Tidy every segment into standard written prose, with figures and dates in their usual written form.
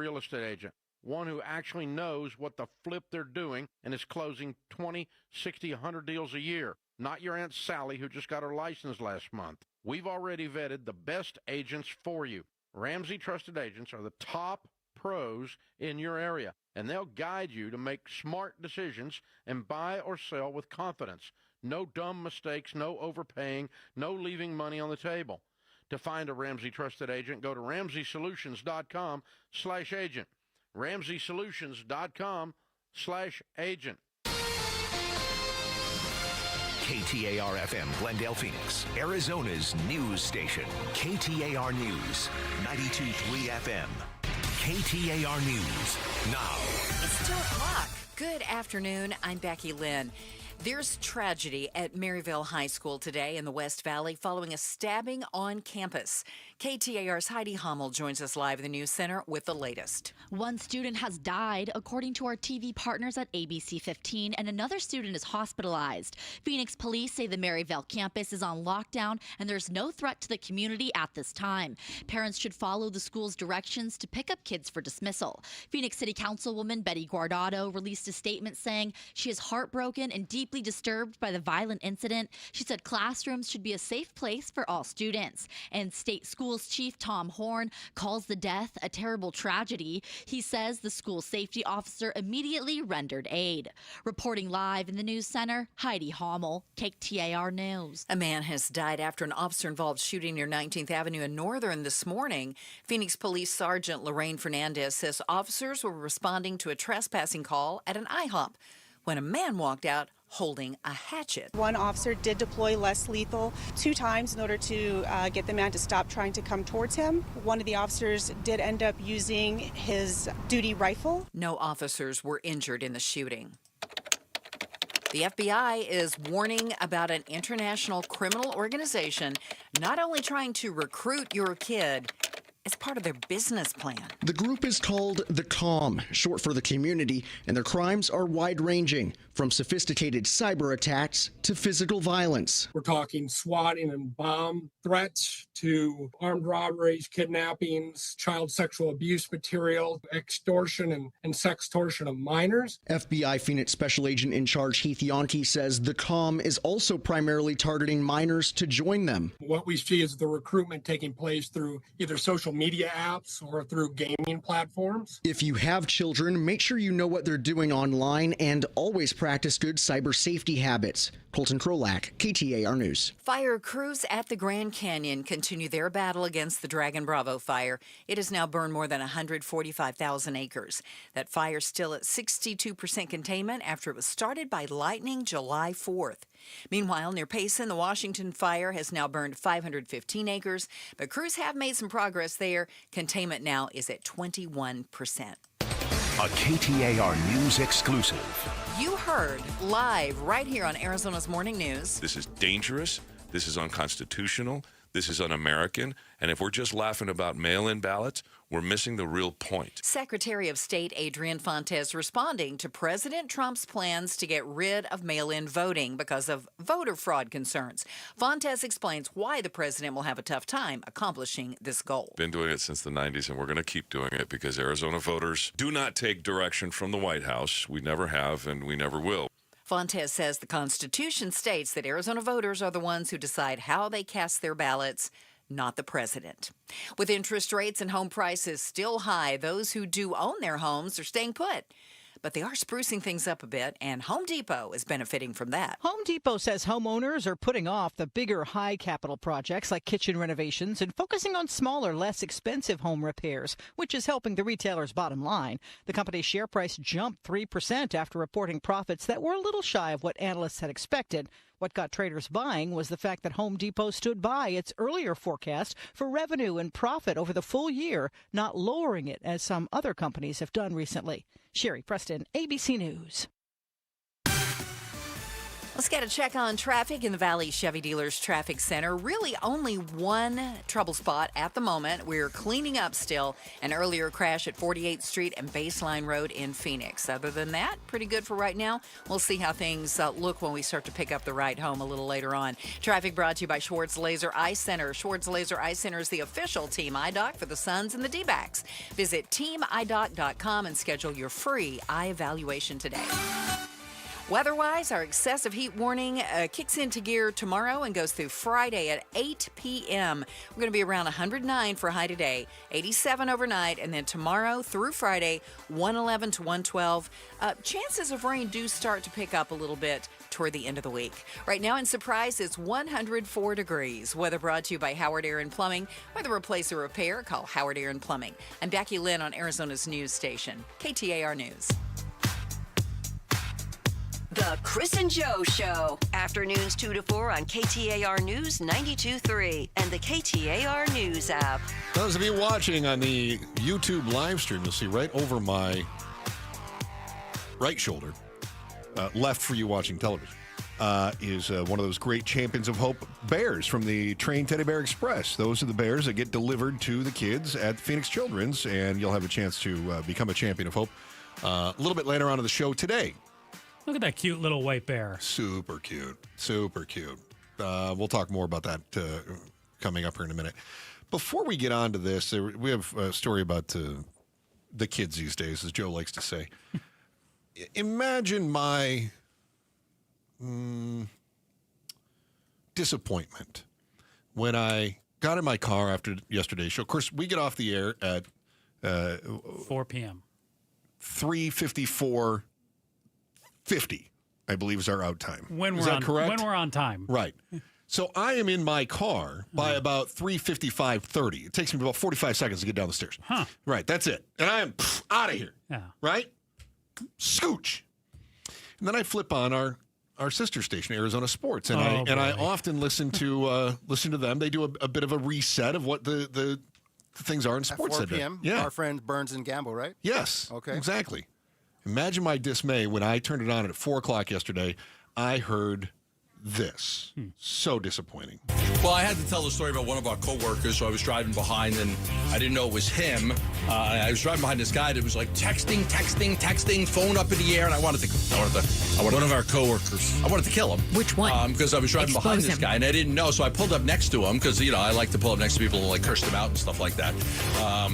real estate agent, one who actually knows what the flip they're doing and is closing 20, 60, 100 deals a year. Not your Aunt Sally who just got her license last month. We've already vetted the best agents for you. Ramsey Trusted Agents are the top pros in your area, and they'll guide you to make smart decisions and buy or sell with confidence. No dumb mistakes, no overpaying, no leaving money on the table. To find a Ramsey Trusted Agent, go to RamseySolutions.com/agent. RamseySolutions.com/agent. KTAR-FM, Glendale, Phoenix, Arizona's news station. KTAR News, 92.3 FM. KTAR News, now. It's 2 o'clock. Good afternoon. I'm Becky Lynn. There's tragedy at Maryville High School today in the West Valley following a stabbing on campus. KTAR's Heidi Hommel joins us live in the News Center with the latest. One student has died, according to our TV partners at ABC 15, and another student is hospitalized. Phoenix police say the Maryville campus is on lockdown and there's no threat to the community at this time. Parents should follow the school's directions to pick up kids for dismissal. Phoenix City Councilwoman Betty Guardado released a statement saying she is heartbroken and deeply disturbed by the violent incident. She said classrooms should be a safe place for all students. And State Schools Chief Tom Horn calls the death a terrible tragedy. He says the school safety officer immediately rendered aid. Reporting live in the News Center, Heidi Hommel, KTAR News. A man has died after an officer-involved shooting near 19th Avenue in Northern this morning. Phoenix Police Sergeant Lorraine Fernandez says officers were responding to a trespassing call at an IHOP when a man walked out holding a hatchet. One officer did deploy less lethal 2 times in order to get the man to stop trying to come towards him. One of the officers did end up using his duty rifle. No officers were injured in the shooting. The FBI is warning about an international criminal organization not only trying to recruit your kid, it's part of their business plan. The group is called the COM, short for the community, and their crimes are wide-ranging, from sophisticated cyber attacks to physical violence. We're talking swatting and bomb threats to armed robberies, kidnappings, child sexual abuse material, extortion and sextortion of minors. FBI Phoenix Special Agent in Charge Heath Yonke says the COM is also primarily targeting minors to join them. What we see is the recruitment taking place through either social media apps or through gaming platforms. If you have children, make sure you know what they're doing online and always practice good cyber safety habits. Colton Krolak, KTAR News. Fire crews at the Grand Canyon continue their battle against the Dragon Bravo fire. It has now burned more than 145,000 acres. That fire's still at 62% containment after it was started by lightning July 4th. Meanwhile, near Payson, the Washington fire has now burned 515 acres, but crews have made some progress there. Containment now is at 21%. A KTAR News exclusive. You heard live right here on Arizona's Morning News. This is dangerous. This is unconstitutional. This is un-American. And if we're just laughing about mail-in ballots, we're missing the real point. Secretary of State Adrian Fontes responding to President Trump's plans to get rid of mail-in voting because of voter fraud concerns. Fontes explains why the president will have a tough time accomplishing this goal. Been doing it since the 90s, and we're going to keep doing it because Arizona voters do not take direction from the White House. We never have, and we never will. Fontes says the Constitution states that Arizona voters are the ones who decide how they cast their ballots, not the president. With interest rates and home prices still high, those who do own their homes are staying put. But they are sprucing things up a bit, and Home Depot is benefiting from that. Home Depot says homeowners are putting off the bigger high capital projects like kitchen renovations and focusing on smaller, less expensive home repairs, which is helping the retailer's bottom line. The company's share price jumped 3% after reporting profits that were a little shy of what analysts had expected. What got traders buying was the fact that Home Depot stood by its earlier forecast for revenue and profit over the full year, not lowering it as some other companies have done recently. Sherry Preston, ABC News. Let's get a check on traffic in the Valley Chevy Dealers Traffic Center. Really only one trouble spot at the moment. We're cleaning up still. An earlier crash at 48th Street and Baseline Road in Phoenix. Other than that, pretty good for right now. We'll see how things look when we start to pick up the ride home a little later on. Traffic brought to you by Schwartz Laser Eye Center. Schwartz Laser Eye Center is the official Team Eye Doc for the Suns and the D-backs. Visit teamidoc.com and schedule your free eye evaluation today. Weather-wise, our excessive heat warning kicks into gear tomorrow and goes through Friday at 8 p.m. We're going to be around 109 for a high today, 87 overnight, and then tomorrow through Friday, 111 to 112. Chances of rain do start to pick up a little bit toward the end of the week. Right now in Surprise, it's 104 degrees. Weather brought to you by Howard Air and Plumbing. Whether replace or repair, call Howard Air and Plumbing. I'm Becky Lynn on Arizona's news station, KTAR News. The Chris and Joe Show. Afternoons 2 to 4 on KTAR News 92.3 and the KTAR News app. Those of you watching on the YouTube live stream, you'll see right over my right shoulder, left for you watching television, is one of those great Champions of Hope bears from the Train Teddy Bear Express. Those are the bears that get delivered to the kids at Phoenix Children's, and you'll have a chance to become a Champion of Hope a little bit later on in the show today. Look at that cute little white bear. Super cute. Super cute. We'll talk more about that coming up here in a minute. Before we get on to this, we have a story about the kids these days, as Joe likes to say. Imagine my disappointment when I got in my car after yesterday's show. Of course, we get off the air at 4 p.m. 3:54. 50, I believe, is our out time. Is that correct? When we're on time. Right. So I am in my car by about 3:55:30. It takes me about 45 seconds to get down the stairs. Huh. Right, that's it. And I am out of here. Yeah. Right? Scooch. And then I flip on our sister station, Arizona Sports, and I often listen to them. They do a bit of a reset of what the things are in sports. At 4 p.m., yeah. Our friend Burns and Gamble, right? Yes. Okay. Exactly. Imagine my dismay when I turned it on at 4 o'clock yesterday. I heard this. So disappointing. Well, I had to tell the story about one of our coworkers. So I was driving behind, and I didn't know it was him. I was driving behind this guy that was like texting, phone up in the air, and I wanted one of our coworkers. I wanted to kill him. Which one? Because I was driving behind this guy, and I didn't know. So I pulled up next to him because I like to pull up next to people and like curse them out and stuff like that.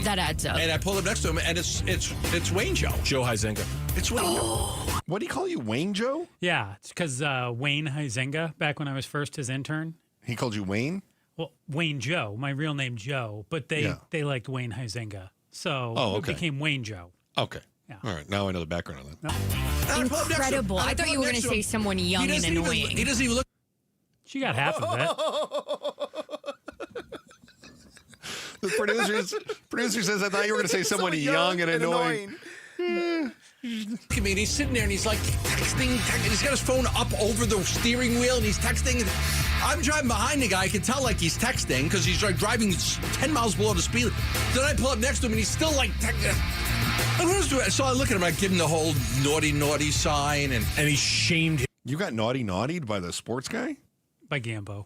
That adds up. And I pulled up next to him, and it's Wayne Joe Huizenga. It's Wayne Joe. What do you call you, Wayne Joe? Yeah, it's because Wayne Huizenga, back when I was first his intern. He called you Wayne? Well, Wayne Joe, my real name Joe, but they liked Wayne Huizenga. So it became Wayne Joe. Okay. Yeah. All right, now I know the background on that. Incredible. I thought you were going to say someone young and annoying. He doesn't even look. She got half of it. The producer says, I thought you were going to say someone young and annoying. Look at me, and he's sitting there, and he's like texting. He's got his phone up over the steering wheel, and he's texting. I'm driving behind the guy. I can tell like he's texting because he's like driving 10 miles below the speed. Then I pull up next to him, and he's still like texting. So I look at him, I give him the whole naughty sign, and he shamed him. You got naughty'd by the sports guy? By Gambo.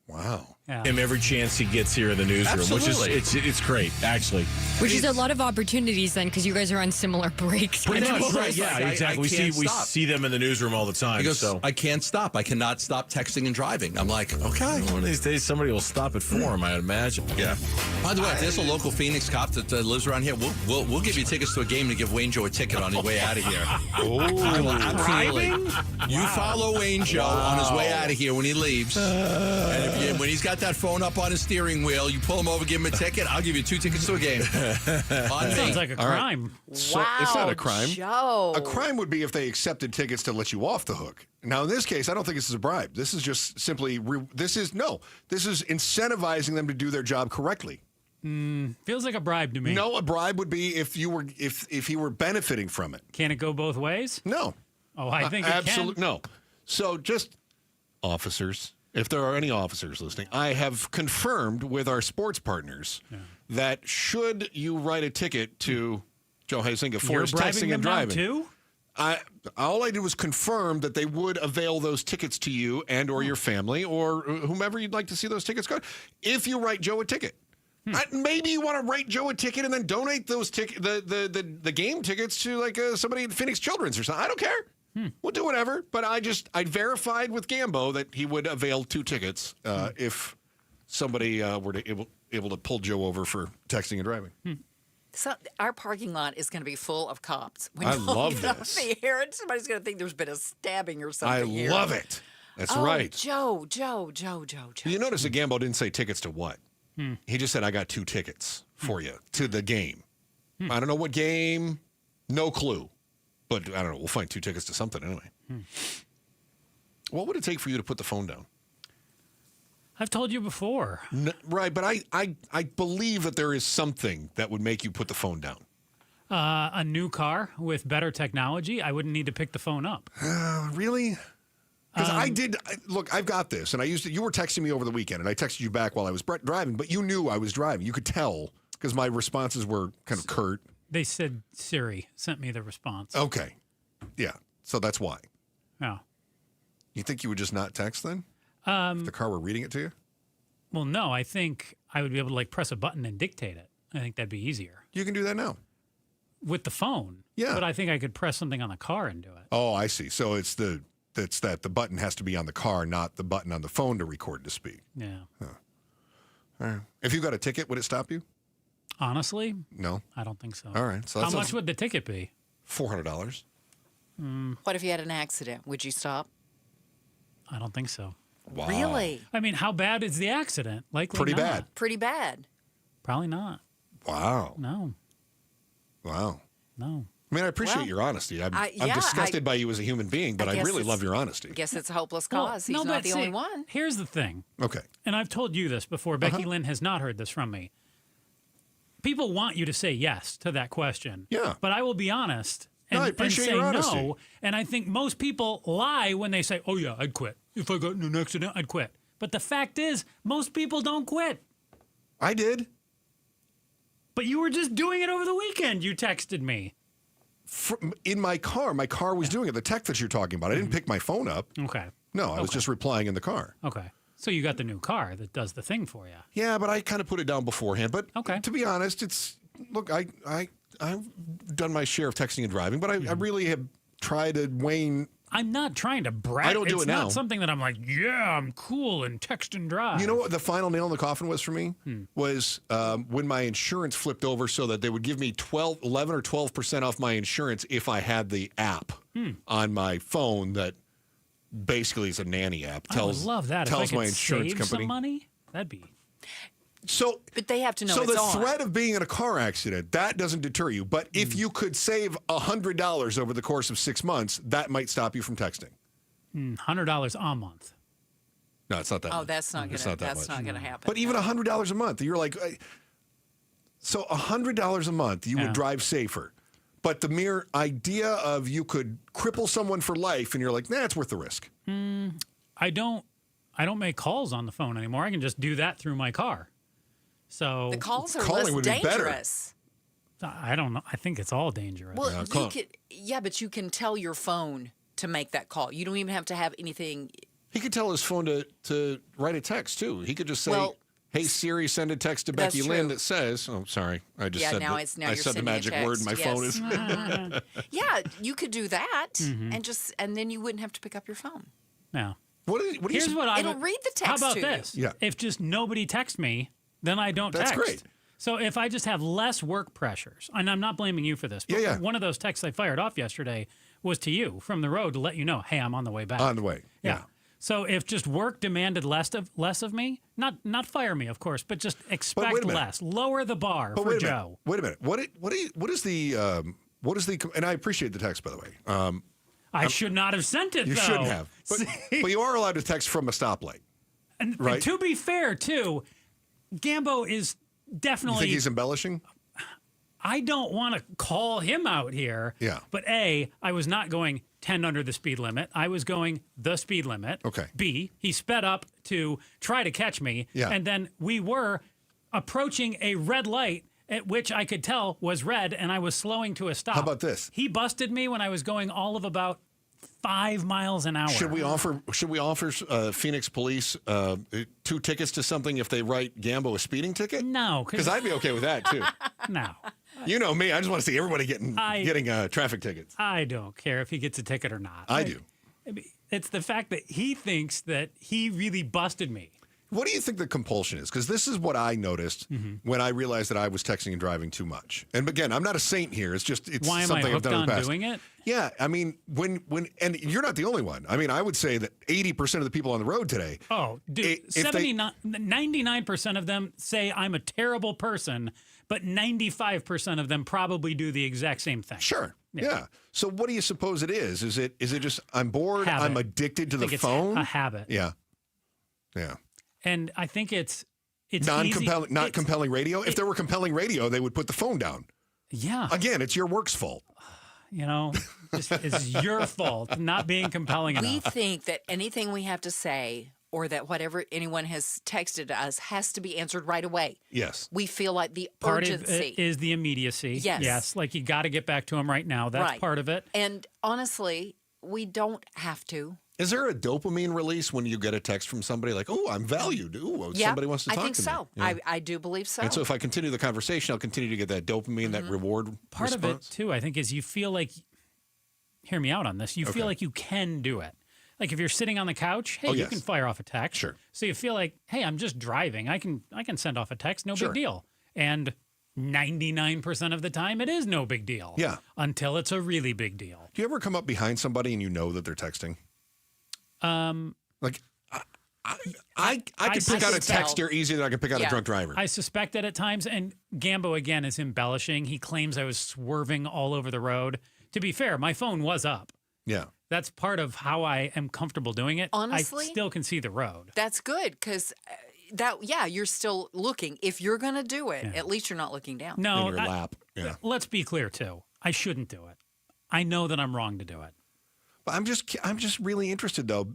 Wow. Yeah. Him every chance he gets here in the newsroom, Absolutely. which is it's great, actually. Which is a lot of opportunities then, because you guys are on similar breaks. Pretty much, right? Yeah, Like, exactly. We see them in the newsroom all the time. He goes, so I can't stop. I cannot stop texting and driving. I'm like, okay. One of these days, somebody will stop it for him, I imagine. Yeah. By the way, if there's a local Phoenix cop that lives around here, we'll give you tickets to a game to give Wayne Joe a ticket on his way out of here. I will absolutely. You follow Wayne Joe on his way out of here when he leaves, and when he's got that phone up on his steering wheel, you pull him over, give him a ticket. I'll give you 2 tickets to a game. Sounds like a crime. Right. So it's not a crime. Joe. A crime would be if they accepted tickets to let you off the hook. Now, in this case, I don't think this is a bribe. This is just simply this is incentivizing them to do their job correctly. Feels like a bribe to me. No, a bribe would be if you were benefiting from it. Can it go both ways? No. Oh, I think it absolutely can. No. So just officers. If there are any officers listening, I have confirmed with our sports partners that should you write a ticket to Joe Huizenga for his texting and driving, too? All I did was confirm that they would avail those tickets to you and or your family or whomever you'd like to see those tickets go. If you write Joe a ticket. Maybe you want to write Joe a ticket and then donate those the game tickets to like somebody at Phoenix Children's or something. I don't care. We'll do whatever. But I verified with Gambo that he would avail 2 tickets if somebody were to able to pull Joe over for texting and driving. So our parking lot is going to be full of cops. When I you love get off this. the air, and somebody's going to think there's been a stabbing or something. I love it. That's right. Joe. You notice that Gambo didn't say tickets to what? He just said, I got 2 tickets for you to the game. I don't know what game. No clue. But I don't know. We'll find 2 tickets to something anyway. What would it take for you to put the phone down? I've told you before. Right, but I believe that there is something that would make you put the phone down. A new car with better technology, I wouldn't need to pick the phone up. Really? Because look, I've got this, and you were texting me over the weekend, and I texted you back while I was driving, but you knew I was driving. You could tell because my responses were kind of curt. They said Siri sent me the response. Okay. Yeah, so that's why. Oh. You think you would just not text then? If the car were reading it to you? Well, no, I think I would be able to like press a button and dictate it. I think that'd be easier. You can do that now. With the phone. Yeah. But I think I could press something on the car and do it. Oh, I see. So it's that the button has to be on the car, not the button on the phone to record to speak. Yeah. Huh. All right. If you got a ticket, would it stop you? Honestly? No. I don't think so. All right. So how much would the ticket be? $400. What if you had an accident? Would you stop? I don't think so. Wow. Really? I mean, how bad is the accident? Likely Pretty not. bad. Pretty bad. Probably not. Wow. No. Wow. No. I mean, I appreciate your honesty. I'm disgusted by you as a human being, but I really love your honesty. I guess it's a hopeless cause. He's not the only one. Here's the thing. Okay. And I've told you this before. Becky Lynn has not heard this from me. People want you to say yes to that question. Yeah. But I will be honest and, I appreciate and say your honesty. no. And I think most people lie when they say, oh, yeah, I'd quit. If I got in an accident, I'd quit. But the fact is, most people don't quit. I did. But you were just doing it over the weekend. You texted me. In my car was doing it. The text that you're talking about. I didn't pick my phone up. Okay. No, I was just replying in the car. Okay. So you got the new car that does the thing for you. Yeah, but I kind of put it down beforehand. But to be honest, I've done my share of texting and driving, but I really have tried to wane. I'm not trying to brag. I don't do it now. It's not something that I'm like, yeah, I'm cool and text and drive. You know what the final nail in the coffin was for me? Was when my insurance flipped over so that they would give me 11 or 12% off my insurance if I had the app on my phone that basically is a nanny app. I would love that. Tells if I could my insurance save company. some money, that'd be. So, but they have to know. So it's the on. threat of being in a car accident, that doesn't deter you. But if you could save $100 over the course of 6 months, that might stop you from texting. $100 a month. No, it's not that much. Oh, that's not gonna. That's not gonna happen. But even $100 a month, you're like, so $100 a month, you would drive safer. But the mere idea of you could cripple someone for life, and you're like, nah, it's worth the risk. I don't make calls on the phone anymore. I can just do that through my car. So the calls are calling less would be dangerous. I don't know. I think it's all dangerous. Well, but you can tell your phone to make that call. You don't even have to have anything. He could tell his phone to write a text too. He could just say, "Hey Siri, send a text to Becky Lynn that says." Oh, sorry, I just said I said the magic word. My phone is. Yeah, you could do that, and then you wouldn't have to pick up your phone. Now, it'll read the text. How about to this? You. Yeah. If just nobody texts me, then I don't text. That's great. So if I just have less work pressures, and I'm not blaming you for this, but one of those texts I fired off yesterday was to you from the road to let you know, hey, I'm on the way back. On the way. Yeah. So if just work demanded less of me, not fire me, of course, but just expect less. Lower the bar for Joe. Wait a minute. What is the and I appreciate the text, by the way. I should not have sent it, You though. shouldn't have. But you are allowed to text from a stoplight. And right? to be fair, too, Gambo is definitely... You think he's embellishing? I don't want to call him out here. Yeah. But A, I was not going 10 under the speed limit. I was going the speed limit. Okay. B, he sped up to try to catch me. Yeah. And then we were approaching a red light, which I could tell was red, and I was slowing to a stop. How about this? He busted me when I was going all of about 5 miles an hour. Should we offer Phoenix police 2 tickets to something if they write Gambo a speeding ticket? No, because I'd be okay with that too. No. You know me. I just want to see everybody getting traffic tickets. I don't care if he gets a ticket or not. I do. It's the fact that he thinks that he really busted me. What do you think the compulsion is? Because this is what I noticed when I realized that I was texting and driving too much. And again, I'm not a saint here. It's why am something I I've done in the past. Doing it? Yeah, I mean, and you're not the only one. I mean, I would say that 80% of the people on the road today. Oh, dude, 99% of them say I'm a terrible person, but 95% of them probably do the exact same thing. Sure. Yeah. So what do you suppose it is? Is it just I'm bored? Habit. I'm addicted to the phone? It's a habit. Yeah. Yeah. And I think it's non-compelling, easy. not compelling radio. If there were compelling radio, they would put the phone down. Yeah. Again, it's your work's fault. You know, it's your fault not being compelling enough. We think that anything we have to say or that whatever anyone has texted us has to be answered right away. Yes. We feel like the part urgency. of it is the immediacy. Yes. Like you got to get back to him right now. That's right. part of it. And honestly, we don't have to. Is there a dopamine release when you get a text from somebody like, oh, I'm valued. Ooh, somebody wants to talk to me. I think so. Yeah. I do believe so. And so if I continue the conversation, I'll continue to get that dopamine, that reward Part response. of it, too, I think, is you feel like, hear me out on this, you feel like you can do it. Like if you're sitting on the couch, hey, you can fire off a text. Sure. So you feel like, hey, I'm just driving. I can send off a text, no big deal. And 99% of the time, it is no big deal. Yeah. Until it's a really big deal. Do you ever come up behind somebody and you know that they're texting? Like, I can pick out a texter easier than I can pick out a drunk driver. I suspect it at times. And Gambo, again, is embellishing. He claims I was swerving all over the road. To be fair, my phone was up. Yeah. That's part of how I am comfortable doing it. Honestly, I still can see the road. That's good because you're still looking. If you're going to do it, at least you're not looking down. No, in your lap. Yeah. Let's be clear too. I shouldn't do it. I know that I'm wrong to do it. But I'm just really interested though.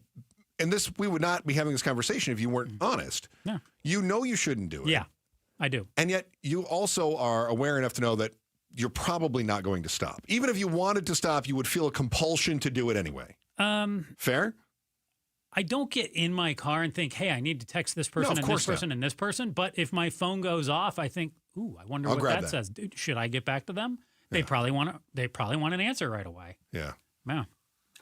And we would not be having this conversation if you weren't honest. Yeah. You know you shouldn't do it. Yeah, I do. And yet you also are aware enough to know that you're probably not going to stop. Even if you wanted to stop, you would feel a compulsion to do it anyway. Fair? I don't get in my car and think, hey, I need to text this person and this person and this person. But if my phone goes off, I think, ooh, I wonder what that says. Dude, should I get back to them? Yeah. They probably want an answer right away. Yeah. Yeah.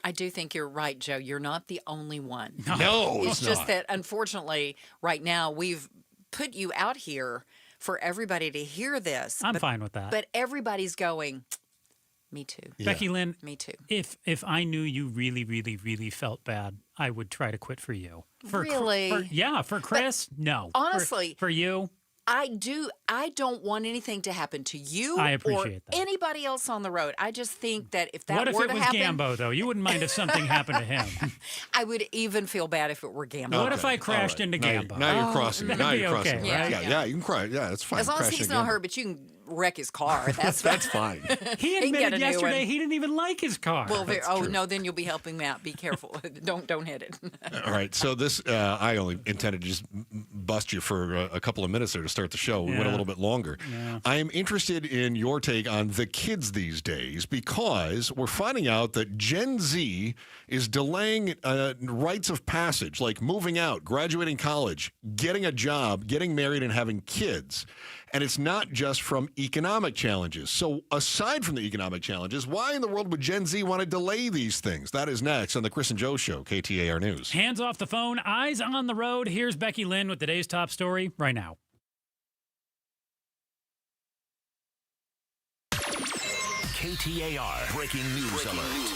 I do think you're right, Joe. You're not the only one. No, it's just that, unfortunately, right now, we've put you out here for everybody to hear this. I'm fine with that. But everybody's going, me too. Yeah. Becky Lynn, me too. If I knew you really, really, really felt bad, I would try to quit for you. Really? For Chris, but no. Honestly. For you? I don't want anything to happen to you I appreciate or that. anybody else on the road. I just think that if that were to happen... What if it was happen, Gambo, though? You wouldn't mind if something happened to him. I would even feel bad if it were Gambo. What if I crashed into Gambo? Now you're crossing. Now you're crossing. Right? Yeah, you can cry. Yeah, that's fine. As long as he's not hurt, but you can wreck his car. That's fine. He admitted yesterday he didn't even like his car. Well, no, then you'll be helping me out. Be careful. Don't hit it. All right. So this, I only intended to just bust you for a couple of minutes there to start the show. We went a little bit longer. Yeah. I am interested in your take on the kids these days because we're finding out that Gen Z is delaying rites of passage, like moving out, graduating college, getting a job, getting married, and having kids. And it's not just from economic challenges. So aside from the economic challenges, why in the world would Gen Z want to delay these things? That is next on the Chris and Joe Show, KTAR News. Hands off the phone, eyes on the road. Here's Becky Lynn with today's top story right now. KTAR Breaking News Alert.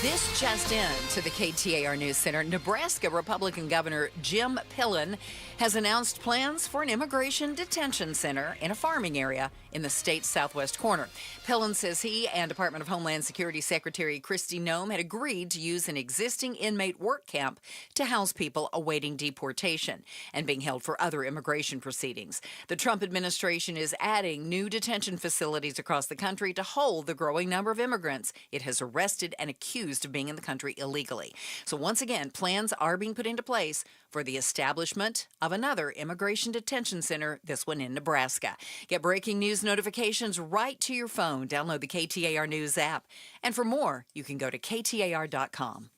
This just in to the KTAR News Center. Nebraska Republican Governor Jim Pillen has announced plans for an immigration detention center in a farming area in the state's southwest corner. Pillen says he and Department of Homeland Security Secretary Kristi Noem had agreed to use an existing inmate work camp to house people awaiting deportation and being held for other immigration proceedings. The Trump administration is adding new detention facilities across the country to hold the growing number of immigrants it has arrested and accused of being in the country illegally. So once again, plans are being put into place for the establishment of another immigration detention center, this one in Nebraska. Get breaking news notifications right to your phone. Download the KTAR News app. And for more, you can go to KTAR.com.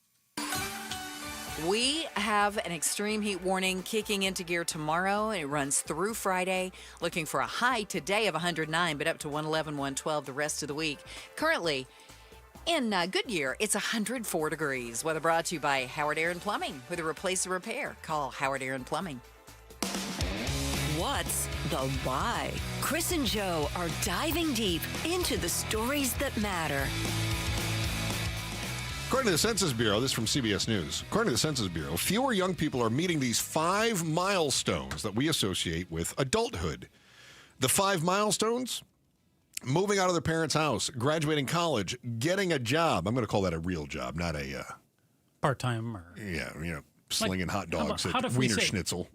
We have an extreme heat warning kicking into gear tomorrow. It runs through Friday. Looking for a high today of 109, but up to 111, 112 the rest of the week. Currently, in Goodyear, it's 104 degrees. Weather brought to you by Howard Aaron Plumbing. With a replace or repair, call Howard Aaron Plumbing. What's the why? Chris and Joe are diving deep into the stories that matter. According to the Census Bureau, this is from CBS News. According to the Census Bureau, fewer young people are meeting these 5 milestones that we associate with adulthood. The 5 milestones? Moving out of their parents' house, graduating college, getting a job. I'm going to call that a real job, not a... part-time or... Yeah, slinging hot dogs how at Wiener Schnitzel.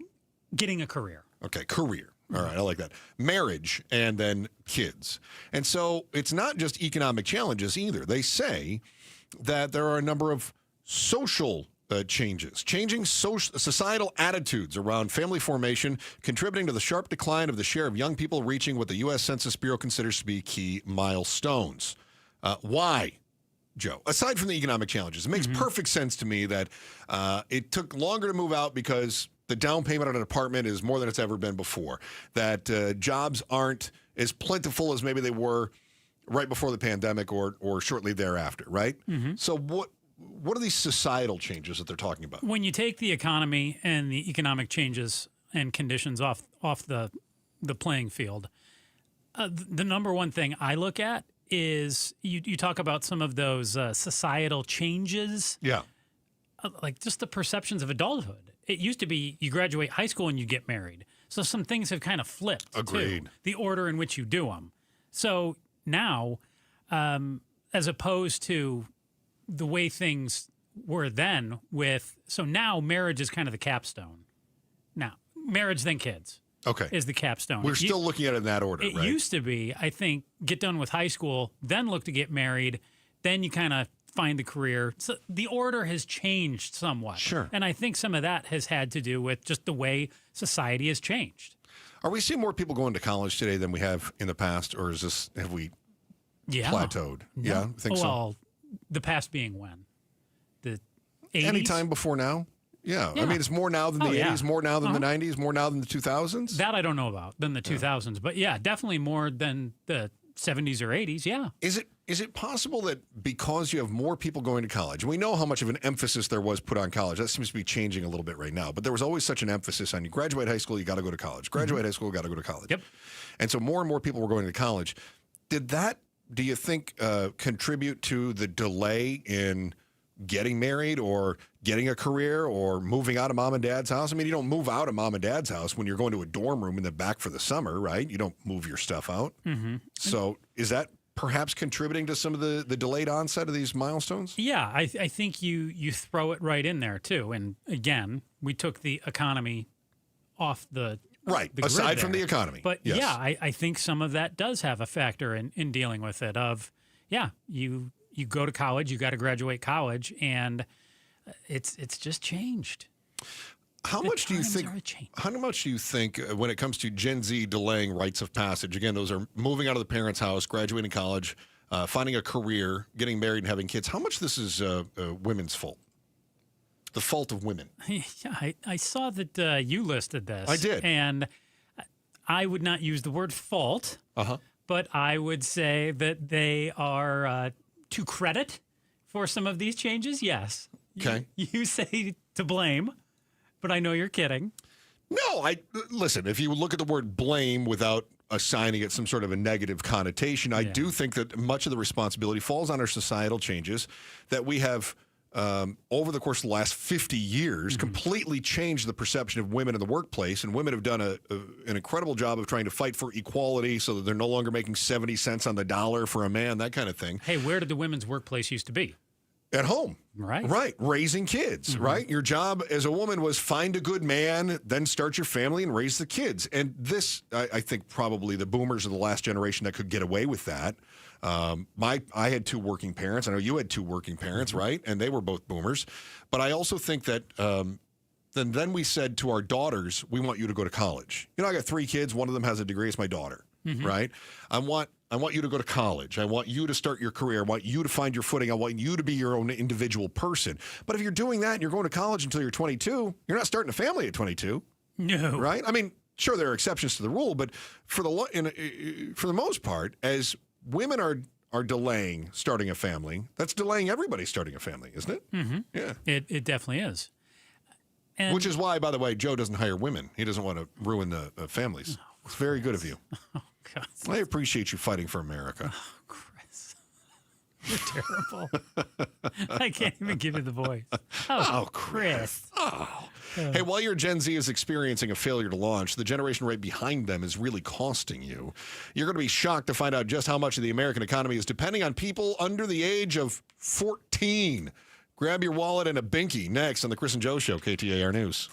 Getting a career. Okay, career. All right, I like that. Marriage and then kids. And so it's not just economic challenges either. They say that there are a number of social changes, changing societal attitudes around family formation, contributing to the sharp decline of the share of young people reaching what the U.S. Census Bureau considers to be key milestones. Why, Joe? Aside from the economic challenges, it makes perfect sense to me that it took longer to move out because the down payment on an apartment is more than it's ever been before, that jobs aren't as plentiful as maybe they were right before the pandemic or shortly thereafter, right? So what are these societal changes that they're talking about? When you take the economy and the economic changes and conditions off the playing field, the number one thing I look at is you talk about some of those societal changes. Yeah. Like just the perceptions of adulthood. It used to be you graduate high school and you get married. So some things have kind of flipped. Agreed. Too, the order in which you do them. So now, as opposed to the way things were then so now marriage is kind of the capstone. Now, marriage then kids. Okay. Is the capstone. We're still looking at it in that order, right? It used to be, I think, get done with high school, then look to get married, then you kind of find the career. So the order has changed somewhat. Sure. And I think some of that has had to do with just the way society has changed. Are we seeing more people going to college today than we have in the past, or have we plateaued? No. Yeah, I think so. Well, the past being when? The 80s? Any time before now? Yeah. I mean, it's more now than the 80s, more now than the 90s, more now than the 2000s? That I don't know about, than the 2000s. But yeah, definitely more than the 70s or 80s, yeah. Is it possible that because you have more people going to college, and we know how much of an emphasis there was put on college, that seems to be changing a little bit right now, but there was always such an emphasis on you graduate high school, you got to go to college. Graduate high school, got to go to college. Yep. And so more and more people were going to college. Did that, do you think, contribute to the delay in getting married or getting a career or moving out of mom and dad's house? I mean, you don't move out of mom and dad's house when you're going to a dorm room and then back for the summer, right? You don't move your stuff out. So is that perhaps contributing to some of the delayed onset of these milestones? Yeah, I think you throw it right in there too. And again, we took the economy off the aside from the economy. But yeah, I think some of that does have a factor in dealing with it. You go to college, you got to graduate college, and it's just changed. How much do you think when it comes to Gen Z delaying rites of passage? Again, those are moving out of the parents' house, graduating college, finding a career, getting married, and having kids. How much this is women's fault? The fault of women. Yeah, I saw that you listed this. I did. And I would not use the word fault, but I would say that they are to credit for some of these changes, yes. Okay. You say to blame, but I know you're kidding. No, listen, if you look at the word blame without assigning it some sort of a negative connotation, I do think that much of the responsibility falls on our societal changes that we have over the course of the last 50 years completely changed the perception of women in the workplace, and women have done an incredible job of trying to fight for equality so that they're no longer making 70 cents on the dollar for a man, that kind of thing. Hey, where did the women's workplace used to be? at home. Right. Raising kids, right? Your job as a woman was find a good man, then start your family and raise the kids. And this, I think probably the boomers are the last generation that could get away with that. I had 2 working parents. I know you had 2 working parents, right? And they were both boomers. But I also think that then we said to our daughters, we want you to go to college. You know, I got 3 kids. One of them has a degree. It's my daughter, right? I want you to go to college. I want you to start your career. I want you to find your footing. I want you to be your own individual person. But if you're doing that and you're going to college until you're 22, you're not starting a family at 22. No. Right? I mean, sure, there are exceptions to the rule, but for the most part, as women are delaying starting a family, that's delaying everybody starting a family, isn't it? Mm-hmm. Yeah. It definitely is. And which is why, by the way, Joe doesn't hire women. He doesn't want to ruin the families. It's very good of you. God. I appreciate you fighting for America. Oh, Chris. You're terrible. I can't even give you the voice. Oh, Chris. Oh. Hey, while your Gen Z is experiencing a failure to launch, the generation right behind them is really costing you. You're going to be shocked to find out just how much of the American economy is depending on people under the age of 14. Grab your wallet and a binky next on the Chris and Joe Show, KTAR News.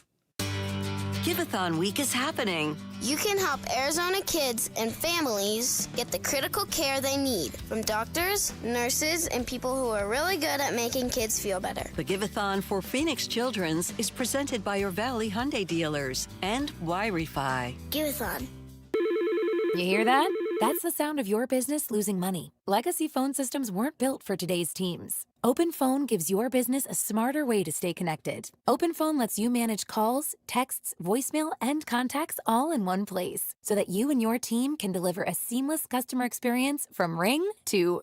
Giveathon week is happening. You can help Arizona kids and families get the critical care they need from doctors, nurses, and people who are really good at making kids feel better. The Giveathon for Phoenix Children's is presented by your Valley Hyundai dealers and Y-Refi. Giveathon. You hear that? That's the sound of your business losing money. Legacy phone systems weren't built for today's teams. OpenPhone gives your business a smarter way to stay connected. OpenPhone lets you manage calls, texts, voicemail, and contacts all in one place so that you and your team can deliver a seamless customer experience from ring to...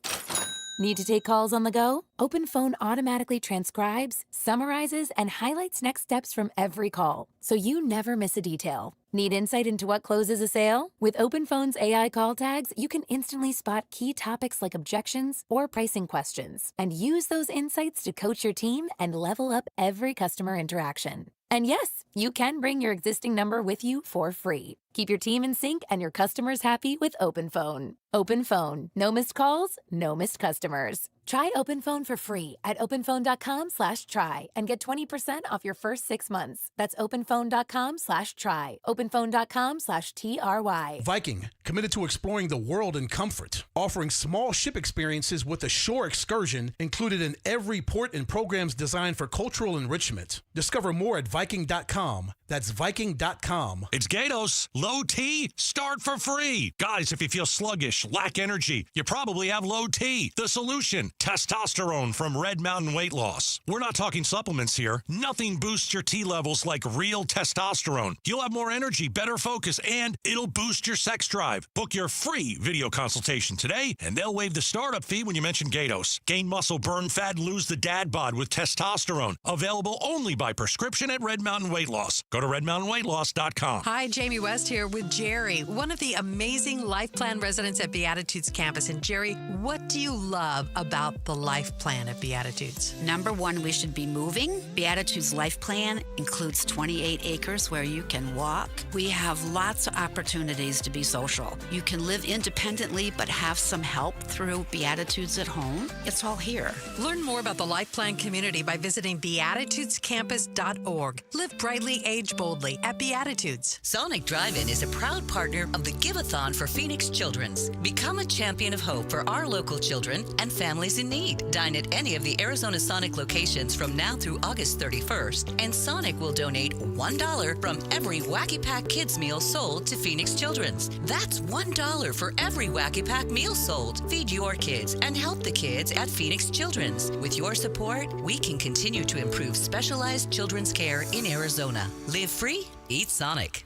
Need to take calls on the go? OpenPhone automatically transcribes, summarizes, and highlights next steps from every call, so you never miss a detail. Need insight into what closes a sale? With OpenPhone's AI call tags, you can instantly spot key topics like objections or pricing questions, and use those insights to coach your team and level up every customer interaction. And yes, you can bring your existing number with you for free. Keep your team in sync and your customers happy with OpenPhone. OpenPhone. No missed calls, no missed customers. Try OpenPhone for free at openphone.com/try and get 20% off your first 6 months. That's openphone.com/try. openphone.com/TRY. Viking, committed to exploring the world in comfort, offering small ship experiences with a shore excursion included in every port and programs designed for cultural enrichment. Discover more at Viking.com. That's Viking.com. It's Gatos. Low T, start for free. Guys, if you feel sluggish, lack energy, you probably have low T. The solution, testosterone from Red Mountain Weight Loss. We're not talking supplements here. Nothing boosts your T levels like real testosterone. You'll have more energy, better focus, and it'll boost your sex drive. Book your free video consultation today, and they'll waive the startup fee when you mention Gatos. Gain muscle, burn fat, and lose the dad bod with testosterone. Available only by prescription at Red Mountain Weight Loss. Go to redmountainweightloss.com. Hi, Jamie West here with Jerry, one of the amazing Life Plan residents at Beatitudes campus. And Jerry, what do you love about the Life Plan at Beatitudes? Number one, we should be moving. Beatitudes Life Plan includes 28 acres where you can walk. We have lots of opportunities to be social. You can live independently but have some help through Beatitudes at home. It's all here. Learn more about the Life Plan community by visiting beatitudescampus.org. Live brightly, age boldly at Beatitudes. Sonic Drive-In is a proud partner of the Giveathon for Phoenix Children's. Become a champion of hope for our local children and families in need. Dine at any of the Arizona Sonic locations from now through August 31st, and Sonic will donate $1 from every Wacky Pack Kids meal sold to Phoenix Children's. That's $1 for every Wacky Pack meal sold. Feed your kids and help the kids at Phoenix Children's. With your support, we can continue to improve specialized children's care in Arizona. Live free, eat Sonic.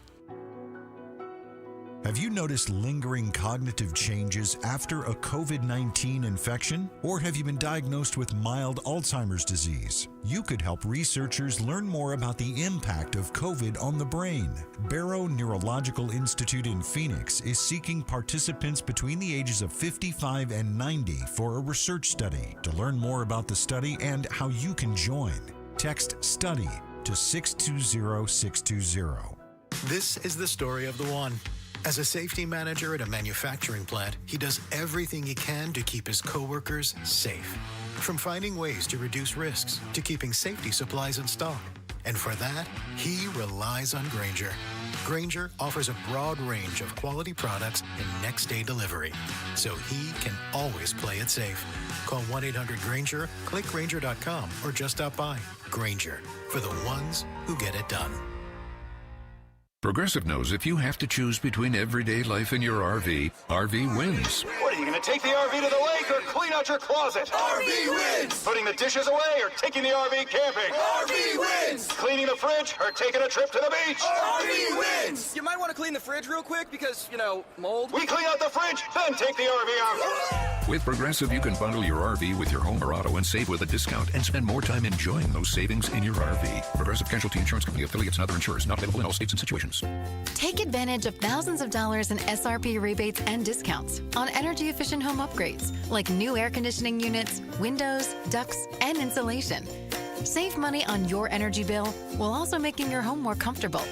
Have you noticed lingering cognitive changes after a COVID-19 infection? Or have you been diagnosed with mild Alzheimer's disease? You could help researchers learn more about the impact of COVID on the brain. Barrow Neurological Institute in Phoenix is seeking participants between the ages of 55 and 90 for a research study. To learn more about the study and how you can join, text STUDY to 620-620. This is the story of the one. As a safety manager at a manufacturing plant, he does everything he can to keep his coworkers safe. From finding ways to reduce risks to keeping safety supplies in stock. And for that, he relies on Grainger. Grainger offers a broad range of quality products and next-day delivery, so he can always play it safe. Call 1-800-GRAINGER, click Grainger.com, or just stop by. Grainger, for the ones who get it done. Progressive knows if you have to choose between everyday life and your RV, RV wins. What, are you going to take the RV to the lake or clean out your closet? RV wins! Putting the dishes away or taking the RV camping? RV wins! Cleaning the fridge or taking a trip to the beach? RV wins! You might want to clean the fridge real quick because, mold. We clean out the fridge, then take the RV out. With Progressive, you can bundle your RV with your home or auto and save with a discount and spend more time enjoying those savings in your RV. Progressive Casualty Insurance Company, affiliates, and other insurers. Not available in all states and situations. Take advantage of thousands of dollars in SRP rebates and discounts on energy-efficient home upgrades like new air conditioning units, windows, ducts, and insulation. Save money on your energy bill while also making your home more comfortable.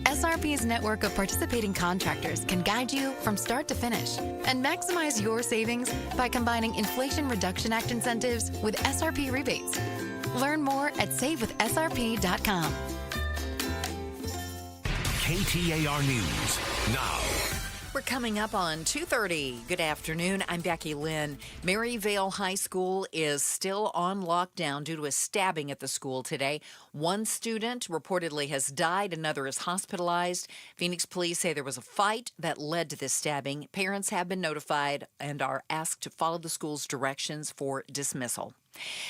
SRP's network of participating contractors can guide you from start to finish and maximize your savings by combining Inflation Reduction Act incentives with SRP rebates. Learn more at savewithsrp.com. KTAR News now. We're coming up on 2:30. Good afternoon. I'm Becky Lynn. Maryvale High School is still on lockdown due to a stabbing at the school today. One student reportedly has died. Another is hospitalized. Phoenix police say there was a fight that led to this stabbing. Parents have been notified and are asked to follow the school's directions for dismissal.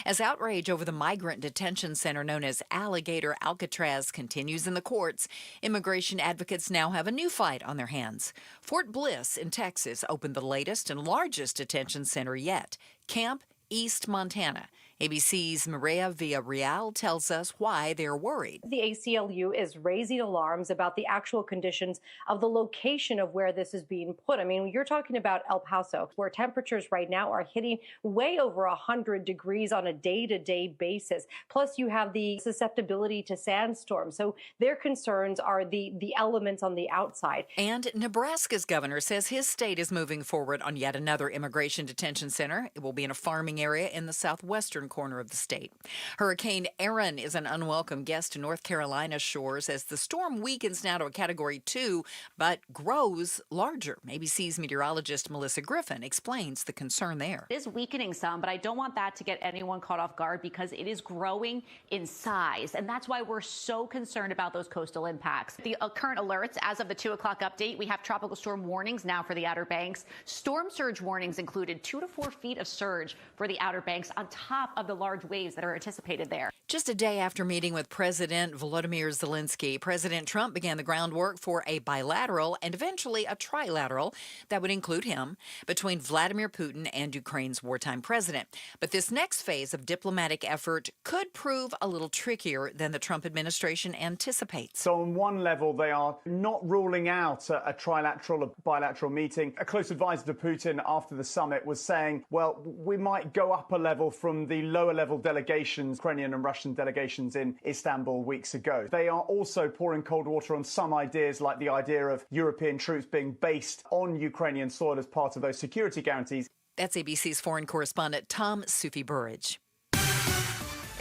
As outrage over the migrant detention center known as Alligator Alcatraz continues in the courts, immigration advocates now have a new fight on their hands. Fort Bliss in Texas opened the latest and largest detention center yet, Camp East Montana. ABC's Maria Villarreal tells us why they're worried. The ACLU is raising alarms about the actual conditions of the location of where this is being put. I mean, you're talking about El Paso, where temperatures right now are hitting way over 100 degrees on a day-to-day basis. Plus, you have the susceptibility to sandstorms. So their concerns are the elements on the outside. And Nebraska's governor says his state is moving forward on yet another immigration detention center. It will be in a farming area in the southwestern corner of the state. Hurricane Erin is an unwelcome guest to North Carolina's shores as the storm weakens now to a Category 2, but grows larger. ABC's meteorologist Melissa Griffin explains the concern there. It is weakening some, but I don't want that to get anyone caught off guard because it is growing in size, and that's why we're so concerned about those coastal impacts. The current alerts, as of the 2 o'clock update, we have tropical storm warnings now for the Outer Banks. Storm surge warnings included 2 to 4 feet of surge for the Outer Banks on top of the large waves that are anticipated there. Just a day after meeting with President Volodymyr Zelensky, President Trump began the groundwork for a bilateral and eventually a trilateral that would include him between Vladimir Putin and Ukraine's wartime president. But this next phase of diplomatic effort could prove a little trickier than the Trump administration anticipates. So on one level, they are not ruling out a trilateral or bilateral meeting. A close advisor to Putin after the summit was saying, well, we might go up a level from the lower level delegations, Ukrainian and Russian delegations in Istanbul weeks ago. They are also pouring cold water on some ideas like the idea of European troops being based on Ukrainian soil as part of those security guarantees. That's ABC's foreign correspondent Tom Sufi-Burridge.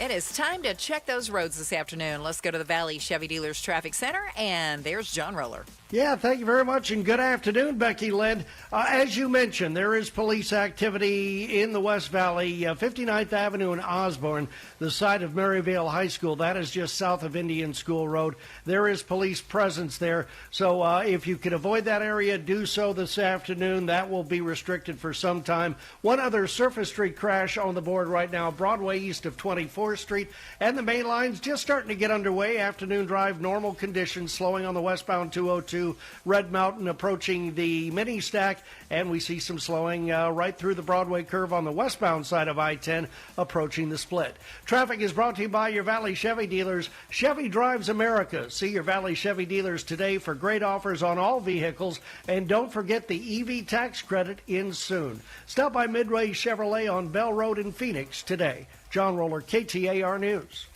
It is time to check those roads this afternoon. Let's go to the Valley Chevy Dealers Traffic Center, and there's John Roller. Yeah, thank you very much, and good afternoon, Becky Lynn. As you mentioned, there is police activity in the West Valley, 59th Avenue in Osborne, the site of Maryvale High School. That is just south of Indian School Road. There is police presence there, so if you could avoid that area, do so this afternoon. That will be restricted for some time. One other surface street crash on the board right now, Broadway east of 24th Street, and the main lines just starting to get underway. Afternoon drive, normal conditions, slowing on the westbound 202. Red Mountain approaching the mini stack, and we see some slowing right through the Broadway curve on the westbound side of I-10 approaching the split. Traffic is brought to you by your Valley Chevy dealers. Chevy drives America. See your Valley Chevy dealers today for great offers on all vehicles, and don't forget the EV tax credit ends soon. Stop by Midway Chevrolet on Bell Road in Phoenix today. John Roller, KTAR News.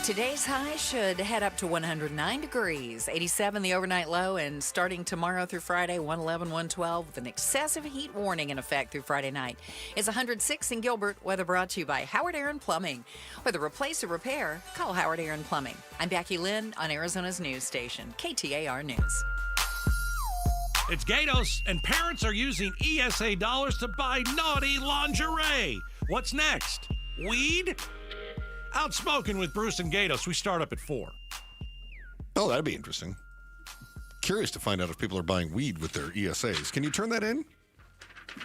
Today's high should head up to 109 degrees, 87 the overnight low, and starting tomorrow through Friday, 111, 112, with an excessive heat warning in effect through Friday night. It's 106 in Gilbert. Weather brought to you by Howard Aaron Plumbing. Whether replace or repair, call Howard Aaron Plumbing. I'm Becky Lynn on Arizona's news station, KTAR News. It's Gatos, and parents are using ESA dollars to buy naughty lingerie. What's next? Weed? Outspoken with Bruce and Gatos. We start up at 4. Oh, that'd be interesting. Curious to find out if people are buying weed with their ESAs. Can you turn that in?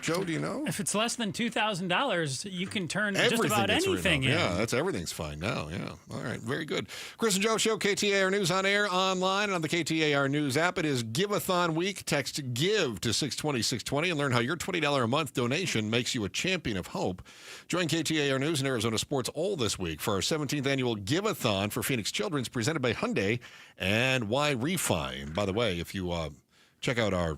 Joe, do you know? If it's less than $2,000, you can turn Everything just about anything in. Yeah, everything's fine now. Yeah. All right. Very good. Chris and Joe Show, KTAR News on air, online, and on the KTAR News app. It is Give-a-thon week. Text GIVE to 620-620 and learn how your $20 a month donation makes you a champion of hope. Join KTAR News and Arizona Sports all this week for our 17th annual Give-a-thon for Phoenix Children's, presented by Hyundai and Y-Refi. And by the way, if you check out our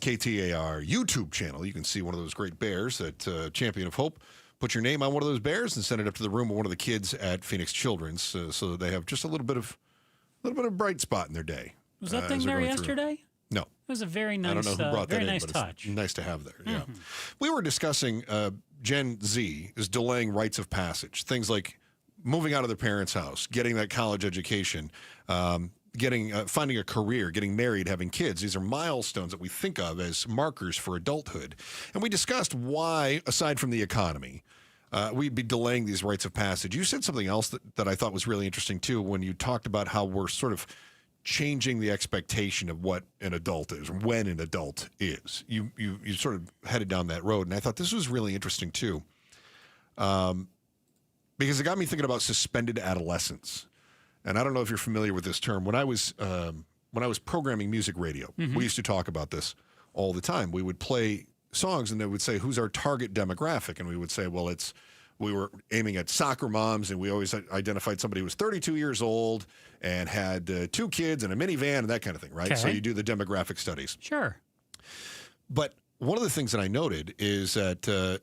KTAR YouTube channel, you can see one of those great bears at Champion of Hope. Put your name on one of those bears and send it up to the room of one of the kids at Phoenix Children's, so that they have just a little bit of bright spot in their day. Was that thing there yesterday? No. It was a very nice, I don't know who brought that in, nice but touch. It's nice to have there. Yeah. We were discussing Gen Z is delaying rites of passage, things like moving out of their parents' house, getting that college education, finding a career, getting married, having kids. These are milestones that we think of as markers for adulthood. And we discussed why, aside from the economy, we'd be delaying these rites of passage. You said something else that I thought was really interesting, too, when you talked about how we're sort of changing the expectation of what an adult is, or when an adult is. You sort of headed down that road, and I thought this was really interesting, too, because it got me thinking about suspended adolescence. And I don't know if you're familiar with this term. When I was programming music radio, we used to talk about this all the time. We would play songs, and they would say, "Who's our target demographic?" And we would say, "Well, we were aiming at soccer moms," and we always identified somebody who was 32 years old and had 2 kids and a minivan and that kind of thing, right? Okay. So you do the demographic studies. Sure. But one of the things that I noted is that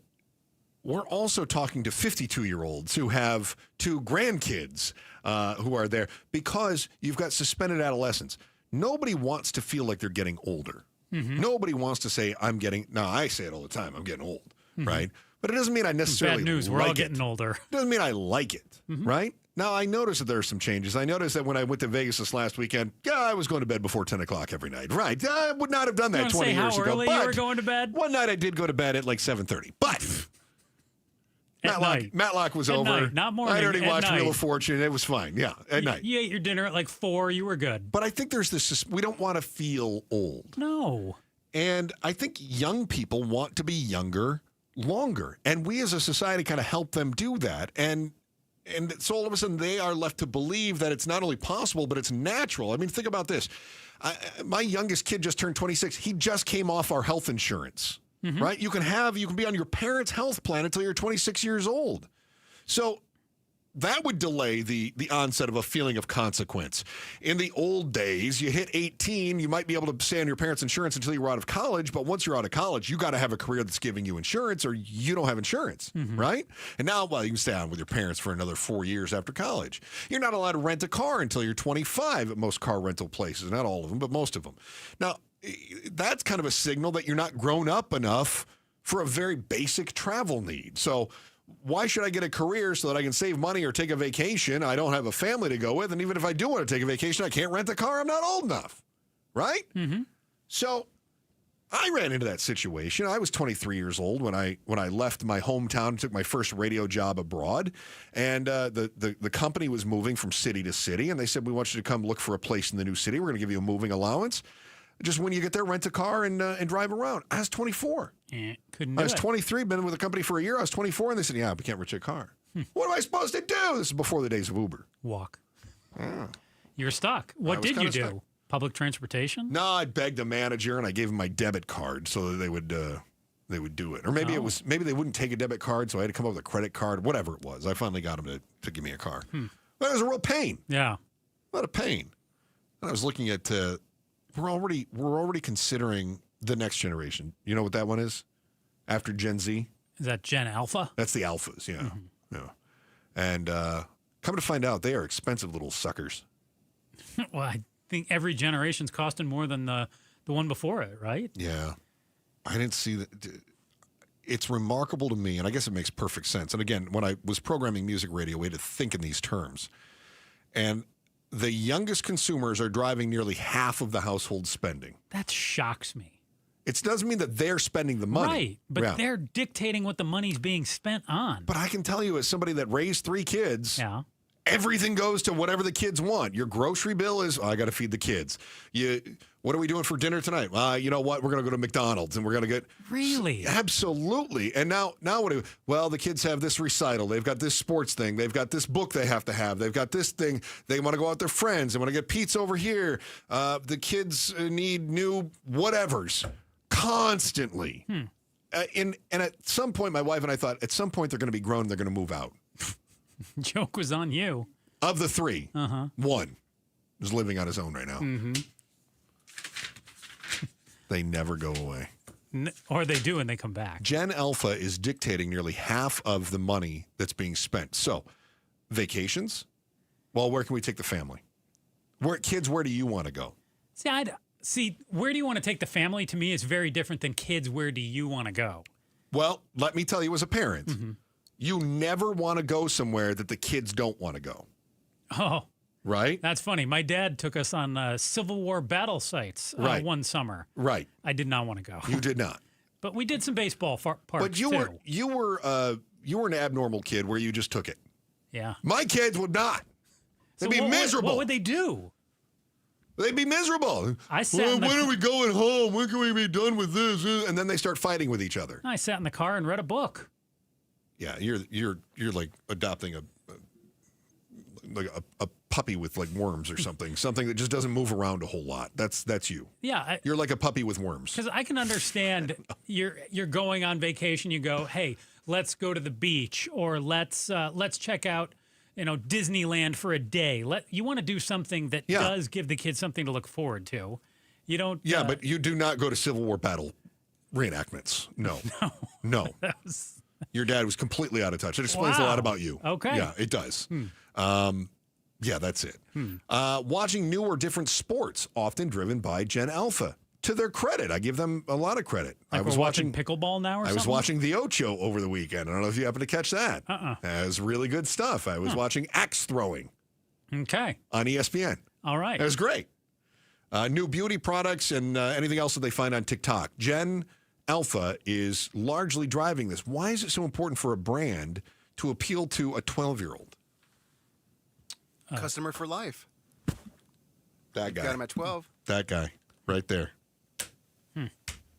we're also talking to 52-year-olds who have 2 grandkids who are there, because you've got suspended adolescence. Nobody wants to feel like they're getting older. Nobody wants to say, I say it all the time, I'm getting old, right? But it doesn't mean I necessarily Bad news, like we're all it. getting older. It doesn't mean I like it, right? Now, I noticed that there are some changes. I noticed that when I went to Vegas this last weekend, I was going to bed before 10 o'clock every night, right? I would not have done that 20 years ago. How early you were going to bed? One night I did go to bed at like 7:30, but Matlock was at over. Night, not morning. I'd already watched night. Wheel of Fortune. It was fine. Yeah, at night. You ate your dinner at like 4. You were good. But I think there's this, we don't want to feel old. No. And I think young people want to be younger longer. And we as a society kind of help them do that. And so all of a sudden they are left to believe that it's not only possible, but it's natural. I mean, think about this. My youngest kid just turned 26. He just came off our health insurance. Right? You can be on your parents' health plan until you're 26 years old. So that would delay the onset of a feeling of consequence. In the old days, you hit 18, you might be able to stay on your parents' insurance until you were out of college, but once you're out of college, you got to have a career that's giving you insurance, or you don't have insurance, right? And now, you can stay on with your parents for another 4 years after college. You're not allowed to rent a car until you're 25 at most car rental places. Not all of them, but most of them. Now, that's kind of a signal that you're not grown up enough for a very basic travel need. So why should I get a career so that I can save money or take a vacation? I don't have a family to go with. And even if I do want to take a vacation, I can't rent a car. I'm not old enough. Right? So I ran into that situation. I was 23 years old when I left my hometown and took my first radio job abroad. And the company was moving from city to city. And they said, we want you to come look for a place in the new city. We're going to give you a moving allowance. Just when you get there, rent a car and drive around. I was 24. Couldn't do I was it. 23, been with the company for a year. I was 24, and they said, we can't rent you a car. What am I supposed to do? This is before the days of Uber. Walk. You're stuck. What did you do? Stuck. Public transportation? No, I begged the manager, and I gave him my debit card so that they would do it. Or maybe maybe they wouldn't take a debit card, so I had to come up with a credit card, whatever it was. I finally got them to give me a car. But it was a real pain. Yeah. A lot of pain. And I was looking at... We're already considering the next generation. You know what that one is? After Gen Z? Is that Gen Alpha? That's the Alphas, yeah. Yeah. And Come to find out, they are expensive little suckers. Well, I think every generation's costing more than the one before it, right? Yeah. I didn't see that. It's remarkable to me, and I guess it makes perfect sense. And again, when I was programming music radio, we had to think in these terms. And the youngest consumers are driving nearly half of the household spending. That shocks me. It doesn't mean that they're spending the money. Right, but they're dictating what the money's being spent on. But I can tell you, as somebody that raised 3 kids, everything goes to whatever the kids want. Your grocery bill is, I got to feed the kids. What are we doing for dinner tonight? You know what? We're going to go to McDonald's and we're going to get... Really? Absolutely. And now what do... Well, the kids have this recital. They've got this sports thing. They've got this book they have to have. They've got this thing. They want to go out with their friends. They want to get pizza over here. The kids need new whatevers constantly. And at some point, my wife and I thought, at some point, they're going to be grown and they're going to move out. Joke was on you. Of the 3, one is living on his own right now. Mm-hmm. They never go away. Or they do and they come back. Gen Alpha is dictating nearly half of the money that's being spent. So, vacations? Well, where can we take the family? Where do you want to go? See, where do you want to take the family? To me, is very different than kids. Where do you want to go? Well, let me tell you as a parent, you never want to go somewhere that the kids don't want to go. Oh. Right? That's funny. My dad took us on Civil War battle sites one summer. Right. I did not want to go. You did not. But we did some baseball parks But you were an abnormal kid where you just took it. Yeah. My kids would not. They'd be miserable. What would they do? They'd be miserable. When are we going home? When can we be done with this? And then they start fighting with each other. I sat in the car and read a book. Yeah, you're like adopting a puppy with like worms or something that just doesn't move around a whole lot. That's you. Yeah, you're like a puppy with worms. Because I can understand you're going on vacation. You go, hey, let's go to the beach, or let's check out Disneyland for a day. You want to do something that does give the kids something to look forward to. You don't. Yeah, but you do not go to Civil War battle reenactments. No. Your dad was completely out of touch. It explains a lot about you. Okay. Yeah, it does. Yeah, that's it. Watching new or different sports, often driven by Gen Alpha. To their credit, I give them a lot of credit. Like I was watching pickleball now or something? I was watching The Ocho over the weekend. I don't know if you happen to catch that. That was really good stuff. I was watching axe throwing. Okay. On ESPN. All right. It was great. New beauty products and anything else that they find on TikTok. Gen Alpha is largely driving this. Why is it so important for a brand to appeal to a 12-year-old? Customer for life. That guy. Got him at 12. That guy right there.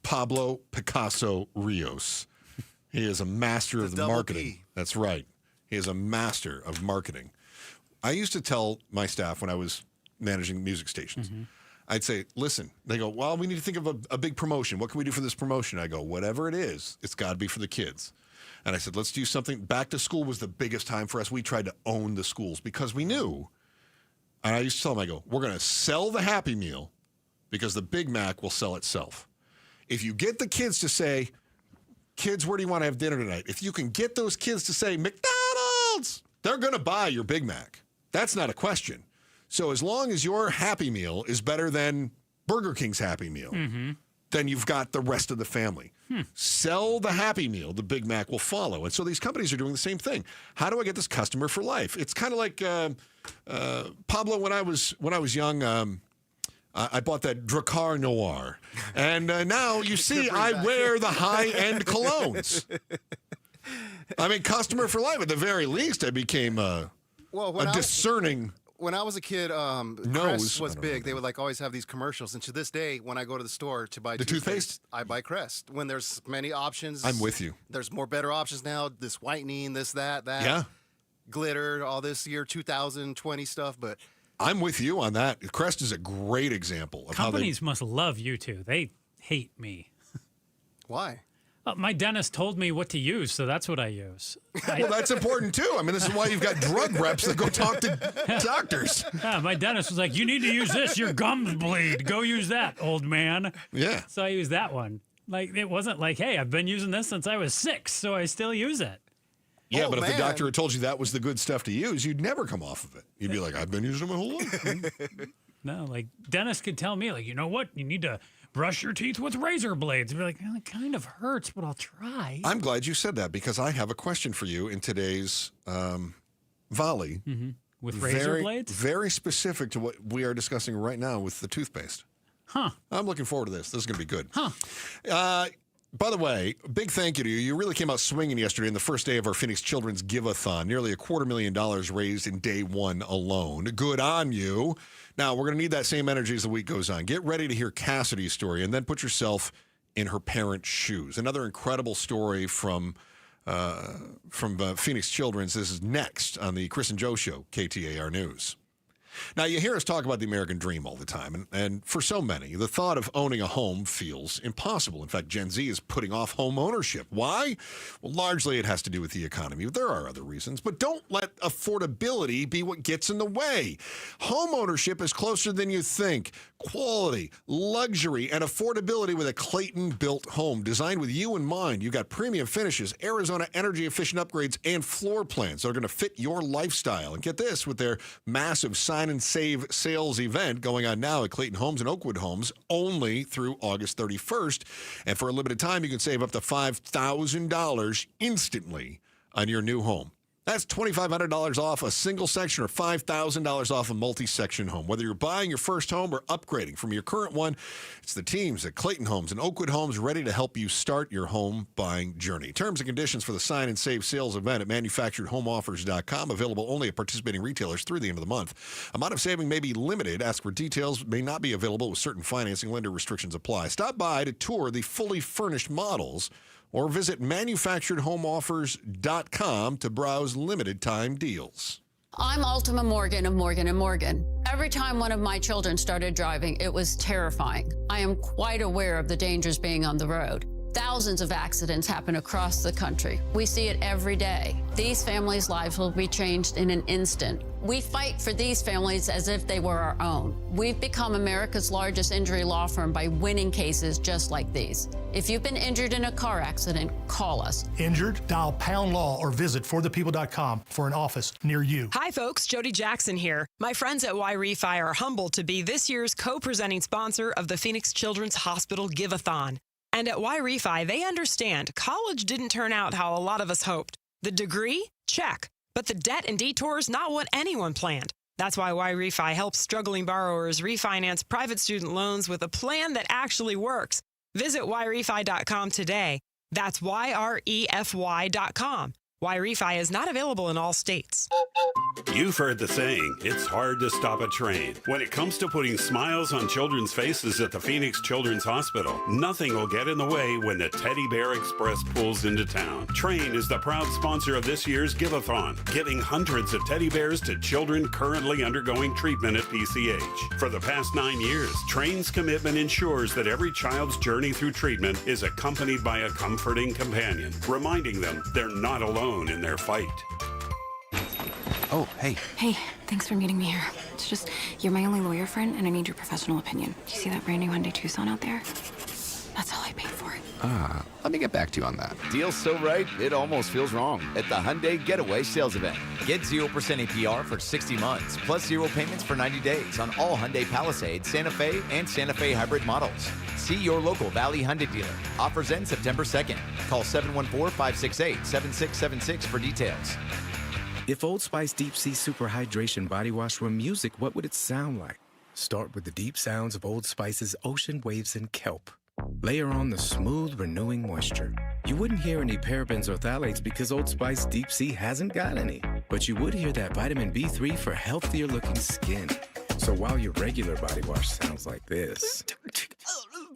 Pablo Picasso Rios. He is a master of the marketing. P. That's right. He is a master of marketing. I used to tell my staff when I was managing music stations, I'd say, listen, they go, well, we need to think of a big promotion. What can we do for this promotion? I go, whatever it is, it's got to be for the kids. And I said, let's do something. Back to school was the biggest time for us. We tried to own the schools because we knew. And I used to tell them, I go, we're going to sell the Happy Meal because the Big Mac will sell itself. If you get the kids to say, kids, where do you want to have dinner tonight? If you can get those kids to say, McDonald's, they're going to buy your Big Mac. That's not a question. So as long as your Happy Meal is better than Burger King's Happy Meal, then you've got the rest of the family. Sell the Happy Meal, the Big Mac will follow. And so these companies are doing the same thing. How do I get this customer for life? It's kind of like Pablo. When I was young, I bought that Dracar Noir, and now you see I wear the high-end colognes. I mean, customer for life. At the very least, I became a discerning. When I was a kid, Crest was big. They would always have these commercials. And to this day, when I go to the store to buy the toothpaste, I buy Crest. When there's many options. I'm with you. There's more better options now. This whitening, this, that. Yeah. Glitter, all this year 2020 stuff. But I'm with you on that. Crest is a great example of companies how must love you too. They hate me. Why? My dentist told me what to use, so that's what I use. Well, that's important, too. I mean, this is why you've got drug reps that go talk to doctors. Yeah, my dentist was like, you need to use this. Your gums bleed. Go use that, old man. Yeah. So I used that one. It wasn't like, hey, I've been using this since I was 6, so I still use it. Yeah, Oh, but if the man. doctor had told you that was the good stuff to use, you'd never come off of it. You'd be like, I've been using it my whole life. No, like Dennis could tell me, like, you know what? You need to brush your teeth with razor blades. I'd be like, well, it kind of hurts, but I'll try. I'm glad you said that because I have a question for you in today's volley. Mm-hmm. With razor blades? Very specific to what we are discussing right now with the toothpaste. Huh. I'm looking forward to this. This is going to be good. Huh. By the way, big thank you to you. You really came out swinging yesterday in the first day of our Phoenix Children's Give-a-thon. Nearly $250,000 raised in day one alone. Good on you. Now, we're going to need that same energy as the week goes on. Get ready to hear Cassidy's story and then put yourself in her parents' shoes. Another incredible story from Phoenix Children's. This is next on the Chris and Joe Show, KTAR News. Now, you hear us talk about the American dream all the time, and for so many, the thought of owning a home feels impossible. In fact, Gen Z is putting off home ownership. Why? Well, largely it has to do with the economy, but there are other reasons. But don't let affordability be what gets in the way. Home ownership is closer than you think. Quality, luxury, and affordability with a Clayton-built home designed with you in mind. You've got premium finishes, Arizona energy-efficient upgrades, and floor plans that are going to fit your lifestyle. And get this, with their massive Sign and Save sales event going on now at Clayton Homes and Oakwood Homes only through August 31st. And for a limited time, you can save up to $5,000 instantly on your new home. That's $2,500 off a single section or $5,000 off a multi-section home. Whether you're buying your first home or upgrading from your current one, it's the teams at Clayton Homes and Oakwood Homes ready to help you start your home buying journey. Terms and conditions for the Sign and Save sales event at manufacturedhomeoffers.com. Available only at participating retailers through the end of the month. Amount of saving may be limited. Ask for details. May not be available with certain financing. Lender restrictions apply. Stop by to tour the fully furnished models or visit manufacturedhomeoffers.com to browse limited time deals. I'm Ultima Morgan of Morgan & Morgan. Every time one of my children started driving, it was terrifying. I am quite aware of the dangers being on the road. Thousands of accidents happen across the country. We see it every day. These families' lives will be changed in an instant. We fight for these families as if they were our own. We've become America's largest injury law firm by winning cases just like these. If you've been injured in a car accident, call us. Injured? Dial pound law or visit forthepeople.com for an office near you. Hi, folks. Jody Jackson here. My friends at Y-Refi are humbled to be this year's co-presenting sponsor of the Phoenix Children's Hospital Give-a-thon. And at Y-Refi, they understand college didn't turn out how a lot of us hoped. The degree? Check. But the debt and detours, not what anyone planned. That's why Y-Refi helps struggling borrowers refinance private student loans with a plan that actually works. Visit yrefi.com today. That's YREFY.com. Y-Refi is not available in all states. You've heard the saying, it's hard to stop a train. When it comes to putting smiles on children's faces at the Phoenix Children's Hospital, nothing will get in the way when the Teddy Bear Express pulls into town. Train is the proud sponsor of this year's Give-a-thon, giving hundreds of teddy bears to children currently undergoing treatment at PCH. For the past 9 years, Train's commitment ensures that every child's journey through treatment is accompanied by a comforting companion, reminding them they're not alone in their fight. Oh, hey. Hey, thanks for meeting me here. It's just, you're my only lawyer friend, and I need your professional opinion. Do you see that brand new Hyundai Tucson out there? That's all I paid for it. Let me get back to you on that. Deal's so right, it almost feels wrong. At the Hyundai Getaway Sales Event. Get 0% APR for 60 months, plus 0 payments for 90 days on all Hyundai Palisade, Santa Fe, and Santa Fe hybrid models. See your local Valley Hyundai dealer. Offers end September 2nd. Call 714-568-7676 for details. If Old Spice Deep Sea Super Hydration Body Wash were music, what would it sound like? Start with the deep sounds of Old Spice's ocean waves and kelp. Layer on the smooth, renewing moisture. You wouldn't hear any parabens or phthalates because Old Spice Deep Sea hasn't got any. But you would hear that vitamin B3 for healthier looking skin. So while your regular body wash sounds like this,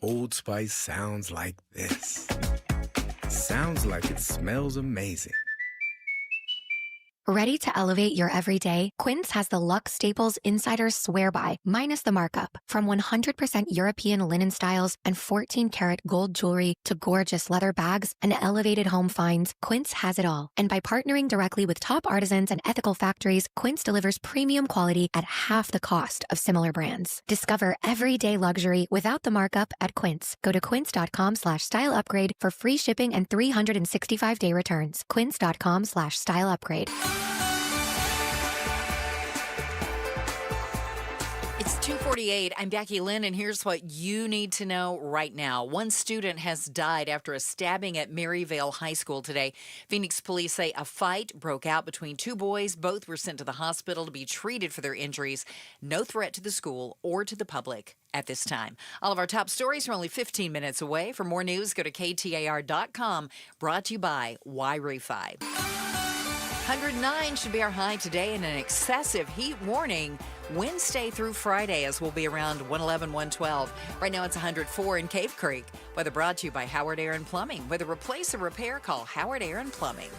Old Spice sounds like this. Sounds like it smells amazing. Ready to elevate your everyday? Quince has the luxe staples insiders swear by, minus the markup. From 100% European linen styles and 14-karat gold jewelry to gorgeous leather bags and elevated home finds, Quince has it all. And by partnering directly with top artisans and ethical factories, Quince delivers premium quality at half the cost of similar brands. Discover everyday luxury without the markup at Quince. Go to quince.com/style upgrade for free shipping and 365-day returns. Quince.com/style upgrade. It's 2:48. I'm Becky Lynn, and here's what you need to know right now. One student has died after a stabbing at Maryvale High School today. Phoenix police say a fight broke out between two boys. Both were sent to the hospital to be treated for their injuries. No threat to the school or to the public at this time. All of our top stories are only 15 minutes away. For more news, go to KTAR.com. Brought to you by Y-Refi. 109 should be our high today, and an excessive heat warning Wednesday through Friday, as we'll be around 111, 112. Right now it's 104 in Cave Creek. Weather brought to you by Howard Air and Plumbing. Whether replace or repair, call Howard Air and Plumbing.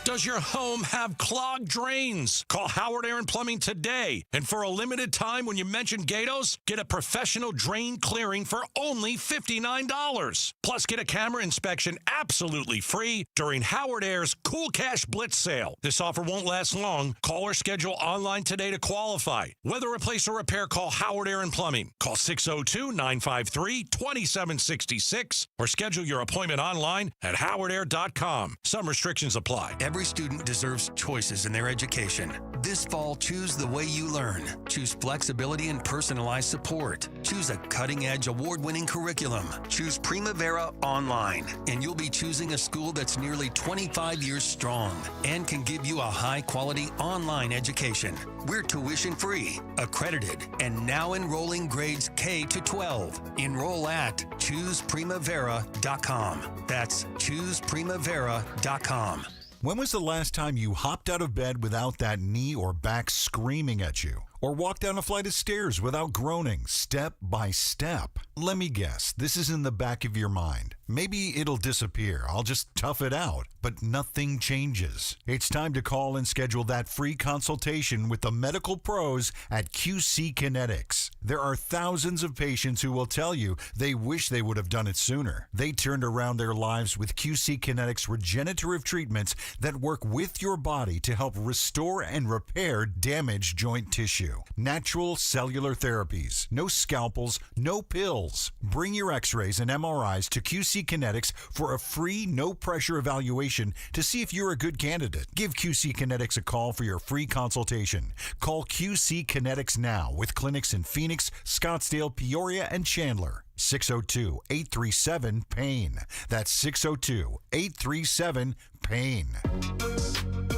Does your home have clogged drains? Call Howard Air and Plumbing today. And for a limited time, when you mention Gatos, get a professional drain clearing for only $59. Plus, get a camera inspection absolutely free during Howard Air's Cool Cash Blitz sale. This offer won't last long. Call or schedule online today to qualify. Whether replace or repair, call Howard Air and Plumbing. Call 602-953-2766 or schedule your appointment online at howardair.com. Some restrictions apply. Every student deserves choices in their education. This fall, choose the way you learn. Choose flexibility and personalized support. Choose a cutting-edge, award-winning curriculum. Choose Primavera Online, and you'll be choosing a school that's nearly 25 years strong and can give you a high-quality online education. We're tuition-free, accredited, and now enrolling grades K to 12. Enroll at ChoosePrimavera.com. That's ChoosePrimavera.com. When was the last time you hopped out of bed without that knee or back screaming at you? Or walked down a flight of stairs without groaning, step by step? Let me guess, this is in the back of your mind. Maybe it'll disappear. I'll just tough it out. But nothing changes. It's time to call and schedule that free consultation with the medical pros at QC Kinetics. There are thousands of patients who will tell you they wish they would have done it sooner. They turned around their lives with QC Kinetics regenerative treatments that work with your body to help restore and repair damaged joint tissue. Natural cellular therapies. No scalpels, no pills. Bring your x-rays and MRIs to QC Kinetics for a free, no-pressure evaluation to see if you're a good candidate. Give QC Kinetics a call for your free consultation. Call QC Kinetics now with clinics in Phoenix, Scottsdale, Peoria, and Chandler. 602-837-PAIN. That's 602-837-PAIN.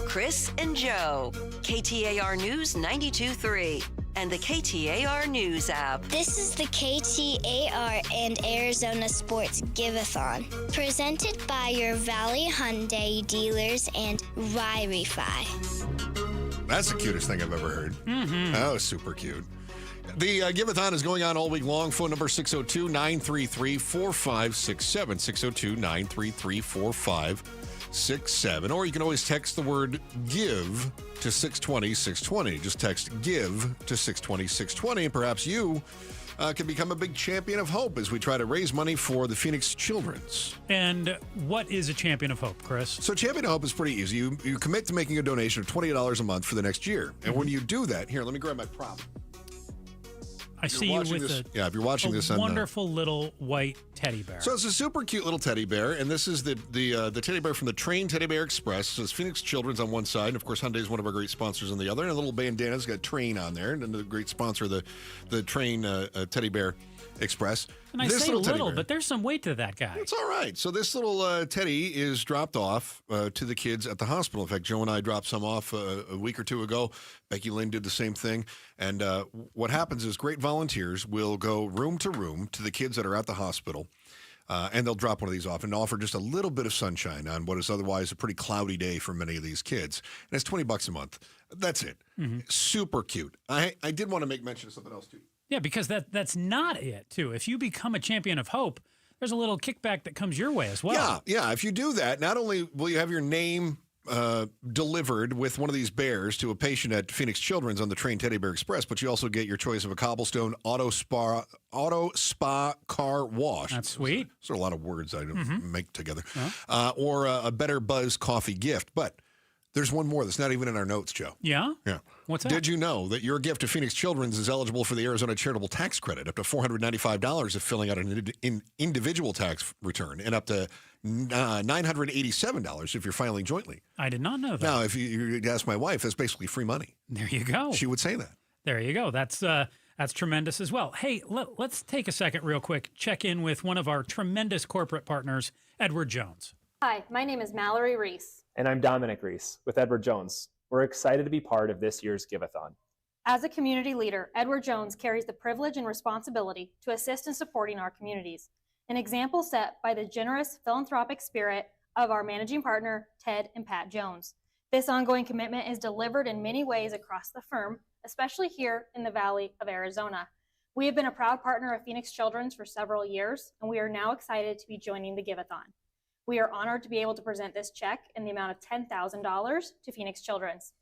Chris and Joe, KTAR News 92.3 and the KTAR News app. This is the KTAR and Arizona Sports Give-a-thon, presented by your Valley Hyundai dealers and Y-Refi. That's the cutest thing I've ever heard. Mm-hmm. That was super cute. The Give-a-thon is going on all week long. Phone number 602-933-4567, 602-933-4567. Or you can always text the word GIVE to 620-620. Just text GIVE to 620-620, and perhaps you can become a big champion of hope as we try to raise money for the Phoenix Children's. And what is a champion of hope, Chris? So champion of hope is pretty easy. You commit to making a donation of $20 a month for the next year. And when you do that, here, let me grab my prop. I see you with if you're watching this on wonderful little white teddy bear. So it's a super cute little teddy bear, and this is the teddy bear from the Train Teddy Bear Express. So it's Phoenix Children's on one side, and of course Hyundai is one of our great sponsors on the other. And a little bandana's got Train on there, and the great sponsor, the Train Teddy Bear Express. And I say little, but there's some weight to that guy. It's all right. So this little teddy is dropped off to the kids at the hospital. In fact, Joe and I dropped some off a week or two ago. Becky Lynn did the same thing. And what happens is great volunteers will go room to room to the kids that are at the hospital, and they'll drop one of these off and offer just a little bit of sunshine on what is otherwise a pretty cloudy day for many of these kids. And it's $20 a month. That's it. Mm-hmm. Super cute. I did want to make mention of something else, too. Yeah, because that's not it, too. If you become a champion of hope, there's a little kickback that comes your way as well. Yeah. If you do that, not only will you have your name delivered with one of these bears to a patient at Phoenix Children's on the train Teddy Bear Express, but you also get your choice of a Cobblestone Auto Spa car wash. That's sweet. Those are a lot of words I don't make together. Or a Better Buzz coffee gift. But there's one more that's not even in our notes, Joe. Yeah? Yeah. What's that? Did you know that your gift to Phoenix Children's is eligible for the Arizona Charitable Tax Credit, up to $495 if filling out an individual tax return, and up to $987 if you're filing jointly? I did not know that. Now, if you ask my wife, that's basically free money. There you go. She would say that. There you go. That's tremendous as well. Hey, let's take a second real quick, check in with one of our tremendous corporate partners, Edward Jones. Hi, my name is Mallory Reese. And I'm Dominic Reese with Edward Jones. We're excited to be part of this year's Give-a-thon. As a community leader, Edward Jones carries the privilege and responsibility to assist in supporting our communities, an example set by the generous philanthropic spirit of our managing partner, Ted and Pat Jones. This ongoing commitment is delivered in many ways across the firm, especially here in the Valley of Arizona. We have been a proud partner of Phoenix Children's for several years, and we are now excited to be joining the Give-a-thon. We are honored to be able to present this check in the amount of $10,000 to Phoenix Children's.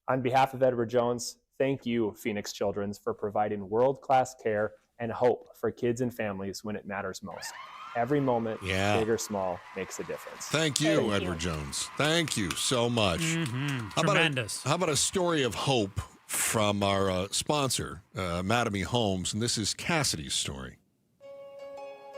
On behalf of Edward Jones, thank you, Phoenix Children's, for providing world-class care and hope for kids and families when it matters most. Every moment, big or small, makes a difference. Thank you, Edward Jones. Thank you so much. Tremendous. How about a story of hope from our sponsor, Mattamy Homes, and this is Cassidy's story.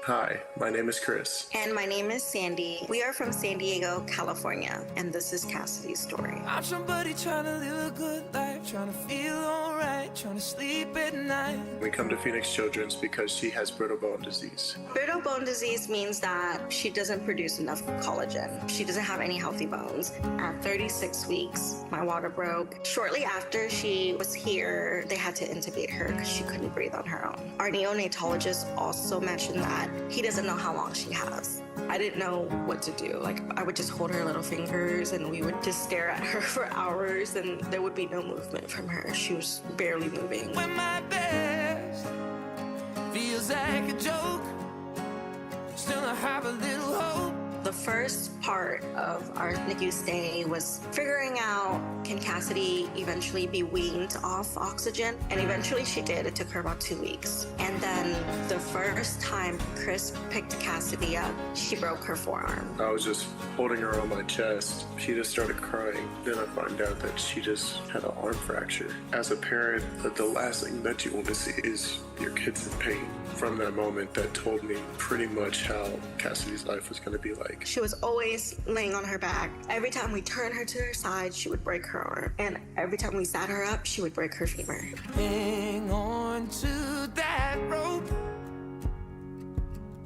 Hi, my name is Chris. And my name is Sandy. We are from San Diego, California, and this is Cassidy's story. I'm somebody trying to live a good life, trying to feel alright, trying to sleep at night. We come to Phoenix Children's because she has brittle bone disease. Brittle bone disease means that she doesn't produce enough collagen. She doesn't have any healthy bones. At 36 weeks, my water broke. Shortly after she was here, they had to intubate her because she couldn't breathe on her own. Our neonatologist also mentioned that he doesn't know how long she has. I didn't know what to do. I would just hold her little fingers and we would just stare at her for hours and there would be no movement from her. She was barely moving. When my best feels like a joke, still I have a little hope. The first part of our NICU stay was figuring out, can Cassidy eventually be weaned off oxygen? And eventually she did. It took her about 2 weeks. And then the first time Chris picked Cassidy up, she broke her forearm. I was just holding her on my chest. She just started crying. Then I find out that she just had an arm fracture. As a parent, the last thing that you want to see is your kids in pain. From that moment, that told me pretty much how Cassidy's life was going to be like. She was always laying on her back. Every time we turned her to her side, she would break her arm. And every time we sat her up, she would break her femur. Hang on to that rope.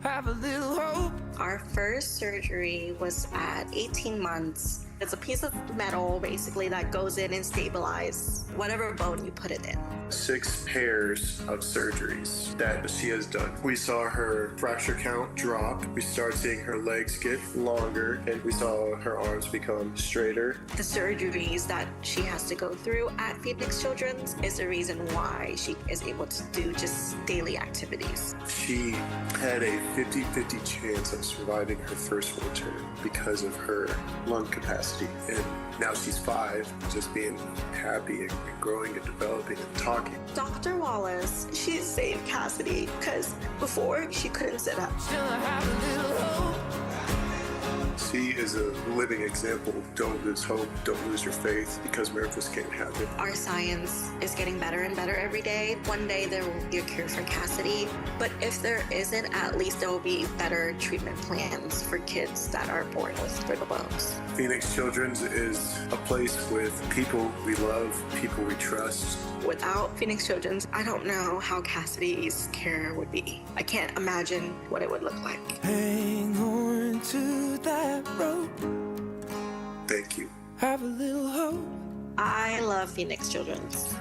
Have a little hope. Our first surgery was at 18 months. It's a piece of metal, basically, that goes in and stabilizes whatever bone you put it in. 6 pairs of surgeries that she has done. We saw her fracture count drop. We started seeing her legs get longer, and we saw her arms become straighter. The surgeries that she has to go through at Phoenix Children's is the reason why she is able to do just daily activities. She had a 50-50 chance of surviving her first winter because of her lung capacity. And now she's 5, just being happy and growing and developing and talking. Dr. Wallace, she saved Cassidy because before she couldn't sit up. Still I have a little hope. She is a living example. Don't lose hope. Don't lose your faith because miracles can't happen. Our science is getting better and better every day. One day there will be a cure for Cassidy. But if there isn't, at least there will be better treatment plans for kids that are born with brittle bones. Phoenix Children's is a place with people we love, people we trust. Without Phoenix Children's, I don't know how Cassidy's care would be. I can't imagine what it would look like. Hang on to that rope. Thank you. Have a little hope. I love Phoenix Children's.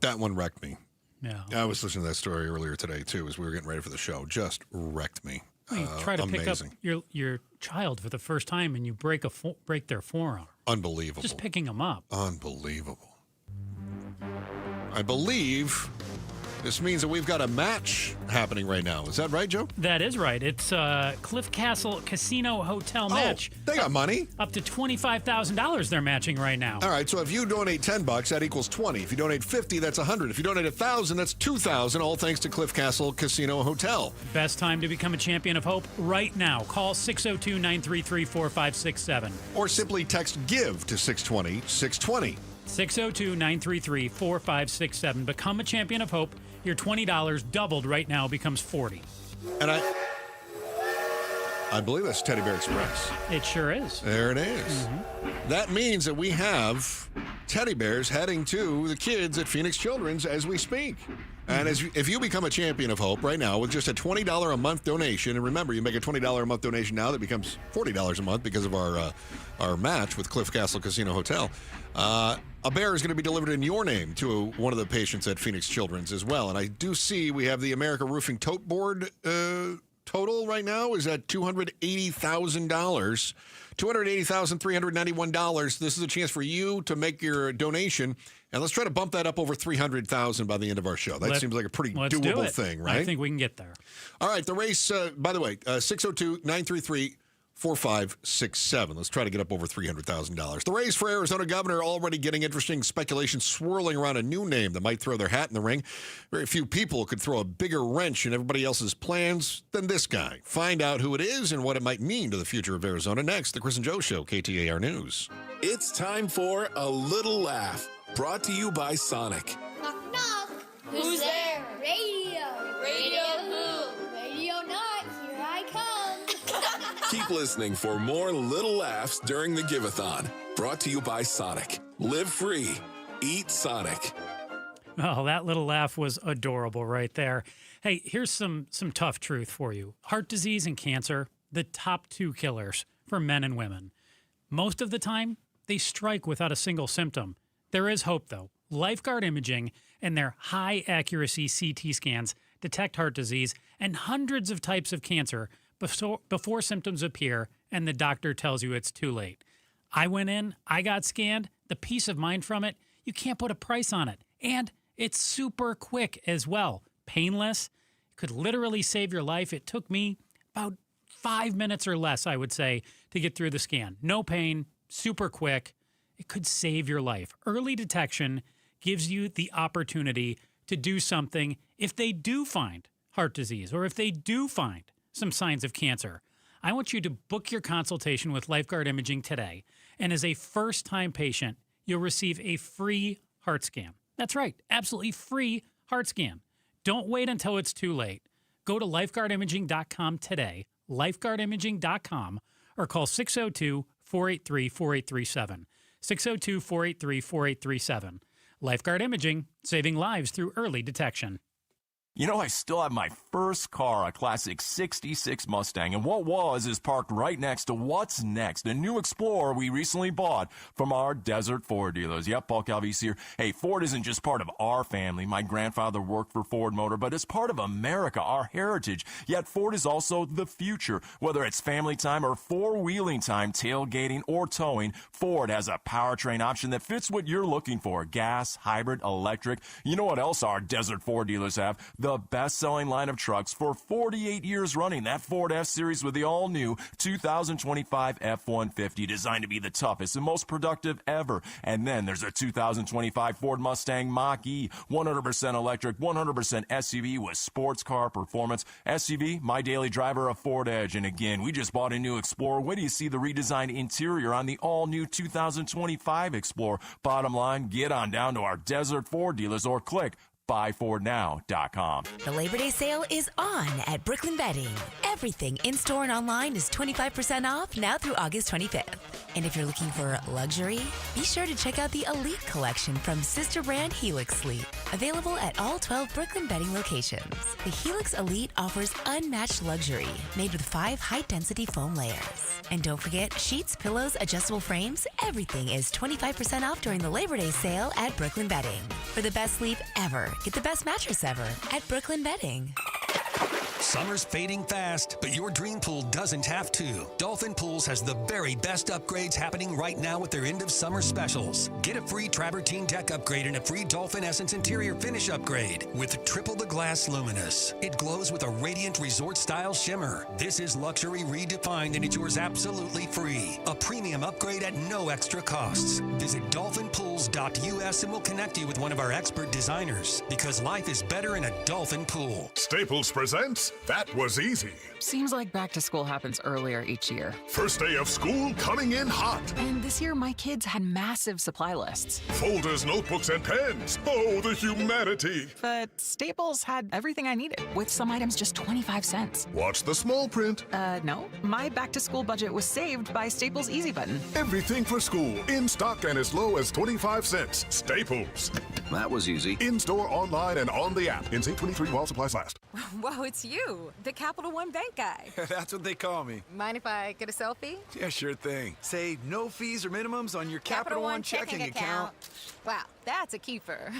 That one wrecked me. Yeah. I was listening to that story earlier today, too, as we were getting ready for the show. Just wrecked me. You try to pick up your child for the first time and you break their forearm. Unbelievable. Just picking them up. Unbelievable. I believe This means that we've got a match happening right now. Is that right, Joe? That is right. It's Cliff Castle Casino Hotel match. They got money. Up to $25,000 they're matching right now. All right, so if you donate $10, that equals 20. If you donate 50, that's 100. If you donate 1,000, that's 2,000, all thanks to Cliff Castle Casino Hotel. Best time to become a champion of hope right now. Call 602-933-4567. Or simply text GIVE to 620-620. 602-933-4567. Become a champion of hope. Your $20 doubled right now becomes $40. And I believe that's Teddy Bear Express. It sure is. There it is. Mm-hmm. That means that we have teddy bears heading to the kids at Phoenix Children's as we speak. And if you become a champion of hope right now with just a $20 a month donation, and remember, you make a $20 a month donation now, that becomes $40 a month because of our match with Cliff Castle Casino Hotel. A bear is going to be delivered in your name to one of the patients at Phoenix Children's as well. And I do see we have the America Roofing Tote Board total right now is at $280,000. $280,391. This is a chance for you to make your donation, and let's try to bump that up over $300,000 by the end of our show. That seems like a pretty doable thing, right? I think we can get there. All right, the race, by the way, 602-933-4567. Let's try to get up over $300,000. The race for Arizona governor already getting interesting speculation swirling around a new name that might throw their hat in the ring. Very few people could throw a bigger wrench in everybody else's plans than this guy. Find out who it is and what it might mean to the future of Arizona next. The Chris and Joe Show, KTAR News. It's time for A Little Laugh, brought to you by Sonic. Knock, knock. Who's there? Radio. Radio who? Radio not. Here I come. Keep listening for more little laughs during the Give-a-thon. Brought to you by Sonic. Live free. Eat Sonic. Oh, that little laugh was adorable right there. Hey, here's some tough truth for you. Heart disease and cancer, the top two killers for men and women. Most of the time, they strike without a single symptom. There is hope, though. Lifeguard Imaging and their high-accuracy CT scans detect heart disease and hundreds of types of cancer before symptoms appear and the doctor tells you it's too late. I went in, I got scanned, the peace of mind from it, you can't put a price on it. And it's super quick as well. Painless, could literally save your life. It took me about 5 minutes or less, I would say, to get through the scan. No pain, super quick. It could save your life. Early detection gives you the opportunity to do something if they do find heart disease or if they do find some signs of cancer. I want you to book your consultation with Lifeguard Imaging today. And as a first-time patient, you'll receive a free heart scan. That's right, absolutely free heart scan. Don't wait until it's too late. Go to lifeguardimaging.com today, lifeguardimaging.com, or call 602-483-4837. 602-483-4837. Lifeguard Imaging, saving lives through early detection. You know, I still have my first car, a classic 66 Mustang, and what is parked right next to what's next, a new Explorer we recently bought from our Desert Ford dealers. Yep, Paul Calvise here. Hey, Ford isn't just part of our family. My grandfather worked for Ford Motor, but it's part of America, our heritage. Yet Ford is also the future. Whether it's family time or four-wheeling time, tailgating or towing, Ford has a powertrain option that fits what you're looking for. Gas, hybrid, electric. You know what else our Desert Ford dealers have? The best-selling line of trucks for 48 years running. That Ford F-Series with the all-new 2025 F-150, designed to be the toughest and most productive ever. And then there's a 2025 Ford Mustang Mach-E, 100% electric, 100% SUV with sports car performance. SUV, my daily driver, a Ford Edge. And again, we just bought a new Explorer. Wait till you see the redesigned interior on the all-new 2025 Explorer. Bottom line, get on down to our Desert Ford dealers or click buyfordnow.com. The Labor Day sale is on at Brooklyn Bedding. Everything in-store and online is 25% off now through August 25th. And if you're looking for luxury, be sure to check out the Elite collection from sister brand Helix Sleep. Available at all 12 Brooklyn Bedding locations. The Helix Elite offers unmatched luxury, made with 5 high-density foam layers. And don't forget, sheets, pillows, adjustable frames, everything is 25% off during the Labor Day sale at Brooklyn Bedding. For the best sleep ever, get the best mattress ever at Brooklyn Bedding. Summer's fading fast, but your dream pool doesn't have to. Dolphin Pools has the very best upgrades happening right now with their end of summer specials. Get a free travertine deck upgrade and a free Dolphin Essence interior finish upgrade with triple the glass luminous. It glows with a radiant resort-style shimmer. This is luxury redefined, and it's yours absolutely free. A premium upgrade at no extra costs. Visit dolphinpools.us and we'll connect you with one of our expert designers, because life is better in a Dolphin Pool. Staples presents That Was Easy. Seems like back to school happens earlier each year. First day of school coming in hot. And this year, my kids had massive supply lists. Folders, notebooks, and pens. Oh, the humanity. But Staples had everything I needed, with some items just 25 cents. Watch the small print. No. My back to school budget was saved by Staples Easy Button. Everything for school. In stock and as low as 25 cents. Staples. That was easy. In-store, online, and on the app. In St. 23 while supplies last. Whoa, it's you, the Capital One Bank guy. That's what they call me. Mind if I get a selfie? Yeah, sure thing. Say no fees or minimums on your Capital One checking account. Wow, that's a keeper.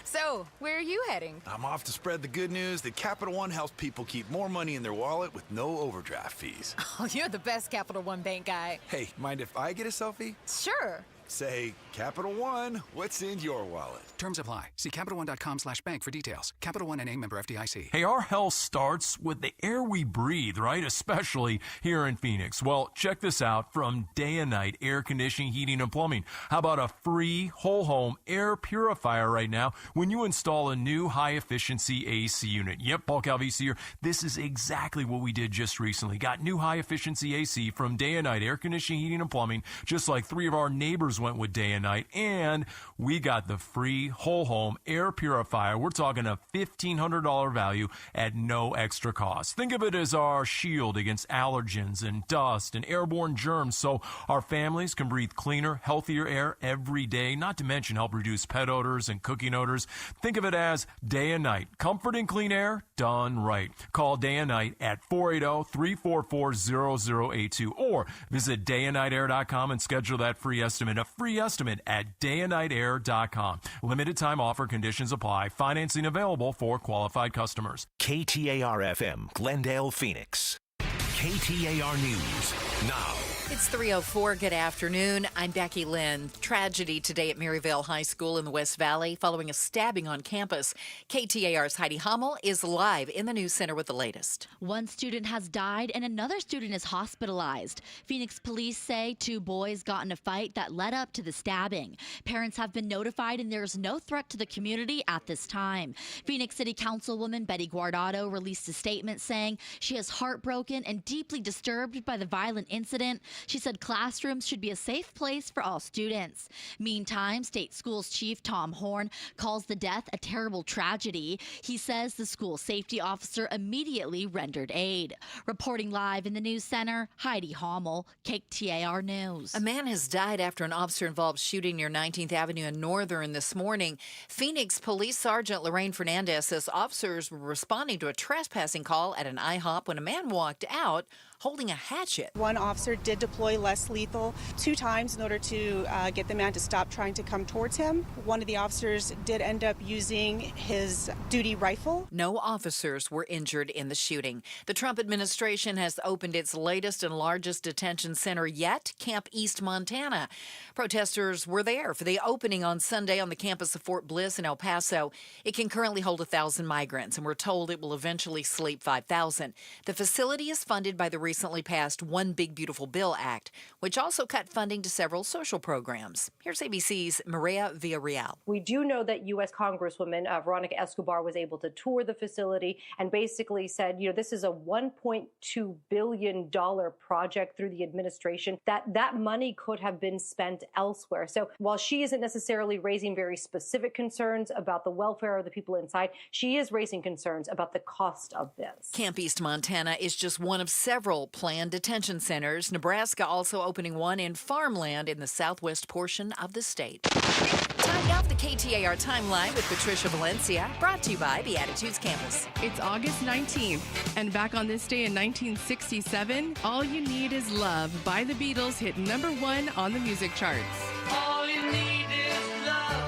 So, where are you heading? I'm off to spread the good news that Capital One helps people keep more money in their wallet with no overdraft fees. Oh, you're the best Capital One Bank guy. Hey, mind if I get a selfie? Sure. Say, Capital One, what's in your wallet? Terms apply. See CapitalOne.com/bank for details. Capital One NA, member FDIC. Hey, our health starts with the air we breathe, right? Especially here in Phoenix. Well, check this out from Day and Night Air Conditioning, Heating, and Plumbing. How about a free whole home air purifier right now when you install a new high-efficiency AC unit? Yep, bulk valve AC here. This is exactly what we did just recently. Got new high-efficiency AC from Day and Night Air Conditioning, Heating, and Plumbing, just like 3 of our neighbors went with Day and Night, and we got the free whole home air purifier. We're talking a $1,500 value at no extra cost. Think of it as our shield against allergens and dust and airborne germs, so our families can breathe cleaner, healthier air every day, not to mention help reduce pet odors and cooking odors. Think of it as Day and Night. Comfort and clean air done right. Call Day and Night at 480-344-0082 or visit dayandnightair.com and schedule that free estimate. A free estimate at dayandnightair.com. Limited time offer, conditions apply. Financing available for qualified customers. KTAR-FM, Glendale, Phoenix. KTAR News now. It's 3:04. Good afternoon. I'm Becky Lynn. Tragedy today at Maryvale High School in the West Valley following a stabbing on campus. KTAR's Heidi Hummel is live in the news center with the latest. One student has died and another student is hospitalized. Phoenix police say 2 boys got in a fight that led up to the stabbing. Parents have been notified and there's no threat to the community at this time. Phoenix City Councilwoman Betty Guardado released a statement saying she is heartbroken and deeply disturbed by the violent incident. She said classrooms should be a safe place for all students. Meantime, State Schools Chief Tom Horn calls the death a terrible tragedy. He says the school safety officer immediately rendered aid. Reporting live in the news center, Heidi Hummel, KTAR News. A man has died after an officer-involved shooting near 19th Avenue and Northern this morning. Phoenix Police Sergeant Lorraine Fernandez says officers were responding to a trespassing call at an IHOP when a man walked out holding a hatchet. One officer did deploy less lethal 2 times in order to get the man to stop trying to come towards him. One of the officers did end up using his duty rifle. No officers were injured in the shooting. The Trump administration has opened its latest and largest detention center yet, Camp East Montana. Protesters were there for the opening on Sunday on the campus of Fort Bliss in El Paso. It can currently hold 1,000 migrants, and we're told it will eventually sleep 5,000. The facility is funded by the recently passed One Big Beautiful Bill Act, which also cut funding to several social programs. Here's ABC's Maria Villarreal. We do know that U.S. Congresswoman Veronica Escobar was able to tour the facility and basically said, this is a $1.2 billion project through the administration, that money could have been spent elsewhere. So while she isn't necessarily raising very specific concerns about the welfare of the people inside, she is raising concerns about the cost of this. Camp East Montana is just one of several planned detention centers. Nebraska also opening one in farmland in the southwest portion of the state. Time now for the KTAR Timeline with Patricia Valencia, brought to you by Beatitudes Campus. It's August 19th, and back on this day in 1967, All You Need Is Love by the Beatles hit #1 on the music charts. All you need is love.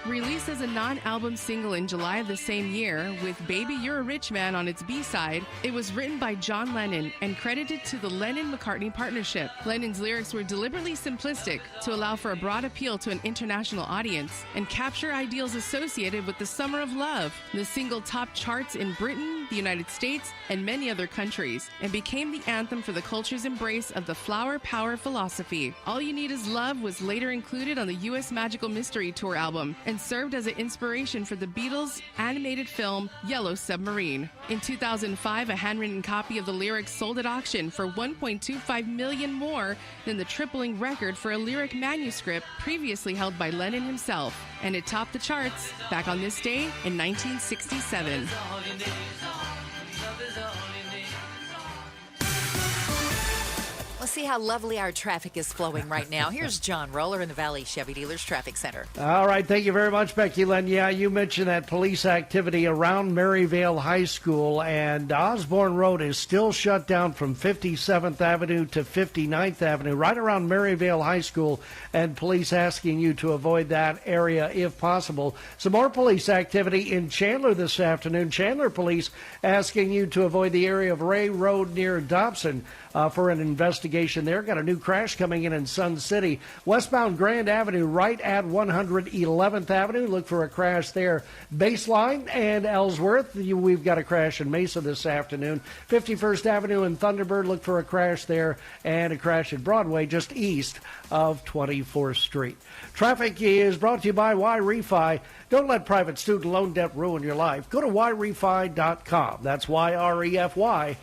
Released released as a non-album single in July of the same year, with Baby You're a Rich Man on its B-side, it was written by John Lennon and credited to the Lennon-McCartney partnership. Lennon's lyrics were deliberately simplistic to allow for a broad appeal to an international audience and capture ideals associated with the summer of love. The single topped charts in Britain, the United States, and many other countries, and became the anthem for the culture's embrace of the flower power philosophy. All You Need Is Love was later included on the U.S. Magical Mystery Tour album and served as an inspiration for the Beatles' animated film Yellow Submarine. In 2005, a handwritten copy of the lyrics sold at auction for $1.25 million more than the tripling record for a lyric manuscript previously held by Lennon himself, and it topped the charts back on this day in 1967. Let's see how lovely our traffic is flowing right now. Here's John Roller in the Valley Chevy Dealers Traffic Center. All right, thank you very much, Becky Lynn. Yeah, you mentioned that police activity around Maryvale High School, and Osborne Road is still shut down from 57th Avenue to 59th Avenue, right around Maryvale High School, and police asking you to avoid that area if possible. Some more police activity in Chandler this afternoon. Chandler police asking you to avoid the area of Ray Road near Dobson for an investigation there. Got a new crash coming in Sun City. Westbound Grand Avenue right at 111th Avenue. Look for a crash there. Baseline and Ellsworth. We've got a crash in Mesa this afternoon. 51st Avenue and Thunderbird. Look for a crash there. And a crash at Broadway just east of 24th Street. Traffic is brought to you by Y-Refi. Don't let private student loan debt ruin your life. Go to YRefi.com. That's YREFY.com.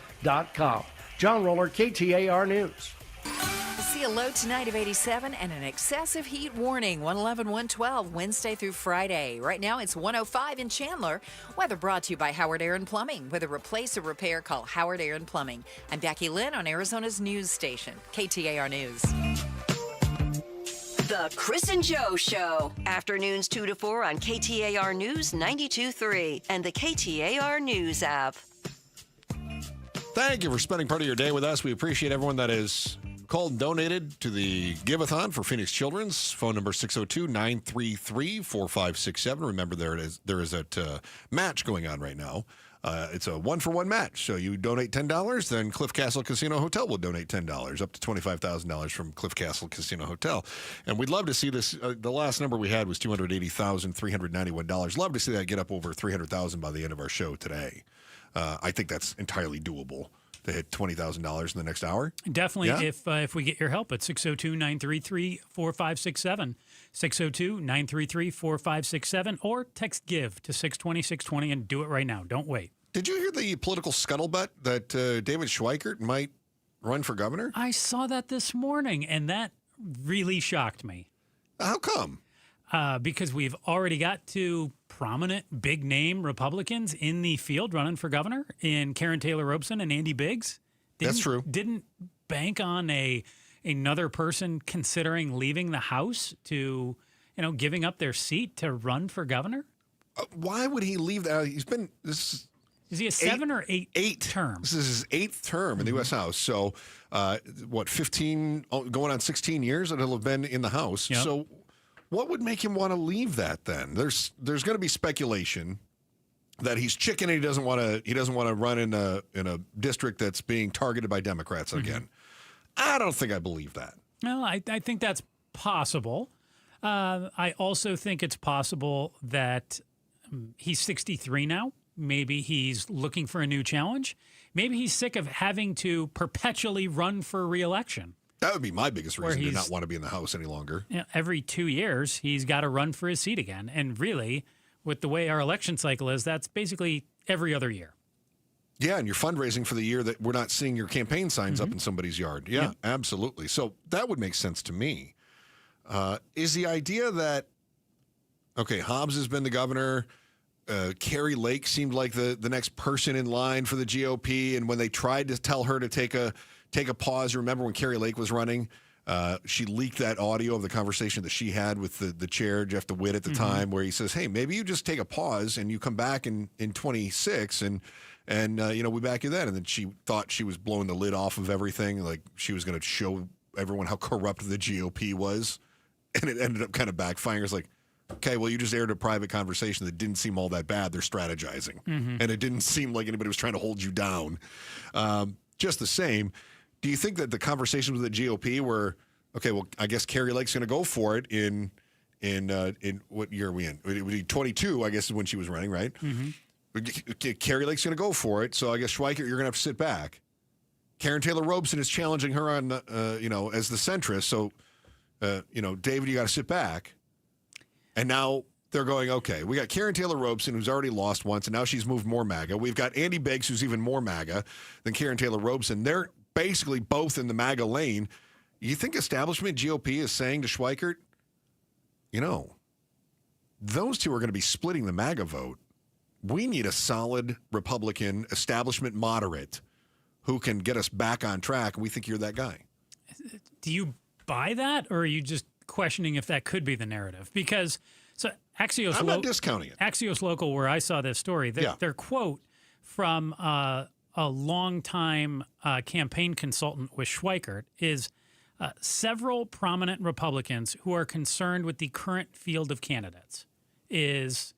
John Roller, KTAR News. We'll see a low tonight of 87 and an excessive heat warning, 111, 112, Wednesday through Friday. Right now, it's 105 in Chandler. Weather brought to you by Howard Aaron Plumbing. With a replace or repair, call Howard Aaron Plumbing. I'm Becky Lynn on Arizona's news station, KTAR News. The Chris and Joe Show. Afternoons 2 to 4 on KTAR News 92.3 and the KTAR News app. Thank you for spending part of your day with us. We appreciate everyone that has called and donated to the Give-a-thon for Phoenix Children's. Phone number 602-933-4567. Remember, there is that match going on right now. It's a one-for-one match. So you donate $10, then Cliff Castle Casino Hotel will donate $10, up to $25,000 from Cliff Castle Casino Hotel. And we'd love to see this. The last number we had was $280,391. Love to see that get up over $300,000 by the end of our show today. I think that's entirely doable to hit $20,000 in the next hour. Definitely, yeah? If we get your help at 602-933-4567, 602-933-4567, or text GIVE to 620-620 and do it right now. Don't wait. Did you hear the political scuttlebutt that David Schweikert might run for governor? I saw that this morning, and that really shocked me. How come? Because we've already got two prominent, big-name Republicans in the field running for governor in Karen Taylor Robeson and Andy Biggs. That's true. Didn't bank on another person considering leaving the House to, giving up their seat to run for governor? Why would he leave that? He's been Is he a seven or eight term? This is his eighth term in the U.S. House. So, 15, going on 16 years that he'll have been in the House. Yep. So, what would make him want to leave that then? There's going to be speculation that he's chicken and he doesn't want to run in a district that's being targeted by Democrats again. I don't think I believe that. No, I think that's possible. I also think it's possible that he's 63 now. Maybe he's looking for a new challenge. Maybe he's sick of having to perpetually run for re-election. That would be my biggest reason to not want to be in the House any longer. Every 2 years, he's got to run for his seat again. And really, with the way our election cycle is, that's basically every other year. Yeah, and you're fundraising for the year that we're not seeing your campaign signs up in somebody's yard. Yeah, absolutely. So that would make sense to me. Is the idea that, Hobbs has been the governor, Carrie Lake seemed like the next person in line for the GOP, and when they tried to tell her to take a pause, remember when Carrie Lake was running, she leaked that audio of the conversation that she had with the chair, Jeff DeWitt, at the time, where he says, hey, maybe you just take a pause and you come back in 26 and we back you then. And then she thought she was blowing the lid off of everything, like she was going to show everyone how corrupt the GOP was. And it ended up kind of backfiring. It's like, okay, well, you just aired a private conversation that didn't seem all that bad. They're strategizing. And it didn't seem like anybody was trying to hold you down. Just the same, do you think that the conversations with the GOP were, okay, well, I guess Carrie Lake's going to go for it in what year are we in? It would be 22, I guess, is when she was running, right? Carrie Lake's going to go for it, so I guess Schweikert, you're going to have to sit back. Karen Taylor Robeson is challenging her on, as the centrist, so, David, you got to sit back. And now they're going, okay, we got Karen Taylor Robeson, who's already lost once, and now she's moved more MAGA. We've got Andy Biggs, who's even more MAGA than Karen Taylor Robeson. They're basically both in the MAGA lane. You think establishment GOP is saying to Schweikert, those two are going to be splitting the MAGA vote. We need a solid Republican establishment moderate who can get us back on track, and we think you're that guy. Do you buy that, or are you just questioning if that could be the narrative? Because Axios, I'm not discounting it. Axios Local, where I saw this story, their quote from a longtime campaign consultant with Schweikert is several prominent Republicans who are concerned with the current field of candidates is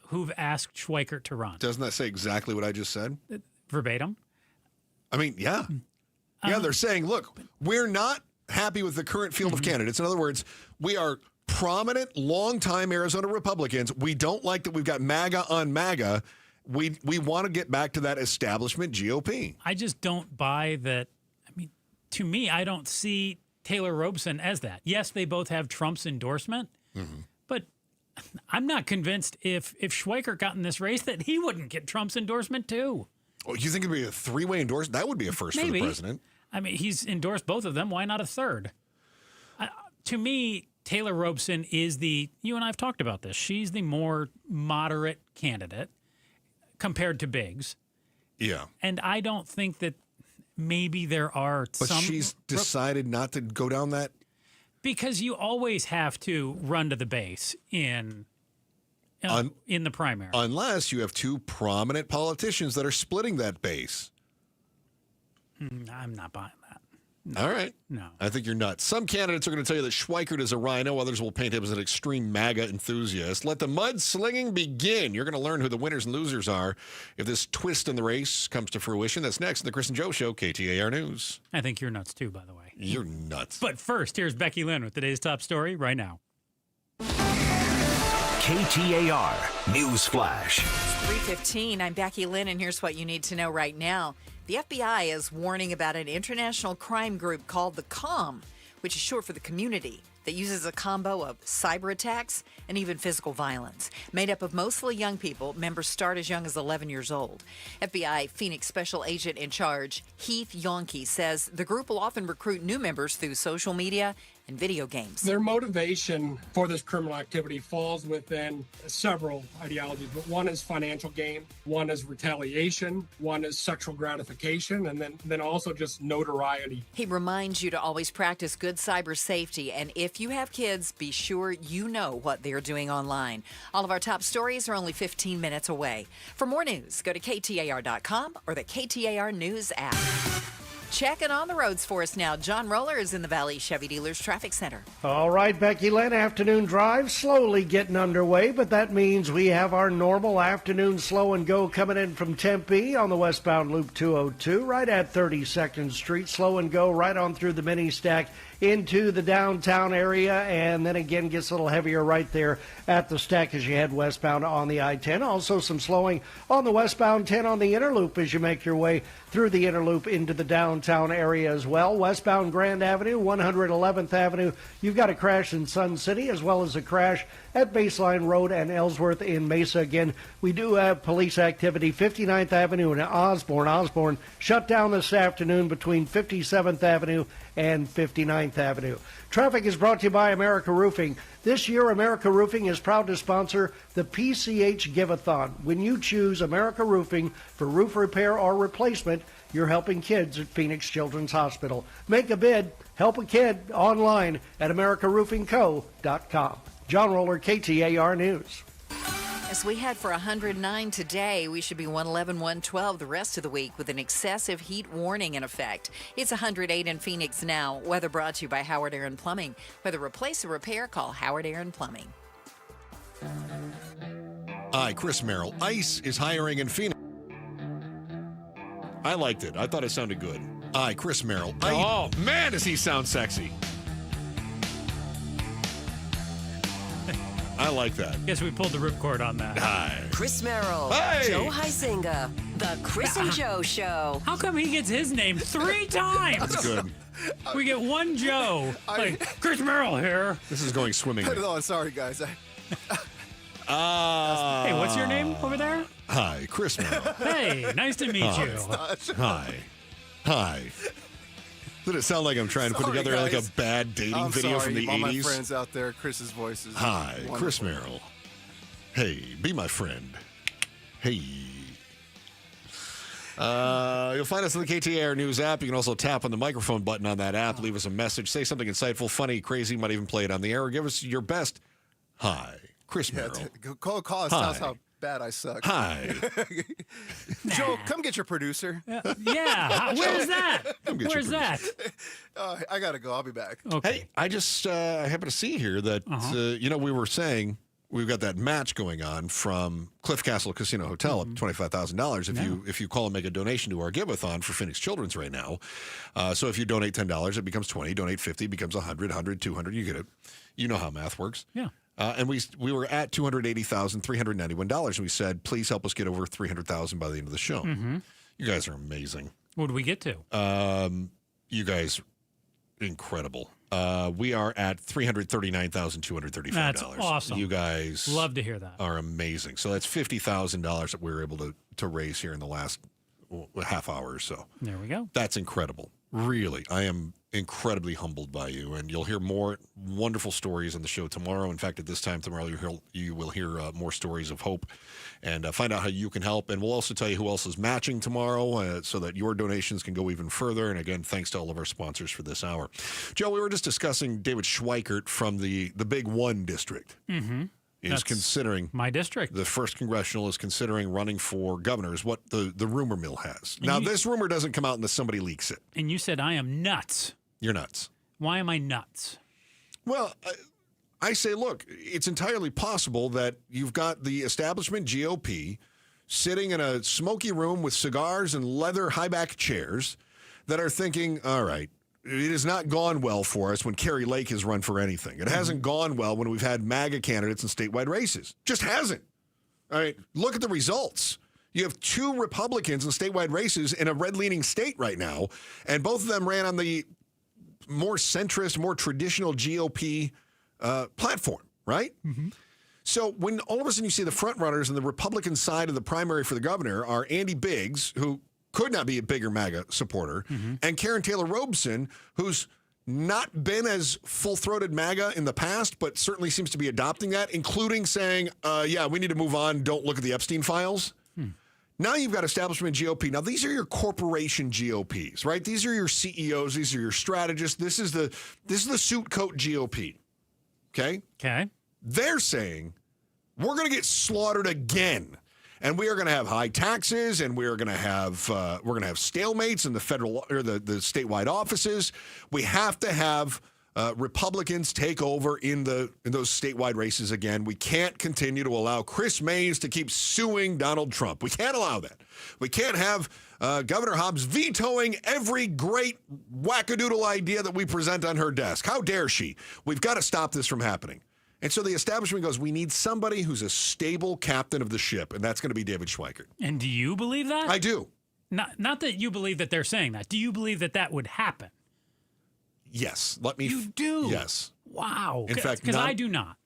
who've asked Schweikert to run. Doesn't that say exactly what I just said? Verbatim? I mean, yeah. They're saying, look, we're not happy with the current field of candidates. In other words, we are prominent, longtime Arizona Republicans. We don't like that we've got MAGA on MAGA. We want to get back to that establishment GOP. I just don't buy that. I mean, to me, I don't see Taylor Robeson as that. Yes, they both have Trump's endorsement, but I'm not convinced if Schweikert got in this race that he wouldn't get Trump's endorsement too. Oh, you think it'd be a three-way endorsement? That would be a first for the president. I mean, he's endorsed both of them. Why not a third? To me, Taylor Robeson is you and I have talked about this. She's the more moderate candidate compared to Biggs. Yeah. And I don't think that maybe there are But she's decided not to go down that? Because you always have to run to the base in the primary. Unless you have two prominent politicians that are splitting that base. I'm not buying that. No. All right. No. I think you're nuts. Some candidates are going to tell you that Schweikert is a rhino. Others will paint him as an extreme MAGA enthusiast. Let the mudslinging begin. You're going to learn who the winners and losers are if this twist in the race comes to fruition. That's next in the Chris and Joe Show, KTAR News. I think you're nuts too, by the way. You're nuts. But first, here's Becky Lynn with today's top story right now. KTAR News Flash. It's 3:15. I'm Becky Lynn, and here's what you need to know right now. The FBI is warning about an international crime group called the COM, which is short for the community, that uses a combo of cyber attacks and even physical violence. Made up of mostly young people, members start as young as 11 years old. FBI Phoenix Special Agent in Charge, Heath Yonke, says the group will often recruit new members through social media and video games. Their motivation for this criminal activity falls within several ideologies, but one is financial gain, one is retaliation, one is sexual gratification, and then also just notoriety. He reminds you to always practice good cyber safety, and if you have kids, be sure you know what they're doing online. All of our top stories are only 15 minutes away. For more news, go to KTAR.com or the KTAR News app. Checking on the roads for us now. John Roller is in the Valley Chevy Dealers Traffic Center. All right, Becky Lynn, afternoon drive slowly getting underway, but that means we have our normal afternoon slow and go coming in from Tempe on the westbound Loop 202, right at 32nd Street. Slow and go right on through the mini stack into the downtown area, and then again gets a little heavier right there at the stack as you head westbound on the I-10. Also some slowing on the westbound 10 on the inner loop as you make your way through the inner loop into the downtown area as well. Westbound Grand Avenue, 111th Avenue, you've got a crash in Sun City as well as a crash at Baseline Road and Ellsworth in Mesa. Again, we do have police activity, 59th Avenue and Osborne. Osborne shut down this afternoon between 57th Avenue and 59th Avenue. Traffic is brought to you by America Roofing. This year, America Roofing is proud to sponsor the PCH Give-A-Thon. When you choose America Roofing for roof repair or replacement, you're helping kids at Phoenix Children's Hospital. Make a bid, help a kid online at AmericaRoofingCo.com. John Roller, KTAR News. As we head for 109 today, we should be 111, 112 the rest of the week with an excessive heat warning in effect. It's 108 in Phoenix now. Weather brought to you by Howard Aaron Plumbing. Whether replace or repair, call Howard Aaron Plumbing. Hi, Chris Merrill. ICE is hiring in Phoenix. I liked it. I thought it sounded good. Hi, Chris Merrill. Oh, man, does he sound sexy. I like that. Guess we pulled the ripcord on that. Hi. Chris Merrill. Hey. Joe Huizinga. The Chris and Joe Show. How come he gets his name 3 times? That's good. We get one Joe. Like, Chris Merrill here. This is going swimmingly. No, sorry, guys. Hey, what's your name over there? Hi, Chris Merrill. Hey, nice to meet you. Hi. Did it sound like I'm trying to put together guys. like a bad dating video from the all 80s? my friends out there, Chris's voice is Hi, wonderful. Chris Merrill. Hey, be my friend. Hey. You'll find us on the KTAR News app. You can also tap on the microphone button on that app. Leave us a message. Say something insightful, funny, crazy. Might even play it on the air. Or give us your best. Hi, Chris Merrill. Call us. Tell us how bad I suck. Hi. Joe, come get your producer. Yeah. Where's that? Where's that? I got to go. I'll be back. Okay. Hey, I just I happen to see here that, we were saying we've got that match going on from Cliff Castle Casino Hotel up to $25,000 if you call and make a donation to our give-a-thon for Phoenix Children's right now. So if you donate $10, it becomes $20. Donate $50, becomes $100, $200. You get it. You know how math works. Yeah. And we were at $280,391, and we said, please help us get over $300,000 by the end of the show. Mm-hmm. You guys are amazing. What did we get to? You guys, incredible. We are at $339,235. That's awesome. You guys love to hear that. Are amazing. So that's $50,000 that we were able to raise here in the last half hour or so. There we go. That's incredible. Really, I am incredibly humbled by you, and you'll hear more wonderful stories on the show tomorrow. In fact, at this time tomorrow, you will hear more stories of hope and find out how you can help. And we'll also tell you who else is matching tomorrow so that your donations can go even further. And again, thanks to all of our sponsors for this hour. Joe, we were just discussing David Schweikert from the Big One district. Mm-hmm. Is considering my district. The 1st Congressional is considering running for governor, is what the rumor mill has. Now, this rumor doesn't come out unless somebody leaks it. And you said I am nuts. You're nuts. Why am I nuts? Well, I say, look, it's entirely possible that you've got the establishment GOP sitting in a smoky room with cigars and leather high-back chairs that are thinking, all right, it has not gone well for us when Kerry Lake has run for anything. It hasn't gone well when we've had MAGA candidates in statewide races. Just hasn't. All right, look at the results. You have 2 Republicans in statewide races in a red-leaning state right now, and both of them ran on the more centrist, more traditional GOP platform, right? Mm-hmm. So when all of a sudden you see the front runners on the Republican side of the primary for the governor are Andy Biggs, who could not be a bigger MAGA supporter, and Karen Taylor Robeson, who's not been as full-throated MAGA in the past, but certainly seems to be adopting that, including saying, we need to move on, don't look at the Epstein files. Now you've got establishment GOP. Now, these are your corporation GOPs, right? These are your CEOs. These are your strategists. This is the suit coat GOP, okay? Okay. They're saying, we're going to get slaughtered again. And we are going to have high taxes, and we are going to have stalemates in the federal or the statewide offices. We have to have Republicans take over in those statewide races again. We can't continue to allow Chris Mays to keep suing Donald Trump. We can't allow that. We can't have Governor Hobbs vetoing every great wackadoodle idea that we present on her desk. How dare she? We've got to stop this from happening. And so the establishment goes, we need somebody who's a stable captain of the ship, and that's going to be David Schweikert. And do you believe that? I do. Not that you believe that they're saying that. Do you believe that would happen? Yes. You do? Yes. Wow. In fact, because I do not.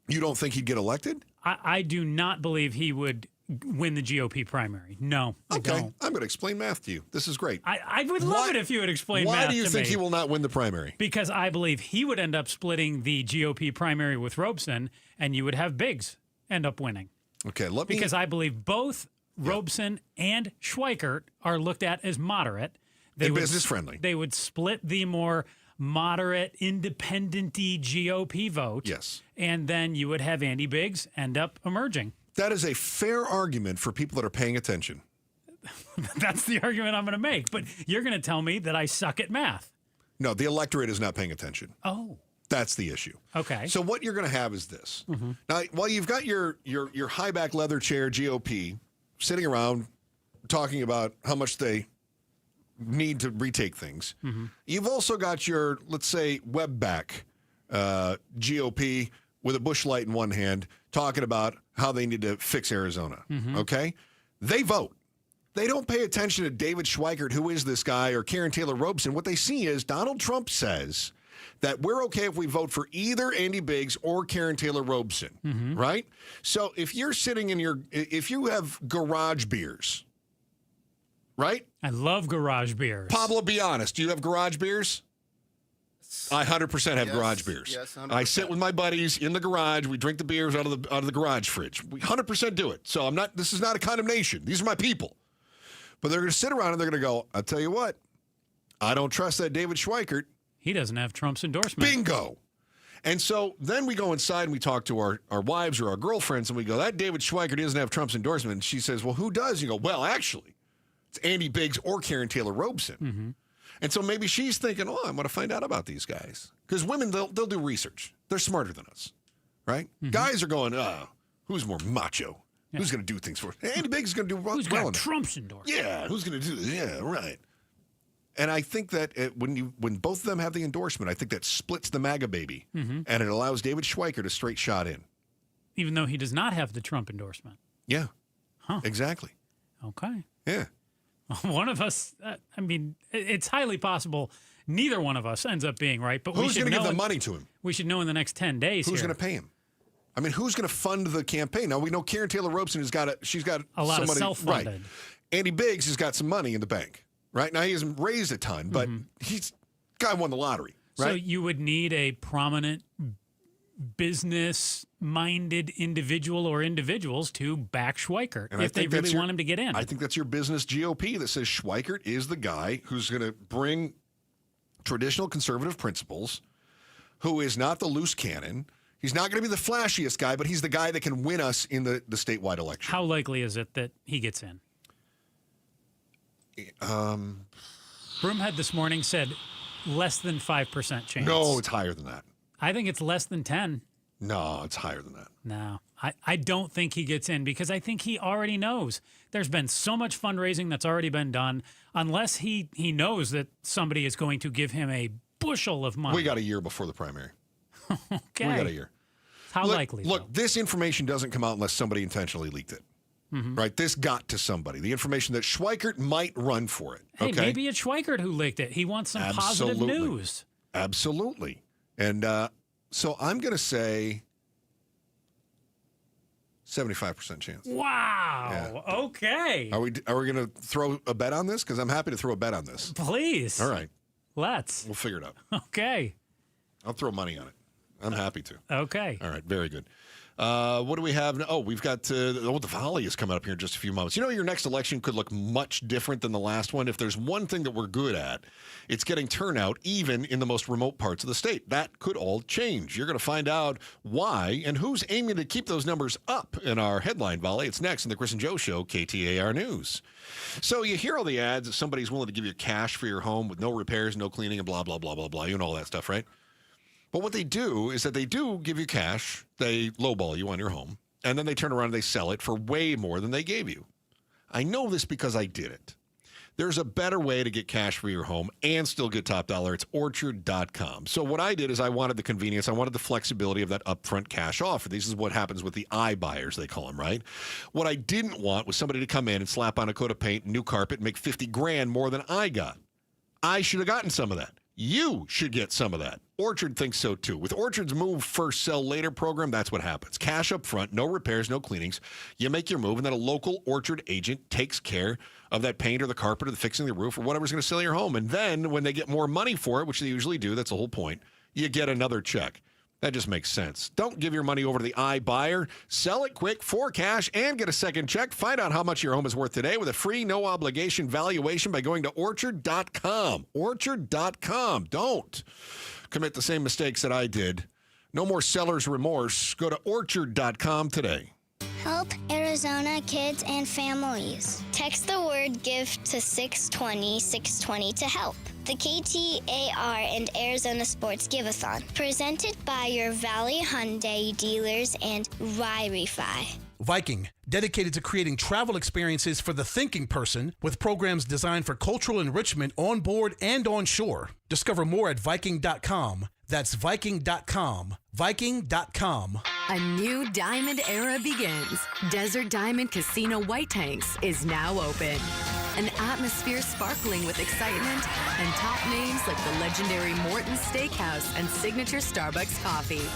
You don't think he'd get elected? I do not believe he would win the GOP primary. No, I don't. I'm going to explain math to you. This is great. I would love it if you would explain math to me. Why do you think he will not win the primary? Because I believe he would end up splitting the GOP primary with Robeson, and you would have Biggs end up winning. Okay, Because I believe both Robeson and Schweikert are looked at as moderate. And business-friendly. They would split the more moderate, independent-y GOP vote. Yes. And then you would have Andy Biggs end up emerging. That is a fair argument for people that are paying attention. That's the argument I'm going to make. But you're going to tell me that I suck at math. No, the electorate is not paying attention. Oh. That's the issue. Okay. So what you're going to have is this. Now, while you've got your high back leather chair GOP sitting around talking about how much they need to retake things, you've also got your, let's say, web back GOP with a bush light in one hand talking about how they need to fix Arizona. Okay? They vote. They don't pay attention to David Schweikert, who is this guy, or Karen Taylor Robeson. What they see is Donald Trump says that we're okay if we vote for either Andy Biggs or Karen Taylor Robeson, right? So if you're sitting if you have garage beers, right? I love garage beers. Pablo, be honest. Do you have garage beers? I 100% have garage beers. Yes, 100%. I sit with my buddies in the garage. We drink the beers out of the garage fridge. We 100% do it. So this is not a condemnation. These are my people. But they're going to sit around and they're going to go, I'll tell you what, I don't trust that David Schweikert. He doesn't have Trump's endorsement. Bingo. And so then we go inside and we talk to our wives or our girlfriends and we go, that David Schweikert doesn't have Trump's endorsement. And she says, well, who does? You go, well, actually, it's Andy Biggs or Karen Taylor Robeson. And so maybe she's thinking, oh, I'm going to find out about these guys. Because women, they'll do research. They're smarter than us, right? Guys are going, who's more macho? Yeah. Who's going to do things for us? Andy Biggs is going to do who's well got Trump's endorsement? Yeah, who's going to do this? Yeah, right. And I think that when both of them have the endorsement, I think that splits the MAGA baby, and it allows David Schweikert a straight shot in. Even though he does not have the Trump endorsement. Yeah. Exactly. Okay. Yeah. One of us, I mean, it's highly possible neither one of us ends up being right. But who's going to give the money to him? We should know in the next 10 days. Who's going to pay him? I mean, who's going to fund the campaign? Now, we know Karen Taylor Robeson she's got a lot of self-funded. Right. Andy Biggs has got some money in the bank. Right now, he hasn't raised a ton, but guy won the lottery. Right? So you would need a prominent business-minded individual or individuals to back Schweikert if they really want him to get in. I think that's your business GOP that says Schweikert is the guy who's going to bring traditional conservative principles, who is not the loose cannon. He's not going to be the flashiest guy, but he's the guy that can win us in the statewide election. How likely is it that he gets in? Broomhead this morning said less than 5% chance. No, it's higher than that. I think it's less than 10. No, it's higher than that. No, I don't think he gets in because I think he already knows. There's been so much fundraising that's already been done. Unless he knows that somebody is going to give him a bushel of money. We got a year before the primary. Okay. We got a year. How likely? Look, this information doesn't come out unless somebody intentionally leaked it. Right? This got to somebody. The information that Schweikert might run for it. Hey, maybe it's Schweikert who leaked it. He wants some positive news. Absolutely. And so I'm going to say 75% chance. Wow. Yeah. Okay. Are we going to throw a bet on this? Because I'm happy to throw a bet on this. Please. All right. Let's. We'll figure it out. Okay. I'll throw money on it. I'm happy to. Okay. All right. Very good. What do we have? We've got the volley is coming up here in just a few moments. You know, your next election could look much different than the last one. If there's one thing that we're good at, it's getting turnout even in the most remote parts of the state. That could all change. You're going to find out why and who's aiming to keep those numbers up in our headline volley. It's next in the Chris and Joe Show, KTAR News. So you hear all the ads that somebody's willing to give you cash for your home with no repairs, no cleaning, and blah, blah, blah, blah, blah. You know all that stuff, right? But what they do is that they do give you cash, they lowball you on your home, and then they turn around and they sell it for way more than they gave you. I know this because I did it. There's a better way to get cash for your home and still get top dollar. It's Orchard.com. So what I did is I wanted the convenience. I wanted the flexibility of that upfront cash offer. This is what happens with the iBuyers, they call them, right? What I didn't want was somebody to come in and slap on a coat of paint, new carpet, and make $50,000 more than I got. I should have gotten some of that. You should get some of that. Orchard thinks so, too. With Orchard's Move First, Sell Later program, that's what happens. Cash up front, no repairs, no cleanings. You make your move, and then a local Orchard agent takes care of that paint or the carpet or the fixing the roof or whatever's going to sell your home. And then when they get more money for it, which they usually do, that's the whole point, you get another check. That just makes sense. Don't give your money over to the iBuyer. Sell it quick for cash and get a second check. Find out how much your home is worth today with a free, no-obligation valuation by going to Orchard.com. Orchard.com. Don't commit the same mistakes that I did. No more seller's remorse. Go to Orchard.com today. Help Arizona kids and families. Text the word GIVE to 620 to help. The KTAR and Arizona Sports Give-a-thon, presented by your Valley Hyundai dealers and Wi-Fi. Viking, dedicated to creating travel experiences for the thinking person with programs designed for cultural enrichment on board and on shore. Discover more at Viking.com. That's Viking.com. Viking.com. A new diamond era begins. Desert Diamond Casino White Tanks is now open. An atmosphere sparkling with excitement and top names like the legendary Morton's Steakhouse and signature Starbucks coffee.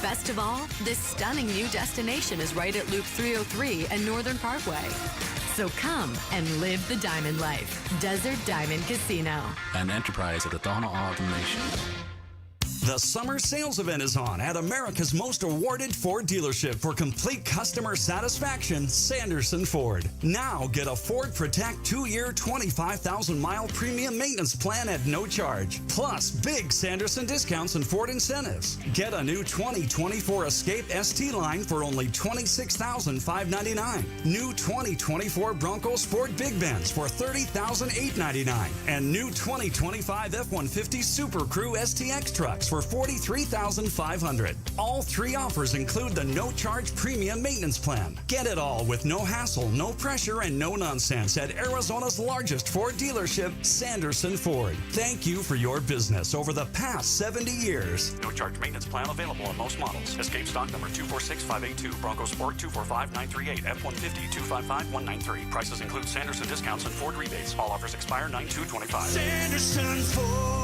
Best of all, this stunning new destination is right at Loop 303 and Northern Parkway. So come and live the diamond life. Desert Diamond Casino. An enterprise of the Tohono O'odham Nation. The summer sales event is on at America's most awarded Ford dealership for complete customer satisfaction, Sanderson Ford. Now get a Ford Protect 2-year, 25,000-mile premium maintenance plan at no charge. Plus, big Sanderson discounts and Ford incentives. Get a new 2024 Escape ST line for only $26,599. New 2024 Bronco Sport Big Benz for $30,899. And new 2025 F-150 Super Crew STX trucks for $43,500. All three offers include the no-charge premium maintenance plan. Get it all with no hassle, no pressure, and no nonsense at Arizona's largest Ford dealership, Sanderson Ford. Thank you for your business over the past 70 years. No-charge maintenance plan available on most models. Escape stock number 246582. Bronco Sport 245938. F-150 255193. Prices include Sanderson discounts and Ford rebates. All offers expire 9/2/25. Sanderson Ford.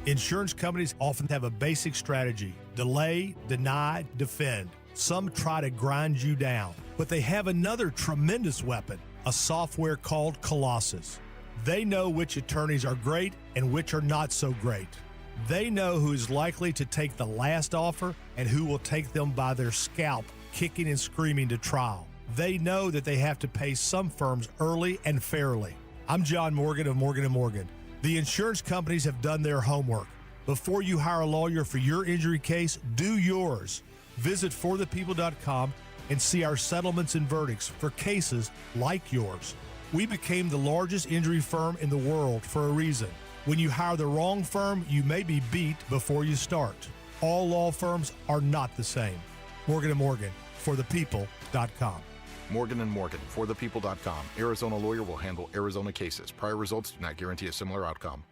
Insurance companies often have a basic strategy: delay, deny, defend. Some try to grind you down, but they have another tremendous weapon, a software called Colossus. They know which attorneys are great and which are not so great. They know who is likely to take the last offer and who will take them by their scalp, kicking and screaming to trial. They know that they have to pay some firms early and fairly. I'm John Morgan of Morgan & Morgan. The insurance companies have done their homework. Before you hire a lawyer for your injury case, do yours. Visit forthepeople.com and see our settlements and verdicts for cases like yours. We became the largest injury firm in the world for a reason. When you hire the wrong firm, you may be beat before you start. All law firms are not the same. Morgan & Morgan, forthepeople.com. Morgan & Morgan, forthepeople.com. Arizona lawyer will handle Arizona cases. Prior results do not guarantee a similar outcome.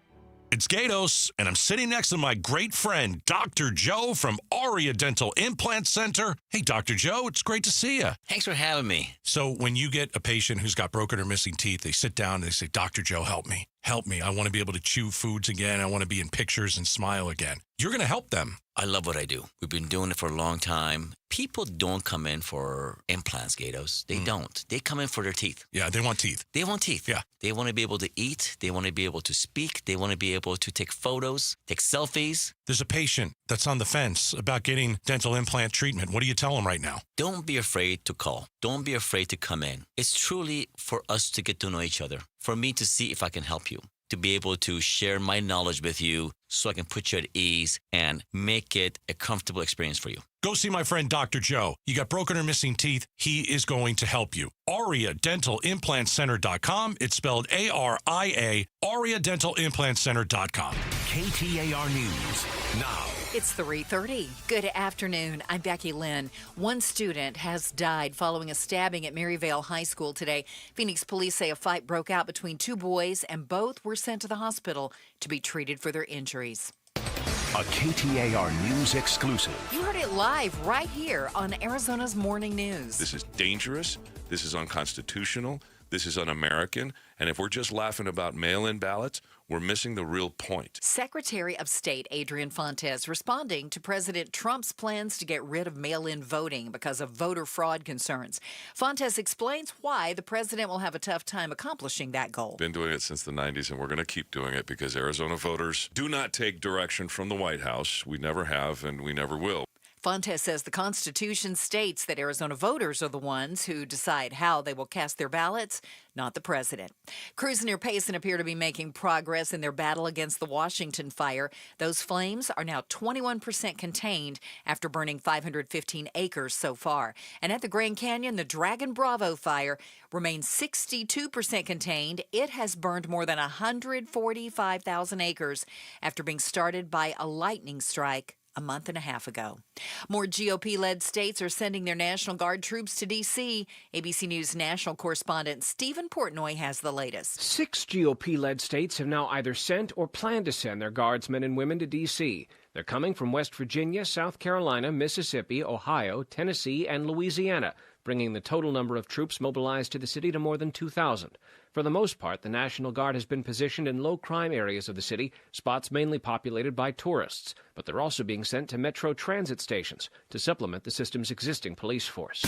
It's Gatos, and I'm sitting next to my great friend, Dr. Joe from Aria Dental Implant Center. Hey, Dr. Joe, it's great to see you. Thanks for having me. So when you get a patient who's got broken or missing teeth, they sit down and they say, Dr. Joe, help me. Help me. I want to be able to chew foods again. I want to be in pictures and smile again. You're going to help them. I love what I do. We've been doing it for a long time. People don't come in for implants, Gatos. They don't. They come in for their teeth. Yeah, they want teeth. They want teeth. Yeah. They want to be able to eat. They want to be able to speak. They want to be able to take photos, take selfies. There's a patient that's on the fence about getting dental implant treatment. What do you tell them right now? Don't be afraid to call. Don't be afraid to come in. It's truly for us to get to know each other, for me to see if I can help you, to be able to share my knowledge with you so I can put you at ease and make it a comfortable experience for you. Go see my friend Dr. Joe. You got broken or missing teeth, he is going to help you. AriaDentalImplantCenter.com. It's spelled A-R-I-A, AriaDentalImplantCenter.com. KTAR News now. It's 3:30. Good afternoon. I'm Becky Lynn. One student has died following a stabbing at Maryvale High School today. Phoenix police say a fight broke out between two boys, and both were sent to the hospital to be treated for their injuries. A KTAR News exclusive. You heard it live right here on Arizona's Morning News. This is dangerous. This is unconstitutional. This is un-American. And if we're just laughing about mail-in ballots, we're missing the real point. Secretary of State Adrian Fontes responding to President Trump's plans to get rid of mail-in voting because of voter fraud concerns. Fontes explains why the president will have a tough time accomplishing that goal. Been doing it since the 90s, and we're going to keep doing it because Arizona voters do not take direction from the White House. We never have, and we never will. Fontes says the Constitution states that Arizona voters are the ones who decide how they will cast their ballots, not the president. Crews near Payson appear to be making progress in their battle against the Washington fire. Those flames are now 21% contained after burning 515 acres so far. And at the Grand Canyon, the Dragon Bravo fire remains 62% contained. It has burned more than 145,000 acres after being started by a lightning strike a month and a half ago. More GOP-led states are sending their National Guard troops to D.C. ABC News national correspondent Stephen Portnoy has the latest. 6 GOP-led states have now either sent or plan to send their guardsmen and women to D.C. They're coming from West Virginia, South Carolina, Mississippi, Ohio, Tennessee, and Louisiana, bringing the total number of troops mobilized to the city to more than 2,000. For the most part, the National Guard has been positioned in low-crime areas of the city, spots mainly populated by tourists, but they're also being sent to Metro transit stations to supplement the system's existing police force.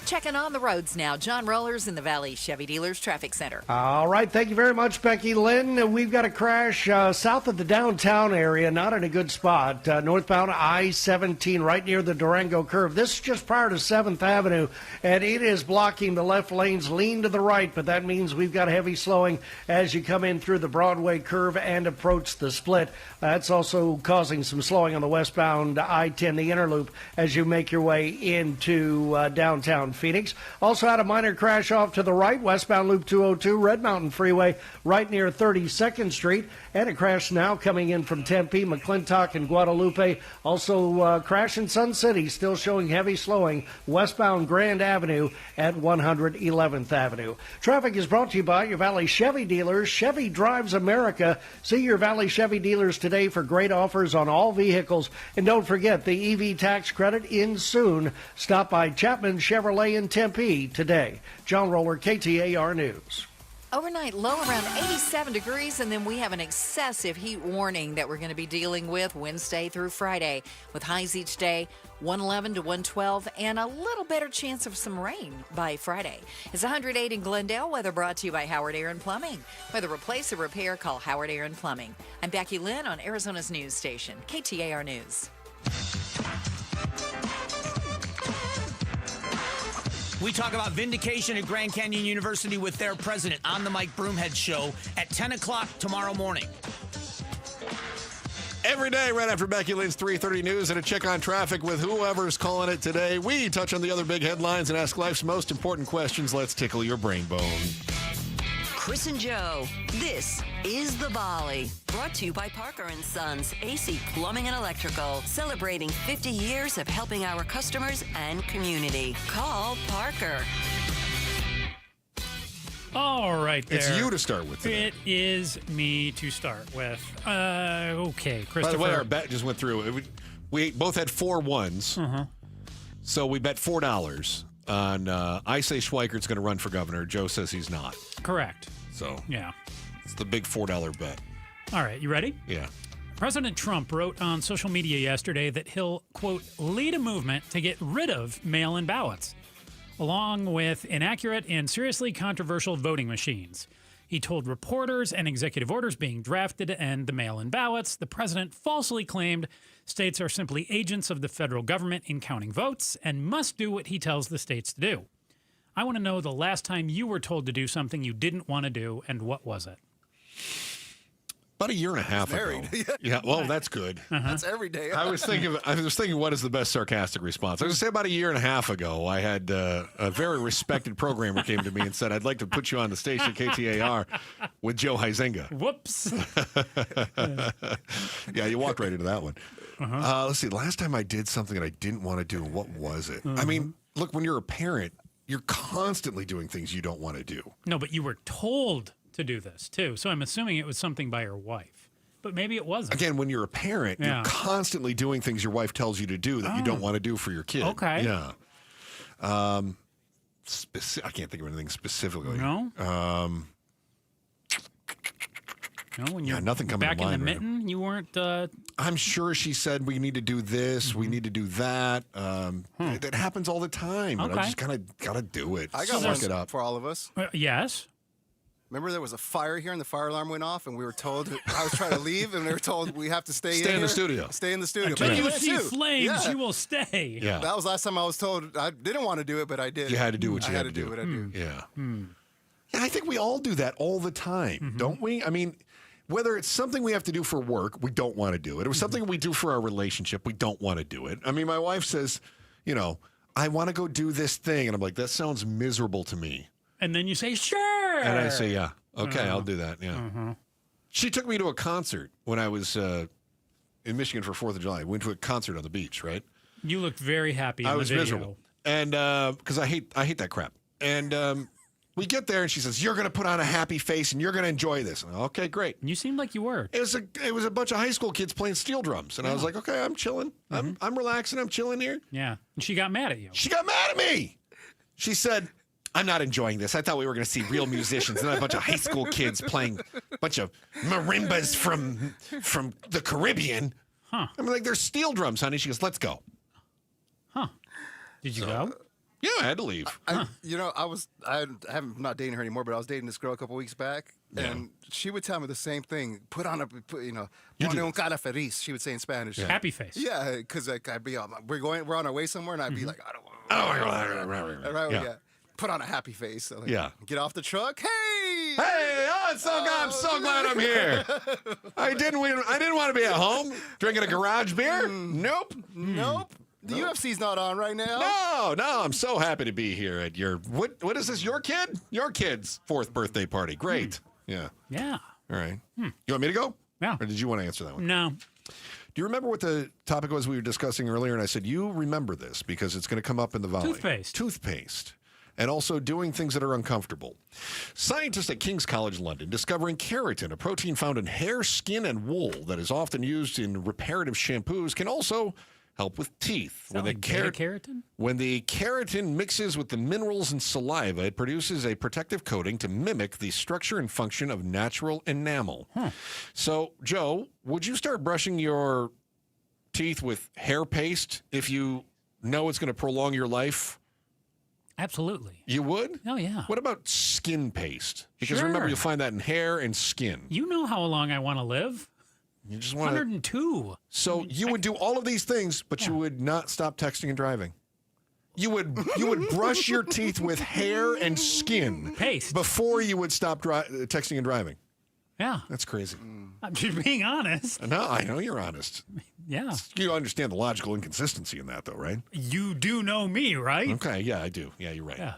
Checking on the roads now. John Rollers in the Valley Chevy Dealers Traffic Center. All right. Thank you very much, Becky Lynn. We've got a crash south of the downtown area, not in a good spot. Northbound I-17 right near the Durango curve. This is just prior to 7th Avenue, and it is blocking the left lanes. Lean to the right, but that means we've got heavy slowing as you come in through the Broadway curve and approach the split. That's also causing some slowing on the westbound I-10, the inner loop, as you make your way into downtown Phoenix. Also had a minor crash off to the right, westbound Loop 202, Red Mountain Freeway, right near 32nd Street. And a crash now coming in from Tempe, McClintock, and Guadalupe. Also crash in Sun City, still showing heavy slowing, westbound Grand Avenue at 111th Avenue. Traffic is brought to you by your Valley Chevy dealers. Chevy drives America. See your Valley Chevy dealers today for great offers on all vehicles. And don't forget, the EV tax credit ends soon. Stop by Chapman Chevrolet in Tempe today. John Roller, KTAR News. Overnight low around 87 degrees, and then we have an excessive heat warning that we're going to be dealing with Wednesday through Friday, with highs each day 111 to 112 and a little better chance of some rain by Friday. It's 108 in Glendale. Weather brought to you by Howard Aaron Plumbing. Whether replace or repair, call Howard Aaron Plumbing. I'm Becky Lynn on Arizona's news station, KTAR News. We talk about vindication at Grand Canyon University with their president on the Mike Broomhead Show at 10 o'clock tomorrow morning. Every day, right after Becky Lynn's 3:30 news and a check on traffic with whoever's calling it today, we touch on the other big headlines and ask life's most important questions. Let's tickle your brain bone. Chris and Joe, this is The Volley. Brought to you by Parker & Sons, AC Plumbing and Electrical. Celebrating 50 years of helping our customers and community. Call Parker. All right, there. It's you to start with today. It is me to start with. Okay, Christopher. By the way, our bet just went through. We both had 4 ones. So we bet $4 on I say Schweikert's going to run for governor. Joe says he's not. Correct. So yeah, it's the big $4 bet. All right, you ready? Yeah. President Trump wrote on social media yesterday that he'll, quote, lead a movement to get rid of mail-in ballots, along with inaccurate and seriously controversial voting machines. He told reporters and executive orders being drafted to end the mail-in ballots. The president falsely claimed states are simply agents of the federal government in counting votes and must do what he tells the states to do. I want to know the last time you were told to do something you didn't want to do, and what was it? About a year and a half ago. Yeah, well, that's good. That's every day. I was thinking, what is the best sarcastic response? I was going to say about a year and a half ago, I had a very respected programmer came to me and said, I'd like to put you on the station, KTAR, with Joe Huizenga. Whoops. Yeah, you walked right into that one. Let's see, last time I did something that I didn't want to do, what was it? I mean, look, when you're a parent, you're constantly doing things you don't want to do. No, but you were told to do this, too. So I'm assuming it was something by your wife. But maybe it wasn't. Again, when you're a parent, you're constantly doing things your wife tells you to do that you don't want to do for your kid. Okay. Yeah. I can't think of anything specifically. No? No, when you're nothing coming back to mind. in the mitten, you weren't... I'm sure she said we need to do this, we need to do that. That happens all the time. And I just kind of got to do it. I got Suck one it up. for all of us. Yes? Remember there was a fire here and the fire alarm went off and we were told, I was trying to leave and they were told we have to stay in the studio. Stay in the studio. Until you see flames, you will stay. Yeah. That was last time I was told. I didn't want to do it, but I did. You had to do what you had to do. What I do. Yeah. Yeah, I think we all do that all the time, don't we? I mean, whether it's something we have to do for work, we don't want to do it. It was something we do for our relationship, we don't want to do it. I mean, my wife says, you know, I want to go do this thing. And I'm like, that sounds miserable to me. And then you say, sure. And I say, yeah, okay, I'll do that. Yeah. She took me to a concert when I was in Michigan for 4th of July. I went to a concert on the beach, right? You looked very happy in the video. Miserable. And because I hate that crap. And we get there and she says, you're going to put on a happy face and you're going to enjoy this. And, okay, great. You seemed like you were. It was a bunch of high school kids playing steel drums. And I was like, okay, I'm chilling. I'm relaxing. I'm chilling here. Yeah. And she got mad at you. She got mad at me. She said, I'm not enjoying this. I thought we were going to see real musicians, not a bunch of high school kids playing a bunch of marimbas from the Caribbean. Huh. I'm like, they're steel drums, honey. She goes, let's go. Huh. Did you go? Yeah, I had to leave. I'm not dating her anymore, but I was dating this girl a couple weeks back, and she would tell me the same thing. Put on un cara feliz, she would say in Spanish. Yeah. Happy face. Yeah, because I'd be we're on our way somewhere, and I'd be like, I don't want. Yeah. Put on a happy face. So get off the truck. Hey! I'm so glad I'm here. I didn't want to be at home drinking a garage beer. Nope. The UFC's not on right now. No, I'm so happy to be here at your what is this? Your kid's 4th birthday party. Great. Yeah. Yeah. All right. You want me to go? Yeah. Or did you want to answer that one? No. Do you remember what the topic was we were discussing earlier? And I said, you remember this because it's going to come up in the volley. Toothpaste. And also doing things that are uncomfortable. Scientists at King's College London discovering keratin, a protein found in hair, skin, and wool that is often used in reparative shampoos, can also help with teeth. When the keratin? When the keratin mixes with the minerals in saliva, it produces a protective coating to mimic the structure and function of natural enamel. So, Joe, would you start brushing your teeth with hair paste if you know it's going to prolong your life? Absolutely. You would? Oh, yeah. What about skin paste? Because Sure. remember, you'll find that in hair and skin. You know how long I want to live. You just want 102. So you would do all of these things, but you would not stop texting and driving. You would brush your teeth with hair and skin paste before you would stop texting and driving. Yeah. That's crazy. I'm just being honest. No, I know you're honest. Yeah. You understand the logical inconsistency in that, though, right? You do know me, right? Okay, yeah, I do. Yeah, you're right. Yeah.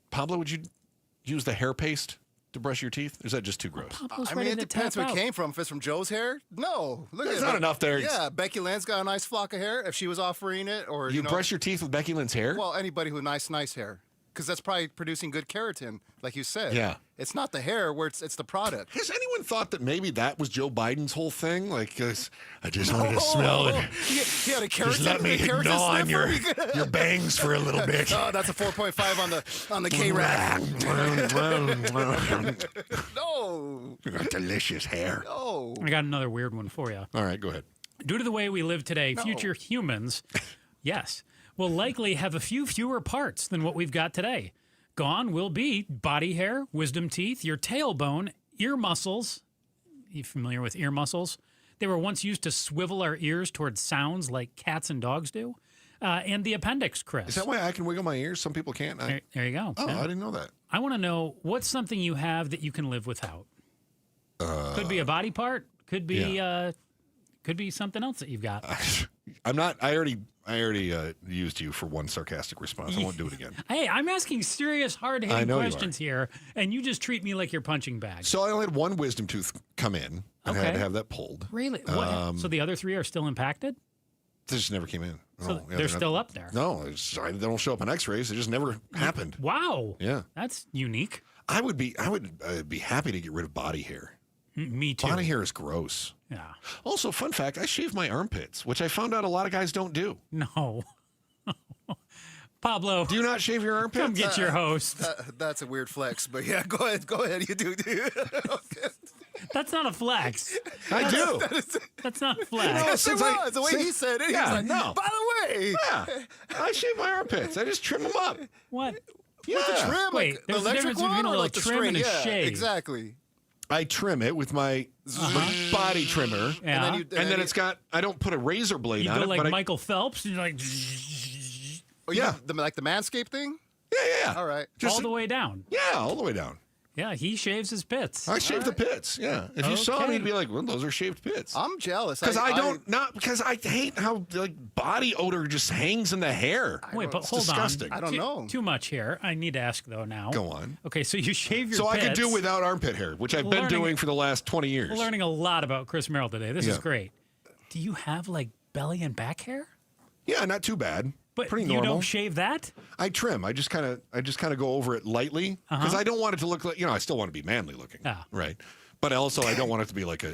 Pablo, would you use the hair paste to brush your teeth? Or is that just too gross? I mean, it depends where it came from. If it's from Joe's hair, no. Look There's at not it. enough there. Yeah, Becky Lynn's got a nice flock of hair. If she was offering it, or You brush your teeth with Becky Lynn's hair? well, anybody with nice hair, because that's probably producing good keratin, like you said. Yeah. It's not the hair where it's the product. Has anyone thought that maybe that was Joe Biden's whole thing? Like, I just wanted to smell it. He had a keratin. Just let me keratin gnaw on sniffer? your bangs for a little bit. Oh, that's a 4.5 on the K-Rack. No. You got delicious hair. No. I got another weird one for you. All right, go ahead. Due to the way we live today, future humans, yes, will likely have a few fewer parts than what we've got today. Gone will be body hair, wisdom teeth, your tailbone, ear muscles. You familiar with ear muscles? They were once used to swivel our ears towards sounds like cats and dogs do. And the appendix, Chris. Is that why I can wiggle my ears? Some people can't. There you go. Oh, Yeah. I didn't know that. I want to know what's something you have that you can live without. Could be a body part. Could be something else that you've got. I'm not. I already used you for one sarcastic response. I won't do it again. Hey, I'm asking serious, I hard-hitting know you questions here, and you just treat me like your punching bag. So I only had one wisdom tooth come in. And I had Okay. to have that pulled. Really? What? So the other three are still impacted? They just never came in. So No, they're still up there? No, they don't show up on X-rays. It just never happened. Wow. Yeah, that's unique. I would be happy to get rid of body hair. Me too. Body hair is gross. Yeah. Also, fun fact: I shave my armpits, which I found out a lot of guys don't do. No. Pablo, do you not shave your armpits? Come get your host. That's a weird flex, but yeah, go ahead. You do. Okay. That's not a flex. I do. That's not a flex. No, Yes, it was. The way he said it. Yeah, he was like, no. by the way. Yeah, I shave my armpits. I just trim them up. What? Yeah. With the trim, Wait, like there's the a electric difference between one, a or little like the trim string? and a Yeah, shave. exactly. I trim it with my body trimmer, Yeah. and then it's got. I don't put a razor blade You on go it, like but Michael Phelps, and you're like, Oh, yeah, like the Manscaped thing. Yeah. All right. all the way down. Yeah, all the way down. Yeah, he shaves his pits. I shave the pits. Yeah, if you saw me, you'd be like, "Well, those are shaved pits." I'm jealous because because I hate how like body odor just hangs in the hair. Wait, but It's hold disgusting. on. I don't know. Too much hair. I need to ask though now. Go on. Okay, so you shave your So pits. I could do without armpit hair, which I've been doing for the last 20 years. We're learning a lot about Chris Merrill today. This is Yeah. great. Do you have like belly and back hair? Yeah, not too bad. But Pretty you normal. don't shave that? I trim. I just kind of go over it lightly because I don't want it to look like, I still want to be manly looking, right? But also I don't want it to be like a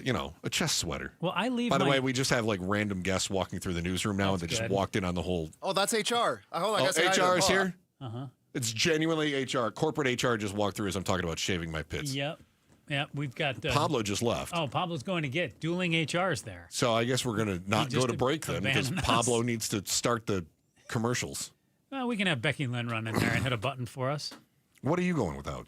chest sweater. Well, I leave. By the way, we just have like random guests walking through the newsroom now, and they just good. walked in on the whole. Oh, that's HR. Hold on, I gotta say hi to HR them. is here. Uh-huh. It's genuinely HR. Corporate HR just walked through as I'm talking about shaving my pits. Yep. We've got Pablo just left. Oh, Pablo's going to get dueling HRs there. So I guess we're going to not go to break then because abandoned us. Pablo needs to start the commercials. Well, we can have Becky Lynn run in there and hit a button for us. What are you going without?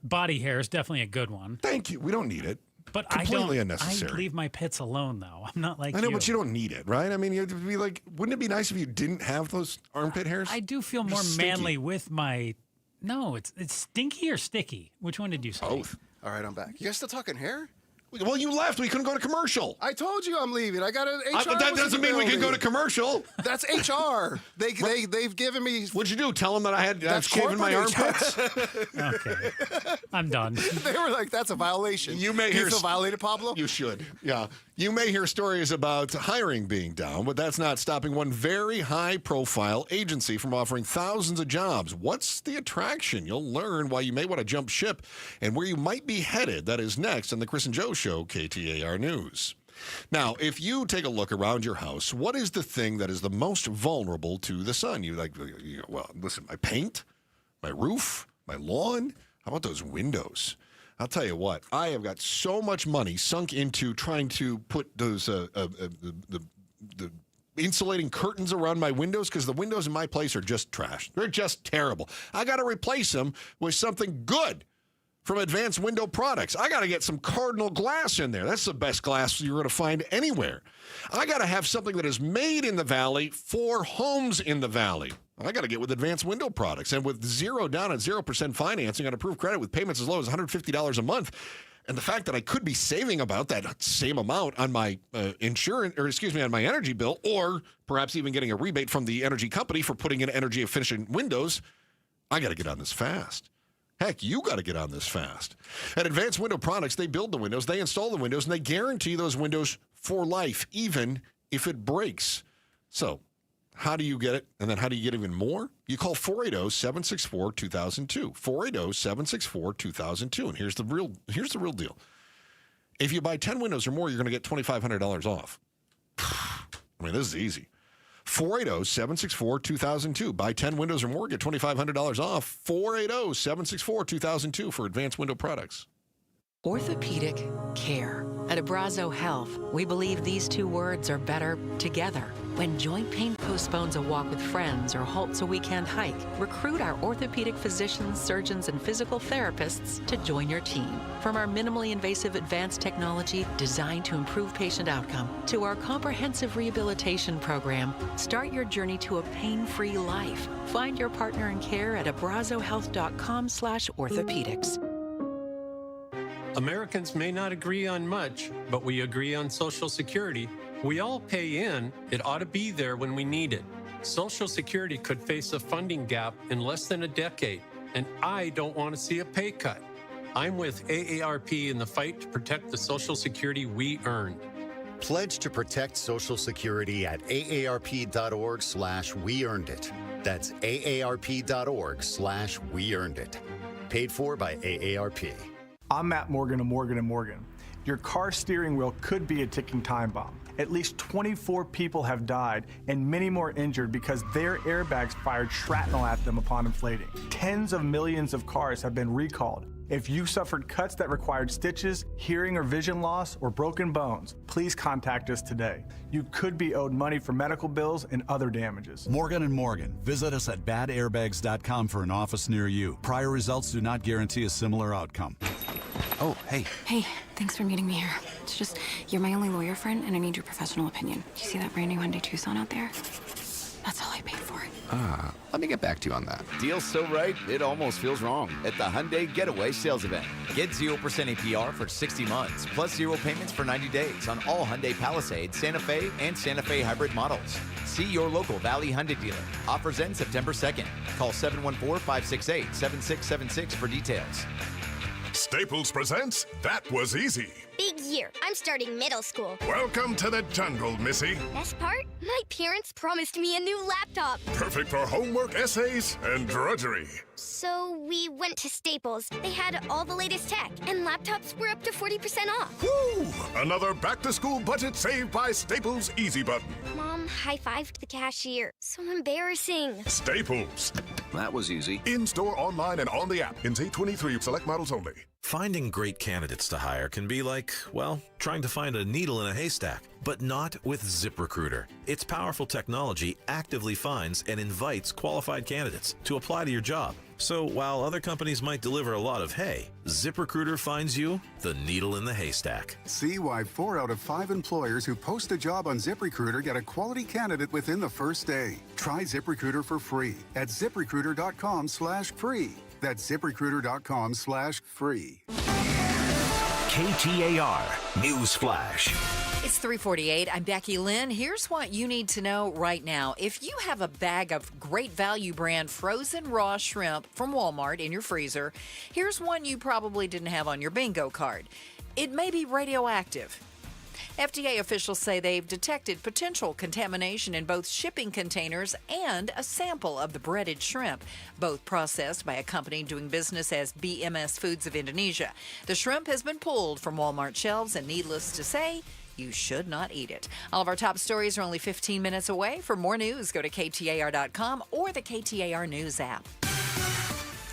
Body hair is definitely a good one. Thank you. We don't need it. But Completely I unnecessary. leave my pits alone, though. I'm not like I know, but you don't need it, right? I mean, you'd be like, wouldn't it be nice if you didn't have those armpit hairs? I do feel They're more stinky. manly with my. No, it's stinky or sticky. Which one did you say? Both. All right, I'm back. You guys still talking hair? Well, you left. We couldn't go to commercial. I told you I'm leaving. I got an HR. That doesn't mean we can go to commercial. That's HR. They've given me. What'd you do? Tell them that I was shaving my corporate armpits? Okay, I'm done. They were like, "That's a violation." You may Do hear you feel violated, Pablo? You should. Yeah. You may hear stories about hiring being down, but that's not stopping one very high-profile agency from offering thousands of jobs. What's the attraction? You'll learn why you may want to jump ship and where you might be headed. That is next on the Chris and Joe Show, KTAR News. Now, if you take a look around your house, what is the thing that is the most vulnerable to the sun? Well, listen, my paint, my roof, my lawn. How about those windows? I'll tell you what, I have got so much money sunk into trying to put those the insulating curtains around my windows because the windows in my place are just trash. They're just terrible. I got to replace them with something good from Advanced Window Products. I got to get some Cardinal glass in there. That's the best glass you're going to find anywhere. I got to have something that is made in the Valley for homes in the Valley. I got to get with Advanced Window Products. And with 0 down and 0% financing on approved credit with payments as low as $150 a month, and the fact that I could be saving about that same amount on my on my energy bill, or perhaps even getting a rebate from the energy company for putting in energy efficient windows, I got to get on this fast. Heck, you got to get on this fast. At Advanced Window Products, they build the windows, they install the windows, and they guarantee those windows for life, even if it breaks. So, how do you get it? And then how do you get even more? You call 480-764-2002. 480-764-2002. And here's the real deal. If you buy 10 windows or more, you're going to get $2,500 off. I mean, this is easy. 480-764-2002. Buy 10 windows or more, get $2,500 off. 480-764-2002 for Advanced Window Products. Orthopedic care. At Abrazo Health, we believe these two words are better together. When joint pain postpones a walk with friends or halts a weekend hike, recruit our orthopedic physicians, surgeons, and physical therapists to join your team. From our minimally invasive advanced technology designed to improve patient outcome to our comprehensive rehabilitation program, start your journey to a pain-free life. Find your partner in care at abrazohealth.com/orthopedics. Americans may not agree on much, but we agree on Social Security. We all pay in. It ought to be there when we need it. Social Security could face a funding gap in less than a decade, and I don't want to see a pay cut. I'm with AARP in the fight to protect the Social Security we earned. Pledge to protect Social Security at aarp.org/weearnedit. That's aarp.org/weearnedit. Paid for by AARP. I'm Matt Morgan of Morgan & Morgan. Your car steering wheel could be a ticking time bomb. at least 24 people have died and many more injured because their airbags fired shrapnel at them upon inflating. Tens of millions of cars have been recalled. If you suffered cuts that required stitches, hearing or vision loss, or broken bones, please contact us today. You could be owed money for medical bills and other damages. Morgan & Morgan. Visit us at badairbags.com for an office near you. Prior results do not guarantee a similar outcome. Oh, hey. Hey, thanks for meeting me here. It's just, you're my only lawyer friend, and I need your professional opinion. Do you see that brand new Hyundai Tucson out there? That's all I paid for it. Let me get back to you on that. Deal's so right, it almost feels wrong at the Hyundai Getaway Sales Event. Get 0% APR for 60 months, plus 0 payments for 90 days on all Hyundai Palisade, Santa Fe, and Santa Fe hybrid models. See your local Valley Hyundai dealer. Offers end September 2nd. Call 714-568-7676 for details. Staples presents That Was Easy. Big year. I'm starting middle school. Welcome to the jungle, Missy. Best part? My parents promised me a new laptop. Perfect for homework, essays, and drudgery. So we went to Staples. They had all the latest tech, and laptops were up to 40% off. Woo! Another back-to-school budget saved by Staples Easy Button. Mom high-fived the cashier. So embarrassing. Staples. That was easy. In-store, online, and on the app. In 23 select models only. Finding great candidates to hire can be like, well, trying to find a needle in a haystack, but not with ZipRecruiter. Its powerful technology actively finds and invites qualified candidates to apply to your job. So while other companies might deliver a lot of hay, ZipRecruiter finds you the needle in the haystack. See why 4 out of 5 employers who post a job on ZipRecruiter get a quality candidate within the first day. Try ZipRecruiter for free at ZipRecruiter.com/free. That's ZipRecruiter.com/free. KTAR News Flash. It's 3:48. I'm Becky Lynn. Here's what you need to know right now. If you have a bag of Great Value brand frozen raw shrimp from Walmart in your freezer, here's one you probably didn't have on your bingo card. It may be radioactive. FDA officials say they've detected potential contamination in both shipping containers and a sample of the breaded shrimp, both processed by a company doing business as BMS Foods of Indonesia. The shrimp has been pulled from Walmart shelves, and needless to say, you should not eat it. All of our top stories are only 15 minutes away. For more news, go to KTAR.com or the KTAR News app.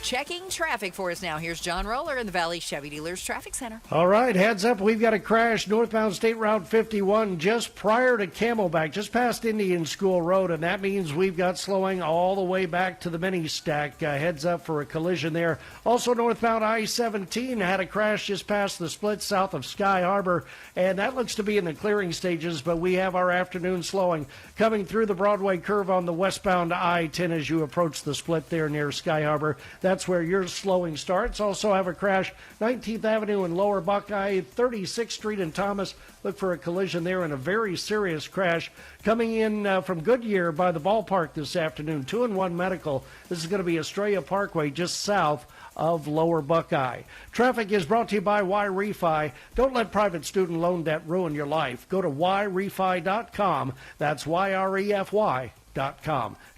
Checking traffic for us now. Here's John Roller in the Valley Chevy Dealers Traffic Center. All right, heads up. We've got a crash northbound State Route 51 just prior to Camelback, just past Indian School Road, and that means we've got slowing all the way back to the mini stack. Heads up for a collision there. Also, northbound I-17 had a crash just past the split south of Sky Harbor, and that looks to be in the clearing stages, but we have our afternoon slowing coming through the Broadway curve on the westbound I-10 as you approach the split there near Sky Harbor. That's where your slowing starts. Also have a crash 19th Avenue and Lower Buckeye, 36th Street and Thomas. Look for a collision there and a very serious crash coming in from Goodyear by the ballpark this afternoon. 2-in-1 Medical. This is going to be Estrella Parkway just south of Lower Buckeye. Traffic is brought to you by Y-Refi. Don't let private student loan debt ruin your life. Go to YRefi.com. That's YREFY.com.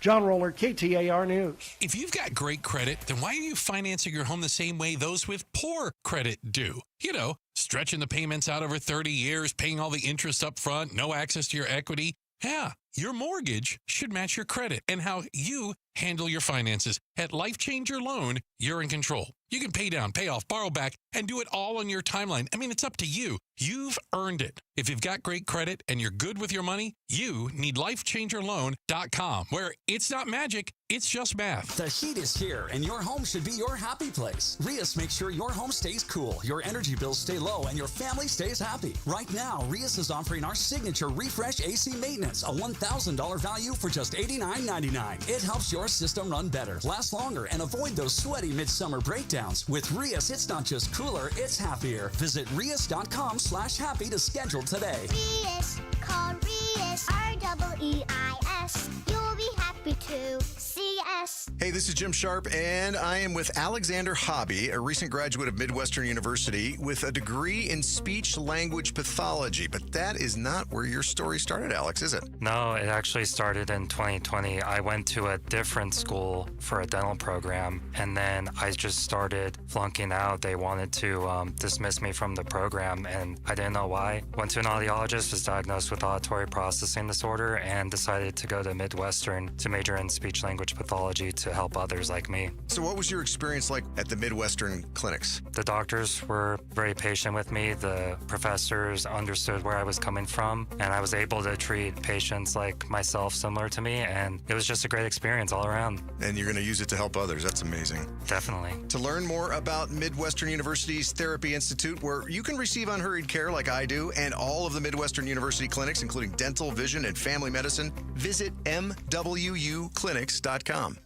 John Roller, KTAR News. If you've got great credit, then why are you financing your home the same way those with poor credit do? You know, stretching the payments out over 30 years, paying all the interest up front, no access to your equity. Yeah, your mortgage should match your credit and how you handle your finances. At Life Changer Loan, you're in control. You can pay down, pay off, borrow back, and do it all on your timeline. I mean, it's up to you. You've earned it. If you've got great credit and you're good with your money, you need LifeChangerLoan.com, where it's not magic, it's just math. The heat is here, and your home should be your happy place. Rias makes sure your home stays cool, your energy bills stay low, and your family stays happy. Right now, Rias is offering our signature Refresh AC Maintenance, a $1,000 value for just $89.99. It helps your system run better, last longer, and avoid those sweaty midsummer breakdowns. With Rias, it's not just cooler, it's happier. Visit Rias.com/happy to schedule today. Rias, call Rias, R-E-E-I-S. You'll be happy too. CS. Hey, this is Jim Sharp, and I am with Alexander Hobby, a recent graduate of Midwestern University with a degree in speech-language pathology. But that is not where your story started, Alex, is it? No, it actually started in 2020. I went to a different school for a dental program, and then I just started flunking out. They wanted to dismiss me from the program, and I didn't know why. Went to an audiologist, was diagnosed with auditory processing disorder, and decided to go to Midwestern to major in speech-language pathology to help others like me. So what was your experience like at the Midwestern clinics? The doctors were very patient with me. The professors understood where I was coming from, and I was able to treat patients like myself similar to me, and it was just a great experience all around. And you're going to use it to help others. That's amazing. Definitely. To learn more about Midwestern University's Therapy Institute, where you can receive unhurried care like I do, and all of the Midwestern University clinics, including dental, vision, and family medicine, visit mwuclinics.com.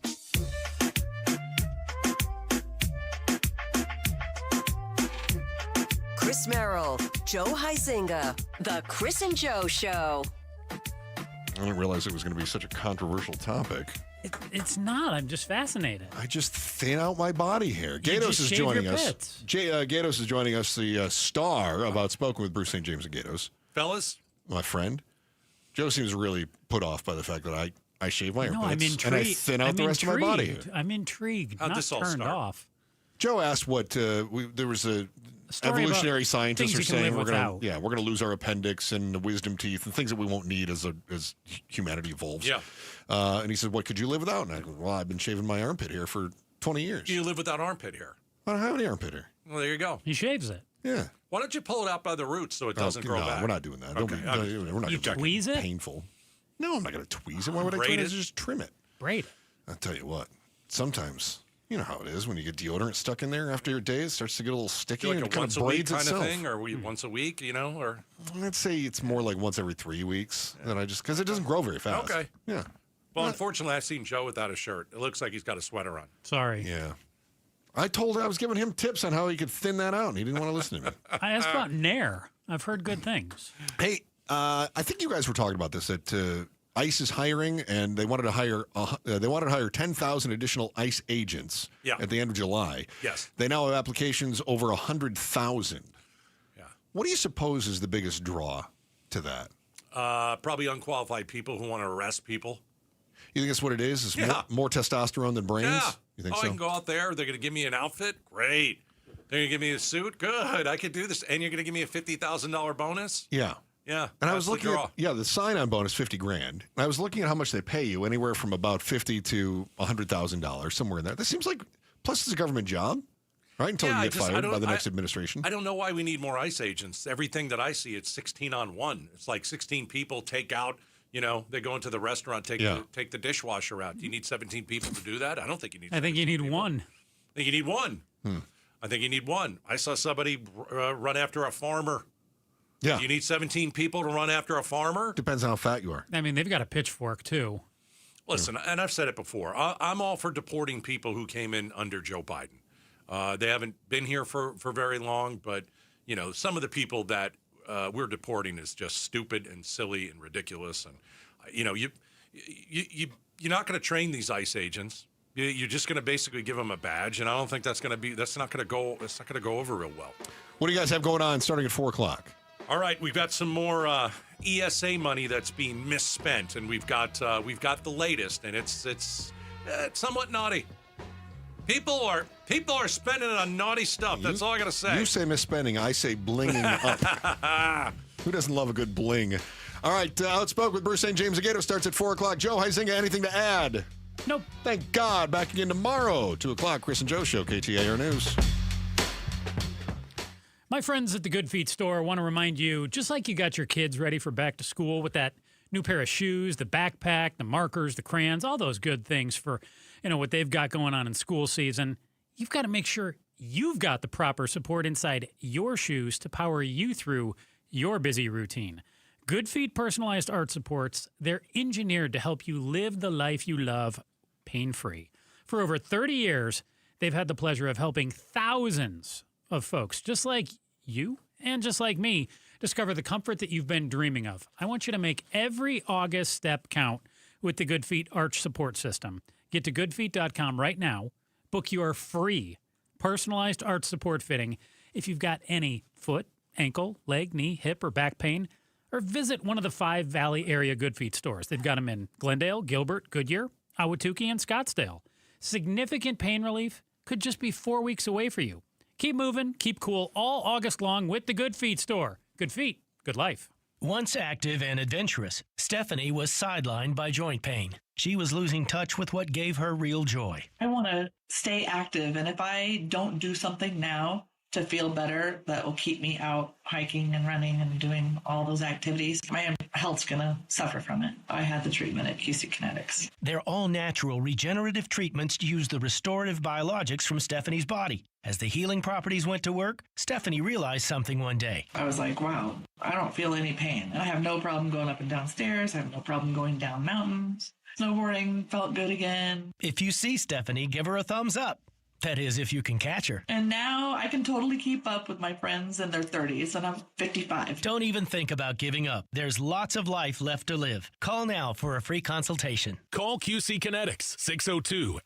Chris Merrill, Joe Huizinga, The Chris and Joe Show. I didn't realize it was going to be such a controversial topic. It's not. I'm just fascinated. I just thin out my body hair. Gatos is joining us. Gatos is joining us, the star of Outspoken with Bruce St. James and Gatos. Fellas? My friend. Joe seems really put off by the fact that I shave my armpits. No, I'm intrigued. And I thin out the rest of my body hair. I'm intrigued. How'd not this all turned start? off. Joe asked what there was a story evolutionary about scientists things are you can saying live we're gonna lose our appendix and the wisdom teeth and things that we won't need as humanity evolves. Yeah. And he said, "What could you live without?" And I go, "Well, I've been shaving my armpit hair for 20 years." You live without armpit hair. I don't have any armpit hair. Well, there you go. He shaves it. Yeah. Why don't you pull it out by the roots so it doesn't grow back? We're not doing that. Okay. We're not You gonna tweeze it? Painful. No, I'm not going to tweeze it. Why would I Braid try it? to just trim it? Braid it. I'll tell you what. Sometimes. You know how it is when you get deodorant stuck in there after your day. It starts to get a little sticky Like and a it kind once of a week braids kind itself. of thing, or once a week, or I'd say it's more like once every 3 weeks. That I just because it doesn't grow very fast. Okay. Yeah. Well, unfortunately, I've seen Joe without a shirt. It looks like he's got a sweater on. Sorry. Yeah. I told him I was giving him tips on how he could thin that out, and he didn't want to listen to me. I asked about Nair. I've heard good things. Hey, I think you guys were talking about this that ICE is hiring, and they wanted to hire 10,000 additional ICE agents at the end of July. Yes. They now have applications over 100,000. Yeah. What do you suppose is the biggest draw to that? Probably unqualified people who want to arrest people. You think that's what it is? It's more testosterone than brains? Yeah. You think I so? can go out there. They're going to give me an outfit. Great. They're going to give me a suit. Good. I could do this. And you're going to give me a $50,000 bonus? Yeah. Yeah. And I was that's the looking draw. at the sign-on bonus, $50,000. And I was looking at how much they pay you, anywhere from about $50,000 to $100,000, somewhere in there. That seems like, plus it's a government job, right? Until you get fired by the next administration. I don't know why we need more ICE agents. Everything that I see, it's 16 on 1. It's like 16 people take out, they go into the restaurant, take the dishwasher out. Do you need 17 people to do that? I don't think you need. I think you need one. I think you need one. I think you need one. I saw somebody run after a farmer. Yeah. Do you need 17 people to run after a farmer? Depends on how fat you are. I mean, they've got a pitchfork, too. Listen, and I've said it before, I'm all for deporting people who came in under Joe Biden. They haven't been here for very long, but, some of the people that we're deporting is just stupid and silly and ridiculous. And, you're not going to train these ICE agents. You're just going to basically give them a badge, and I don't think that's not going to go over real well. What do you guys have going on starting at 4 o'clock? All right, we've got some more ESA money that's being misspent, and we've got the latest, and it's somewhat naughty. People are spending it on naughty stuff. That's all I gotta say. You say misspending, I say blinging up. Who doesn't love a good bling? All right, Outspoken with Bruce St. James Agato starts at 4 o'clock. Joe Huizinga, anything to add? Nope. Thank God. Back again tomorrow, 2 o'clock. Chris and Joe Show, KTAR News. My friends at the Good Feet store want to remind you, just like you got your kids ready for back to school with that new pair of shoes, the backpack, the markers, the crayons, all those good things for, what they've got going on in school season, you've got to make sure you've got the proper support inside your shoes to power you through your busy routine. Good Feet personalized art supports, they're engineered to help you live the life you love pain-free. For over 30 years, they've had the pleasure of helping thousands of folks just like you and just like me discover the comfort that you've been dreaming of. I want you to make every August step count with the Good Feet Arch Support System. Get to goodfeet.com right now. Book your free personalized arch support fitting if you've got any foot, ankle, leg, knee, hip, or back pain, or visit one of the 5 Valley area Good Feet stores. They've got them in Glendale, Gilbert, Goodyear, Ahwatukee, and Scottsdale. Significant pain relief could just be 4 weeks away for you. Keep moving, keep cool all August long with the Good Feet store. Good feet, good life. Once active and adventurous, Stephanie was sidelined by joint pain. She was losing touch with what gave her real joy. I want to stay active, and if I don't do something now to feel better, that will keep me out hiking and running and doing all those activities, my health's going to suffer from it. I had the treatment at QC Kinetics. Their all-natural regenerative treatments use the restorative biologics from Stephanie's body. As the healing properties went to work, Stephanie realized something one day. I was like, wow, I don't feel any pain. I have no problem going up and down stairs. I have no problem going down mountains. Snowboarding felt good again. If you see Stephanie, give her a thumbs up. That is, if you can catch her. And now I can totally keep up with my friends in their 30s, and I'm 55. Don't even think about giving up. There's lots of life left to live. Call now for a free consultation. Call QC Kinetics,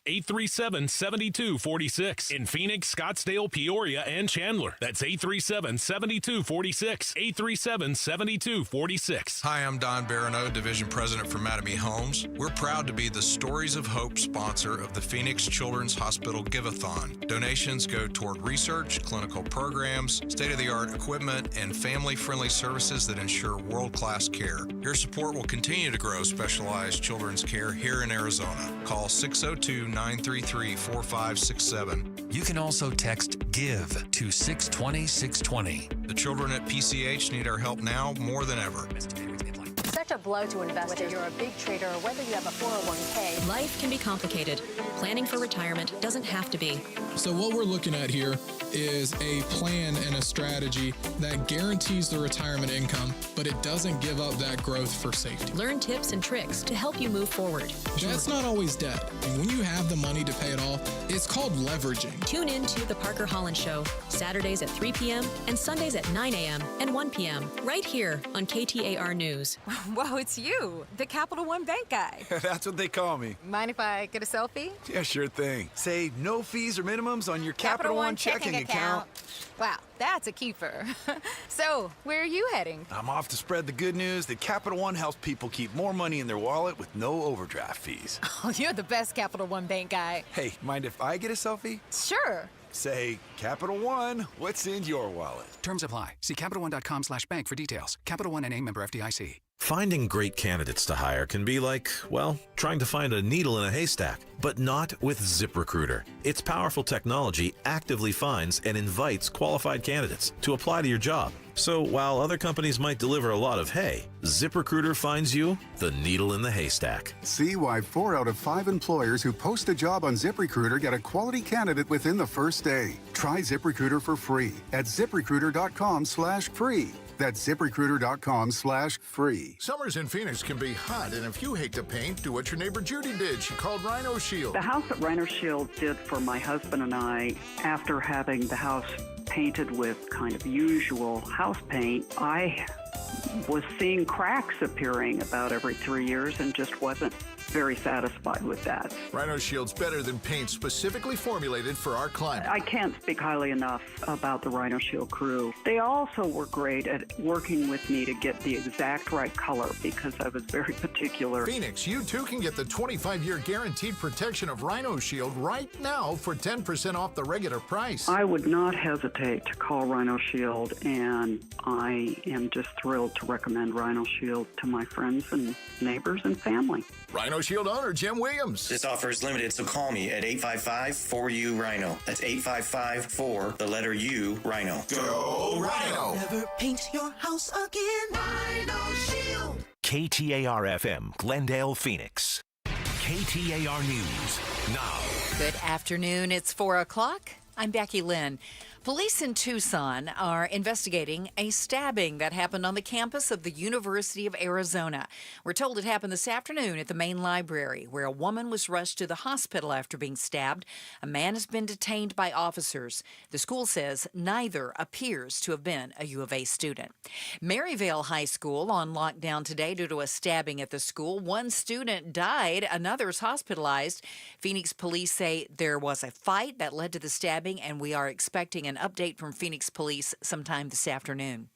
602-837-7246. In Phoenix, Scottsdale, Peoria, and Chandler. That's 837-7246. 837-7246. Hi, I'm Don Barano, Division President for Mattamy Homes. We're proud to be the Stories of Hope sponsor of the Phoenix Children's Hospital Give-A-Thon. Donations go toward research, clinical programs, state-of-the-art equipment, and family-friendly services that ensure world-class care. Your support will continue to grow specialized children's care here in Arizona. Call 602-933-4567. You can also text GIVE to 620-620. The children at PCH need our help now more than ever. Such a blow to investors. Whether you're a big trader or whether you have a 401k. Life can be complicated. Planning for retirement doesn't have to be. So what we're looking at here is a plan and a strategy that guarantees the retirement income, but it doesn't give up that growth for safety. Learn tips and tricks to help you move forward. That's not always debt. And when you have the money to pay it off, it's called leveraging. Tune in to The Parker Holland Show, Saturdays at 3 p.m. and Sundays at 9 a.m. and 1 p.m. right here on KTAR News. Whoa, it's you, the Capital One Bank guy. That's what they call me. Mind if I get a selfie? Yeah, sure thing. Save no fees or minimums on your Capital One checking account. Wow, that's a keeper. So, where are you heading? I'm off to spread the good news that Capital One helps people keep more money in their wallet with no overdraft fees. Oh, you're the best Capital One Bank guy. Hey, mind if I get a selfie? Sure. Say, Capital One, what's in your wallet? Terms apply. See CapitalOne.com/bank for details. Capital One NA, member FDIC. Finding great candidates to hire can be like, well, trying to find a needle in a haystack, but not with ZipRecruiter. Its powerful technology actively finds and invites qualified candidates to apply to your job. So while other companies might deliver a lot of hay, ZipRecruiter finds you the needle in the haystack. See why 4 out of 5 employers who post a job on ZipRecruiter get a quality candidate within the first day. Try ZipRecruiter for free at ZipRecruiter.com/free. That's ZipRecruiter.com/free. Summers in Phoenix can be hot, and if you hate to paint, do what your neighbor Judy did. She called Rhino Shield. The house that Rhino Shield did for my husband and I, after having the house painted with kind of usual house paint, I was seeing cracks appearing about every 3 years and just wasn't very satisfied with that. Rhino Shield's better than paint specifically formulated for our climate. I can't speak highly enough about the Rhino Shield crew. They also were great at working with me to get the exact right color because I was very particular. Phoenix, you too can get the 25-year guaranteed protection of Rhino Shield right now for 10% off the regular price. I would not hesitate to call Rhino Shield, and I am just thrilled to recommend Rhino Shield to my friends and neighbors and family. Rhino Shield owner Jim Williams. This offer is limited, so call me at 855-4U-RHINO. That's 855-4, the letter U, Rhino. Go Rhino! Never paint your house again. Rhino Shield. KTAR-FM, Glendale, Phoenix. KTAR News, now. Good afternoon. It's 4 o'clock. I'm Becky Lynn. Police in Tucson are investigating a stabbing that happened on the campus of the University of Arizona. We're told it happened this afternoon at the main library, where a woman was rushed to the hospital after being stabbed. A man has been detained by officers. The school says neither appears to have been a U of A student. Maryvale High School on lockdown today due to a stabbing at the school. One student died, another's hospitalized. Phoenix police say there was a fight that led to the stabbing, and we are expecting an update from Phoenix police sometime this afternoon.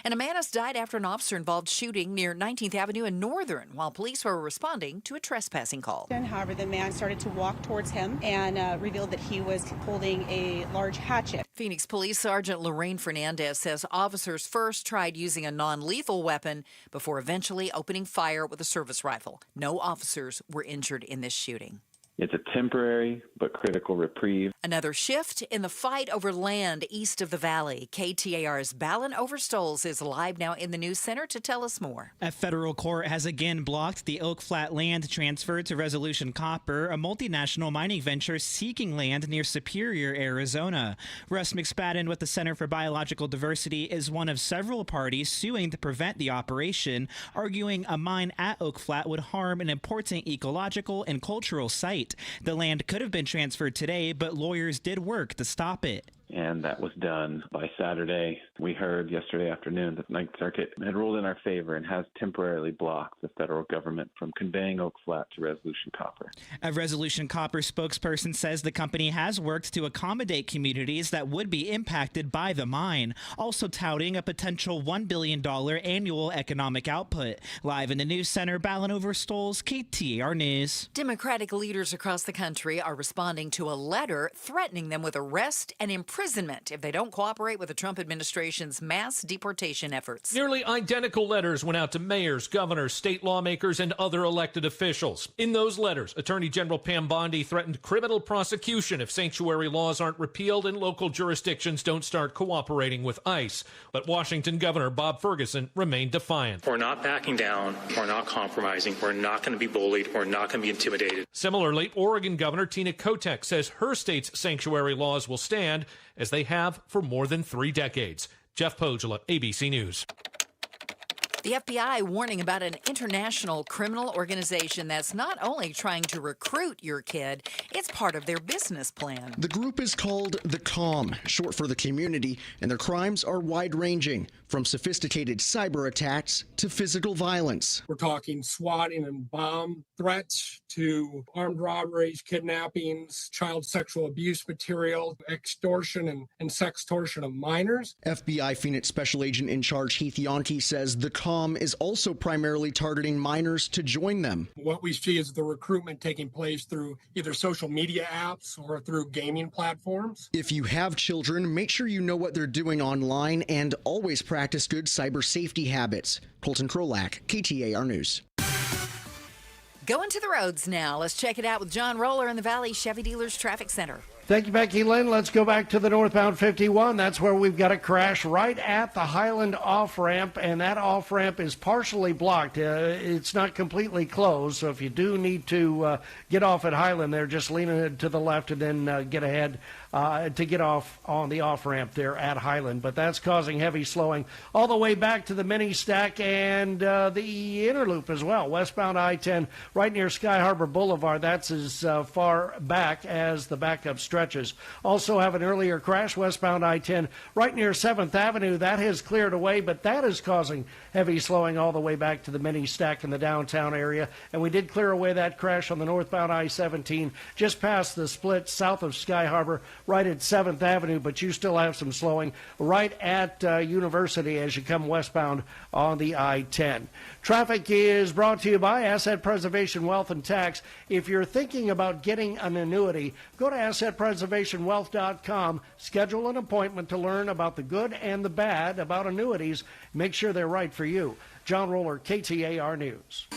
And a man has died after an officer-involved shooting near 19th Avenue in Northern while police were responding to a trespassing call. However, the man started to walk towards him and revealed that he was holding a large hatchet. Phoenix Police Sergeant Lorraine Fernandez says officers first tried using a non-lethal weapon before eventually opening fire with a service rifle. No officers were injured in this shooting. It's a temporary but critical reprieve. Another shift in the fight over land east of the valley. KTAR's Balin Overstoles is live now in the news center to tell us more. A federal court has again blocked the Oak Flat land transfer to Resolution Copper, a multinational mining venture seeking land near Superior, Arizona. Russ McSpadden with the Center for Biological Diversity is one of several parties suing to prevent the operation, arguing a mine at Oak Flat would harm an important ecological and cultural site. The land could have been transferred today, but lawyers did work to stop it. And that was done by Saturday. We heard yesterday afternoon that the Ninth Circuit had ruled in our favor and has temporarily blocked the federal government from conveying Oak Flat to Resolution Copper. A Resolution Copper spokesperson says the company has worked to accommodate communities that would be impacted by the mine, also touting a potential $1 billion annual economic output. Live in the news center, Balin Overstoles, KTAR News. Democratic leaders across the country are responding to a letter threatening them with arrest and imprisonment if they don't cooperate with the Trump administration's mass deportation efforts. Nearly identical letters went out to mayors, governors, state lawmakers, and other elected officials. In those letters, Attorney General Pam Bondi threatened criminal prosecution if sanctuary laws aren't repealed and local jurisdictions don't start cooperating with ICE. But Washington Governor Bob Ferguson remained defiant. We're not backing down. We're not compromising. We're not going to be bullied. We're not going to be intimidated. Similarly, Oregon Governor Tina Kotek says her state's sanctuary laws will stand, as they have for more than 3 decades. Jeff Pogela, ABC News. The FBI warning about an international criminal organization that's not only trying to recruit your kid, it's part of their business plan. The group is called the COM, short for the community, and their crimes are wide-ranging, from sophisticated cyber attacks to physical violence. We're talking swatting and bomb threats to armed robberies, kidnappings, child sexual abuse material, extortion and sextortion of minors. FBI Phoenix Special Agent in Charge Heath Yonke says the COM is also primarily targeting minors to join them. What we see is the recruitment taking place through either social media apps or through gaming platforms. If you have children, make sure you know what they're doing online and always practice good cyber safety habits. Colton Krolak, KTAR News. Going to the roads now. Let's check it out with John Roller in the Valley Chevy Dealers Traffic Center. Thank you, Becky Lynn. Let's go back to the northbound 51. That's where we've got a crash right at the Highland off-ramp, and that off-ramp is partially blocked. It's not completely closed, so if you do need to get off at Highland there, just lean it to the left and then get ahead to get off on the off-ramp there at Highland. But that's causing heavy slowing all the way back to the mini stack and the inner loop as well. Westbound I-10 right near Sky Harbor Boulevard. That's as far back as the backup stretches. Also have an earlier crash westbound I-10 right near 7th Avenue. That has cleared away, but that is causing heavy slowing all the way back to the mini stack in the downtown area. And we did clear away that crash on the northbound I-17 just past the split south of Sky Harbor right at 7th Avenue, but you still have some slowing right at University as you come westbound on the I-10. Traffic is brought to you by Asset Preservation Wealth and Tax. If you're thinking about getting an annuity, go to AssetPreservationWealth.com, schedule an appointment to learn about the good and the bad about annuities. Make sure they're right for you. John Roller, KTAR News.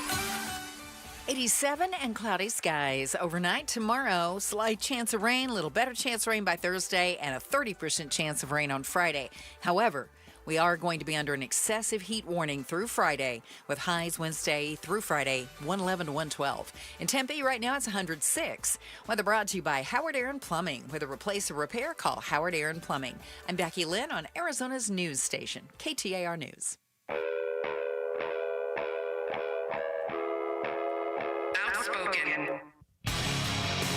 87 and cloudy skies. Overnight tomorrow, slight chance of rain, a little better chance of rain by Thursday, and a 30% chance of rain on Friday. However, We are going to be under an excessive heat warning through Friday, with highs Wednesday through Friday, 111 to 112. In Tempe right now, it's 106. Weather brought to you by Howard Aaron Plumbing. With a replace or repair, call Howard Aaron Plumbing. I'm Becky Lynn on Arizona's news station, KTAR News. Outspoken.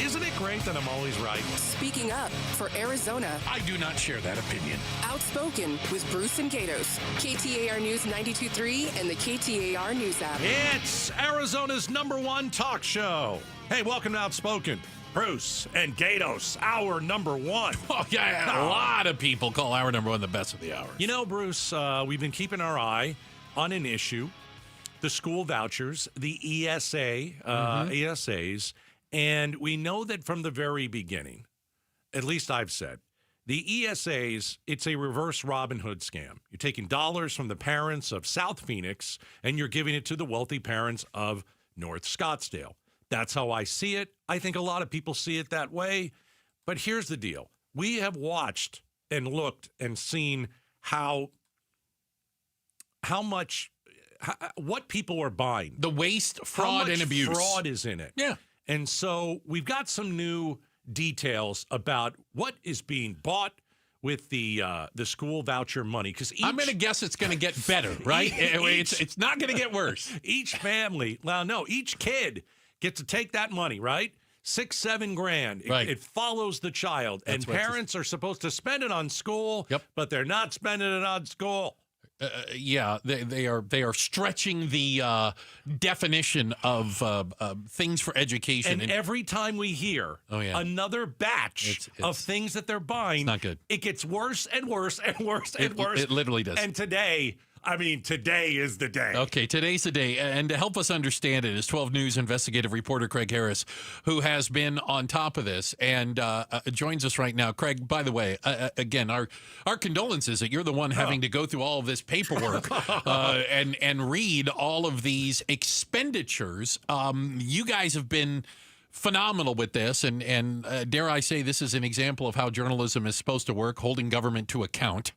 Isn't it great that I'm always right? Speaking up for Arizona. I do not share that opinion. Outspoken with Bruce and Gatos. KTAR News 92.3 and the KTAR News app. It's Arizona's #1 talk show. Hey, welcome to Outspoken. Bruce and Gatos, our #1. Oh, yeah, a lot of people call our #1 the best of the hours. You know, Bruce, we've been keeping our eye on an issue, the school vouchers, the ESAs, and we know that from the very beginning, at least I've said, the ESAs, it's a reverse Robin Hood scam. You're taking dollars from the parents of South Phoenix, and you're giving it to the wealthy parents of North Scottsdale. That's how I see it. I think a lot of people see it that way. But here's the deal. We have watched and looked and seen what people are buying. The waste, fraud, and abuse. Fraud is in it. Yeah. And so we've got some new details about what is being bought with the school voucher money. Because I'm going to guess it's going to get better, right? It's not going to get worse. Each kid gets to take that money, right? $6-7 grand. Right. It follows the child. And parents are supposed to spend it on school, but they're not spending it on school. They are stretching the definition of things for education. And every time we hear another batch of things that they're buying, it's not good. It gets worse and worse and worse and worse. It literally does. And today is the day. Okay, today's the day. And to help us understand it is 12 News investigative reporter Craig Harris, who has been on top of this and joins us right now. Craig, by the way, again, our condolences that you're the one having to go through all of this paperwork and read all of these expenditures. You guys have been phenomenal with this, and dare I say this is an example of how journalism is supposed to work, holding government to account.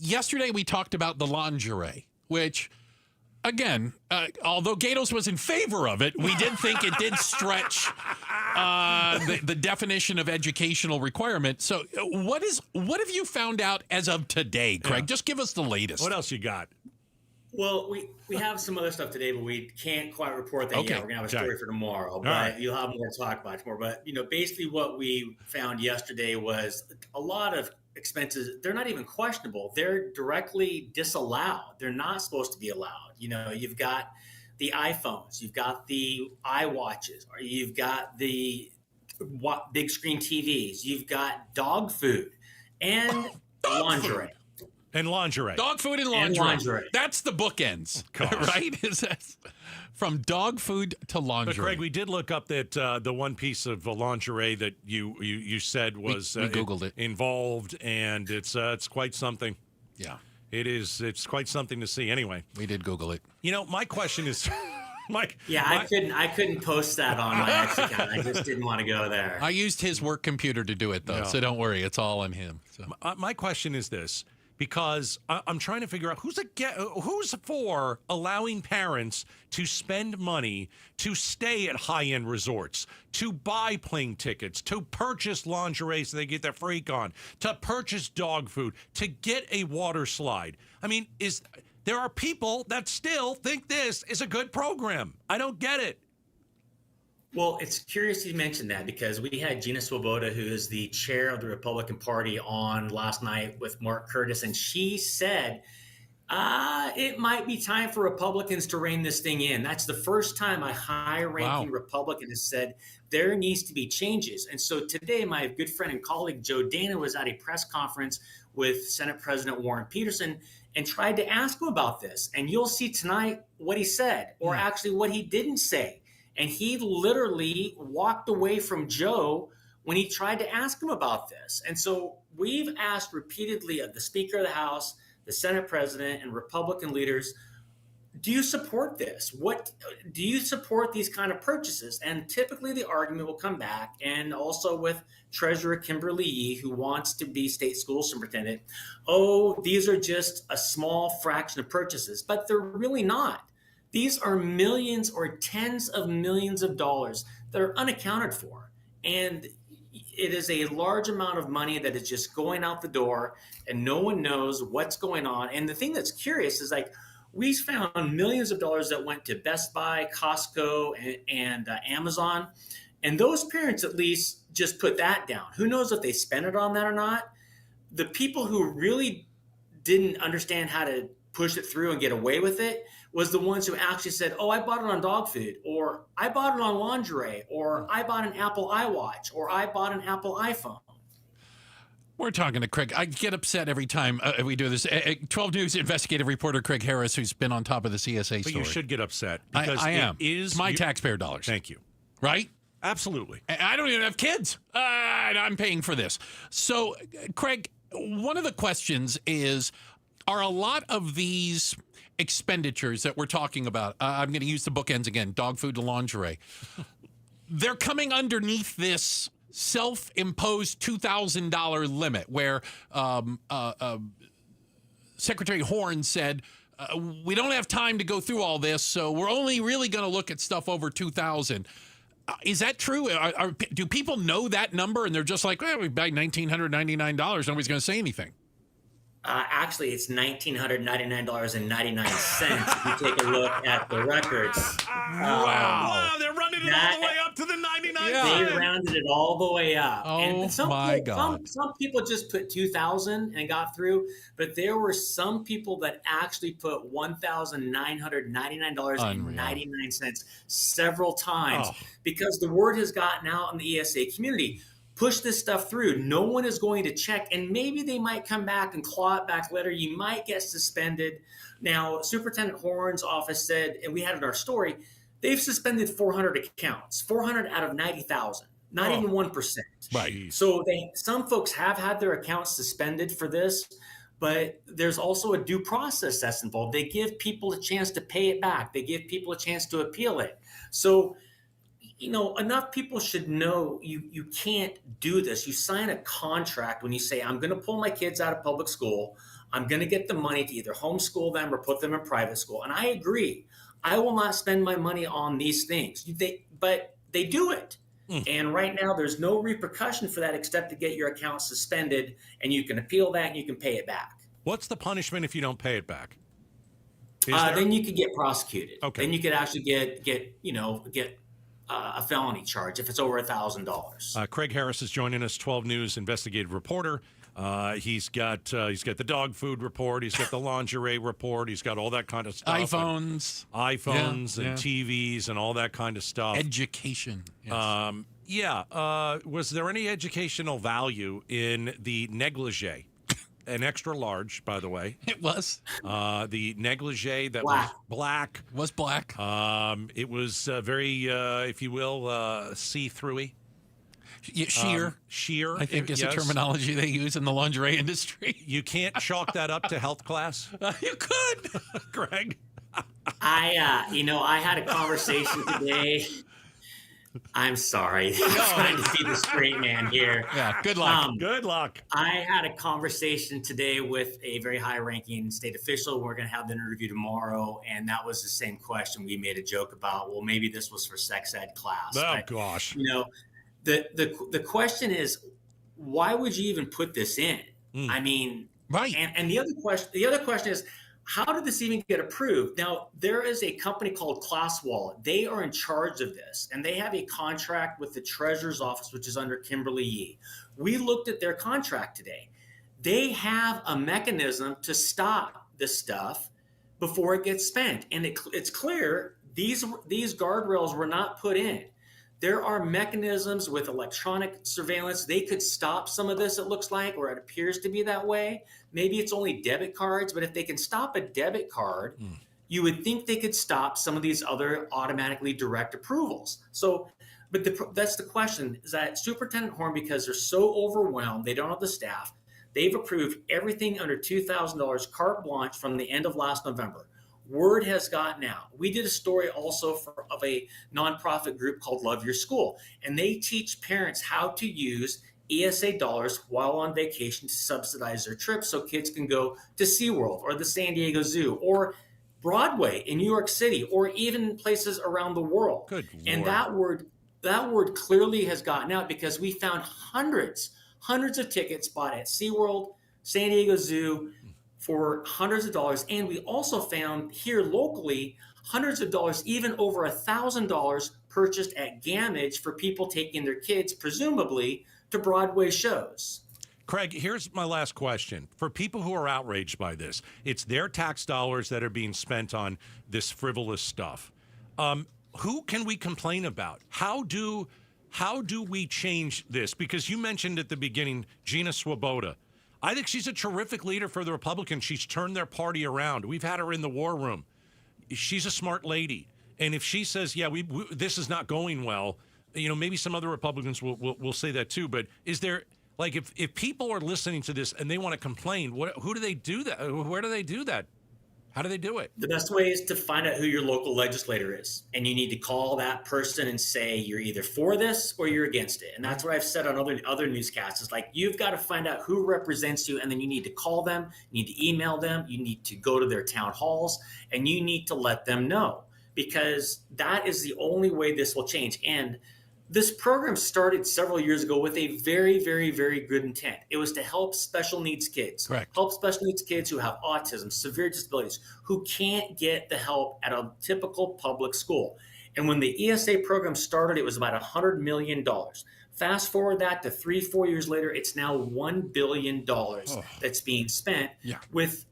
Yesterday, we talked about the lingerie, which, again, although Gatos was in favor of it, we did think it did stretch the definition of educational requirement. So what have you found out as of today, Craig? Just give us the latest. What else you got? Well, we have some other stuff today, but we can't quite report that yet. We're going to have a story for tomorrow, but you'll have more to talk about tomorrow. But, basically what we found yesterday was a lot of expenses. They're not even questionable. They're directly disallowed. They're not supposed to be allowed. You've got the iPhones, you've got the iWatches, or you've got the big screen TVs, you've got dog food and lingerie. And lingerie. Dog food and lingerie. That's the bookends, right? Is that from dog food to lingerie? But Craig, we did look up that the one piece of lingerie that you said was we Googled it involved, and it's quite something. Yeah, it is. It's quite something to see. Anyway, we did Google it. My question is, Mike. Yeah, I couldn't post that on my X account. I just didn't want to go there. I used his work computer to do it though, so don't worry, it's all on him. So. My question is this. Because I'm trying to figure out who's for allowing parents to spend money to stay at high-end resorts, to buy plane tickets, to purchase lingerie so they get their freak on, to purchase dog food, to get a water slide. I mean, there are people that still think this is a good program. I don't get it. Well, it's curious you mentioned that because we had Gina Swoboda, who is the chair of the Republican Party, on last night with Mark Curtis, and she said it might be time for Republicans to rein this thing in. That's the first time a high-ranking Republican has said there needs to be changes. And so today, my good friend and colleague Joe Dana was at a press conference with Senate President Warren Peterson and tried to ask him about this. And you'll see tonight what he said, or actually what he didn't say. And he literally walked away from Joe when he tried to ask him about this. And so we've asked repeatedly of the Speaker of the House, the Senate President, and Republican leaders, do you support this? What do you support these kind of purchases? And typically the argument will come back, and also with Treasurer Kimberly Yee, who wants to be state school superintendent, oh, these are just a small fraction of purchases, but they're really not. These are millions or tens of millions of dollars that are unaccounted for. And it is a large amount of money that is just going out the door, and no one knows what's going on. And the thing that's curious is, like, we found millions of dollars that went to Best Buy, Costco, and Amazon. And those parents at least just put that down. Who knows if they spent it on that or not? The people who really didn't understand how to push it through and get away with it was the ones who actually said, oh, I bought it on dog food, or I bought it on lingerie, or I bought an Apple iWatch, or I bought an Apple iPhone. We're talking to Craig. I get upset every time we do this. 12 News investigative reporter Craig Harris, who's been on top of the CSA story. But you should get upset. Because I am. It is my taxpayer dollars. Thank you. Right? Absolutely. I don't even have kids. And I'm paying for this. So, Craig, one of the questions is, are a lot of these expenditures that we're talking about, I'm going to use the bookends again, dog food to lingerie, they're coming underneath this self-imposed $2,000 limit where Secretary Horn said, we don't have time to go through all this, so we're only really going to look at stuff over $2,000. Is that true? Do people know that number and they're just like, well, we buy $1,999, nobody's going to say anything? Actually, it's $1,999.99 if you take a look at the records. Wow, they're running it all the way up to the 99 They rounded it all the way up. Oh, and my God. Some people just put 2,000 and got through, but there were some people that actually put $1,999.99 several times because the word has gotten out in the ESA community. Push this stuff through. No one is going to check, and maybe they might come back and claw it back later. You might get suspended. Now, Superintendent Horn's office said, and we had it in our story, they've suspended 400 accounts, 400 out of 90,000, not even 1%. Right. So some folks have had their accounts suspended for this, but there's also a due process that's involved. They give people a chance to pay it back. They give people a chance to appeal it. So, enough people should know you can't do this. You sign a contract when you say, I'm going to pull my kids out of public school. I'm going to get the money to either homeschool them or put them in private school. And I agree. I will not spend my money on these things. But they do it. And right now, there's no repercussion for that except to get your account suspended, and you can appeal that and you can pay it back. What's the punishment if you don't pay it back? Then you could get prosecuted. Okay. Then you could actually get a felony charge if it's over $1,000. Craig Harris is joining us, 12 News investigative reporter. He's got the dog food report. He's got the lingerie report. He's got all that kind of stuff. iPhones and TVs and all that kind of stuff. Education. Yes. Was there any educational value in the negligee? An extra large, by the way. It was. The negligee that was black. Was black. It was very, if you will, see-through-y. Sheer. Sheer. I think is a terminology they use in the lingerie industry. You can't chalk that up to health class? You could. Greg. I had a conversation today. I'm sorry. I'm trying to be the straight man here. Yeah, good luck. Good luck. I had a conversation today with a very high-ranking state official. We're going to have the interview tomorrow, and that was the same question. We made a joke about, well, maybe this was for sex ed class. Gosh. The question is, why would you even put this in? I mean, right. And the other question is, how did this even get approved? Now, there is a company called Class Wallet. They are in charge of this, and they have a contract with the Treasurer's Office, which is under Kimberly Yee. We looked at their contract today. They have a mechanism to stop this stuff before it gets spent, and it's clear these guardrails were not put in. There are mechanisms with electronic surveillance. They could stop some of this, it looks like, or it appears to be that way. Maybe it's only debit cards, but if they can stop a debit card, you would think they could stop some of these other automatically direct approvals. So, but that's the question, is that Superintendent Horn, because they're so overwhelmed, they don't have the staff, they've approved everything under $2,000 carte blanche from the end of last November. word has gotten out. We did a story also of a nonprofit group called Love Your School, and they teach parents how to use ESA dollars while on vacation to subsidize their trips so kids can go to SeaWorld or the San Diego Zoo or Broadway in New York City or even places around the world. Good and Lord. that word clearly has gotten out because we found hundreds of tickets bought at SeaWorld, San Diego Zoo for hundreds of dollars. And we also found here locally hundreds of dollars, even over $1,000 purchased at Gamage for people taking their kids, presumably, to Broadway shows. Craig, here's my last question. For people who are outraged by this, it's their tax dollars that are being spent on this frivolous stuff. Who can we complain about? How do we change this? Because you mentioned at the beginning Gina Swoboda. I think she's a terrific leader for the Republicans. She's turned their party around. We've had her in the war room. She's a smart lady. And if she says, yeah, this is not going well, maybe some other Republicans will say that too. But is there, like, if people are listening to this and they want to complain, who do they do that? Where do they do that? How do they do it? The best way is to find out who your local legislator is. And you need to call that person and say you're either for this or you're against it. And that's what I've said on other newscasts. It's like, you've got to find out who represents you, and then you need to call them, you need to email them, you need to go to their town halls, and you need to let them know, because that is the only way this will change. And this program started several years ago with a very, very, very good intent. It was to help special needs kids. Correct. Help special needs kids who have autism, severe disabilities, who can't get the help at a typical public school. And when the ESA program started, it was about $100 million. Fast forward that to 3-4 years later, it's now $1 billion that's being spent with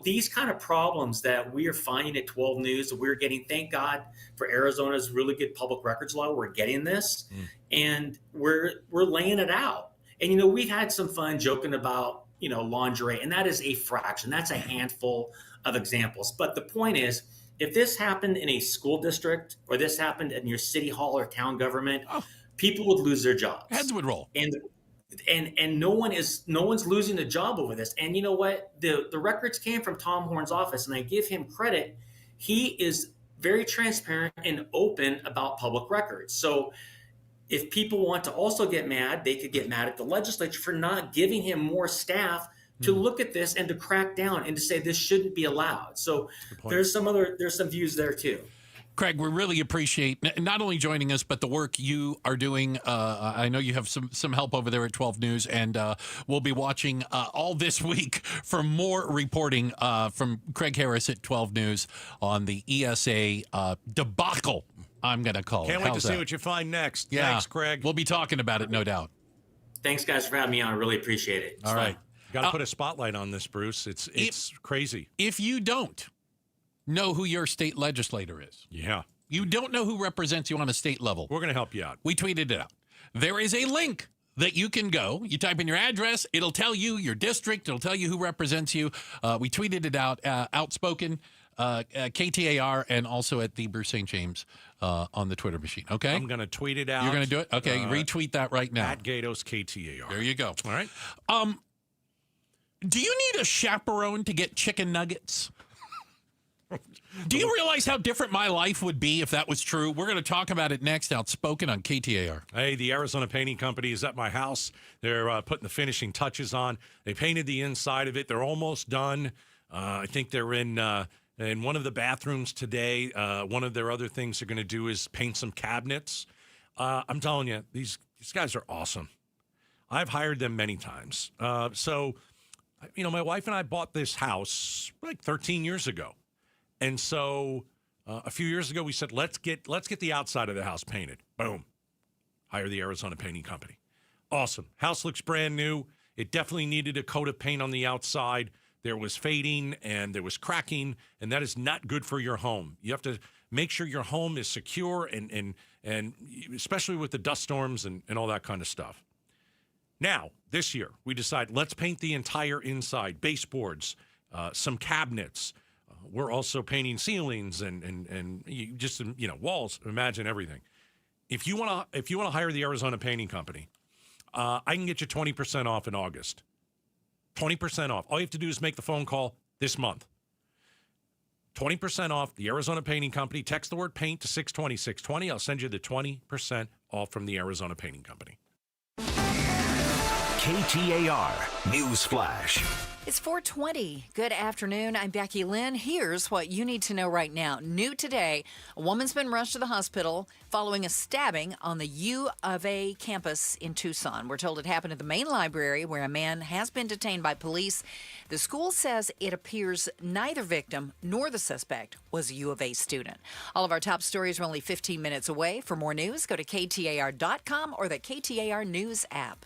these kind of problems that we are finding at 12 News. We're getting, thank God for Arizona's really good public records law. We're getting this and we're laying it out. And, we've had some fun joking about, lingerie, and that is a fraction. That's a handful of examples. But the point is, if this happened in a school district or this happened in your city hall or town government, people would lose their jobs. Heads would roll. And no one's losing a job over this. And you know what? The records came from Tom Horn's office, and I give him credit. He is very transparent and open about public records. So if people want to also get mad, they could get mad at the legislature for not giving him more staff to look at this and to crack down and to say this shouldn't be allowed. So there's some views there too. Craig, we really appreciate not only joining us, but the work you are doing. I know you have some help over there at 12 News, and we'll be watching all this week for more reporting from Craig Harris at 12 News on the ESA debacle, I'm going to call it. Can't wait to see what you find next. Yeah. Thanks, Craig. We'll be talking about it, no doubt. Thanks, guys, for having me on. I really appreciate it. All right. Got to put a spotlight on this, Bruce. It's crazy. If you don't know who your state legislator is. Yeah. You don't know who represents you on a state level. We're going to help you out. We tweeted it out. There is a link that you can go. You type in your address. It'll tell you your district. It'll tell you who represents you. We tweeted it out. Outspoken, KTAR, and also at the Bruce St. James on the Twitter machine. Okay? I'm going to tweet it out. You're going to do it? Okay. Retweet that right now. At Gatos KTAR. There you go. All right. Do you need a chaperone to get chicken nuggets? Do you realize how different my life would be if that was true? We're going to talk about it next. Outspoken on KTAR. Hey, the Arizona Painting Company is at my house. They're putting the finishing touches on. They painted the inside of it. They're almost done. I think they're in one of the bathrooms today. One of their other things they're going to do is paint some cabinets. I'm telling you, these guys are awesome. I've hired them many times. So, my wife and I bought this house like 13 years ago. And so a few years ago, we said, let's get the outside of the house painted. Boom. Hire the Arizona Painting Company. Awesome. House looks brand new. It definitely needed a coat of paint on the outside. There was fading and there was cracking, and that is not good for your home. You have to make sure your home is secure and especially with the dust storms and all that kind of stuff. Now, this year, we decide let's paint the entire inside, baseboards, some cabinets. We're also painting ceilings and just walls. Imagine everything. If you want to hire the Arizona Painting Company, I can get you 20% off in August. 20% off. All you have to do is make the phone call this month. 20% off the Arizona Painting Company. Text the word paint to 620 620. I'll send you the 20% off from the Arizona Painting Company. KTAR News Flash. It's 4:20. Good afternoon. I'm Becky Lynn. Here's what you need to know right now. New today, a woman's been rushed to the hospital following a stabbing on the U of A campus in Tucson. We're told it happened at the main library where a man has been detained by police. The school says it appears neither victim nor the suspect was a U of A student. All of our top stories are only 15 minutes away. For more news, go to KTAR.com or the KTAR News app.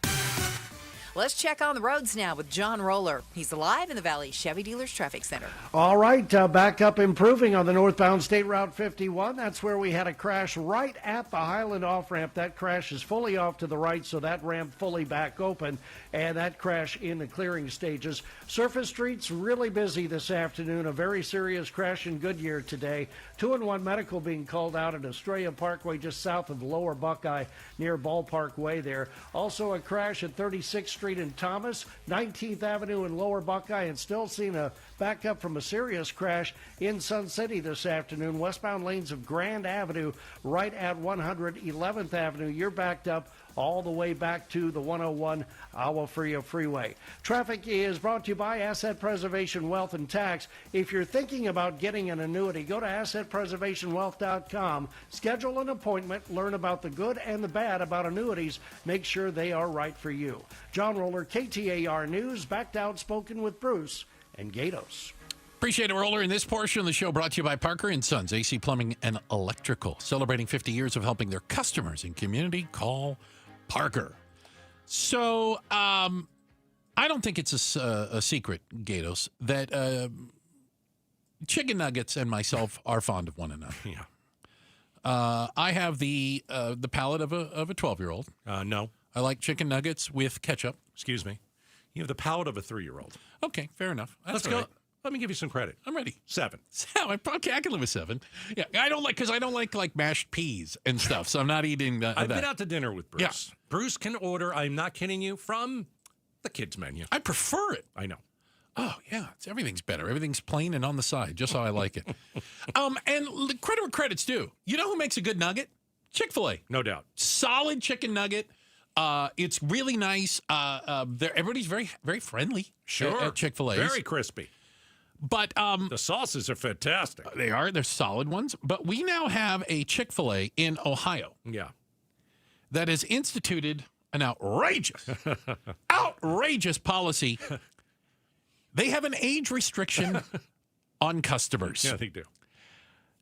Let's check on the roads now with John Roller. He's live in the Valley Chevy Dealers Traffic Center. All right, back up improving on the northbound State Route 51. That's where we had a crash right at the Highland off-ramp. That crash is fully off to the right, so that ramp fully back open, and that crash in the clearing stages. Surface streets really busy this afternoon. A very serious crash in Goodyear today. 2-1 medical being called out at Estrella Parkway just south of Lower Buckeye near Ballpark Way there. Also a crash at 36th Street in Thomas, 19th Avenue in Lower Buckeye, and still seeing a backup from a serious crash in Sun City this afternoon. Westbound lanes of Grand Avenue right at 111th Avenue. You're backed up all the way back to the 101 Agua Fria Freeway. Traffic is brought to you by Asset Preservation Wealth and Tax. If you're thinking about getting an annuity, go to AssetPreservationWealth.com. Schedule an appointment, learn about the good and the bad about annuities. Make sure they are right for you. John Roller, KTAR News, back to Outspoken with Bruce and Gatos. Appreciate it, Roller. In this portion of the show brought to you by Parker & Sons, AC Plumbing and Electrical. Celebrating 50 years of helping their customers and community. Call Parker. So, I don't think it's a secret, Gatos, that chicken nuggets and myself are fond of one another. Yeah. I have the palate of a 12-year-old. No. I like chicken nuggets with ketchup. Excuse me. You have the palate of a 3-year-old. Okay, fair enough. Let's go. Right. Let me give you some credit. I'm ready. 7. Okay, I can live with 7. Yeah, I don't like mashed peas and stuff, so I'm not eating I've been out to dinner with Bruce. Yeah. Bruce can order, I'm not kidding you, from the kids' menu. I prefer it. I know. Oh, yeah. Everything's better. Everything's plain and on the side, just how I like it. And credit where credit's due. You know who makes a good nugget? Chick-fil-A. No doubt. Solid chicken nugget. It's really nice. Everybody's very, very friendly. Sure. At Chick-fil-A. Very crispy. But the sauces are fantastic. They are. They're solid ones. But we now have a Chick-fil-A in Ohio. Yeah. That has instituted an outrageous policy. They have an age restriction on customers. Yeah, they do.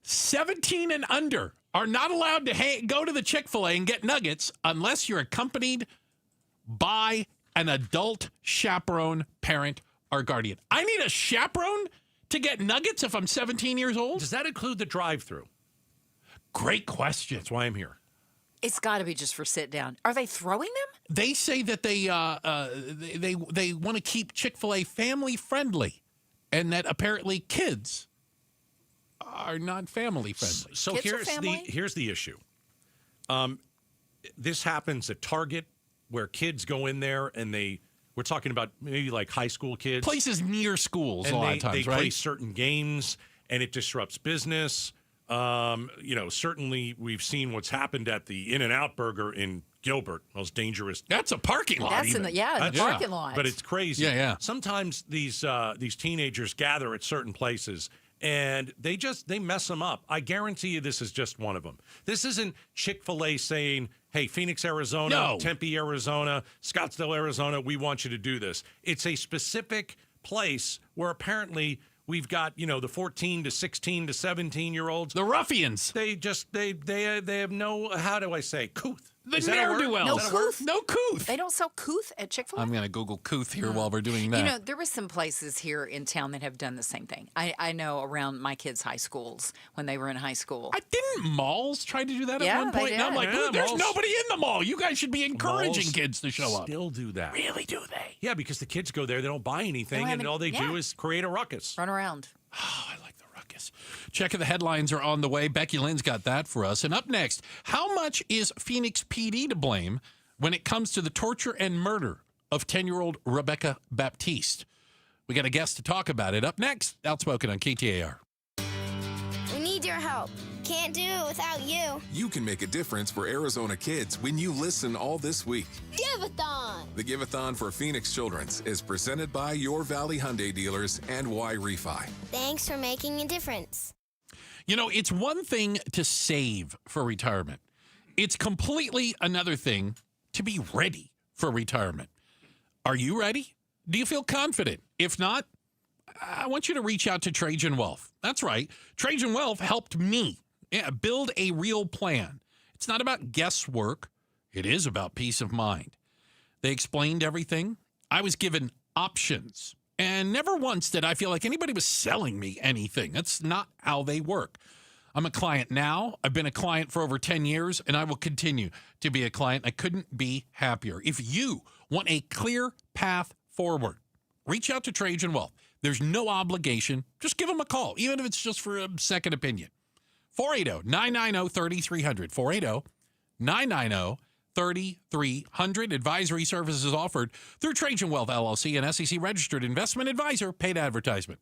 17 and under are not allowed to go to the Chick-fil-A and get nuggets unless you're accompanied by an adult chaperone, parent, or guardian. I need a chaperone to get nuggets if I'm 17 years old? Does that include the drive-thru? Great question. That's why I'm here. It's got to be just for sit down. Are they throwing them? They say that they want to keep Chick-fil-A family friendly, and that apparently kids are not family friendly. So here's the issue. This happens at Target, where kids go in there and we're talking about maybe like high school kids. Places near schools, and a lot of times, they right? play certain games, and it disrupts business. Certainly we've seen what's happened at the In-N-Out Burger in Gilbert, most dangerous. That's a parking lot. That's in the parking lot. But it's crazy. Yeah. Sometimes these teenagers gather at certain places, and they mess them up. I guarantee you this is just one of them. This isn't Chick-fil-A saying, hey, Phoenix, Arizona, Tempe, Arizona, Scottsdale, Arizona, we want you to do this. It's a specific place where apparently we've got, the 14 to 16 to 17-year-olds. The ruffians. They have no, how do I say, couth. The ne'er-do-wells. No couth. They don't sell couth at Chick-fil-A? I'm going to Google couth here while we're doing that. There were some places here in town that have done the same thing. I know around my kids' high schools when they were in high school. Didn't malls try to do that at one point? They did. And I'm like, there's nobody in the mall. You guys should be encouraging kids to show up. Still do that. Really, do they? Yeah, because the kids go there, they don't buy anything, and all they do is create a ruckus. Run around. Oh, I like the ruckus. Checking the headlines are on the way. Becky Lynn's got that for us. And up next, how much is Phoenix PD to blame when it comes to the torture and murder of 10-year-old Rebecca Baptiste? We got a guest to talk about it. Up next, Outspoken on KTAR. help. Can't do it without you. You can make a difference for Arizona kids when you listen all this week. Give-a-thon! The Give-a-thon for Phoenix Children's is presented by your Valley Hyundai dealers and Y-Refi. Thanks for making a difference. You know, it's one thing to save for retirement. It's completely another thing to be ready for retirement. Are you ready? Do you feel confident? If not, I want you to reach out to Trajan Wealth. That's right. Trajan Wealth helped me build a real plan. It's not about guesswork. It is about peace of mind. They explained everything. I was given options. And never once did I feel like anybody was selling me anything. That's not how they work. I'm a client now. I've been a client for over 10 years, and I will continue to be a client. I couldn't be happier. If you want a clear path forward, reach out to Trajan Wealth. There's no obligation. Just give them a call, even if it's just for a second opinion. 480-990-3300. 480-990-3300. Advisory services offered through Trajan Wealth, LLC, an SEC-registered investment advisor. Paid advertisement.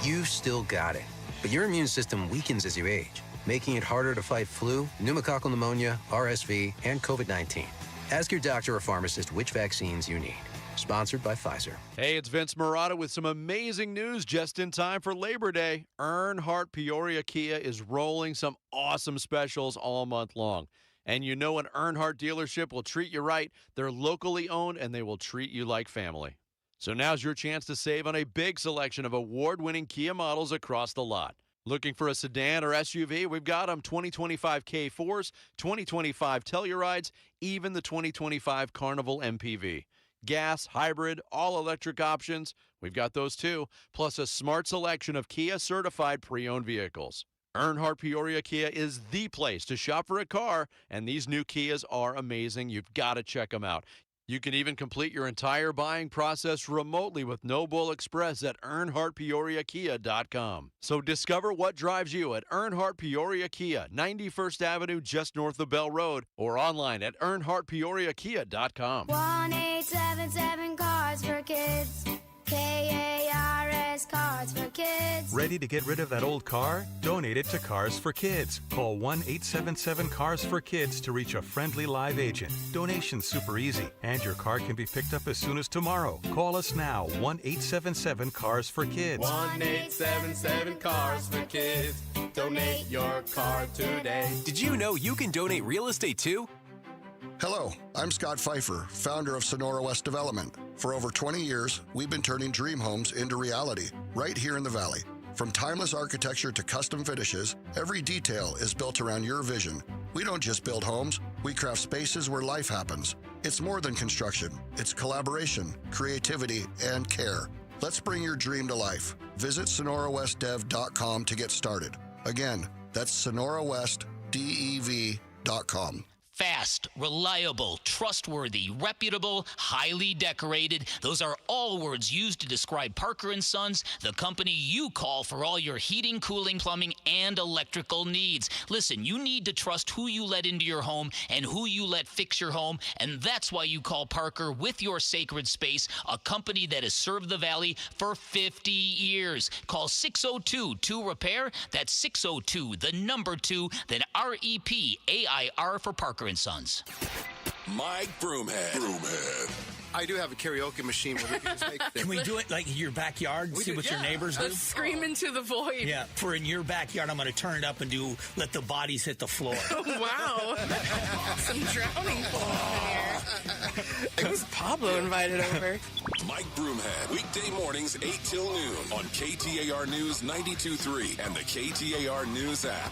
You still got it, but your immune system weakens as you age, making it harder to fight flu, pneumococcal pneumonia, RSV, and COVID-19. Ask your doctor or pharmacist which vaccines you need. Sponsored by Pfizer. Hey, it's Vince Marotta with some amazing news just in time for Labor Day. Earnhardt Peoria Kia is rolling some awesome specials all month long. And you know an Earnhardt dealership will treat you right. They're locally owned, and they will treat you like family. So now's your chance to save on a big selection of award-winning Kia models across the lot. Looking for a sedan or SUV? We've got them. 2025 K4s, 2025 Tellurides, even the 2025 Carnival MPV. Gas, hybrid, all-electric options, we've got those too, plus a smart selection of Kia-certified pre-owned vehicles. Earnhardt Peoria Kia is the place to shop for a car, and these new Kias are amazing. You've got to check them out. You can even complete your entire buying process remotely with No Bull Express at EarnhardtPeoriaKia.com. So discover what drives you at Earnhardt Peoria Kia, 91st Avenue, just north of Bell Road, or online at EarnhardtPeoriaKia.com. 1-877 Cars for Kids. KARS Cars for Kids. Ready to get rid of that old car? Donate it to Cars for Kids. Call 1-877-CARS-FOR-KIDS to reach a friendly live agent. Donation's super easy, and your car can be picked up as soon as tomorrow. Call us now, 1-877-CARS-FOR-KIDS. 1-877-CARS-FOR-KIDS. Donate your car today. Did you know you can donate real estate too? Hello, I'm Scott Pfeiffer, founder of Sonora West Development. For over 20 years, we've been turning dream homes into reality right here in the Valley. From timeless architecture to custom finishes, every detail is built around your vision. We don't just build homes, we craft spaces where life happens. It's more than construction. It's collaboration, creativity, and care. Let's bring your dream to life. Visit SonoraWestDev.com to get started. Again, that's SonoraWestDev.com. Fast, reliable, trustworthy, reputable, highly decorated. Those are all words used to describe Parker & Sons, the company you call for all your heating, cooling, plumbing, and electrical needs. Listen, you need to trust who you let into your home and who you let fix your home, and that's why you call Parker with your sacred space, a company that has served the Valley for 50 years. Call 602-2-REPAIR. That's 602-2, then REPAIR for Parker & Sons. Mike Broomhead. I do have a karaoke machine where we can just make Can we do it like in your backyard? See what your neighbors do? Let's scream into the void. Yeah, for in your backyard, I'm going to turn it up and do Let the Bodies Hit the Floor. Wow. Some drowning going on here. It was Pablo invited over. Mike Broomhead, weekday mornings 8 till noon on KTAR News 92.3 and the KTAR News app.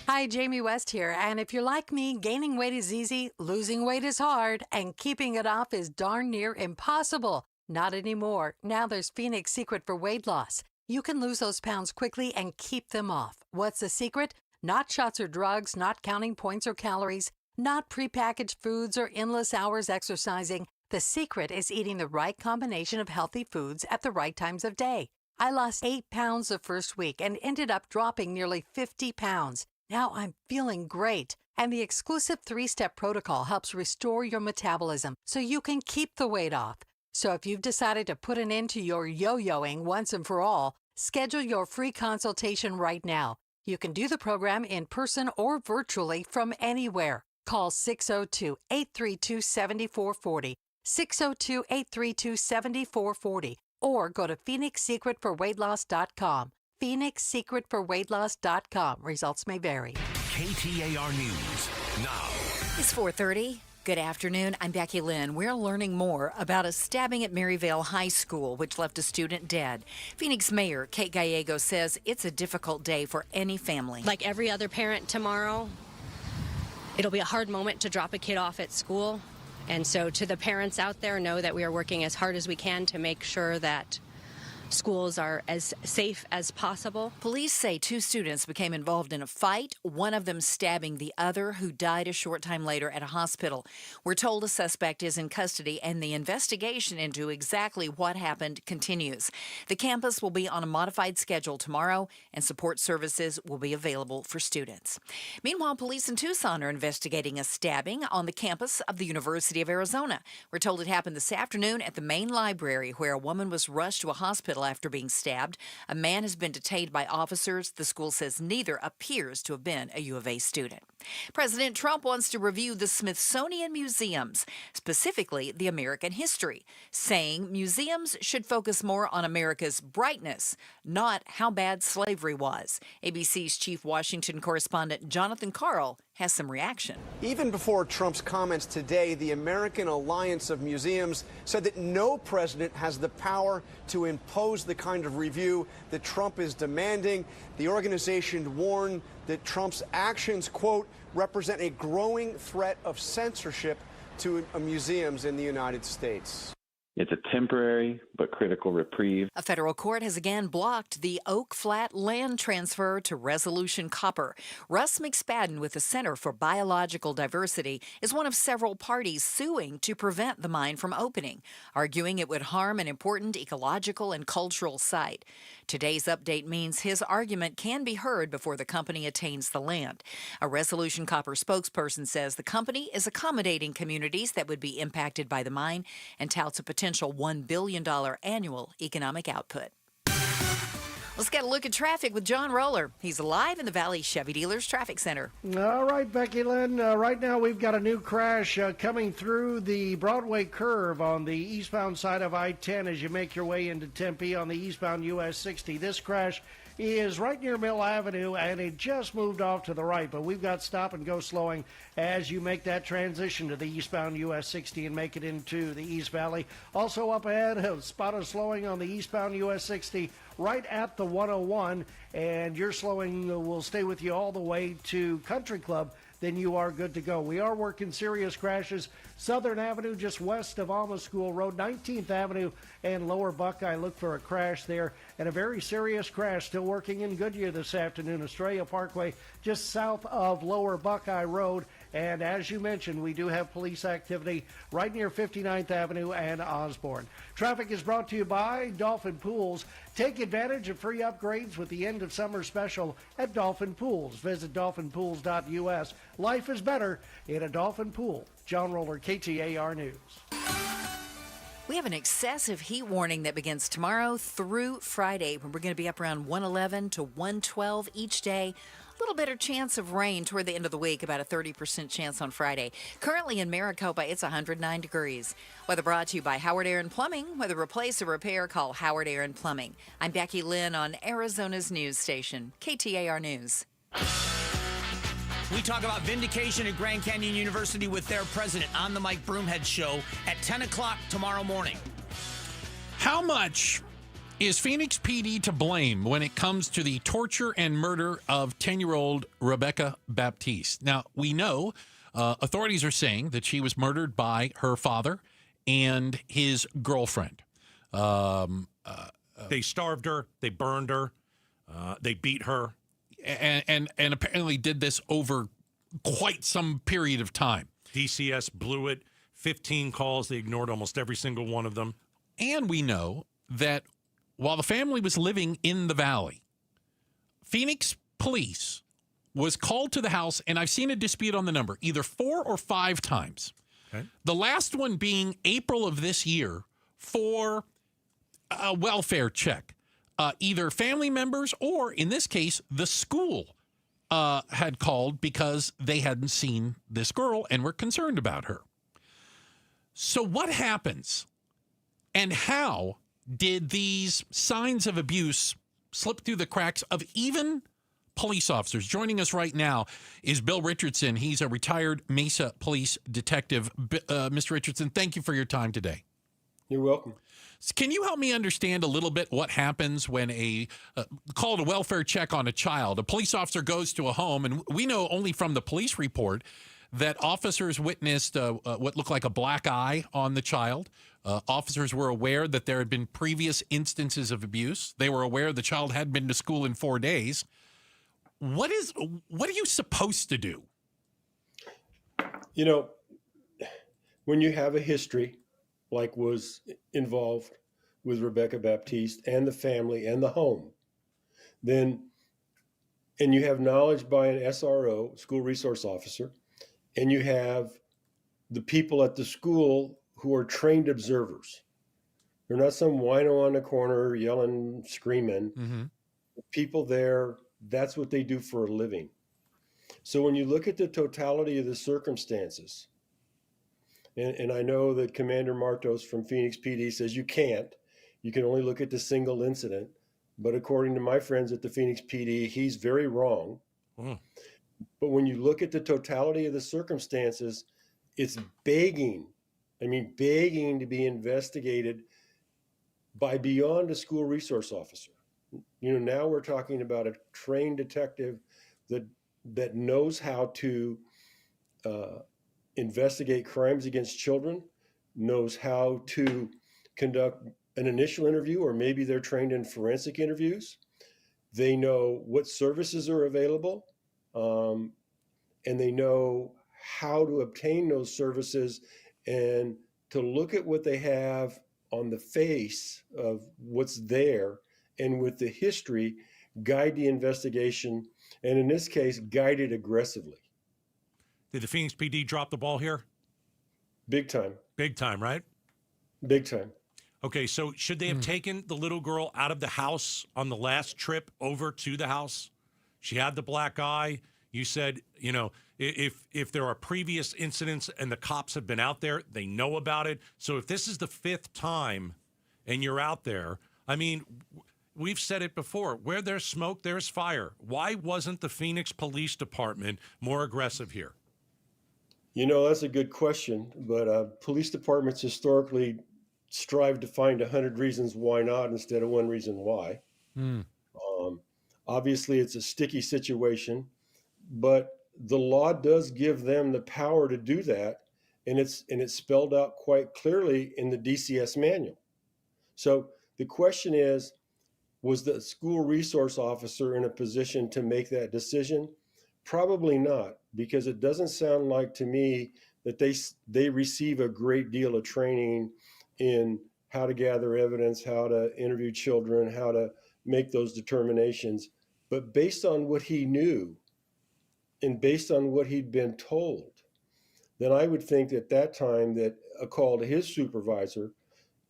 Hi, Jamie West here, and if you're like me, gaining weight is easy, losing weight is hard, and keeping it off is darn near impossible. Not anymore. Now there's Phoenix Secret for weight loss. You can lose those pounds quickly and keep them off. What's the secret? Not shots or drugs, not counting points or calories, not prepackaged foods or endless hours exercising. The secret is eating the right combination of healthy foods at the right times of day. I lost 8 pounds the first week and ended up dropping nearly 50 pounds. Now I'm feeling great. And the exclusive 3-step protocol helps restore your metabolism so you can keep the weight off. So if you've decided to put an end to your yo-yoing once and for all, schedule your free consultation right now. You can do the program in person or virtually from anywhere. Call 602-832-7440, 602-832-7440, or go to PhoenixSecretForWeightLoss.com. PhoenixSecretForWeightLoss.com. Results may vary. KTAR News now. It's 4:30. Good afternoon. I'm Becky Lynn. We're learning more about a stabbing at Maryvale High School, which left a student dead. Phoenix Mayor Kate Gallego says it's a difficult day for any family. Like every other parent tomorrow, it'll be a hard moment to drop a kid off at school. And so to the parents out there, know that we are working as hard as we can to make sure that schools are as safe as possible. Police say 2 students became involved in a fight, one of them stabbing the other, who died a short time later at a hospital. We're told a suspect is in custody, and the investigation into exactly what happened continues. The campus will be on a modified schedule tomorrow, and support services will be available for students. Meanwhile, police in Tucson are investigating a stabbing on the campus of the University of Arizona. We're told it happened this afternoon at the main library, where a woman was rushed to a hospital after being stabbed. A man has been detained by officers. The school says neither appears to have been a U of A student. President Trump wants to review the Smithsonian museums, specifically the American history, saying museums should focus more on America's brightness, not how bad slavery was. ABC's chief Washington correspondent Jonathan Karl has some reaction. Even before Trump's comments today, the American Alliance of Museums said that no president has the power to impose the kind of review that Trump is demanding. The organization warned that Trump's actions, quote, represent a growing threat of censorship to museums in the United States. It's a temporary but critical reprieve. A federal court has again blocked the Oak Flat land transfer to Resolution Copper. Russ McSpadden with the Center for Biological Diversity is one of several parties suing to prevent the mine from opening, arguing it would harm an important ecological and cultural site. Today's update means his argument can be heard before the company attains the land. A Resolution Copper spokesperson says the company is accommodating communities that would be impacted by the mine and touts a potential $1 billion annual economic output. Let's get a look at traffic with John Roller. He's live in the Valley Chevy Dealers Traffic Center. All right, Becky Lynn. Right now we've got a new crash coming through the Broadway curve on the eastbound side of I-10 as you make your way into Tempe on the eastbound US 60. This crash is right near Mill Avenue, and it just moved off to the right, but we've got stop and go slowing as you make that transition to the eastbound US 60 and make it into the East Valley. Also up ahead, a spot of slowing on the eastbound US 60 right at the 101, and your slowing will stay with you all the way to Country Club. Then you are good to go. We are working serious crashes. Southern Avenue just west of Alma School Road, 19th Avenue and Lower Buckeye. Look for a crash there. And a very serious crash still working in Goodyear this afternoon. Estrella Parkway just south of Lower Buckeye Road. And as you mentioned, we do have police activity right near 59th Avenue and Osborne. Traffic is brought to you by Dolphin Pools. Take advantage of free upgrades with the end of summer special at Dolphin Pools. Visit dolphinpools.us. Life is better in a Dolphin Pool. John Roller, KTAR News. We have an excessive heat warning that begins tomorrow through Friday. We're going to be up around 111 to 112 each day. A little better chance of rain toward the end of the week, about a 30% chance on Friday. Currently in Maricopa, it's 109 degrees. Weather brought to you by Howard Aaron Plumbing. Whether replace or repair, call Howard Aaron Plumbing. I'm Becky Lynn on Arizona's news station, KTAR News. We talk about vindication at Grand Canyon University with their president on the Mike Broomhead Show at 10 o'clock tomorrow morning. How much is Phoenix PD to blame when it comes to the torture and murder of 10-year-old Rebecca Baptiste? Now, we know authorities are saying that she was murdered by her father and his girlfriend. They starved her. They burned her. They beat her. And apparently did this over quite some period of time. DCS blew it. 15 calls. They ignored almost every single one of them. And we know that while the family was living in the Valley, Phoenix police was called to the house, and I've seen a dispute on the number, either 4 or 5 times. Okay. The last one being April of this year for a welfare check. Either family members or, in this case, the school had called because they hadn't seen this girl and were concerned about her. So what happens, and how did these signs of abuse slip through the cracks of even police officers? Joining us right now is Bill Richardson. He's a retired Mesa police detective. Mr. Richardson, thank you for your time today. You're welcome. Can you help me understand a little bit what happens when called a welfare check on a child? A police officer goes to a home, and we know only from the police report that officers witnessed what looked like a black eye on the child. Officers were aware that there had been previous instances of abuse. They were aware the child had been to school in 4 days. What are you supposed to do? You know, when you have a history like was involved with Rebecca Baptiste and the family and the home, and you have knowledge by an SRO, school resource officer, and you have the people at the school who are trained observers. They're not some wino on the corner yelling, screaming. Mm-hmm. People there, that's what they do for a living. So when you look at the totality of the circumstances, and I know that Commander Martos from Phoenix PD says you can only look at the single incident, but according to my friends at the Phoenix PD, he's very wrong. Mm. But when you look at the totality of the circumstances, it's begging to be investigated by beyond a school resource officer. You know, now we're talking about a trained detective that knows how to investigate crimes against children, knows how to conduct an initial interview, or maybe they're trained in forensic interviews. They know what services are available, and they know how to obtain those services and to look at what they have on the face of what's there, and with the history, guide the investigation, and in this case, guide it aggressively. Did the Phoenix PD drop the ball here? Big time. Big time, right? Big time. Okay, so should they have taken the little girl out of the house on the last trip over to the house? She had the black eye. You said, you know, if there are previous incidents and the cops have been out there, they know about it. So if this is the 5th time and you're out there, I mean, we've said it before, where there's smoke, there's fire. Why wasn't the Phoenix Police Department more aggressive here? You know, that's a good question, but police departments historically strive to find 100 reasons why not instead of one reason why. Obviously, it's a sticky situation, but the law does give them the power to do that, and it's spelled out quite clearly in the DCS manual. So the question is, was the school resource officer in a position to make that decision? Probably not, because it doesn't sound like to me that they receive a great deal of training in how to gather evidence, how to interview children, how to make those determinations. But based on what he knew and based on what he'd been told, then I would think at that time that a call to his supervisor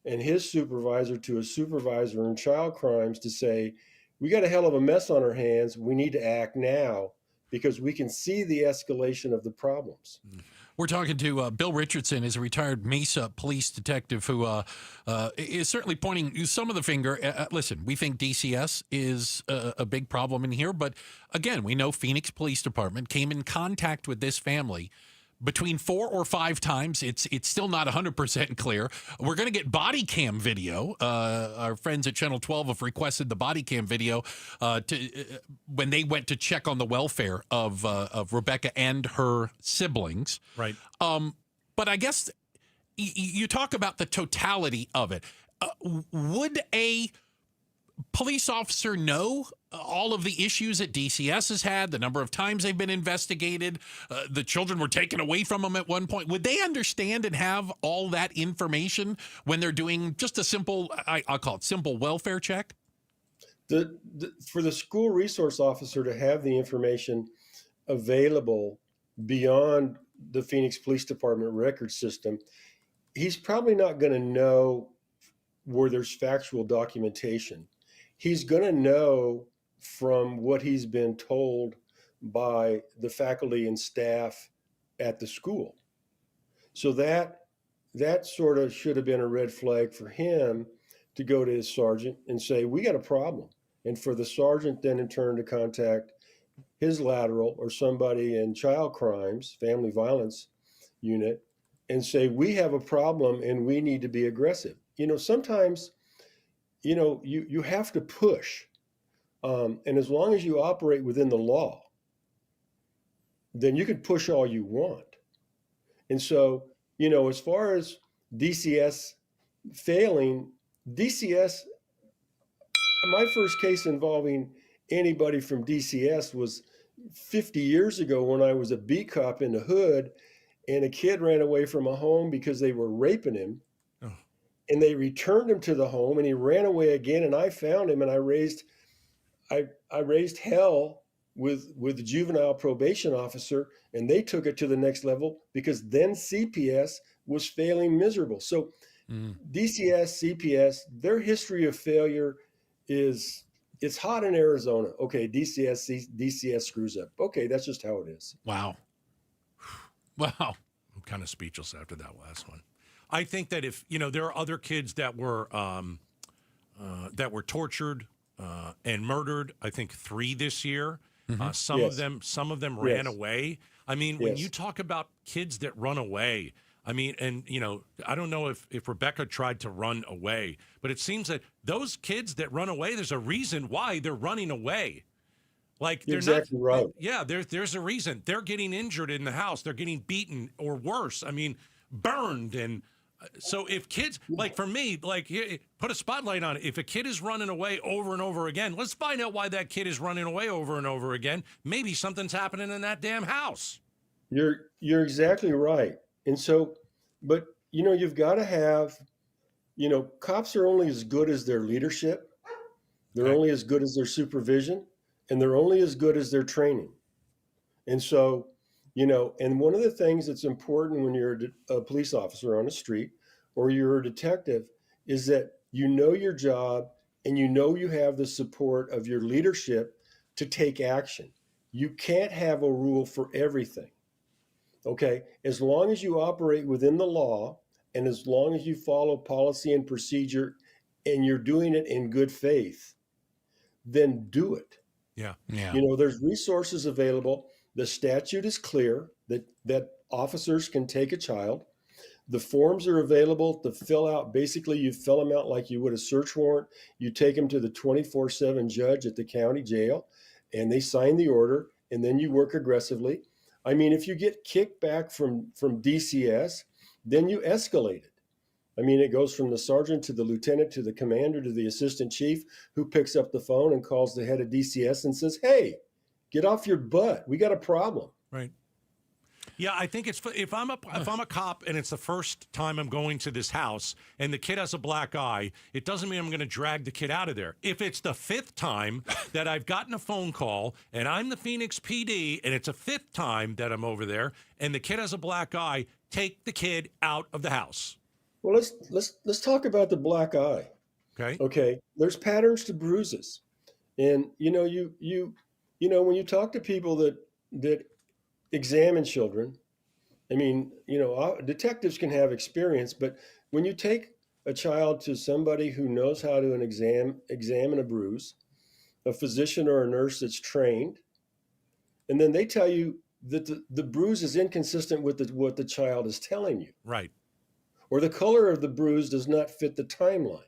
and his supervisor to a supervisor in child crimes to say, we got a hell of a mess on our hands. We need to act now, because we can see the escalation of the problems. We're talking to Bill Richardson, is a retired Mesa police detective who is certainly pointing some of the finger. Listen, we think DCS is a big problem in here, but again, we know Phoenix Police Department came in contact with this family between 4 or 5 times. It's still not 100% clear. We're going to get body cam video. Our friends at Channel 12 have requested the body cam video when they went to check on the welfare of Rebecca and her siblings. Right. But I guess you talk about the totality of it. Would a police officer know all of the issues that DCS has had, the number of times they've been investigated, the children were taken away from them at one point? Would they understand and have all that information when they're doing just a simple, I'll call it simple welfare check? For the school resource officer to have the information available beyond the Phoenix Police Department record system, he's probably not going to know where there's factual documentation. He's going to know from what he's been told by the faculty and staff at the school. So that sort of should have been a red flag for him to go to his sergeant and say, we got a problem. And for the sergeant then in turn to contact his lateral or somebody in child crimes, family violence unit, and say, we have a problem and we need to be aggressive. Sometimes, you have to push. And as long as you operate within the law, then you can push all you want. And so, as far as DCS failing, DCS, my first case involving anybody from DCS was 50 years ago when I was a beat cop in the hood, and a kid ran away from a home because they were raping him. Oh. And they returned him to the home, and he ran away again, and I found him, and I raised hell with the juvenile probation officer, and they took it to the next level because then CPS was failing miserable. So DCS, CPS, their history of failure it's hot in Arizona. Okay, DCS screws up. Okay, that's just how it is. Wow. I'm kind of speechless after that last one. I think that if, there are other kids that were tortured and murdered, I think 3 this year. Mm-hmm. Some of them ran away. I mean, when you talk about kids that run away, I mean, and, I don't know if Rebecca tried to run away, but it seems that those kids that run away, there's a reason why they're running away. Like, they're exactly not, right. Yeah, there's a reason. They're getting injured in the house. They're getting beaten or worse. I mean, burned. And so if kids, like for me, like put a spotlight on it. If a kid is running away over and over again, let's find out why that kid is running away over and over again. Maybe something's happening in that damn house. You're exactly right. And so, but, you've got to have, cops are only as good as their leadership. They're only as good as their supervision, and they're only as good as their training. And so, and one of the things that's important when you're a police officer on the street or you're a detective is that you know your job and you have the support of your leadership to take action. You can't have a rule for everything. Okay, as long as you operate within the law and as long as you follow policy and procedure and you're doing it in good faith, then do it. Yeah. There's resources available. The statute is clear that officers can take a child. The forms are available to fill out. Basically, you fill them out like you would a search warrant. You take them to the 24/7 judge at the county jail, and they sign the order, and then you work aggressively. I mean, if you get kickback from DCS, then you escalate it. I mean, it goes from the sergeant to the lieutenant to the commander to the assistant chief, who picks up the phone and calls the head of DCS and says, hey, get off your butt. We got a problem. Right. Yeah, I think it's if I'm a cop and it's the first time I'm going to this house and the kid has a black eye, it doesn't mean I'm going to drag the kid out of there. If it's the 5th time that I've gotten a phone call and I'm the Phoenix PD and it's a 5th time that I'm over there and the kid has a black eye, take the kid out of the house. Well, let's talk about the black eye. Okay. There's patterns to bruises, and when you talk to people that examine children, I mean, detectives can have experience, but when you take a child to somebody who knows how to examine a bruise, a physician or a nurse that's trained, and then they tell you that the bruise is inconsistent with what the child is telling you. Right. Or the color of the bruise does not fit the timeline.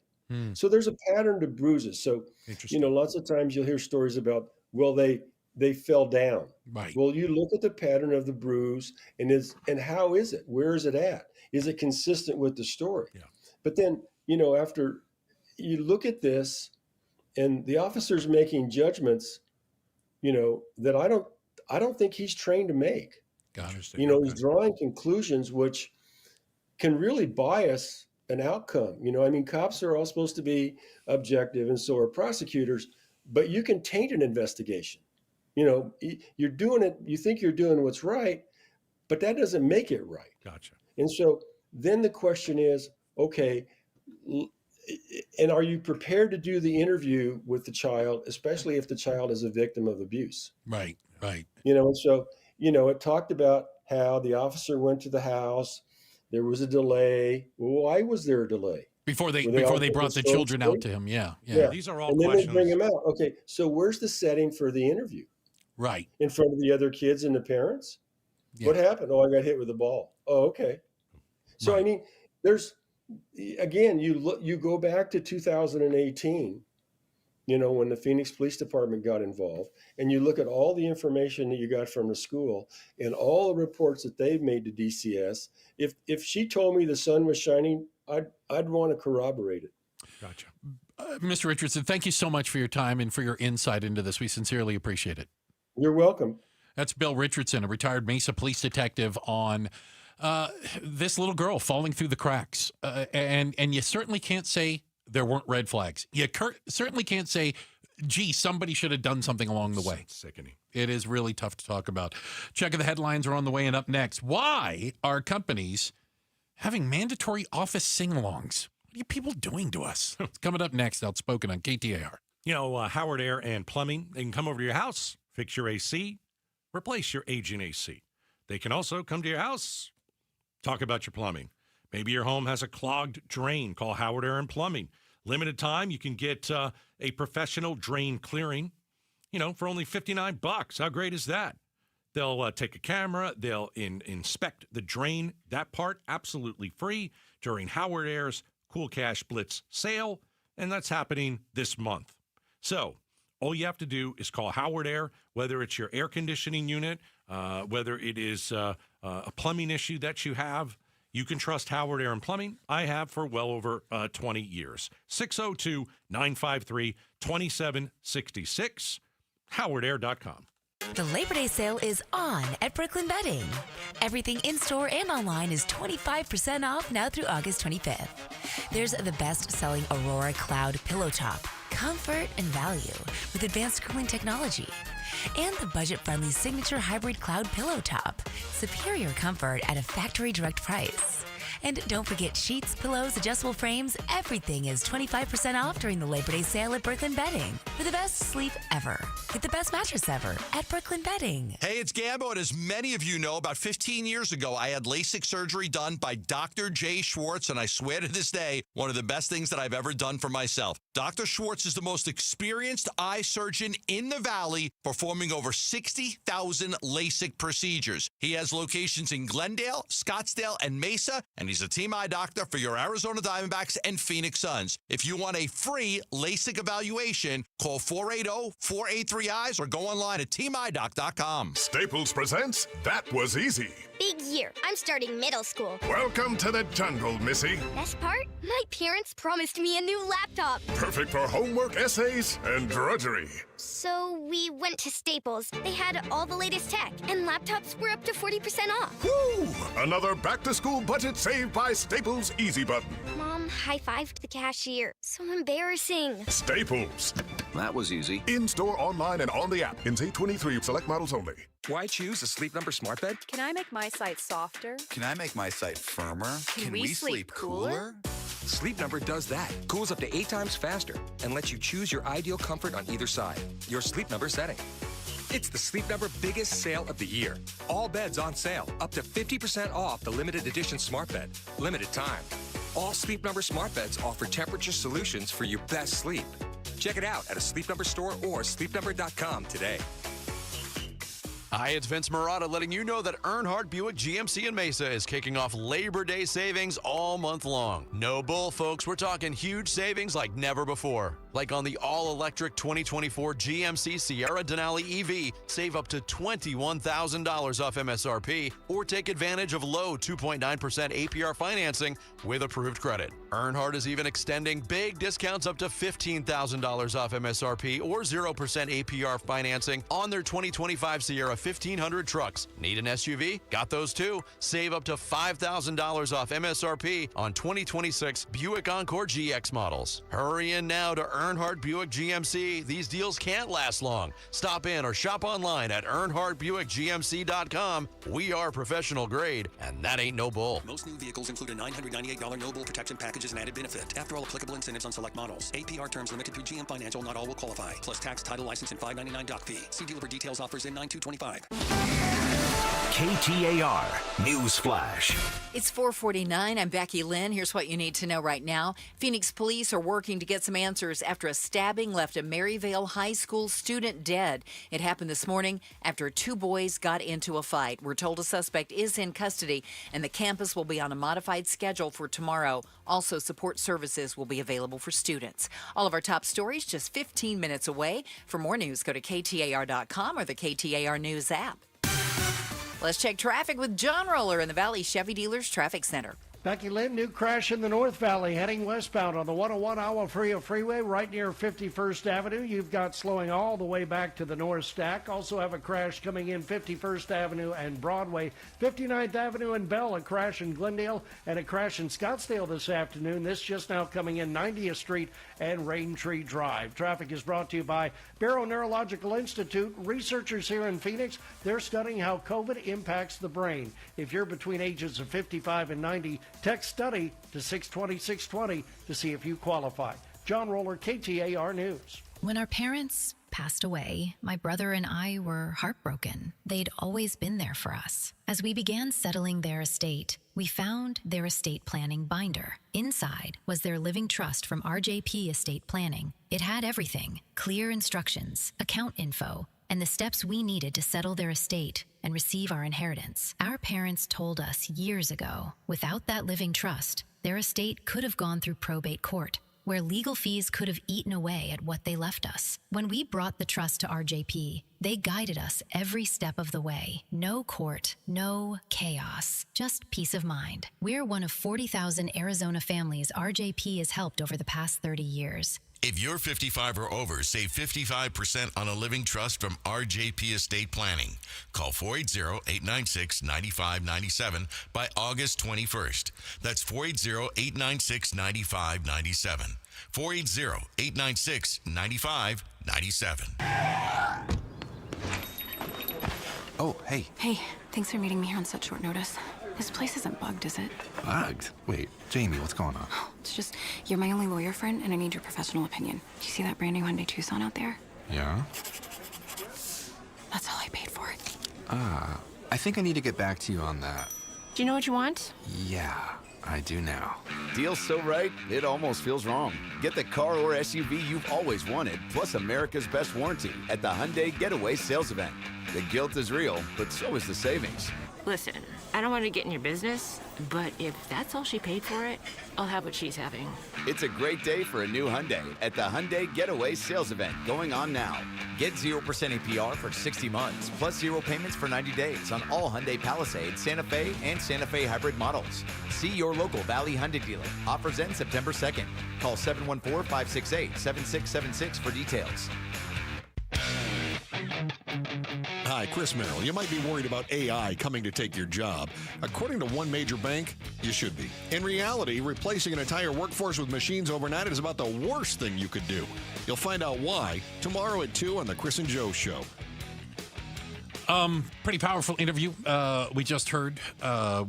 So there's a pattern to bruises. So, lots of times you'll hear stories about, well, they fell down. Right. Well, you look at the pattern of the bruise and how is it? Where is it at? Is it consistent with the story? Yeah. But then, after you look at this and the officer's making judgments, that I don't think he's trained to make. He's drawing conclusions which can really bias an outcome. Cops are all supposed to be objective, and so are prosecutors, but you can taint an investigation. You're doing it, you think you're doing what's right, but that doesn't make it right. Gotcha. And so then the question is, okay, And are you prepared to do the interview with the child, especially if the child is a victim of abuse? Right. And so, it talked about how the officer went to the house. There was a delay. Well, why was there a delay? Before they brought the so children out to him. Yeah. These are all and questions. then they bring him out. Okay, so where's the setting for the interview? Right. In front of the other kids and the parents? Yeah. What happened? Oh, I got hit with a ball. Oh, okay. So, Right. I mean, there's, again, you go back to 2018, when the Phoenix Police Department got involved, and you look at all the information that you got from the school and all the reports that they've made to DCS. If she told me the sun was shining, I'd want to corroborate it. Gotcha. Mr. Richardson, thank you so much for your time and for your insight into this. We sincerely appreciate it. You're welcome. That's Bill Richardson, a retared Mesa police detective, on this little girl falling through the cracks. And you certainly can't say there weren't red flags. You certainly can't say, gee, somebody should have done something along the way. Sickening. It is really tough to talk about. Check of the headlines are on the way, and up next, why are companies having mandatory office sing-alongs? What are you people doing to us? It's coming up next, Outspoken on KTAR. Howard Air and Plumbing, they can come over to your house, fix your AC, replace your aging AC. They can also come to your house, talk about your plumbing. Maybe your home has a clogged drain. Call Howard Air and Plumbing. Limited time, you can get a professional drain clearing, for only $59. How great is that? They'll take a camera. They'll inspect the drain. That part, absolutely free during Howard Air's Cool Cash Blitz sale, and that's happening this month. So all you have to do is call Howard Air, whether it's your air conditioning unit, whether it is a plumbing issue that you have. You can trust Howard Air and Plumbing. I have for well over 20 years. 602-953-2766, howardair.com. The Labor Day sale is on at Brooklyn Bedding. Everything in-store and online is 25% off now through August 25th. There's the best-selling Aurora Cloud Pillow Top, comfort and value with advanced cooling technology. And the budget-friendly Signature Hybrid Cloud Pillow Top, superior comfort at a factory direct price. And don't forget sheets, pillows, adjustable frames. Everything is 25% off during the Labor Day sale at Brooklyn Bedding. For the best sleep ever. Get the best mattress ever at Brooklyn Bedding. Hey, it's Gambo, and as many of you know, about 15 years ago, I had LASIK surgery done by Dr. Jay Schwartz, and I swear to this day, one of the best things that I've ever done for myself. Dr. Schwartz is the most experienced eye surgeon in the Valley, performing over 60,000 LASIK procedures. He has locations in Glendale, Scottsdale, and Mesa, and he's a team eye doctor for your Arizona Diamondbacks and Phoenix Suns. If you want a free LASIK evaluation, call 480-483-EYES or go online at teamidoc.com. Staples presents That Was Easy. Big year. I'm starting middle school. Welcome to the jungle, Missy. Best part? My parents promised me a new laptop. Perfect for homework, essays, and drudgery. So we went to Staples. They had all the latest tech, and laptops were up to 40% off. Woo! Another back-to-school budget saved by Staples Easy Button. Mom high-fived the cashier. So embarrassing. Staples. That was easy. In-store, online, and on the app. In 23 select models only. Why choose a Sleep Number smart bed? Can I make my site softer? Can I make my site firmer? Can we sleep cooler? Sleep Number does that. Cools up to 8 times faster and lets you choose your ideal comfort on either side. Your Sleep Number setting. It's the Sleep Number biggest sale of the year. All beds on sale, up to 50% off the limited edition smart bed. Limited time. All Sleep Number smart beds offer temperature solutions for your best sleep. Check it out at a Sleep Number store or sleepnumber.com today. Hi, it's Vince Marotta letting you know that Earnhardt Buick GMC in Mesa is kicking off Labor Day savings all month long. No bull, folks. We're talking huge savings like never before. Like on the all-electric 2024 GMC Sierra Denali EV, save up to $21,000 off MSRP, or take advantage of low 2.9% APR financing with approved credit. Earnhardt is even extending big discounts up to $15,000 off MSRP or 0% APR financing on their 2025 Sierra 1500 trucks. Need an SUV? Got those too. Save up to $5,000 off MSRP on 2026 Buick Encore GX models. Hurry in now to Earnhardt Buick GMC, these deals can't last long. Stop in or shop online at EarnhardtBuickGMC.com. We are professional grade, and that ain't no bull. Most new vehicles include a $998 no bull protection package as an added benefit. After all applicable incentives on select models. APR terms limited through GM Financial. Not all will qualify. Plus tax, title, license, and $599 doc fee. See dealer for details. Offers in 9/2/25. KTAR News Flash. It's 4:49. I'm Becky Lynn. Here's what you need to know right now. Phoenix police are working to get some answers after a stabbing left a Maryvale High School student dead. It happened this morning after two boys got into a fight. We're told a suspect is in custody, and the campus will be on a modified schedule for tomorrow. Also, support services will be available for students. All of our top stories just 15 minutes away. For more news, go to KTAR.com or the KTAR News app. Let's check traffic with John Roller in the Valley Chevy Dealers Traffic Center. Becky Lynn, new crash in the North Valley heading westbound on the 101 Agua Fria Freeway right near 51st Avenue. You've got slowing all the way back to the North Stack. Also have a crash coming in 51st Avenue and Broadway. 59th Avenue and Bell, a crash in Glendale and a crash in Scottsdale this afternoon. This just now coming in 90th Street and Raintree Drive. Traffic is brought to you by Barrow Neurological Institute. Researchers here in Phoenix, they're studying how COVID impacts the brain. If you're between ages of 55 and 90, text study to 620-620 to see if you qualify. John Roller, KTAR News. When our parents passed away, my brother and I were heartbroken. They'd always been there for us. As we began settling their estate, we found their estate planning binder. Inside was their living trust from RJP Estate Planning. It had everything: clear instructions, account info, and the steps we needed to settle their estate and receive our inheritance. Our parents told us years ago, without that living trust, their estate could have gone through probate court, where legal fees could have eaten away at what they left us. When we brought the trust to RJP, they guided us every step of the way. No court, no chaos, just peace of mind. We're one of 40,000 Arizona families RJP has helped over the past 30 years. If you're 55 or over, save 55% on a living trust from RJP Estate Planning. Call 480-896-9597 by August 21st. That's 480-896-9597. 480-896-9597. Oh, hey. Hey, thanks for meeting me here on such short notice. This place isn't bugged, is it? Bugged? Wait, Jamie, what's going on? It's just, you're my only lawyer friend, and I need your professional opinion. Do you see that brand new Hyundai Tucson out there? Yeah? That's all I paid for it. I think I need to get back to you on that. Do you know what you want? Yeah, I do now. Deal's so right, it almost feels wrong. Get the car or SUV you've always wanted, plus America's best warranty at the Hyundai Getaway Sales Event. The guilt is real, but so is the savings. Listen, I don't want to get in your business, but if that's all she paid for it, I'll have what she's having. It's a great day for a new Hyundai at the Hyundai Getaway Sales Event going on now. Get 0% APR for 60 months, plus 0 payments for 90 days on all Hyundai Palisade, Santa Fe, and Santa Fe hybrid models. See your local Valley Hyundai dealer. Offers end September 2nd. Call 714-568-7676 for details. Hi, Chris Merrill. You might be worried about AI coming to take your job. According to one major bank, you should be. In reality, replacing an entire workforce with machines overnight is about the worst thing you could do. You'll find out why tomorrow at 2 on the Chris and Joe Show. Pretty powerful interview we just heard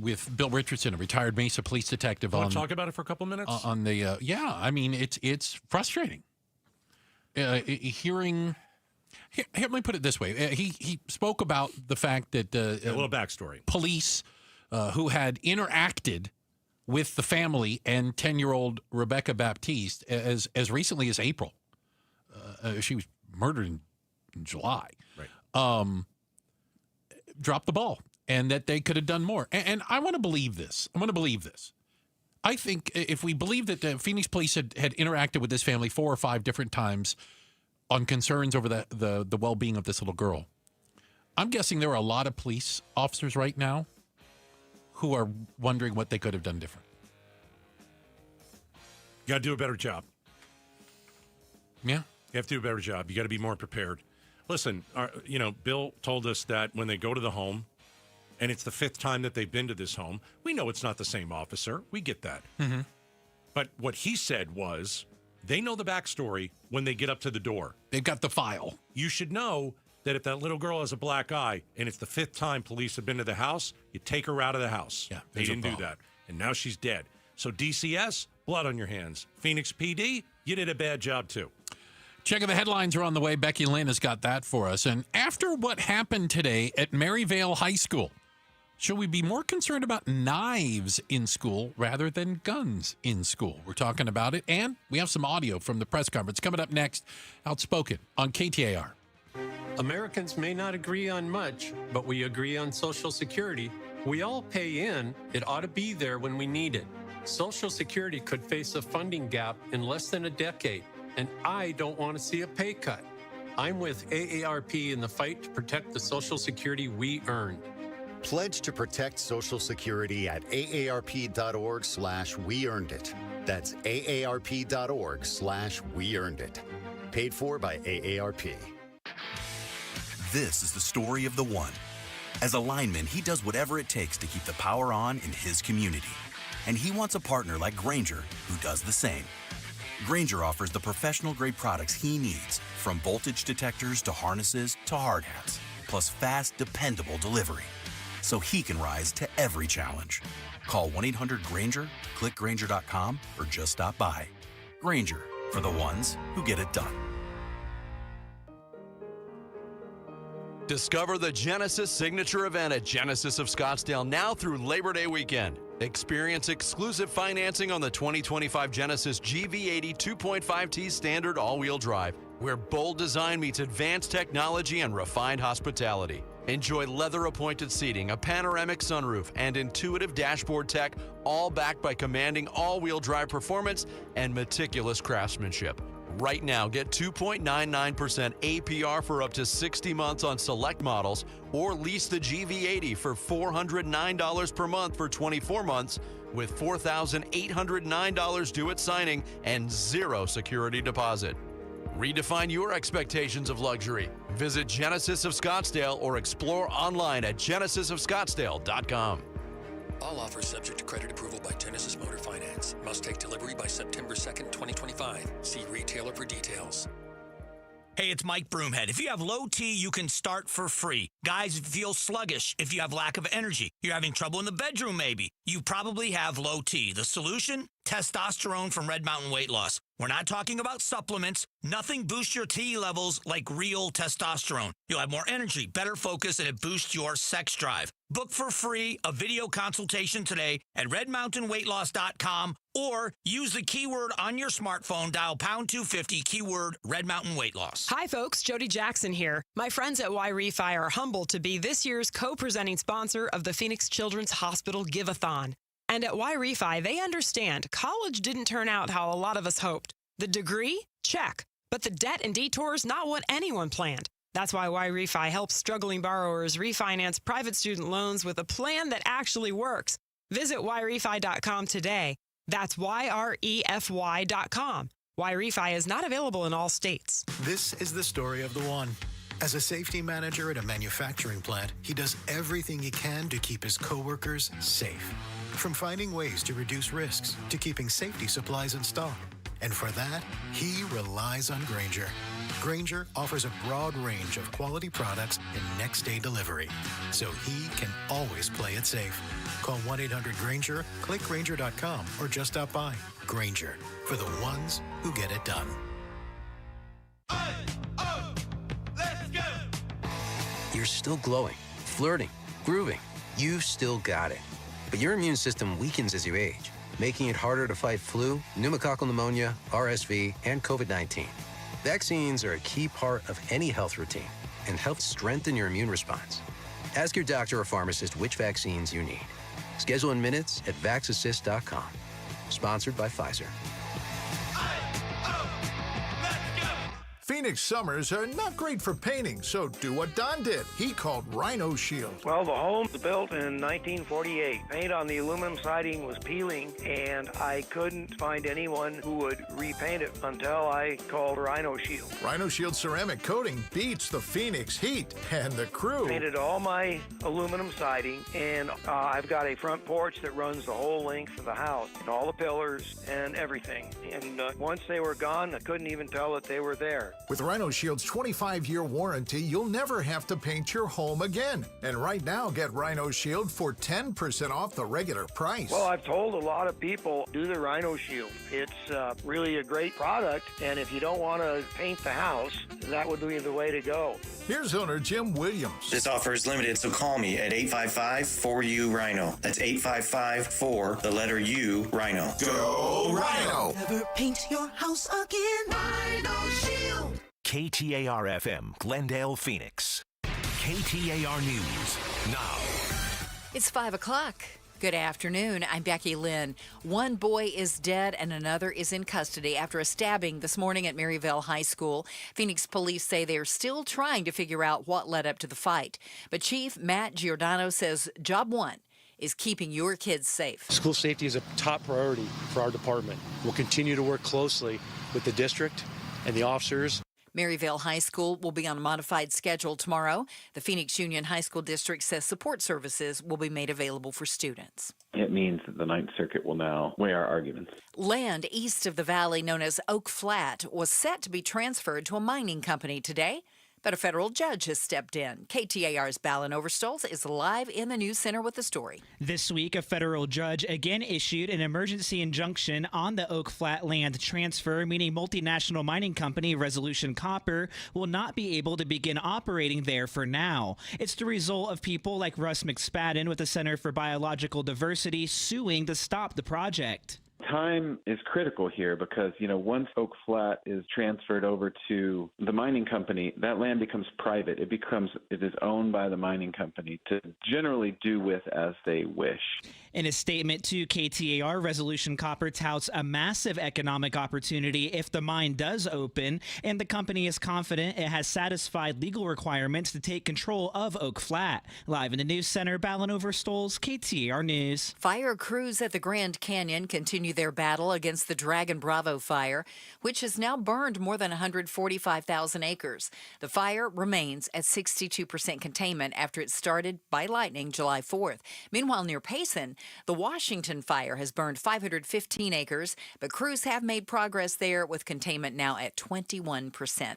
with Bill Richardson, a retired Mesa police detective. Want to talk about it for a couple minutes? On the I mean, it's frustrating hearing. Here, let me put it this way. He spoke about the fact that a little backstory. Police who had interacted with the family and 10-year-old Rebecca Baptiste as recently as April. She was murdered in July. Right. Dropped the ball, and that they could have done more. And I want to believe this. I think if we believe that the Phoenix police had interacted with this family 4 or 5 different times on concerns over the well-being of this little girl, I'm guessing there are a lot of police officers right now who are wondering what they could have done different. You got to do a better job. Yeah. You have to do a better job. You got to be more prepared. Listen, Bill told us that when they go to the home, and it's the 5th time that they've been to this home, we know it's not the same officer. We get that. Mm-hmm. But what he said was They know the backstory when they get up to the door. They've got the file. You should know that if that little girl has a black eye and it's the 5th time police have been to the house, you take her out of the house. Yeah, they didn't do that. And now she's dead. So DCS, blood on your hands. Phoenix PD, you did a bad job too. Checking the headlines are on the way. Becky Lynn has got that for us. And after what happened today at Maryvale High School, should we be more concerned about knives in school rather than guns in school? We're talking about it, and we have some audio from the press conference coming up next. Outspoken on KTAR. Americans may not agree on much, but we agree on Social Security. We all pay in. It ought to be there when we need it. Social Security could face a funding gap in less than a decade, and I don't want to see a pay cut. I'm with AARP in the fight to protect the Social Security we earned. Pledge to protect Social Security at aarp.org/weearnedit. That's aarp.org/weearnedit. Paid for by AARP. This is the story of the one. As a lineman, he does whatever it takes to keep the power on in his community. And he wants a partner like Grainger who does the same. Grainger offers the professional-grade products he needs, from voltage detectors to harnesses to hard hats, plus fast, dependable delivery, so he can rise to every challenge. Call 1-800-GRAINGER, click Grainger.com, or just stop by. Grainger, for the ones who get it done. Discover the Genesis Signature event at Genesis of Scottsdale now through Labor Day weekend. Experience exclusive financing on the 2025 Genesis GV80 2.5T standard all-wheel drive, where bold design meets advanced technology and refined hospitality. Enjoy leather-appointed seating, a panoramic sunroof, and intuitive dashboard tech, all backed by commanding all-wheel drive performance and meticulous craftsmanship. Right now, get 2.99% APR for up to 60 months on select models, or lease the GV80 for $409 per month for 24 months with $4,809 due at signing and zero security deposit. Redefine your expectations of luxury. Visit Genesis of Scottsdale or explore online at genesisofscottsdale.com. All offers subject to credit approval by Genesis Motor Finance. Must take delivery by September 2nd, 2025. See retailer for details. Hey, it's Mike Broomhead. If you have low T, you can start for free. Guys feel sluggish if you have lack of energy. You're having trouble in the bedroom, maybe. You probably have low T. The solution? Testosterone from Red Mountain Weight Loss. We're not talking about supplements. Nothing boosts your T levels like real testosterone. You'll have more energy, better focus, and it boosts your sex drive. Book for free a video consultation today at redmountainweightloss.com or use the keyword on your smartphone, dial pound 250, keyword Red Mountain Weight Loss. Hi, folks. Jody Jackson here. My friends at Y-Refi are humbled to be this year's co-presenting sponsor of the Phoenix Children's Hospital Give-a-thon. And at Y-Refi, they understand college didn't turn out how a lot of us hoped. The degree? Check. But the debt and detours, not what anyone planned. That's why Y-Refi helps struggling borrowers refinance private student loans with a plan that actually works. Visit YRefi.com today. That's YREFY.com. Y-Refi is not available in all states. This is the story of the one. As a safety manager at a manufacturing plant, he does everything he can to keep his coworkers safe. From finding ways to reduce risks to keeping safety supplies in stock. And for that, he relies on Grainger. Grainger offers a broad range of quality products and next-day delivery, so he can always play it safe. Call 1-800-GRAINGER, click Grainger.com, or just stop by. Grainger, for the ones who get it done. You're still glowing, flirting, grooving. You've still got it. But your immune system weakens as you age, making it harder to fight flu, pneumococcal pneumonia, RSV, and COVID-19. Vaccines are a key part of any health routine and help strengthen your immune response. Ask your doctor or pharmacist which vaccines you need. Schedule in minutes at vaxassist.com. Sponsored by Pfizer. Phoenix Phoenix summers are not great for painting, so do what Don did. He called Rhino Shield. Well, the home was built in 1948. Paint on the aluminum siding was peeling, and I couldn't find anyone who would repaint it until I called Rhino Shield. Rhino Shield ceramic coating beats the Phoenix heat, and the crew Painted all my aluminum siding, and I've got a front porch that runs the whole length of the house, and all the pillars and everything. And once they were gone, I couldn't even tell that they were there. With Rhino Shield's 25-year warranty, you'll never have to paint your home again. And right now, get Rhino Shield for 10% off the regular price. Well, I've told a lot of people, do the Rhino Shield. It's really a great product, and if you don't want to paint the house, that would be the way to go. Here's owner Jim Williams. This offer is limited, so call me at 855-4U-RHINO. That's 855-4, the letter U, RHINO. Go Rhino! Never paint your house again. Rhino Shield. KTAR-FM, Glendale, Phoenix. KTAR News now. It's 5 o'clock. Good afternoon. I'm Becky Lynn. One boy is dead and another is in custody after a stabbing this morning at Maryvale High School. Phoenix police say they're still trying to figure out what led up to the fight. But Chief Matt Giordano says job one is keeping your kids safe. School safety is a top priority for our department. We'll continue to work closely with the district and the officers. Maryvale High School will be on a modified schedule tomorrow. The Phoenix Union High School District says support services will be made available for students. It means that the Ninth Circuit will now weigh our arguments. Land east of the valley known as Oak Flat was set to be transferred to a mining company today, but a federal judge has stepped in. KTAR's Ballin Overstolz is live in the news center with the story. This week, a federal judge again issued an emergency injunction on the Oak Flat land transfer, meaning multinational mining company Resolution Copper will not be able to begin operating there for now. It's the result of people like Russ McSpadden with the Center for Biological Diversity suing to stop the project. Time is critical here because, once Oak Flat is transferred over to the mining company, that land becomes private. It is owned by the mining company to generally do with as they wish. In a statement to KTAR, Resolution Copper touts a massive economic opportunity if the mine does open, and the company is confident it has satisfied legal requirements to take control of Oak Flat. Live in the news center, Ballin Overstolz, KTAR News. Fire crews at the Grand Canyon continue their battle against the Dragon Bravo fire, which has now burned more than 145,000 acres. The fire remains at 62% containment after it started by lightning July 4th. Meanwhile, near Payson, the Washington fire has burned 515 acres, but crews have made progress there with containment now at 21%.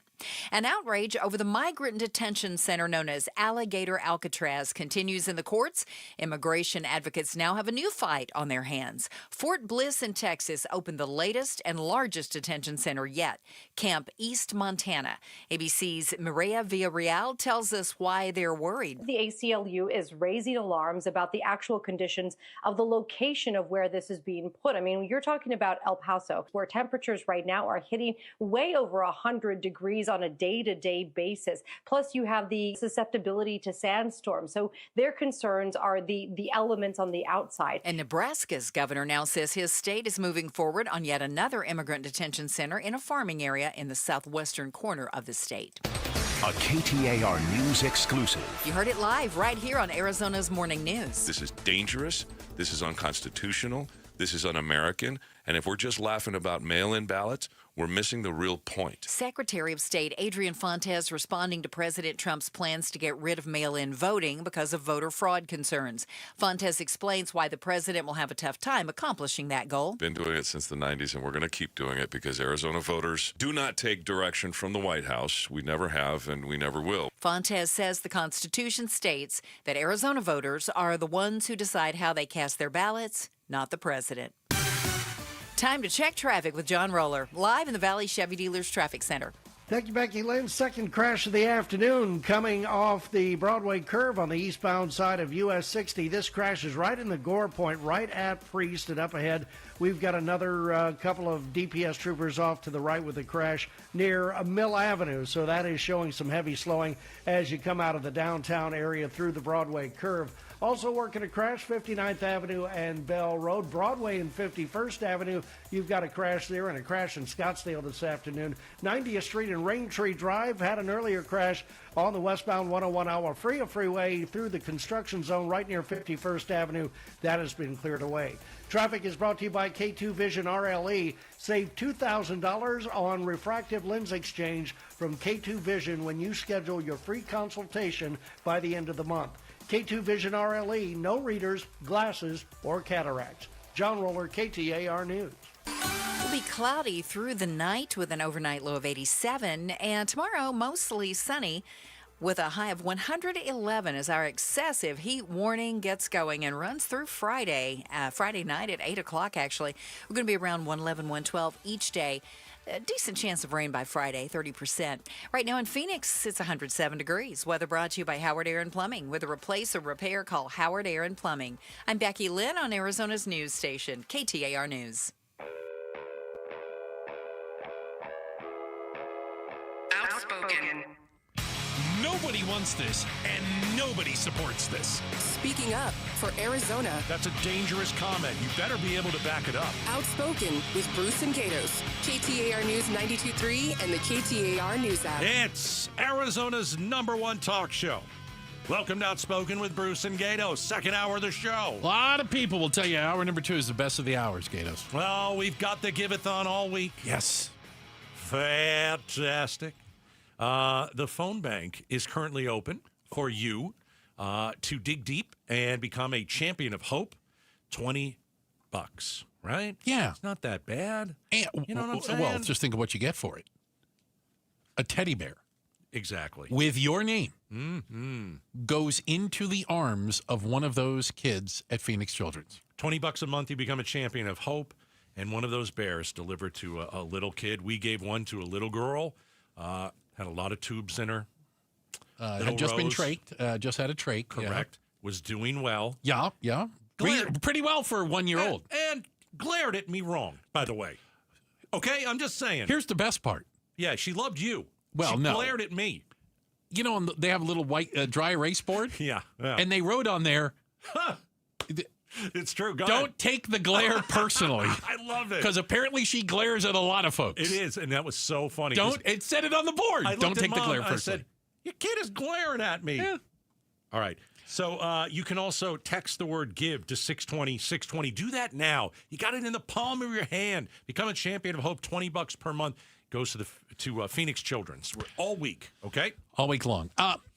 An outrage over the migrant detention center known as Alligator Alcatraz continues in the courts. Immigration advocates now have a new fight on their hands. Fort Bliss in Texas opened the latest and largest detention center yet, Camp East Montana. ABC's Maria Villarreal tells us why they're worried. The ACLU is raising alarms about the actual conditions of the location of where this is being put. I mean, you're talking about El Paso, where temperatures right now are hitting way over 100 degrees on a day-to-day basis. Plus, you have the susceptibility to sandstorms. So their concerns are the elements on the outside. And Nebraska's governor now says his state is moving forward on yet another immigrant detention center in a farming area in the southwestern corner of the state. A KTAR News exclusive. You heard it live right here on Arizona's Morning News. This is dangerous. This is unconstitutional. This is un-American. And if we're just laughing about mail-in ballots, we're missing the real point. Secretary of State Adrian Fontes responding to President Trump's plans to get rid of mail-in voting because of voter fraud concerns. Fontes explains why the president will have a tough time accomplishing that goal. Been doing it since the 90s, and we're going to keep doing it because Arizona voters do not take direction from the White House. We never have, and we never will. Fontes says the Constitution states that Arizona voters are the ones who decide how they cast their ballots, not the president. Time to check traffic with John Roller, live in the Valley Chevy Dealers Traffic Center. Thank you, Becky Lynn. Second crash of the afternoon coming off the Broadway curve on the eastbound side of US 60. This crash is right in the Gore Point, right at Priest, and up ahead we've got another couple of DPS troopers off to the right with a crash near Mill Avenue. So that is showing some heavy slowing as you come out of the downtown area through the Broadway curve. Also working a crash, 59th Avenue and Bell Road. Broadway and 51st Avenue, you've got a crash there and a crash in Scottsdale this afternoon. 90th Street and in Raintree Drive. Had an earlier crash on the westbound 101 Agua Fria freeway through the construction zone right near 51st Avenue. That has been cleared away. Traffic is brought to you by K2 Vision RLE. Save $2,000 on refractive lens exchange from K2 Vision when you schedule your free consultation by the end of the month. K2 Vision RLE, no readers, glasses, or cataracts. John Roller, KTAR News. It'll be cloudy through the night with an overnight low of 87, and tomorrow mostly sunny with a high of 111 as our excessive heat warning gets going and runs through Friday night at 8 o'clock, actually. We're going to be around 111, 112 each day. A decent chance of rain by Friday, 30%. Right now in Phoenix, it's 107 degrees. Weather brought to you by Howard Air and Plumbing. With a replace or repair, call Howard Air and Plumbing. I'm Becky Lynn on Arizona's news station, KTAR News. Outspoken. Nobody wants this, and nobody supports this. Speaking up for Arizona. That's a dangerous comment. You better be able to back it up. Outspoken with Bruce and Gatos. KTAR News 92.3 and the KTAR News app. It's Arizona's #1 talk show. Welcome to Outspoken with Bruce and Gatos. Second hour of the show. A lot of people will tell you hour number 2 is the best of the hours, Gatos. Well, we've got the Give-a-thon all week. Yes. Fantastic. The phone bank is currently open for you to dig deep and become a champion of hope. $20, right? Yeah. It's not that bad. And, you know what I'm saying? Well, just think of what you get for it. A teddy bear. Exactly. With your name goes into the arms of one of those kids at Phoenix Children's. $20 a month, you become a champion of hope, and one of those bears delivered to a little kid. We gave one to a little girl. Had a lot of tubes in her. Had just been trached. Just had a trach. Correct. Yeah. Was doing well. Yeah. Pretty well for a 1-year-old. And glared at me wrong, by the way. Okay, I'm just saying. Here's the best part. Yeah, she loved you. Well, she no. glared at me. You know, they have a little white dry erase board. Yeah. And they wrote on there, it's true. Don't take the glare personally. I love it. Because apparently she glares at a lot of folks. It is, and that was so funny. It said it on the board. Don't take the glare personally. I said, your kid is glaring at me. Yeah. All right. So you can also text the word GIVE to 620-620. Do that now. You got it in the palm of your hand. Become a champion of hope. $20 per month goes to Phoenix Children's. We're all week, okay? All week long.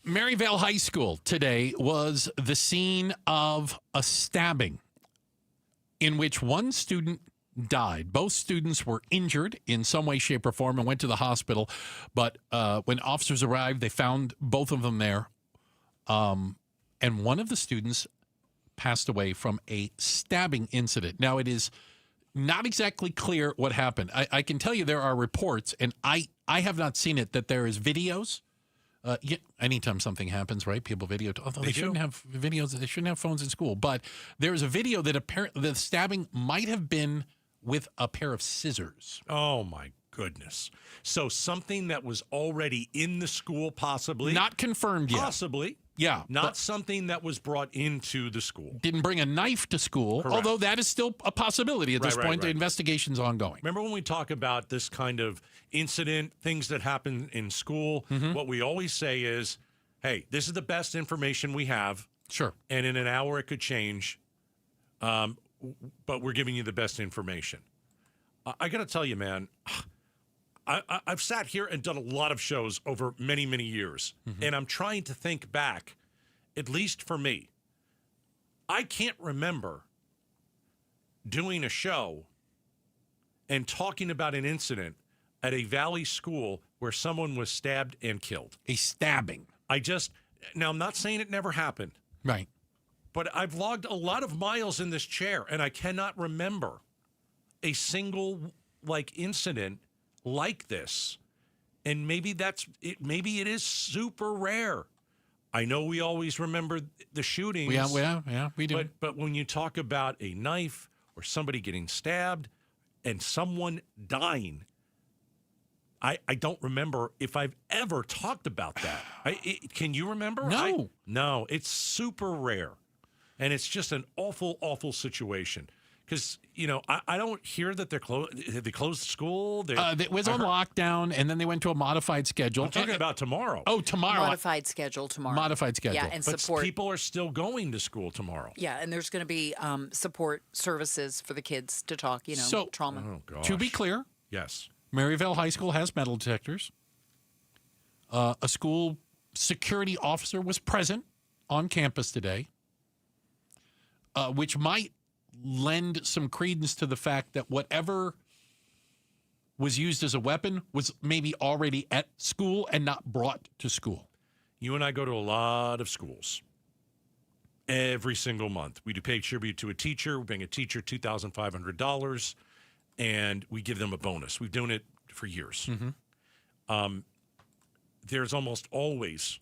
Maryvale High School today was the scene of a stabbing in which one student died. Both students were injured in some way, shape, or form and went to the hospital. But when officers arrived, they found both of them there. And one of the students passed away from a stabbing incident. Now, it is not exactly clear what happened. I can tell you there are reports, and I have not seen it, that there is videos. Anytime something happens, right? People video. Although they shouldn't have videos. They shouldn't have phones in school. But there is a video that apparently the stabbing might have been with a pair of scissors. Oh, my goodness. So something that was already in the school, possibly. Not confirmed yet. Possibly. Yeah. Not something that was brought into the school. Didn't bring a knife to school, Correct. Although that is still a possibility at this point. Right. The investigation's ongoing. Remember when we talk about this kind of incident, things that happen in school, what we always say is, hey, this is the best information we have. Sure. And in an hour it could change, but we're giving you the best information. I got to tell you, man, I've sat here and done a lot of shows over many, many years, and I'm trying to think back, at least for me. I can't remember doing a show and talking about an incident at a Valley school where someone was stabbed and killed. A stabbing. Now I'm not saying it never happened. Right. But I've logged a lot of miles in this chair, and I cannot remember a single incident like this. And maybe that's it. Maybe it is super rare. I know we always remember the shootings. Yeah, we do. But when you talk about a knife or somebody getting stabbed and someone dying, I don't remember if I've ever talked about that. Can you remember? No, it's super rare. And it's just an awful, awful situation. Because, I don't hear that they're closed. Have they closed the school? It was on lockdown, and then they went to a modified schedule. I'm talking about tomorrow. Oh, tomorrow. Modified schedule tomorrow. Modified schedule. Yeah, and But support. people are still going to school tomorrow. Yeah, and there's going to be support services for the kids to talk, trauma. Oh, gosh. To be clear, yes, Maryvale High School has metal detectors. A school security officer was present on campus today, which might lend some credence to the fact that whatever was used as a weapon was maybe already at school and not brought to school. You and I go to a lot of schools every single month. We do pay tribute to a teacher. We bring a teacher $2,500, and we give them a bonus. We've done it for years. There's almost always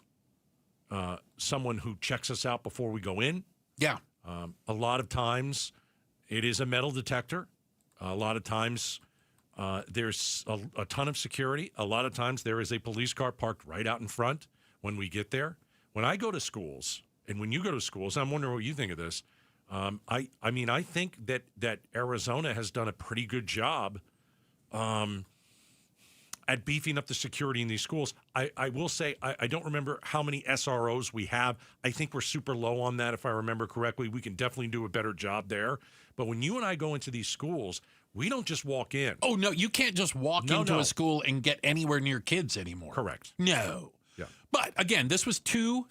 someone who checks us out before we go in. Yeah. A lot of times it is a metal detector. A lot of times there's a ton of security. A lot of times there is a police car parked right out in front when we get there. When I go to schools, and when you go to schools, I'm wondering what you think of this. I think that Arizona has done a pretty good job at beefing up the security in these schools. I will say, I don't remember how many SROs we have. I think we're super low on that, if I remember correctly. We can definitely do a better job there. But when you and I go into these schools, we don't just walk in. Oh, no, you can't just walk into a school and get anywhere near kids anymore. Correct. No. Yeah. But again, this was two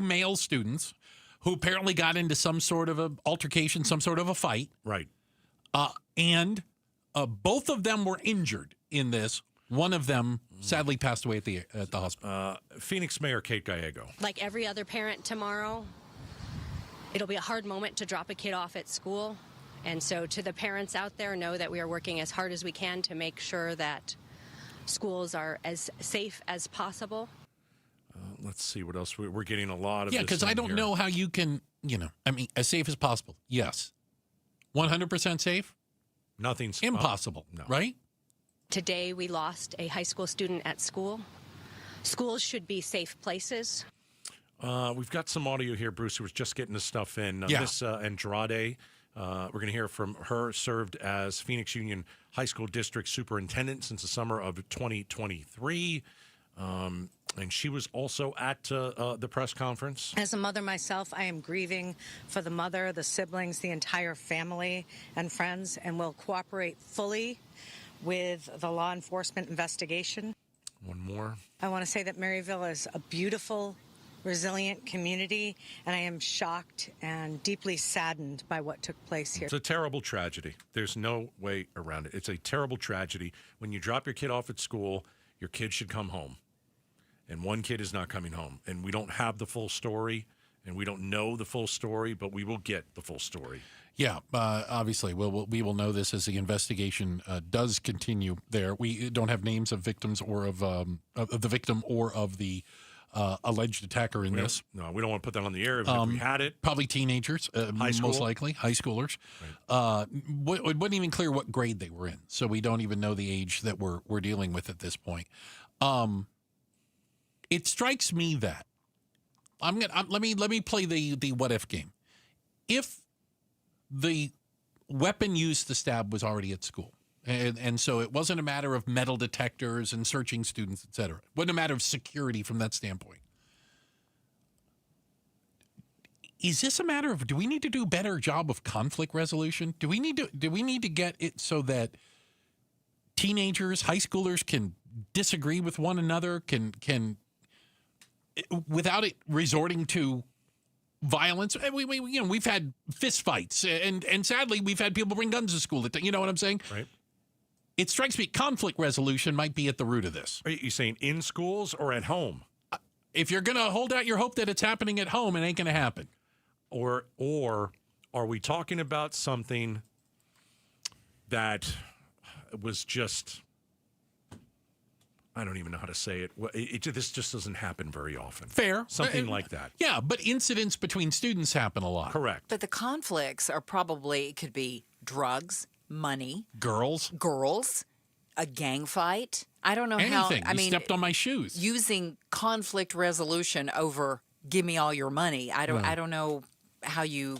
male students, who apparently got into some sort of an altercation, some sort of a fight. Right. And both of them were injured in this. One of them sadly passed away at the hospital. Phoenix Mayor Kate Gallego. Like every other parent tomorrow, it'll be a hard moment to drop a kid off at school. And so to the parents out there, know that we are working as hard as we can to make sure that schools are as safe as possible. Let's see what else. We're getting a lot of Yeah, because I don't know how you can, as safe as possible. Yes. 100% safe? Nothing's impossible, no. Right? Today, we lost a high school student at school. Schools should be safe places. We've got some audio here. Bruce was just getting the stuff in. Yeah. Miss Andrade, we're going to hear from her, served as Phoenix Union High School District Superintendent since the summer of 2023. And she was also at the press conference. As a mother myself, I am grieving for the mother, the siblings, the entire family and friends, and will cooperate fully with the law enforcement investigation. One more. I want to say that Maryville is a beautiful, resilient community, and I am shocked and deeply saddened by what took place here. It's a terrible tragedy. There's no way around it. It's a terrible tragedy. When you drop your kid off at school, your kid should come home. And one kid is not coming home. And we don't have the full story, and we don't know the full story, but we will get the full story. Yeah, obviously, we will know this as the investigation does continue there. We don't have names of victims or of the victim or of the alleged attacker in this. No, we don't want to put that on the air. If we had it. Probably teenagers, most likely, high schoolers. Right. It wasn't even clear what grade they were in, so we don't even know the age that we're dealing with at this point. It strikes me that let me play the what if game. If the weapon used to stab was already at school, and so it wasn't a matter of metal detectors and searching students, et cetera. It wasn't a matter of security from that standpoint. Is this a matter of, do we need to do a better job of conflict resolution? Do we need to get it so that teenagers, high schoolers can disagree with one another, can without it resorting to violence? We've had fist fights, and sadly, we've had people bring guns to school. You know what I'm saying? Right. It strikes me conflict resolution might be at the root of this. Are you saying in schools or at home? If you're going to hold out your hope that it's happening at home, it ain't going to happen. Or are we talking about something that was just, I don't even know how to say it. This just doesn't happen very often. Fair. Something like that. Yeah, but incidents between students happen a lot. Correct. But the conflicts are probably, it could be drugs, money. Girls, a gang fight. I don't know anything. how. You stepped on my shoes. Using conflict resolution over give me all your money. I don't know how you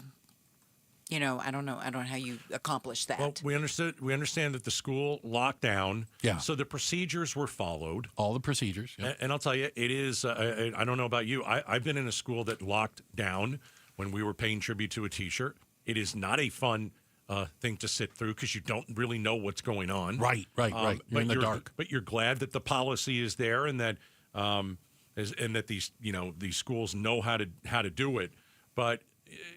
I don't know how you accomplish that. Well, we understand that the school locked down. Yeah. So the procedures were followed. All the procedures. Yeah. And I'll tell you, it is, I don't know about you. I've been in a school that locked down when we were paying tribute to a teacher. It is not a fun thing to sit through because you don't really know what's going on. Right. You're in the dark. But you're glad that the policy is there and that these schools know how to do it. But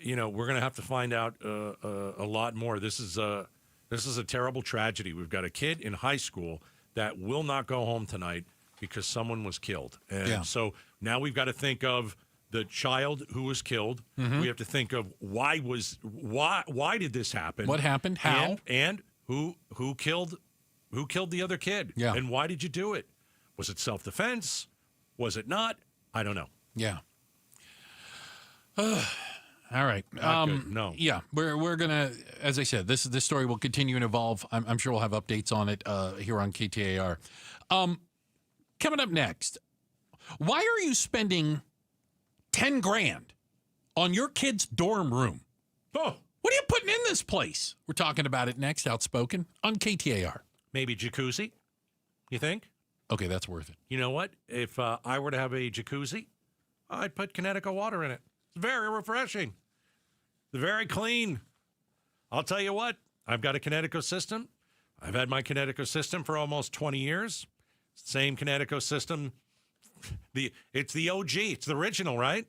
we're going to have to find out a lot more. This is a terrible tragedy. We've got a kid in high school that will not go home tonight because someone was killed. And so now we've got to think of the child who was killed. Mm-hmm. We have to think of why did this happen? What happened? How? And who killed the other kid? Yeah. And why did you do it? Was it self-defense? Was it not? I don't know. Yeah. All right. Not good. No. Yeah, we're gonna, as I said, this story will continue and evolve. I'm sure we'll have updates on it here on KTAR. Coming up next, why are you spending $10,000 on your kid's dorm room? Oh, what are you putting in this place? We're talking about it next. Outspoken on KTAR. Maybe jacuzzi. You think? Okay, that's worth it. You know what? If I were to have a jacuzzi, I'd put Connecticut water in it. It's very refreshing. Very clean. I'll tell you what, I've got a Connecticut system. I've had my Connecticut system for almost 20 years. Same Connecticut system. It's the OG. It's the original, right?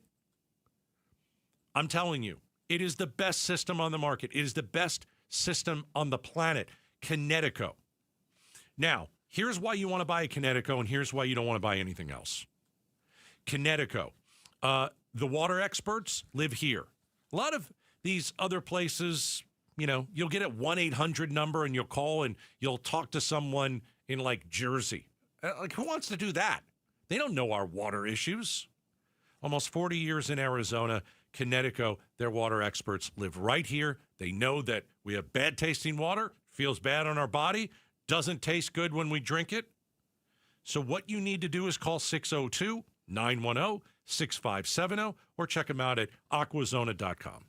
I'm telling you, it is the best system on the market. It is the best system on the planet. Connecticut. Now, here's why you want to buy a Connecticut, and here's why you don't want to buy anything else. Connecticut. The water experts live here. A lot of these other places, you'll get a 1-800 number and you'll call and you'll talk to someone in like Jersey. Who wants to do that? They don't know our water issues. Almost 40 years in Arizona, Connecticut, their water experts live right here. They know that we have bad tasting water, feels bad on our body, doesn't taste good when we drink it. So what you need to do is call 602-910-6570 or check them out at aquazona.com.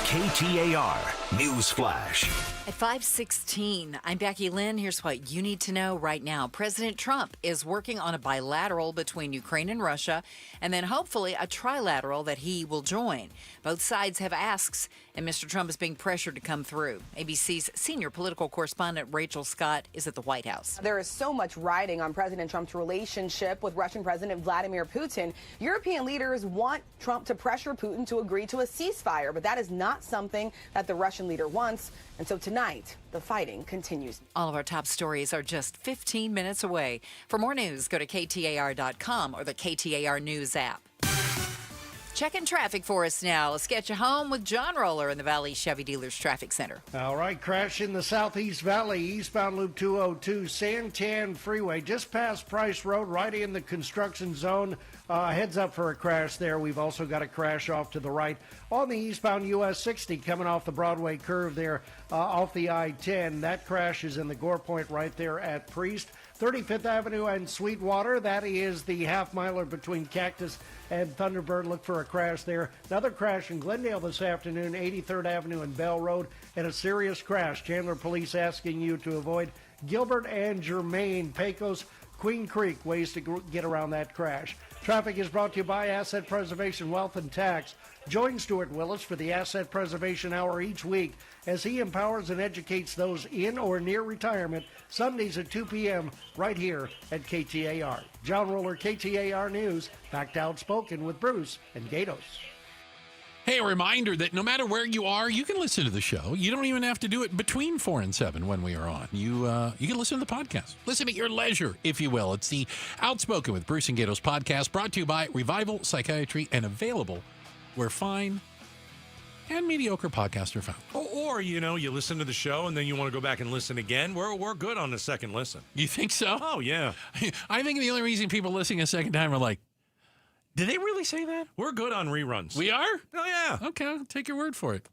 KTAR News Flash. At 5:16, I'm Becky Lynn. Here's what you need to know right now. President Trump is working on a bilateral between Ukraine and Russia, and then hopefully a trilateral that he will join. Both sides have asks, and Mr. Trump is being pressured to come through. ABC's senior political correspondent Rachel Scott is at the White House. There is so much riding on President Trump's relationship with Russian President Vladimir Putin. European leaders want Trump to pressure Putin to agree to a ceasefire, but that is not something that the Russian leader wants. And so tonight, the fighting continues. All of our top stories are just 15 minutes away. For more news, go to KTAR.com or the KTAR News app. Checking traffic for us now. Let's get you home with John Roller in the Valley Chevy Dealers Traffic Center. All right, crash in the Southeast Valley, eastbound Loop 202, Santan Freeway, just past Price Road, right in the construction zone. Heads up for a crash there. We've also got a crash off to the right on the eastbound US 60 coming off the Broadway curve there off the I-10. That crash is in the Gore Point right there at Priest. 35th Avenue and Sweetwater, that is the half-miler between Cactus and Thunderbird. Look for a crash there. Another crash in Glendale this afternoon, 83rd Avenue and Bell Road, and a serious crash. Chandler Police asking you to avoid Gilbert and Germain, Pecos, Queen Creek, ways to get around that crash. Traffic is brought to you by Asset Preservation Wealth and Tax. Join Stuart Willis for the Asset Preservation Hour each week as he empowers and educates those in or near retirement, Sundays at 2 p.m. right here at KTAR. John Roller, KTAR News, back to Outspoken with Bruce and Gatos. Hey, a reminder that no matter where you are, you can listen to the show. You don't even have to do it between 4 and 7 when we are on. You can listen to the podcast. Listen at your leisure, if you will. It's the Outspoken with Bruce and Gatos podcast, brought to you by Revival Psychiatry and available where fine and mediocre podcasts are found. Or you listen to the show and then you want to go back and listen again. We're good on the second listen. You think so? Oh, yeah. I think the only reason people listening a second time are like, did they really say that? We're good on reruns. We are? Oh, yeah. Okay, I'll take your word for it.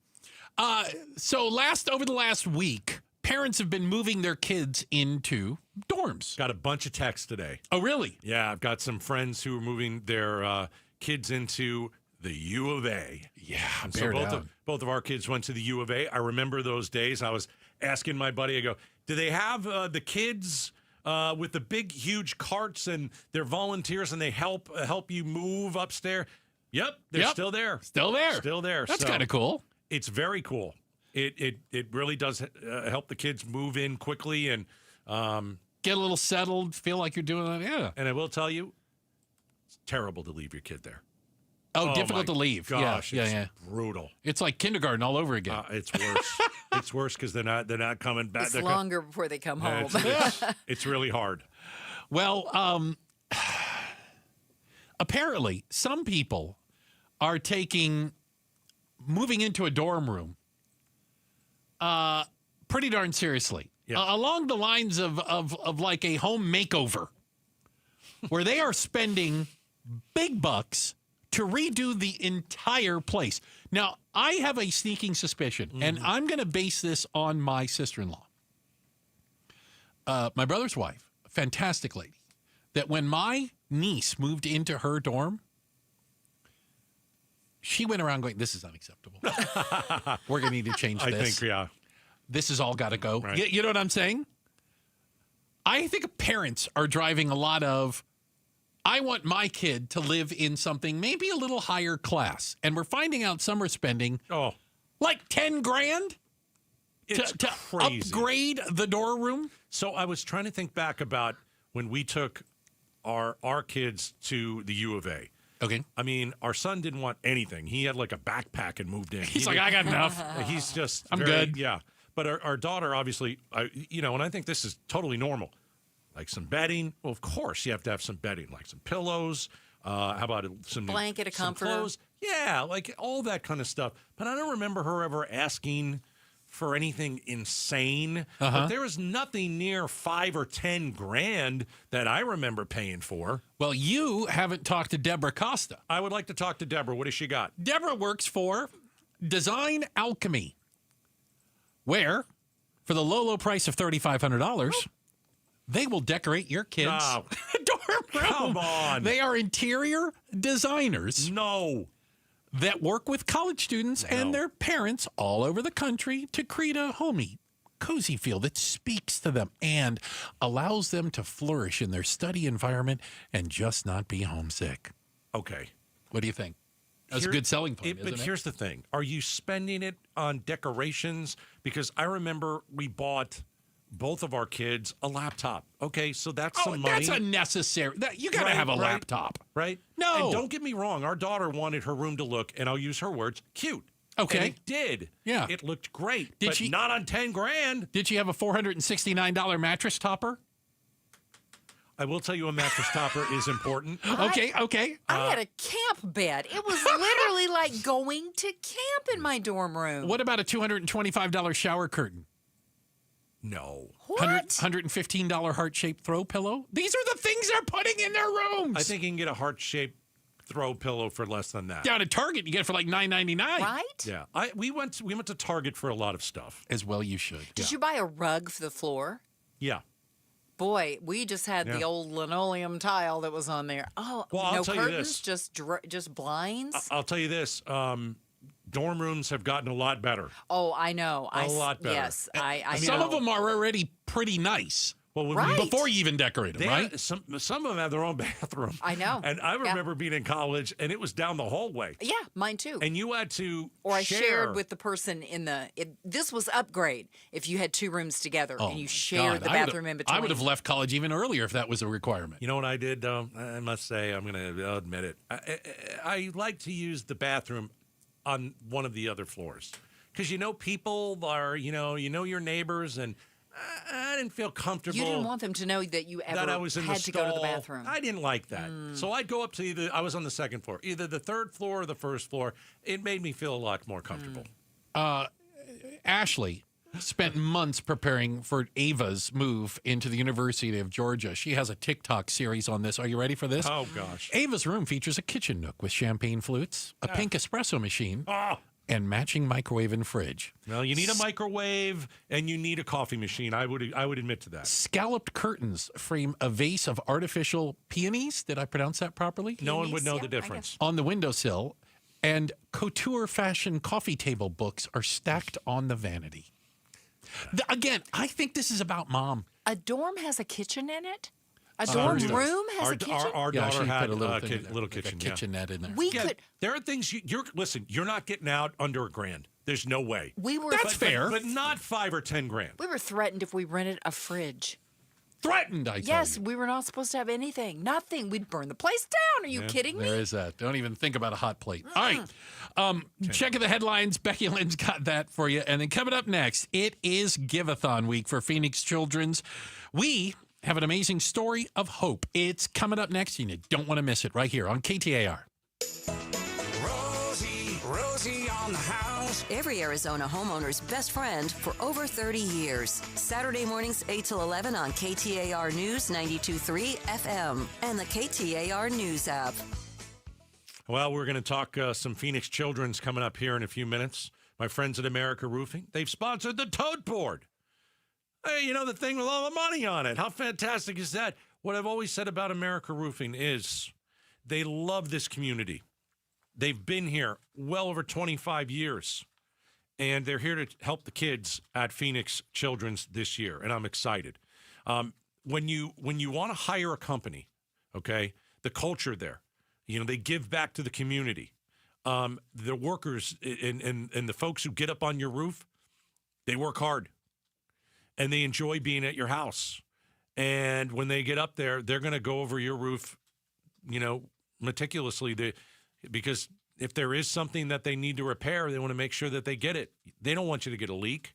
So over the last week, parents have been moving their kids into dorms. Got a bunch of texts today. Oh, really? Yeah, I've got some friends who are moving their kids into the U of A. Yeah, and so both of our kids went to the U of A. I remember those days. I was asking my buddy, I go, do they have the kids with the big, huge carts and they're volunteers and they help you move upstairs? Yep, they're still there. Still there. Still there. That's So kind of cool. It's very cool. It really does help the kids move in quickly and get a little settled, feel like you're doing that. Yeah. And I will tell you, it's terrible to leave your kid there. Oh, difficult to leave. Gosh, yeah, it's brutal. It's like kindergarten all over again. It's worse. It's worse because they're not coming back. It's longer before they come home. It's really hard. Well, apparently, some people are moving into a dorm room pretty darn seriously. Yeah. Along the lines of like a home makeover, where they are spending big bucks to redo the entire place. Now, I have a sneaking suspicion, and I'm going to base this on my sister-in-law. My brother's wife, fantastic lady, that when my niece moved into her dorm, she went around going, this is unacceptable. We're going to need to change this. I think, yeah. This has all got to go. Right. You know what I'm saying? I think parents are driving a lot of, I want my kid to live in something maybe a little higher class. And we're finding out some are spending like $10,000 to upgrade the dorm room. So I was trying to think back about when we took our kids to the U of A. Okay. I mean, our son didn't want anything. He had like a backpack and moved in. He's like, I got enough. He's just I'm good. Yeah. But our daughter, obviously, and I think this is totally normal. Like some bedding. Well, of course, you have to have some bedding, like some pillows. How about some blanket, a comforter? Clothes? Yeah, like all that kind of stuff. But I don't remember her ever asking for anything insane. But there was nothing near $5,000 or $10,000 that I remember paying for. Well, you haven't talked to Deborah Costa. I would like to talk to Deborah. What has she got? Deborah works for Design Alchemy, where for the low price of $3,500, they will decorate your kids' dorm room. Come on. They are interior designers. No. That work with college students and their parents all over the country to create a homey, cozy feel that speaks to them and allows them to flourish in their study environment and just not be homesick. Okay. What do you think? That's a good selling point, isn't it? But here's the thing. Are you spending it on decorations? Because I remember we bought both of our kids a laptop. Okay, so that's some money. That's unnecessary. You got to have a laptop. Right? No. And don't get me wrong. Our daughter wanted her room to look, and I'll use her words, cute. Okay. And it did. Yeah. It looked great. Did but she, not on $10,000. Did she have a $469 mattress topper? I will tell you a mattress topper is important. Okay. I had a camp bed. It was literally like going to camp in my dorm room. What about a $225 shower curtain? No. What? $115 heart-shaped throw pillow? These are the things they're putting in their rooms. I think you can get a heart-shaped throw pillow for less than that. Down at Target, you get it for like $9.99. Right? Yeah. We went to Target for a lot of stuff. As well you should. Did you buy a rug for the floor? Yeah. Boy, we just had the old linoleum tile that was on there. Oh, well, I'll no tell curtains, you this. just blinds. I'll tell you this. Dorm rooms have gotten a lot better. Oh, I know. A lot better. Yes, I Some know. of them are already pretty nice. Well, before you even decorate them, right? Some of them have their own bathroom. I know. And I remember being in college, and it was down the hallway. Yeah, mine too. And you had to Or I share. shared with the person in the. This was upgrade if you had two rooms together and you shared the bathroom in between. I would have left college even earlier if that was a requirement. You know what I did, though? I must say, I'm going to admit it. I like to use the bathroom on one of the other floors. Because, people are, your neighbors, and I didn't feel comfortable. You didn't want them to know that you ever I was in had the to go to the stall. bathroom. I didn't like that. So I'd go up to I was on the second floor, either the third floor or the first floor. It made me feel a lot more comfortable. Ashley spent months preparing for Ava's move into the University of Georgia. She has a TikTok series on this. Are you ready for this? Oh, gosh. Ava's room features a kitchen nook with champagne flutes, a pink espresso machine, and matching microwave and fridge. Well, you need a microwave and you need a coffee machine. I would admit to that. Scalloped curtains frame a vase of artificial peonies. Did I pronounce that properly? No one would know the difference. On the windowsill. And couture fashion coffee table books are stacked on the vanity. Again, I think this is about mom. A dorm has a kitchen in it? A dorm room has a kitchen? Our daughter had a little kitchen. Kitchenette in there. There are things you're not getting out under $1,000. There's no way. That's fair. But not $5,000 or $10,000. We were threatened if we rented a fridge. Threatened, I tell Yes, you. we were not supposed to have anything. Nothing. We'd burn the place down. Are you kidding me? There is that. Don't even think about a hot plate. All right. Checking the headlines. Becky Lynn's got that for you. And then coming up next, it is Give-a-thon week for Phoenix Children's. We have an amazing story of hope. It's coming up next, and you don't want to miss it right here on KTAR. Rosie on the house. Every Arizona homeowner's best friend for over 30 years. Saturday mornings 8 till 11 on KTAR News 92.3 FM and the KTAR News app. Well, we're going to talk some Phoenix Children's coming up here in a few minutes. My friends at America Roofing, they've sponsored the Tote Board. Hey, the thing with all the money on it. How fantastic is that? What I've always said about America Roofing is they love this community. They've been here well over 25 years, and they're here to help the kids at Phoenix Children's this year, and I'm excited. When you want to hire a company, okay, the culture there, they give back to the community. The workers and the folks who get up on your roof, they work hard. And they enjoy being at your house. And when they get up there, they're going to go over your roof, meticulously. Because if there is something that they need to repair, they want to make sure that they get it. They don't want you to get a leak.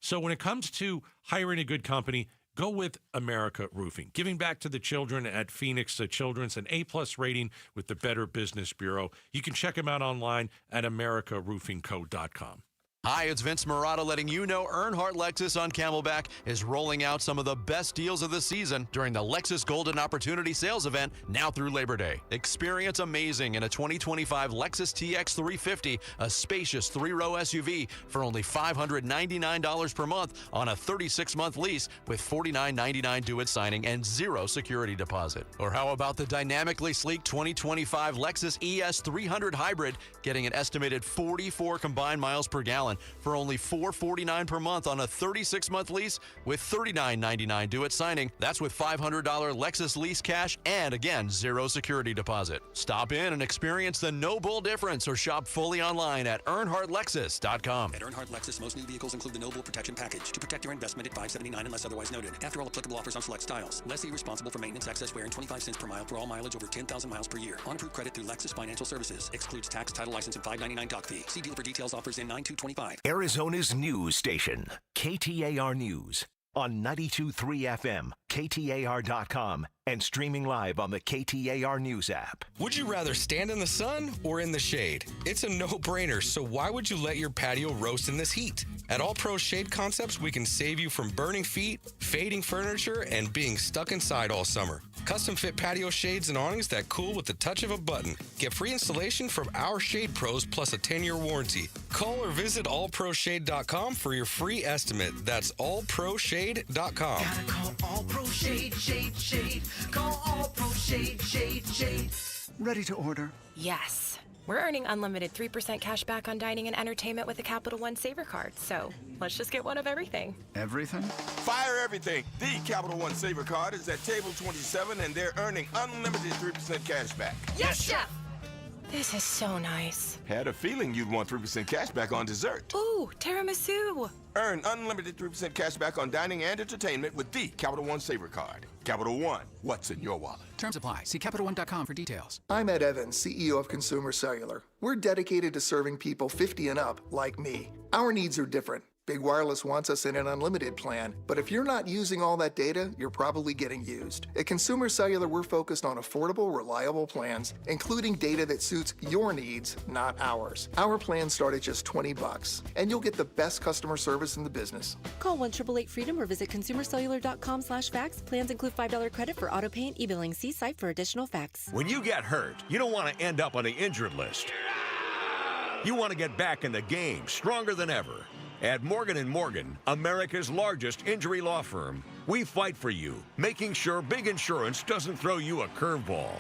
So when it comes to hiring a good company, go with America Roofing. Giving back to the children at Phoenix Children's, an A+ rating with the Better Business Bureau. You can check them out online at americaroofingco.com. Hi, it's Vince Morata letting you know Earnhardt Lexus on Camelback is rolling out some of the best deals of the season during the Lexus Golden Opportunity Sales event now through Labor Day. Experience amazing in a 2025 Lexus TX 350, a spacious 3-row SUV for only $599 per month on a 36-month lease with $49.99 due at signing and 0 security deposit. Or how about the dynamically sleek 2025 Lexus ES 300 Hybrid getting an estimated 44 combined miles per gallon for only $449 per month on a 36-month lease with $39.99 due at signing. That's with $500 Lexus lease cash and, again, 0 security deposit. Stop in and experience the no bull difference or shop fully online at EarnhardtLexus.com. At Earnhardt Lexus, most new vehicles include the No Bull Protection Package to protect your investment at $579 unless otherwise noted. After all applicable offers on select styles. Lessee responsible for maintenance, excess wear, and 25 cents per mile for all mileage over 10,000 miles per year. On approved credit through Lexus Financial Services. Excludes tax, title, license, and $599 doc fee. See dealer for details. Offers in 9225. Arizona's news station, KTAR News, on 92.3 FM, KTAR.com, and streaming live on the KTAR News app. Would you rather stand in the sun or in the shade? It's a no-brainer, so why would you let your patio roast in this heat? At All Pro Shade Concepts, we can save you from burning feet, fading furniture, and being stuck inside all summer. Custom fit patio shades and awnings that cool with the touch of a button. Get free installation from our shade pros plus a 10-year warranty. Call or visit allproshade.com for your free estimate. That's allproshade.com. Gotta call All Pro Shade, Shade, Shade. Call All Pro Shade, Shade, Shade. Ready to order? Yes. We're earning unlimited 3% cash back on dining and entertainment with a Capital One Saver card. So let's just get one of everything. Everything? Fire everything. The Capital One Saver card is at table 27 and they're earning unlimited 3% cash back. Yes, Chef! This is so nice. Had a feeling you'd want 3% cash back on dessert. Ooh, tiramisu. Earn unlimited 3% cash back on dining and entertainment with the Capital One Saver card. Capital One, what's in your wallet? Terms apply. See CapitalOne.com for details. I'm Ed Evans, CEO of Consumer Cellular. We're dedicated to serving people 50 and up, like me. Our needs are different. Big Wireless wants us in an unlimited plan, but if you're not using all that data, you're probably getting used. At Consumer Cellular, we're focused on affordable, reliable plans, including data that suits your needs, not ours. Our plans start at just $20, and you'll get the best customer service in the business. Call 1-888-FREEDOM or visit consumercellular.com/facts. Plans include $5 credit for auto pay and e-billing. See site for additional facts. When you get hurt, you don't want to end up on the injured list. You want to get back in the game, stronger than ever. At Morgan & Morgan, America's largest injury law firm, we fight for you, making sure big insurance doesn't throw you a curveball.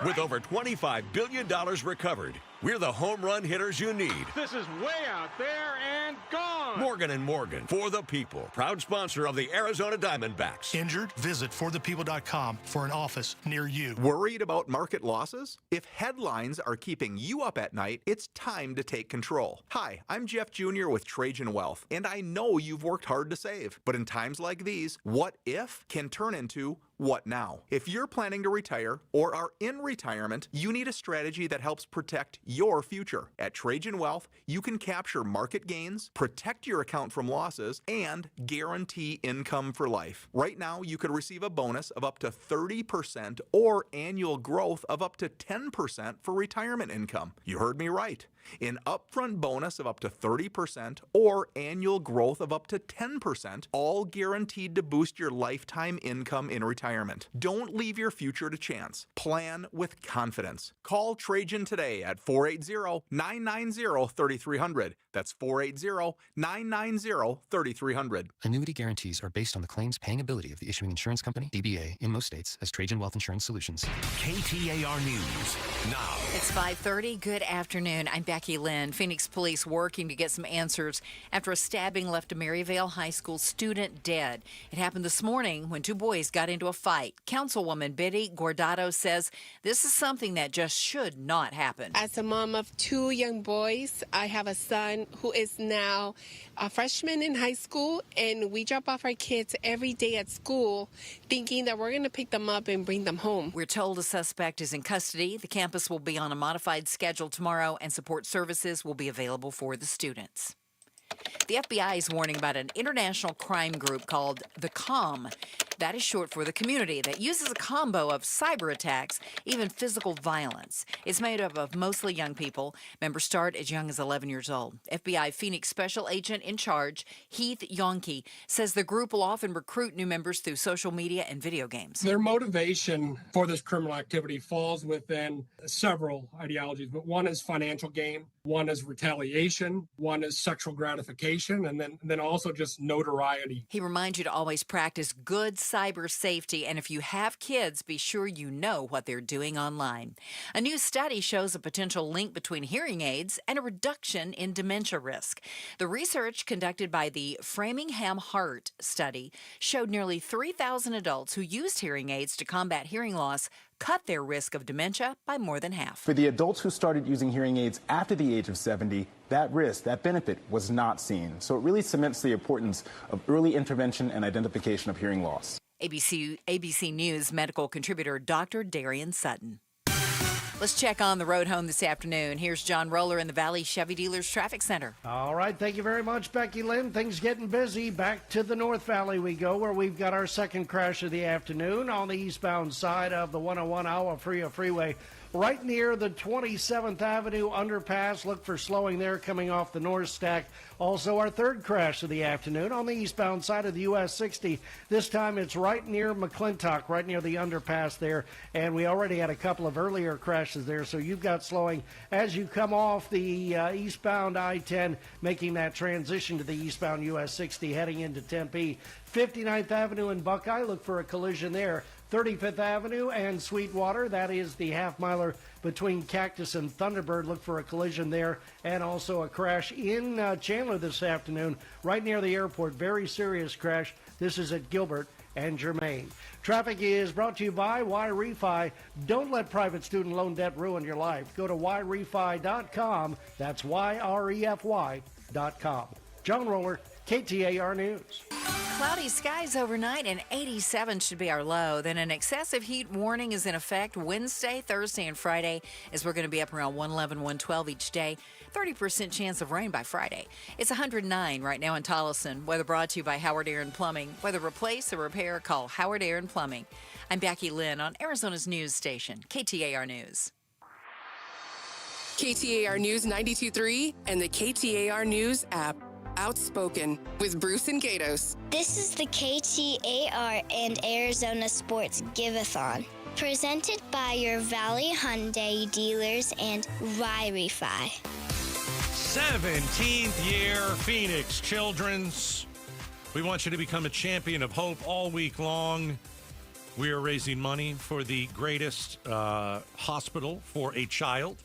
With over $25 billion recovered, We're the home run hitters you need. This is way out there and gone. Morgan & Morgan, for the people. Proud sponsor of the Arizona Diamondbacks. Injured? Visit forthepeople.com for an office near you. Worried about market losses? If headlines are keeping you up at night, it's time to take control. Hi, I'm Jeff Jr. with Trajan Wealth, and I know you've worked hard to save. But in times like these, what if can turn into what now? If you're planning to retire or are in retirement, you need a strategy that helps protect your future. At Trajan Wealth, you can capture market gains, protect your account from losses, and guarantee income for life. Right now, you could receive a bonus of up to 30% or annual growth of up to 10% for retirement income. You heard me right. An upfront bonus of up to 30% or annual growth of up to 10%, all guaranteed to boost your lifetime income in retirement. Don't leave your future to chance. Plan with confidence. Call Trajan today at 480-990-3300. That's 480-990-3300. Annuity guarantees are based on the claims paying ability of the issuing insurance company, DBA, in most states as Trajan Wealth Insurance Solutions. KTAR News now. It's 5:30. Good afternoon. I'm Becky Lynn. Phoenix police working to get some answers after a stabbing left a Maryvale High School student dead. It happened this morning when two boys got into a fight. Councilwoman Betty Guardado says this is something that just should not happen. As a mom of two young boys, I have a son who is now a freshman in high school, and we drop off our kids every day at school thinking that we're going to pick them up and bring them home. We're told a suspect is in custody. The campus will be on a modified schedule tomorrow, and support services will be available for the students. The FBI is warning about an international crime group called the COM. That is short for the community that uses a combo of cyber attacks, even physical violence. It's made up of mostly young people. Members start as young as 11 years old. FBI Phoenix Special Agent in charge, Heath Yonke, says the group will often recruit new members through social media and video games. Their motivation for this criminal activity falls within several ideologies, but one is financial gain, one is retaliation, one is sexual gratification, and then also just notoriety. He reminds you to always practice good cyber safety, and if you have kids, be sure you know what they're doing online. A new study shows a potential link between hearing aids and a reduction in dementia risk. The research conducted by the Framingham Heart study showed nearly 3,000 adults who used hearing aids to combat hearing loss cut their risk of dementia by more than half. For the adults who started using hearing aids after the age of 70, that risk, that benefit was not seen. So it really cements the importance of early intervention and identification of hearing loss. ABC News medical contributor Dr. Darian Sutton. Let's check on the road home this afternoon. Here's John Roller in the Valley Chevy Dealers Traffic Center. All right, thank you very much, Becky Lynn. Things getting busy. Back to the North Valley we go, where we've got our second crash of the afternoon on the eastbound side of the 101 Agua Fria Freeway. Right near the 27th Avenue underpass. Look for slowing there coming off the North Stack. Also, our third crash of the afternoon on the eastbound side of the US 60. This time it's right near McClintock, right near the underpass there. And we already had a couple of earlier crashes there. So you've got slowing as you come off the eastbound I-10, making that transition to the eastbound US 60 heading into Tempe. 59th Avenue and Buckeye, look for a collision there. 35th Avenue and Sweetwater, that is the half-miler between Cactus and Thunderbird. Look for a collision there, and also a crash in Chandler this afternoon, right near the airport. Very serious crash. This is at Gilbert and Germain. Traffic is brought to you by Y-Refi. Don't let private student loan debt ruin your life. Go to YREFI.com. That's YREFY.com. John Roller, KTAR News. Cloudy skies overnight, and 87 should be our low. Then an excessive heat warning is in effect Wednesday, Thursday, and Friday, as we're going to be up around 111, 112 each day. 30% chance of rain by Friday. It's 109 right now in Tolleson. Weather brought to you by Howard Aaron Plumbing. Whether replace or repair, call Howard Aaron Plumbing. I'm Becky Lynn on Arizona's news station, KTAR News. KTAR News 92.3 and the KTAR News app. Outspoken with Bruce and Gatos. This is the KTAR and Arizona Sports Give-a-thon, presented by your Valley Hyundai dealers and Y-Refi. 17th year Phoenix Children's. We want you to become a champion of hope all week long. We are raising money for the greatest hospital for a child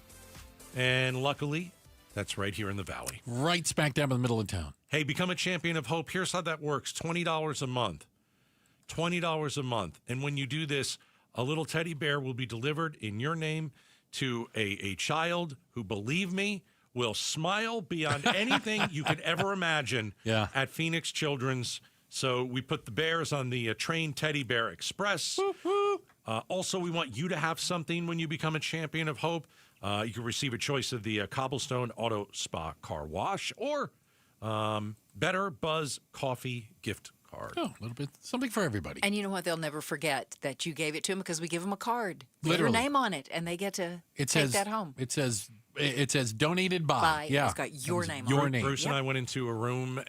And luckily, that's right here in the Valley. Right smack dab in the middle of town. Hey, become a champion of hope. Here's how that works. $20 a month. $20 a month. And when you do this, a little teddy bear will be delivered in your name to a child who, believe me, will smile beyond anything you could ever imagine at Phoenix Children's. So we put the bears on the Train Teddy Bear Express. Also, we want you to have something when you become a champion of hope. You can receive a choice of the Cobblestone Auto Spa Car Wash or Better Buzz Coffee gift card. Oh, a little bit, something for everybody. And you know what? They'll never forget that you gave it to them because we give them a card with Literally. your name on it, and they get to take that home. It says donated by. Yeah. It's got your name on it. Your name. Bruce and I went into a room,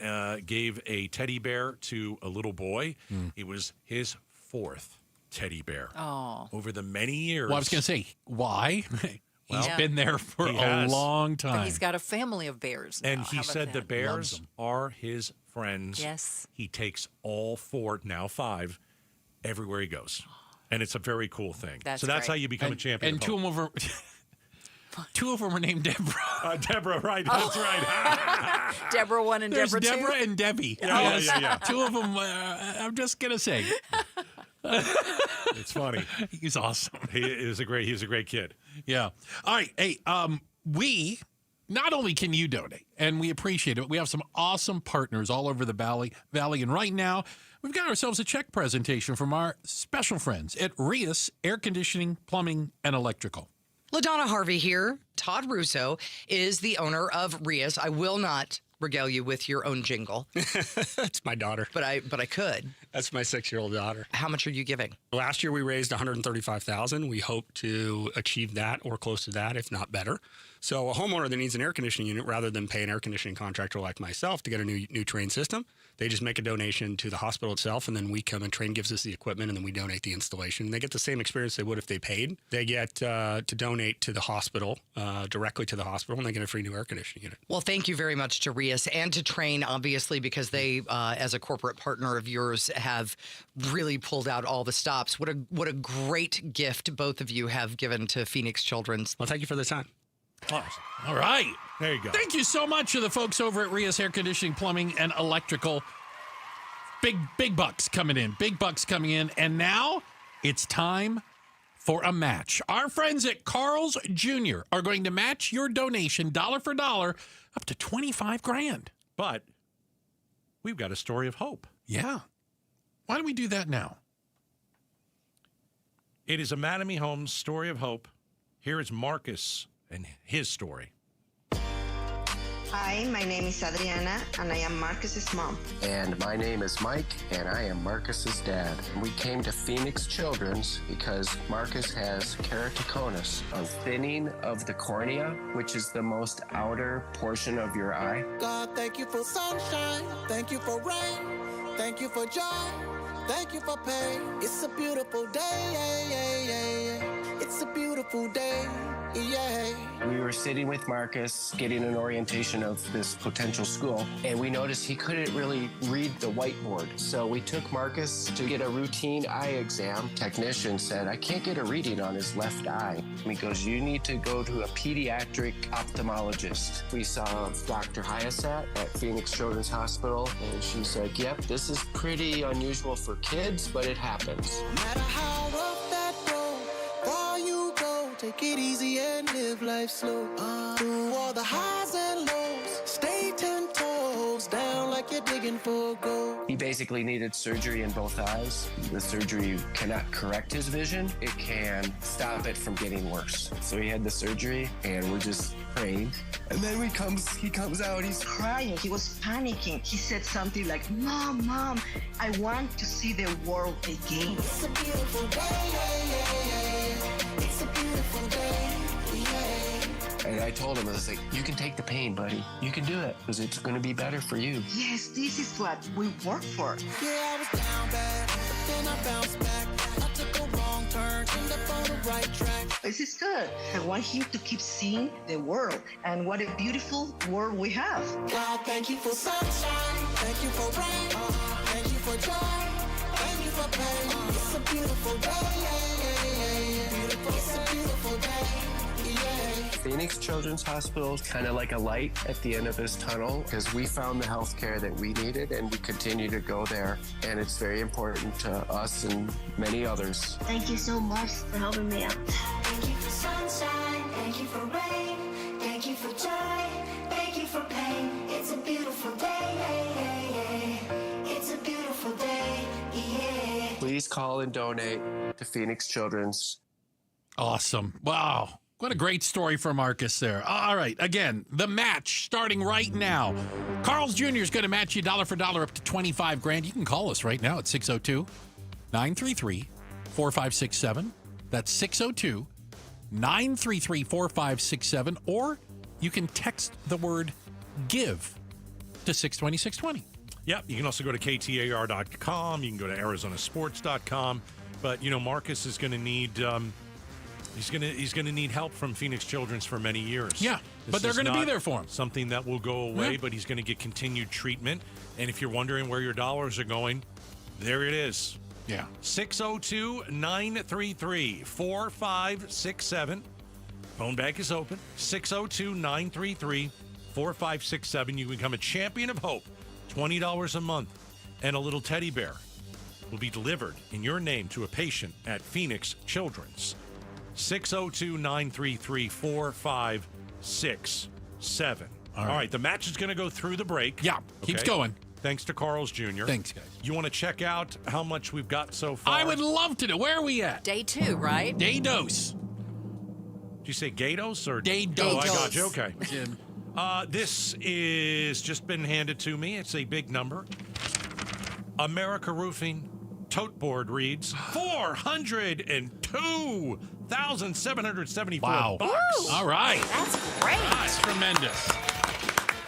gave a teddy bear to a little boy. It was his 4th teddy bear. Oh. Over the many years. Well, I was going to say, why? He's been there for a long time. But he's got a family of bears now. And he said the bears are his friends. Yes. He takes all 4, now 5, everywhere he goes. And it's a very cool thing. That's how you become a champion. And two of them are named Deborah. Deborah, right. That's right. Deborah 1 and There's Deborah 2. Deborah and Debbie. Yeah. Two of them, I'm just going to say. It's funny. He's awesome. He's a great kid. Yeah. All right. Hey, we not only can you donate, and we appreciate it, but we have some awesome partners all over the Valley. And right now, we've got ourselves a check presentation from our special friends at Rias Air Conditioning, Plumbing, and Electrical. LaDonna Harvey here. Todd Russo is the owner of Rias. I will not regale you with your own jingle. That's my daughter. But I could. That's my 6-year-old daughter. How much are you giving? Last year we raised $135,000. We hope to achieve that or close to that, if not better. So a homeowner that needs an air conditioning unit, rather than pay an air conditioning contractor like myself to get a new Train system, they just make a donation to the hospital itself, and then we come and Train gives us the equipment, and then we donate the installation. They get the same experience they would if they paid. They get to donate to the hospital, directly to the hospital, and they get a free new air conditioning unit. Well, thank you very much to Rias and to Train, obviously, because they, as a corporate partner of yours, have really pulled out all the stops. What a great gift both of you have given to Phoenix Children's. Well, thank you for the time. Awesome. All right. There you go. Thank you so much to the folks over at Rias Air Conditioning, Plumbing, and Electrical. Big bucks coming in. Big bucks coming in. And now it's time for a match. Our friends at Carl's Jr. are going to match your donation dollar for dollar up to $25,000. But we've got a story of hope. Yeah. Why don't we do that now? It is a Mattamy Homes story of hope. Here is Marcus and his story. Hi, my name is Adriana, and I am Marcus's mom. And my name is Mike, and I am Marcus's dad. We came to Phoenix Children's because Marcus has keratoconus, a thinning of the cornea, which is the most outer portion of your eye. God, thank you for sunshine. Thank you for rain. Thank you for joy. Thank you for pain. It's a beautiful day. It's a beautiful day. Yeah. We were sitting with Marcus getting an orientation of this potential school, and we noticed he couldn't really read the whiteboard. So we took Marcus to get a routine eye exam. Technician said, I can't get a reading on his left eye. He goes, you need to go to a pediatric ophthalmologist. We saw Dr. Hyasat at Phoenix Children's Hospital, and she said, yep, this is pretty unusual for kids, but it happens. No matter how rough that road, far you go, take it easy and live life slow. Through all the highs and lows, stay 10 toes down like you're digging for gold. He basically needed surgery in both eyes. The surgery cannot correct his vision. It can stop it from getting worse. So he had the surgery, and we're just praying. And then he comes out, he's Crying, he was panicking. He said something like, Mom, I want to see the world again. It's a beautiful day. It's a beautiful day. And I told him, I was like, you can take the pain, buddy. You can do it, because it's going to be better for you. Yes, this is what we work for. Yeah, I was down bad, but then I bounced back. I took a wrong turn, ended up on the right track. This is good. I want him to keep seeing the world, and what a beautiful world we have. God, thank you for sunshine. Thank you for rain. Thank you for joy. Thank you for pain. It's a beautiful day. It's a beautiful day. Yeah. Phoenix Children's Hospital is kind of like a light at the end of this tunnel because we found the health care that we needed and we continue to go there. And it's very important to us and many others. Thank you so much for helping me out. Thank you for sunshine, thank you for rain, thank you for joy, thank you for pain. It's a beautiful day, it's a beautiful day, yeah. Please call and donate to Phoenix Children's. Awesome. Wow. What a great story for Marcus there. All right. Again, the match starting right now. Carl's Jr. is going to match you dollar for dollar up to $25,000. You can call us right now at 602-933-4567. That's 602-933-4567. Or you can text the word GIVE to 620-620. Yep. You can also go to KTAR.com. You can go to ArizonaSports.com. But, Marcus is going to need... He's gonna need help from Phoenix Children's for many years. Yeah, but they're going to be there for him. Something that will go away, but he's going to get continued treatment. And if you're wondering where your dollars are going, there it is. Yeah. 602-933-4567. Phone bank is open. 602-933-4567. You can become a champion of hope. $20 a month. And a little teddy bear will be delivered in your name to a patient at Phoenix Children's. 602-933-4567. All right. The match is going to go through the break. Yeah, keeps going. Thanks to Carl's Jr. Thanks, guys. You want to check out how much we've got so far? I would love to know. Where are we at? Day 2, right? Day dose. Did you say Gatos or Day dose? Oh, I got you. Okay. This is just been handed to me. It's a big number. America Roofing tote board reads $402,774. Wow. Woo! All right. That's great. That's tremendous.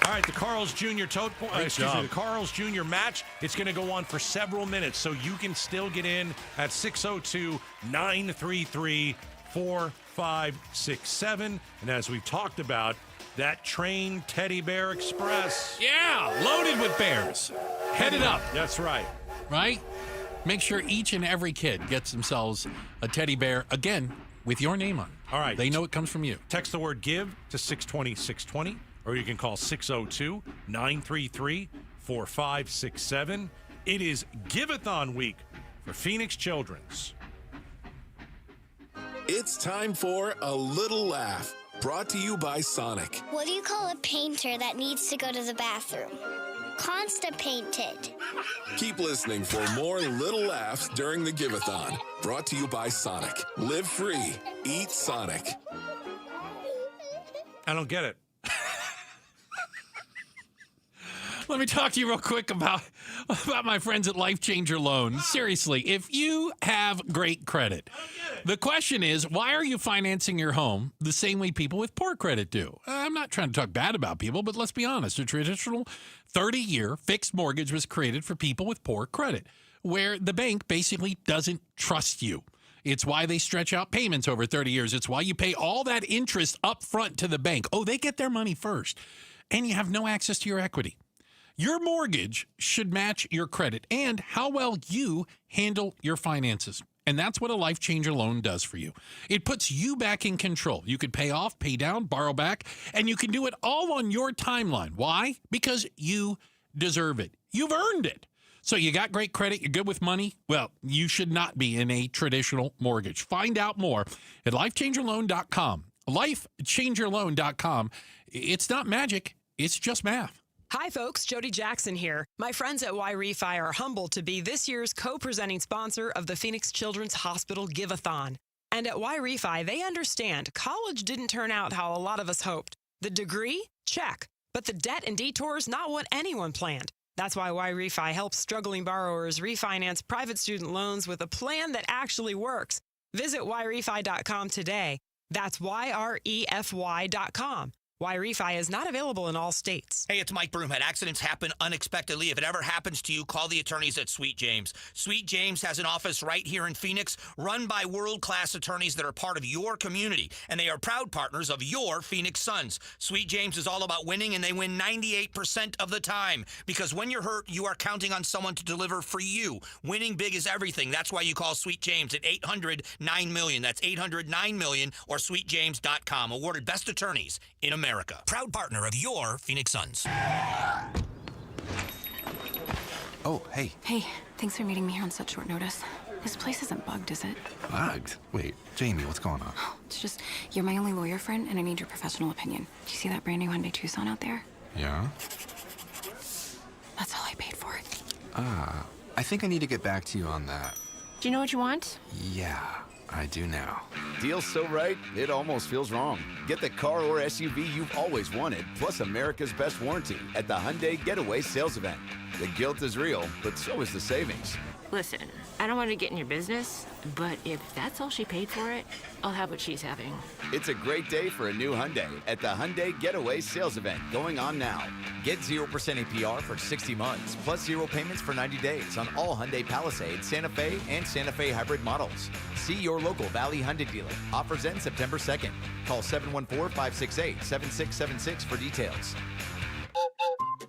All right, the Carl's Jr. the Carl's Jr. match, it's going to go on for several minutes, so you can still get in at 602-933-4567. And as we've talked about, that train Teddy Bear Express. Yeah, loaded with bears. Headed up. That's right. Right? Make sure each and every kid gets themselves a teddy bear, again, with your name on it. All right. They know it comes from you. Text the word GIVE to 620-620, or you can call 602-933-4567. It is Give-a-thon week for Phoenix Children's. It's time for A Little Laugh, brought to you by Sonic. What do you call a painter that needs to go to the bathroom? Constipated. Keep listening for more little laughs during the Give-a-thon, brought to you by Sonic. Live free. Eat Sonic. I don't get it. Let me talk to you real quick about my friends at Life Changer Loan. Seriously, if you have great credit, the question is, why are you financing your home the same way people with poor credit do? I'm not trying to talk bad about people, but let's be honest. A traditional 30-year fixed mortgage was created for people with poor credit, where the bank basically doesn't trust you. It's why they stretch out payments over 30 years. It's why you pay all that interest up front to the bank. Oh, they get their money first, and you have no access to your equity. Your mortgage should match your credit and how well you handle your finances. And that's what a Life Changer loan does for you. It puts you back in control. You could pay off, pay down, borrow back, and you can do it all on your timeline. Why? Because you deserve it. You've earned it. So you got great credit, you're good with money? Well, you should not be in a traditional mortgage. Find out more at lifechangerloan.com. Lifechangerloan.com. It's not magic, it's just math. Hi, folks. Jody Jackson here. My friends at Y-Refi are humbled to be this year's co-presenting sponsor of the Phoenix Children's Hospital Give-a-thon. And at Y-Refi, they understand college didn't turn out how a lot of us hoped. The degree? Check. But the debt and detours, not what anyone planned. That's why Y-Refi helps struggling borrowers refinance private student loans with a plan that actually works. Visit YRefi.com today. That's YREFY.com. Y-Refi is not available in all states. Hey, it's Mike Broomhead. Accidents happen unexpectedly. If it ever happens to you, call the attorneys at Sweet James. Sweet James has an office right here in Phoenix, run by world-class attorneys that are part of your community, and they are proud partners of your Phoenix Suns. Sweet James is all about winning, and they win 98% of the time, because when you're hurt, you are counting on someone to deliver for you. Winning big is everything. That's why you call Sweet James at 800-9-MILLION. That's 800-9-MILLION or sweetjames.com. Awarded best attorneys in America. Proud partner of your Phoenix Suns. Oh, hey. Hey, thanks for meeting me here on such short notice. This place isn't bugged, is it? Bugged? Wait, Jamie, what's going on? It's just, you're my only lawyer friend, and I need your professional opinion. Do you see that brand new Hyundai Tucson out there? Yeah? That's all I paid for it. I think I need to get back to you on that. Do you know what you want? Yeah, I do now. Deal's so right, it almost feels wrong. Get the car or SUV you've always wanted, plus America's best warranty at the Hyundai Getaway Sales Event. The guilt is real, but so is the savings. Listen, I don't want to get in your business, but if that's all she paid for it, I'll have what she's having. It's a great day for a new Hyundai at the Hyundai Getaway Sales Event going on now. Get 0% APR for 60 months, plus 0 payments for 90 days on all Hyundai Palisade, Santa Fe, and Santa Fe hybrid models. See your local Valley Hyundai dealer. Offers end September 2nd. Call 714-568-7676 for details.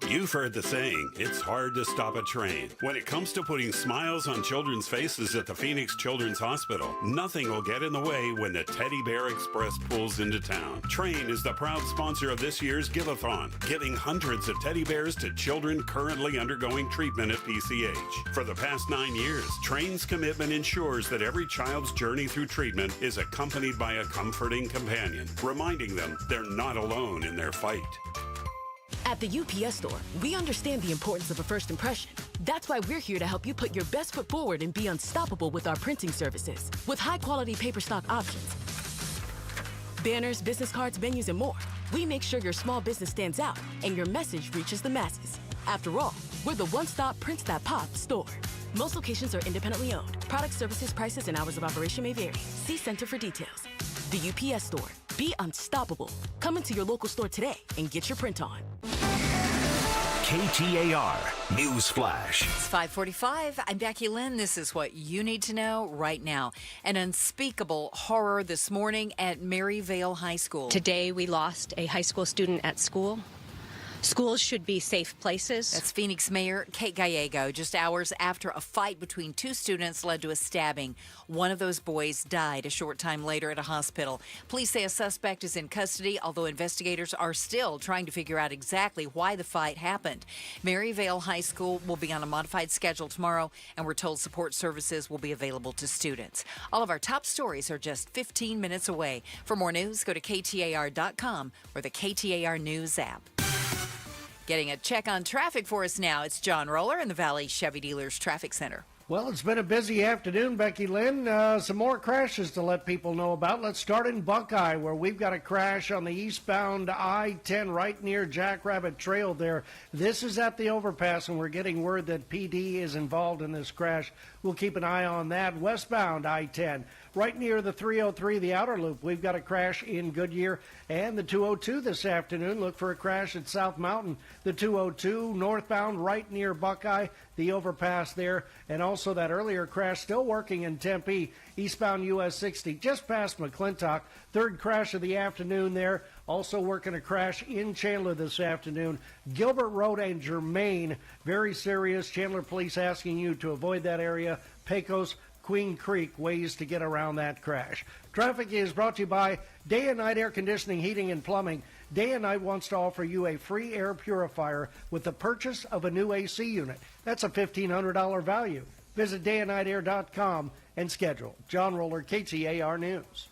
You've heard the saying, it's hard to stop a train. When it comes to putting smiles on children's faces at the Phoenix Children's Hospital, nothing will get in the way when the Teddy Bear Express pulls into town. Train is the proud sponsor of this year's Give-a-thon, giving hundreds of teddy bears to children currently undergoing treatment at PCH. For the past 9 years, Train's commitment ensures that every child's journey through treatment is accompanied by a comforting companion, reminding them they're not alone in their fight. At the UPS Store, we understand the importance of a first impression. That's why we're here to help you put your best foot forward and be unstoppable with our printing services. With high-quality paper stock options, banners, business cards, menus, and more, we make sure your small business stands out and your message reaches the masses. After all, we're the one-stop prints that pop store. Most locations are independently owned. Product, services, prices, and hours of operation may vary. See Center for details. The UPS Store. Be unstoppable. Come into your local store today and get your print on. KTAR News Flash. It's 5:45. I'm Becky Lynn. This is what you need to know right now. An unspeakable horror this morning at Maryvale High School. Today we lost a high school student at school. Schools should be safe places. That's Phoenix Mayor Kate Gallego, just hours after a fight between two students led to a stabbing. One of those boys died a short time later at a hospital. Police say a suspect is in custody, although investigators are still trying to figure out exactly why the fight happened. Maryvale High School will be on a modified schedule tomorrow, and we're told support services will be available to students. All of our top stories are just 15 minutes away. For more news, go to KTAR.com or the KTAR News app. Getting a check on traffic for us now, it's John Roller in the Valley Chevy Dealers Traffic Center. Well, it's been a busy afternoon, Becky Lynn. Some more crashes to let people know about. Let's start in Buckeye, where we've got a crash on the eastbound I-10 right near Jackrabbit Trail there. This is at the overpass, and we're getting word that PD is involved in this crash. We'll keep an eye on that. Westbound I-10, right near the 303, the outer loop, we've got a crash in Goodyear. And the 202 this afternoon, look for a crash at South Mountain. The 202 northbound right near Buckeye, the overpass there. And also that earlier crash still working in Tempe, eastbound US 60, just past McClintock. Third crash of the afternoon there. Also working a crash in Chandler this afternoon. Gilbert Road and Germain, very serious. Chandler police asking you to avoid that area. Pecos, Queen Creek, ways to get around that crash. Traffic is brought to you by Day and Night Air Conditioning, Heating, and Plumbing. Day and Night wants to offer you a free air purifier with the purchase of a new AC unit. That's a $1,500 value. Visit dayandnightair.com and schedule. John Roller, KTAR News.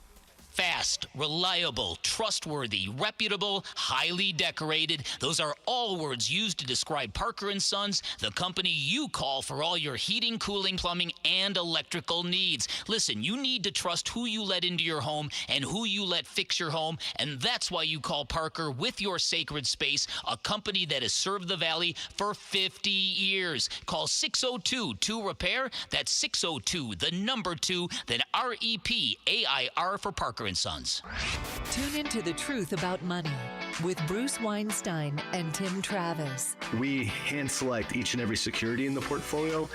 Fast, reliable, trustworthy, reputable, highly decorated. Those are all words used to describe Parker & Sons, the company you call for all your heating, cooling, plumbing, and electrical needs. Listen, you need to trust who you let into your home and who you let fix your home, and that's why you call Parker with your sacred space, a company that has served the Valley for 50 years. Call 602-2-REPAIR. That's 602, the number 2, then REPAIR for Parker Parker & Sons. Tune into The Truth About Money with Bruce Weinstein and Tim Travis. We hand select each and every security in the portfolio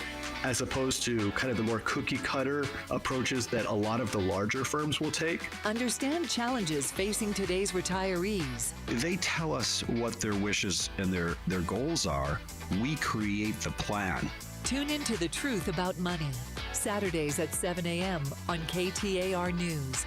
as opposed to kind of the more cookie cutter approaches that a lot of the larger firms will take. Understand challenges facing today's retirees. They tell us what their wishes and their goals are. We create the plan. Tune into The Truth About Money, Saturdays at 7 a.m. on KTAR News.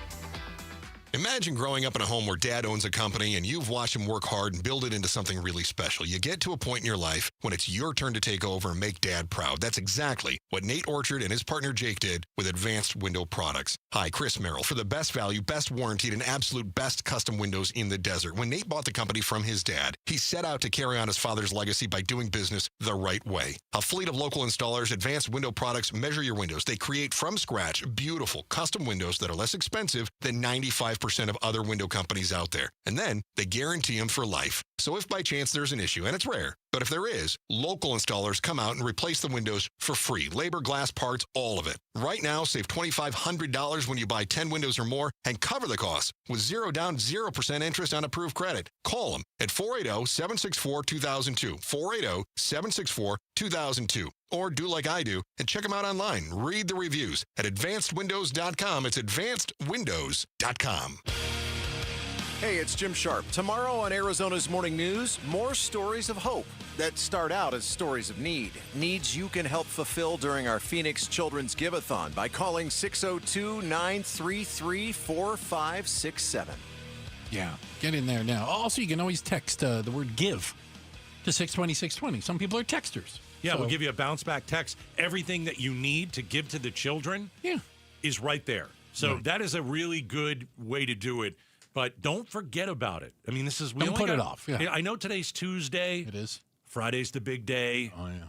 Imagine growing up in a home where dad owns a company and you've watched him work hard and build it into something really special. You get to a point in your life when it's your turn to take over and make dad proud. That's exactly what Nate Orchard and his partner Jake did with Advanced Window Products. Hi, Chris Merrill for the best value, best warranted, and absolute best custom windows in the desert. When Nate bought the company from his dad, he set out to carry on his father's legacy by doing business the right way. A fleet of local installers, Advanced Window Products measure your windows. They create from scratch beautiful custom windows that are less expensive than 95% of other window companies out there. And then they guarantee them for life. So if by chance there's an issue, and it's rare, but if there is, local installers come out and replace the windows for free. Labor, glass, parts, all of it. Right now, save $2,500 when you buy 10 windows or more and cover the cost with 0 down, 0% interest on approved credit. Call them at 480-764-2002. 480-764-2002. Or do like I do and check them out online. Read the reviews at advancedwindows.com. It's advancedwindows.com. Hey, it's Jim Sharp. Tomorrow on Arizona's Morning News, more stories of hope that start out as stories of need. Needs you can help fulfill during our Phoenix Children's Give-a-thon by calling 602-933-4567. Yeah, get in there now. Also, you can always text the word give to 620-620. Some people are texters. Yeah, So- we'll give you a bounce back text. Everything that you need to give to the children is right there. So that is a really good way to do it. But don't forget about it. I mean, Don't put it off, yeah. I know today's Tuesday. It is. Friday's the big day. Oh, yeah.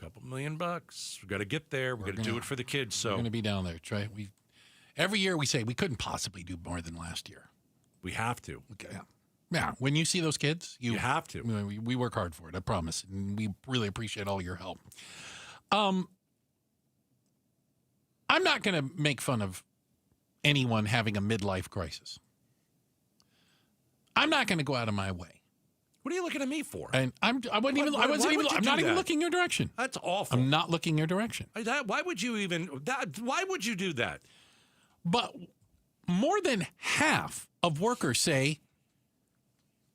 $2 million. We got to get there. We got to do it for the kids. So We're going to be down there, Trey. Every year we say we couldn't possibly do more than last year. We have to. Okay. Yeah. When you see those kids, you have to. We work hard for it, I promise. And we really appreciate all your help. I'm not going to make fun of anyone having a midlife crisis. I'm not going to go out of my way. What are you looking at me for? And I'm not even looking your direction. That's awful. I'm not looking your direction. Why would you do that? But more than half of workers say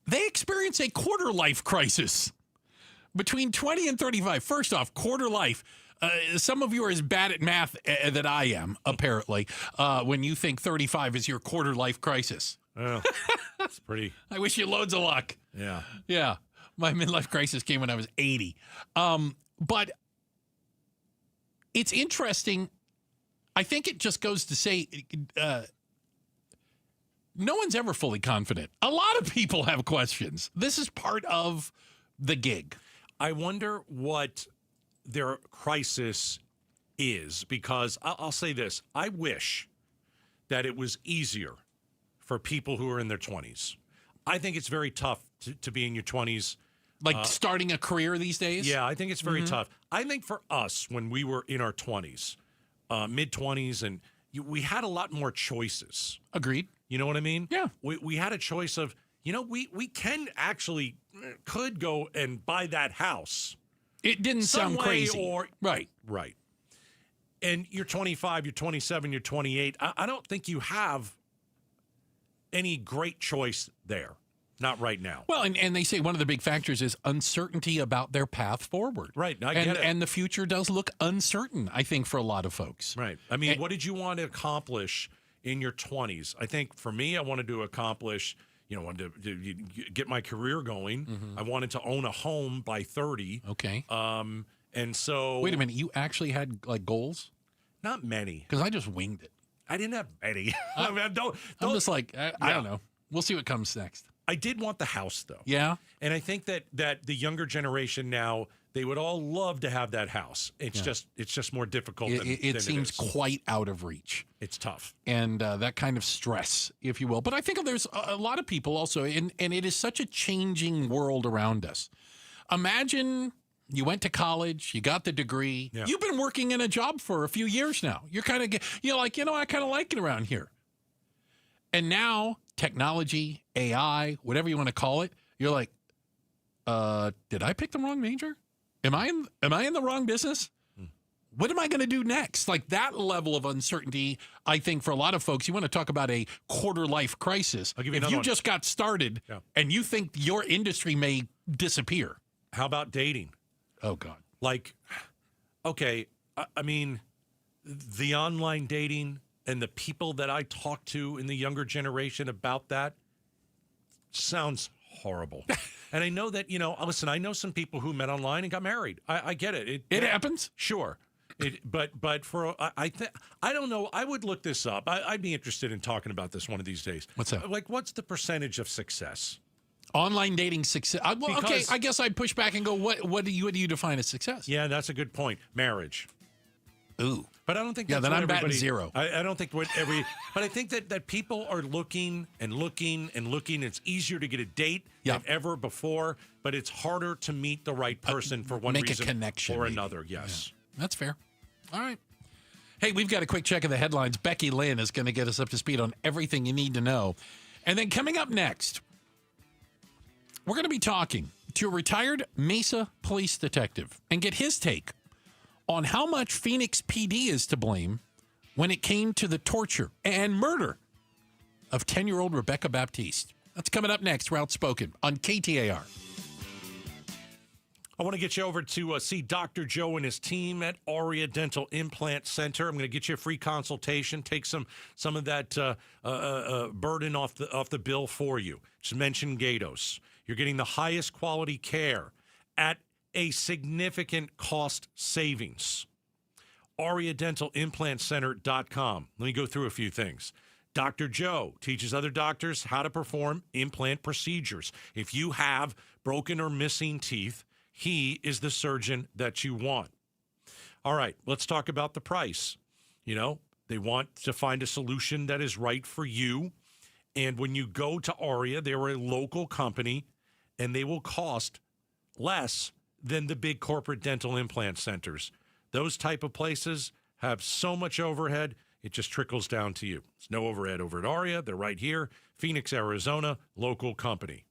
they experience a quarter life crisis between 20 and 35. First off, quarter life. Some of you are as bad at math that I am, apparently, when you think 35 is your quarter life crisis. Oh, that's pretty. I wish you loads of luck. Yeah. Yeah. My midlife crisis came when I was 80. But it's interesting. I think it just goes to say no one's ever fully confident. A lot of people have questions. This is part of the gig. I wonder what their crisis is, because I'll say this. I wish that it was easier for people who are in their 20s. I think it's very tough to be in your 20s. Like starting a career these days? Yeah, I think it's very tough. I think for us, when we were in our 20s, mid-20s, and we had a lot more choices. Agreed. You know what I mean? Yeah. We had a choice of, we can actually, could go and buy that house. It didn't sound crazy. Right. And you're 25, you're 27, you're 28. I don't think you have any great choice there. Not right now. Well, and they say one of the big factors is uncertainty about their path forward. Right. I get it. And the future does look uncertain, I think, for a lot of folks. Right. I mean, what did you want to accomplish in your 20s? I think for me, I wanted to accomplish, wanted to get my career going. I wanted to own a home by 30. Okay. And so. Wait a minute. You actually had goals? Not many. Because I just winged it. I didn't have many. I mean, I'm just like, I don't know. We'll see what comes next. I did want the house, though. Yeah? And I think that the younger generation now, they would all love to have that house. It's just more difficult than it seems quite out of reach. It's tough. And that kind of stress, if you will. But I think there's a lot of people also, and it is such a changing world around us. Imagine you went to college, you got the degree, you've been working in a job for a few years now. You're kind of, I kind of like it around here. And now technology, AI, whatever you want to call it, you're like, did I pick the wrong major? Am I in the wrong business? What am I going to do next? Like that level of uncertainty, I think for a lot of folks, you want to talk about a quarter life crisis. I'll give you if another you one. just got started and you think your industry may disappear. How about dating? Oh, God. Like, okay, I mean, the online dating and the people that I talk to in the younger generation about that sounds horrible. And I know that, listen, I know some people who met online and got married. I get it. It happens? Sure. But for I don't know. I would look this up. I'd be interested in talking about this one of these days. What's that? Like, what's the percentage of success? Online dating success. Okay, I guess I'd push back and go, what do you define as success? Yeah, that's a good point. Marriage. Ooh. But I don't think Yeah, that's then what I'm batting everybody- zero. I don't think what but I think that people are looking and looking and looking. It's easier to get a date than ever before, but it's harder to meet the right person for one make a reason connection, or maybe. another. Yes. Yeah, that's fair. All right. Hey, we've got a quick check of the headlines. Becky Lynn is going to get us up to speed on everything you need to know. And then coming up next, we're going to be talking to a retired Mesa police detective and get his take on how much Phoenix PD is to blame when it came to the torture and murder of 10-year-old Rebecca Baptiste. That's coming up next. We're Outspoken on KTAR. I want to get you over to see Dr. Joe and his team at Aria Dental Implant Center. I'm going to get you a free consultation, take some of that burden off the bill for you. Just mention Gatos. You're getting the highest quality care at a significant cost savings. AriaDentalImplantCenter.com. Let me go through a few things. Dr. Joe teaches other doctors how to perform implant procedures. If you have broken or missing teeth, he is the surgeon that you want. All right, let's talk about the price. They want to find a solution that is right for you. And when you go to Aria, they're a local company, and they will cost less than the big corporate dental implant centers. Those type of places have so much overhead, it just trickles down to you. There's no overhead over at Aria. They're right here, Phoenix, Arizona, local company.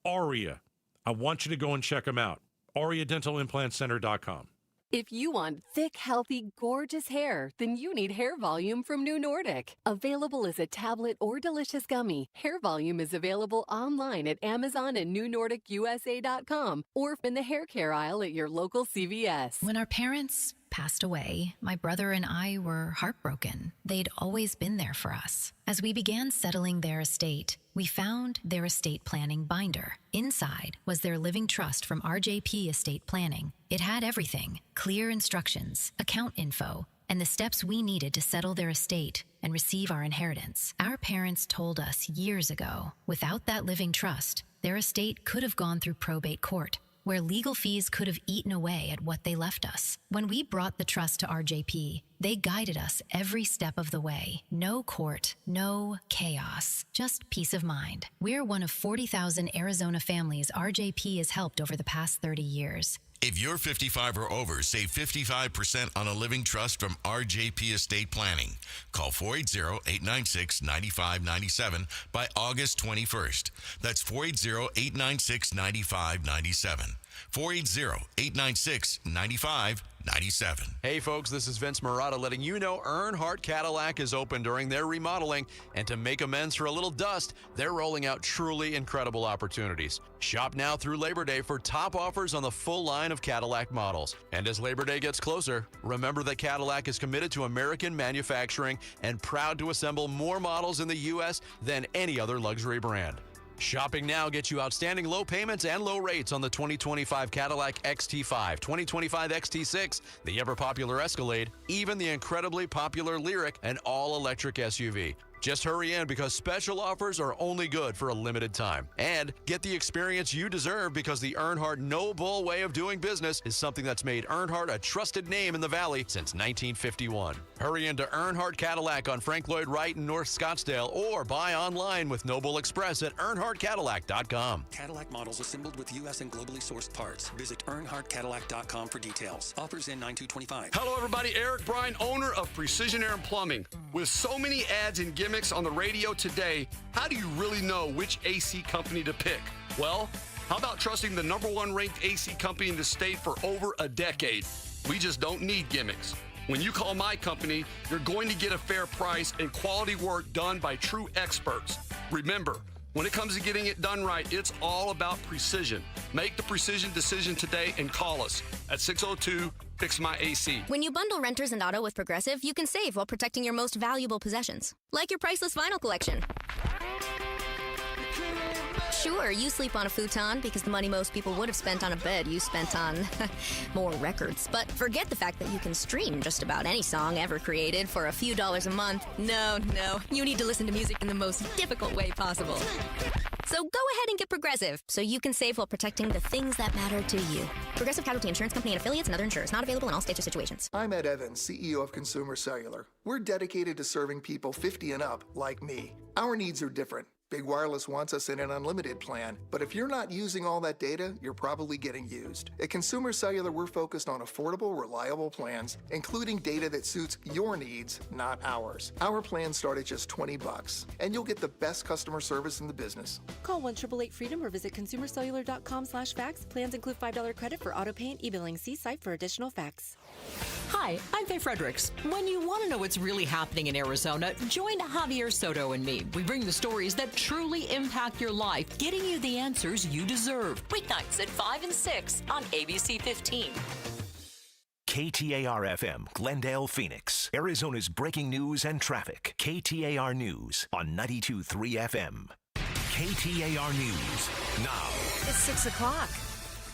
Aria, I want you to go and check them out. AriaDentalImplantCenter.com. If you want thick, healthy, gorgeous hair, then you need Hair Volume from New Nordic. Available as a tablet or delicious gummy, Hair Volume is available online at Amazon and NewNordicUSA.com or in the hair care aisle at your local CVS. When our parents passed away, my brother and I were heartbroken. They'd always been there for us. As we began settling their estate, we found their estate planning binder. Inside was their living trust from RJP Estate Planning. It had everything: clear instructions, account info, and the steps we needed to settle their estate and receive our inheritance. Our parents told us years ago, without that living trust, their estate could have gone through probate court, where legal fees could have eaten away at what they left us. When we brought the trust to RJP, they guided us every step of the way. No court, no chaos, just peace of mind. We're one of 40,000 Arizona families RJP has helped over the past 30 years. If you're 55 or over, save 55% on a living trust from RJP Estate Planning. Call 480-896-9597 by August 21st. That's 480-896-9597. 480-896-9597. Hey folks, this is Vince Murata letting you know Earnhardt Cadillac is open during their remodeling, and to make amends for a little dust, they're rolling out truly incredible opportunities. Shop now through Labor Day for top offers on the full line of Cadillac models. And as Labor Day gets closer, remember that Cadillac is committed to American manufacturing and proud to assemble more models in the U.S. than any other luxury brand. Shopping now gets you outstanding low payments and low rates on the 2025 Cadillac XT5, 2025 XT6, the ever-popular Escalade, even the incredibly popular Lyriq, and all-electric SUV. Just hurry in because special offers are only good for a limited time. And get the experience you deserve because the Earnhardt No Bull way of doing business is something that's made Earnhardt a trusted name in the Valley since 1951. Hurry into Earnhardt Cadillac on Frank Lloyd Wright in North Scottsdale or buy online with No Bull Express at EarnhardtCadillac.com. Cadillac models assembled with U.S. and globally sourced parts. Visit EarnhardtCadillac.com for details. Offers in 9/2/25. Hello, everybody. Eric Bryan, owner of Precision Air and Plumbing. With so many ads and gimmicks gimmicks on the radio today, how do you really know which AC company to pick? Well, how about trusting the #1 ranked AC company in the state for over a decade? We just don't need gimmicks. When you call my company, you're going to get a fair price and quality work done by true experts. Remember, when it comes to getting it done right, it's all about precision. Make the precision decision today and call us at 602-FIX-MY-AC. When you bundle renters and auto with Progressive, you can save while protecting your most valuable possessions, like your priceless vinyl collection. Sure, you sleep on a futon because the money most people would have spent on a bed you spent on more records. But forget the fact that you can stream just about any song ever created for a few dollars a month. No, you need to listen to music in the most difficult way possible. So go ahead and get Progressive so you can save while protecting the things that matter to you. Progressive Casualty Insurance Company and affiliates and other insurers. Not available in all states or situations. I'm Ed Evans, CEO of Consumer Cellular. We're dedicated to serving people 50 and up like me. Our needs are different. Big Wireless wants us in an unlimited plan, but if you're not using all that data, you're probably getting used. At Consumer Cellular, we're focused on affordable, reliable plans, including data that suits your needs, not ours. Our plans start at just $20, and you'll get the best customer service in the business. Call 1-888-FREEDOM or visit consumercellular.com/facts. Plans include $5 credit for auto pay and e-billing. See site for additional facts. Hi, I'm Faye Fredericks. When you want to know what's really happening in Arizona, join Javier Soto and me. We bring the stories that truly impact your life, getting you the answers you deserve. Weeknights at 5 and 6 on ABC 15. KTAR-FM, Glendale, Phoenix. Arizona's breaking news and traffic. KTAR News on 92.3 FM. KTAR News now. It's 6 o'clock.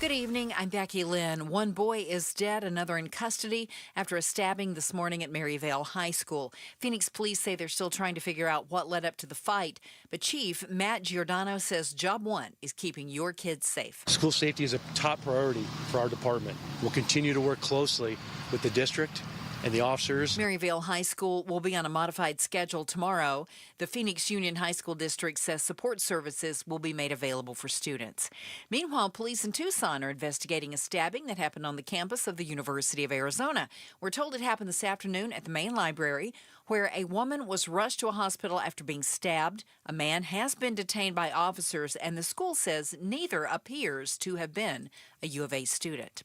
Good evening. I'm Becky Lynn. One boy is dead, another in custody after a stabbing this morning at Maryvale High School. Phoenix police say they're still trying to figure out what led up to the fight, but Chief Matt Giordano says job one is keeping your kids safe. School safety is a top priority for our department. We'll continue to work closely with the district and the officers. Maryvale High School will be on a modified schedule tomorrow. The Phoenix Union High School District says support services will be made available for students. Meanwhile, police in Tucson are investigating a stabbing that happened on the campus of the University of Arizona. We're told it happened this afternoon at the main library, where a woman was rushed to a hospital after being stabbed. A man has been detained by officers, and the school says neither appears to have been a U of A student.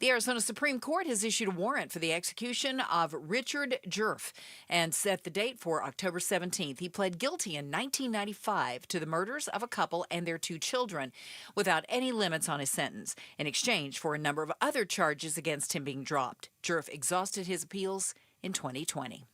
The Arizona Supreme Court has issued a warrant for the execution of Richard Jerf and set the date for October 17th. He pled guilty in 1995 to the murders of a couple and their 2 children without any limits on his sentence, in exchange for a number of other charges against him being dropped. Jerf exhausted his appeals in 2020.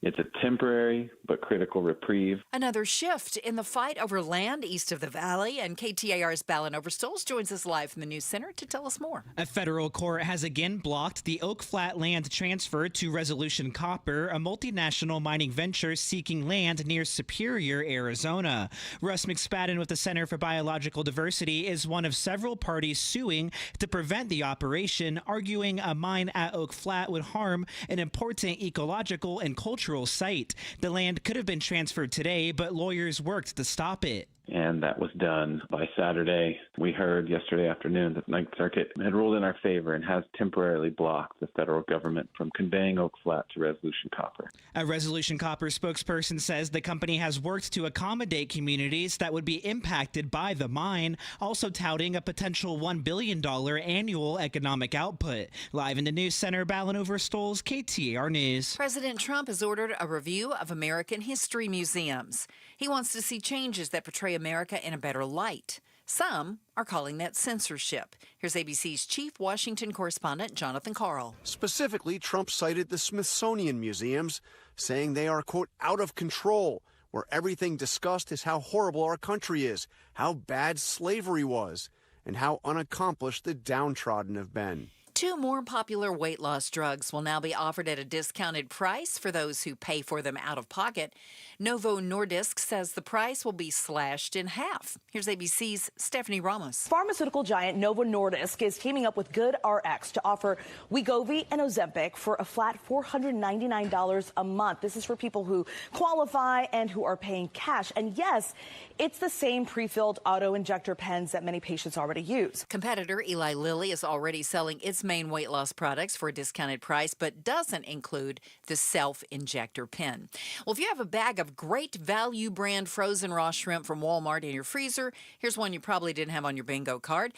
It's a temporary but critical reprieve. Another shift in the fight over land east of the valley, and KTAR's Ballin Overstoles joins us live from the News Center to tell us more. A federal court has again blocked the Oak Flat land transfer to Resolution Copper, a multinational mining venture seeking land near Superior, Arizona. Russ McSpadden with the Center for Biological Diversity is one of several parties suing to prevent the operation, arguing a mine at Oak Flat would harm an important ecological and cultural site. The land could have been transferred today, but lawyers worked to stop it. And that was done by Saturday. We heard yesterday afternoon that the Ninth Circuit had ruled in our favor and has temporarily blocked the federal government from conveying Oak Flat to Resolution Copper. A Resolution Copper spokesperson says the company has worked to accommodate communities that would be impacted by the mine, also touting a potential $1 billion annual economic output. Live in the News Center, Ballin Overstoles, KTAR News. President Trump has ordered a review of American history museums. He wants to see changes that portray America in a better light. Some are calling that censorship. Here's ABC's chief Washington correspondent, Jonathan Karl. Specifically, Trump cited the Smithsonian museums, saying they are, quote, out of control, where everything discussed is how horrible our country is, how bad slavery was, and how unaccomplished the downtrodden have been. 2 more popular weight loss drugs will now be offered at a discounted price for those who pay for them out of pocket. Novo Nordisk says the price will be slashed in half. Here's ABC's Stephanie Ramos. Pharmaceutical giant Novo Nordisk is teaming up with GoodRx to offer Wegovy and Ozempic for a flat $499 a month. This is for people who qualify and who are paying cash. And yes, it's the same pre-filled auto-injector pens that many patients already use. Competitor Eli Lilly is already selling its main weight loss products for a discounted price, but doesn't include the self-injector pen. Well, if you have a bag of great value brand frozen raw shrimp from Walmart in your freezer, here's one you probably didn't have on your bingo card.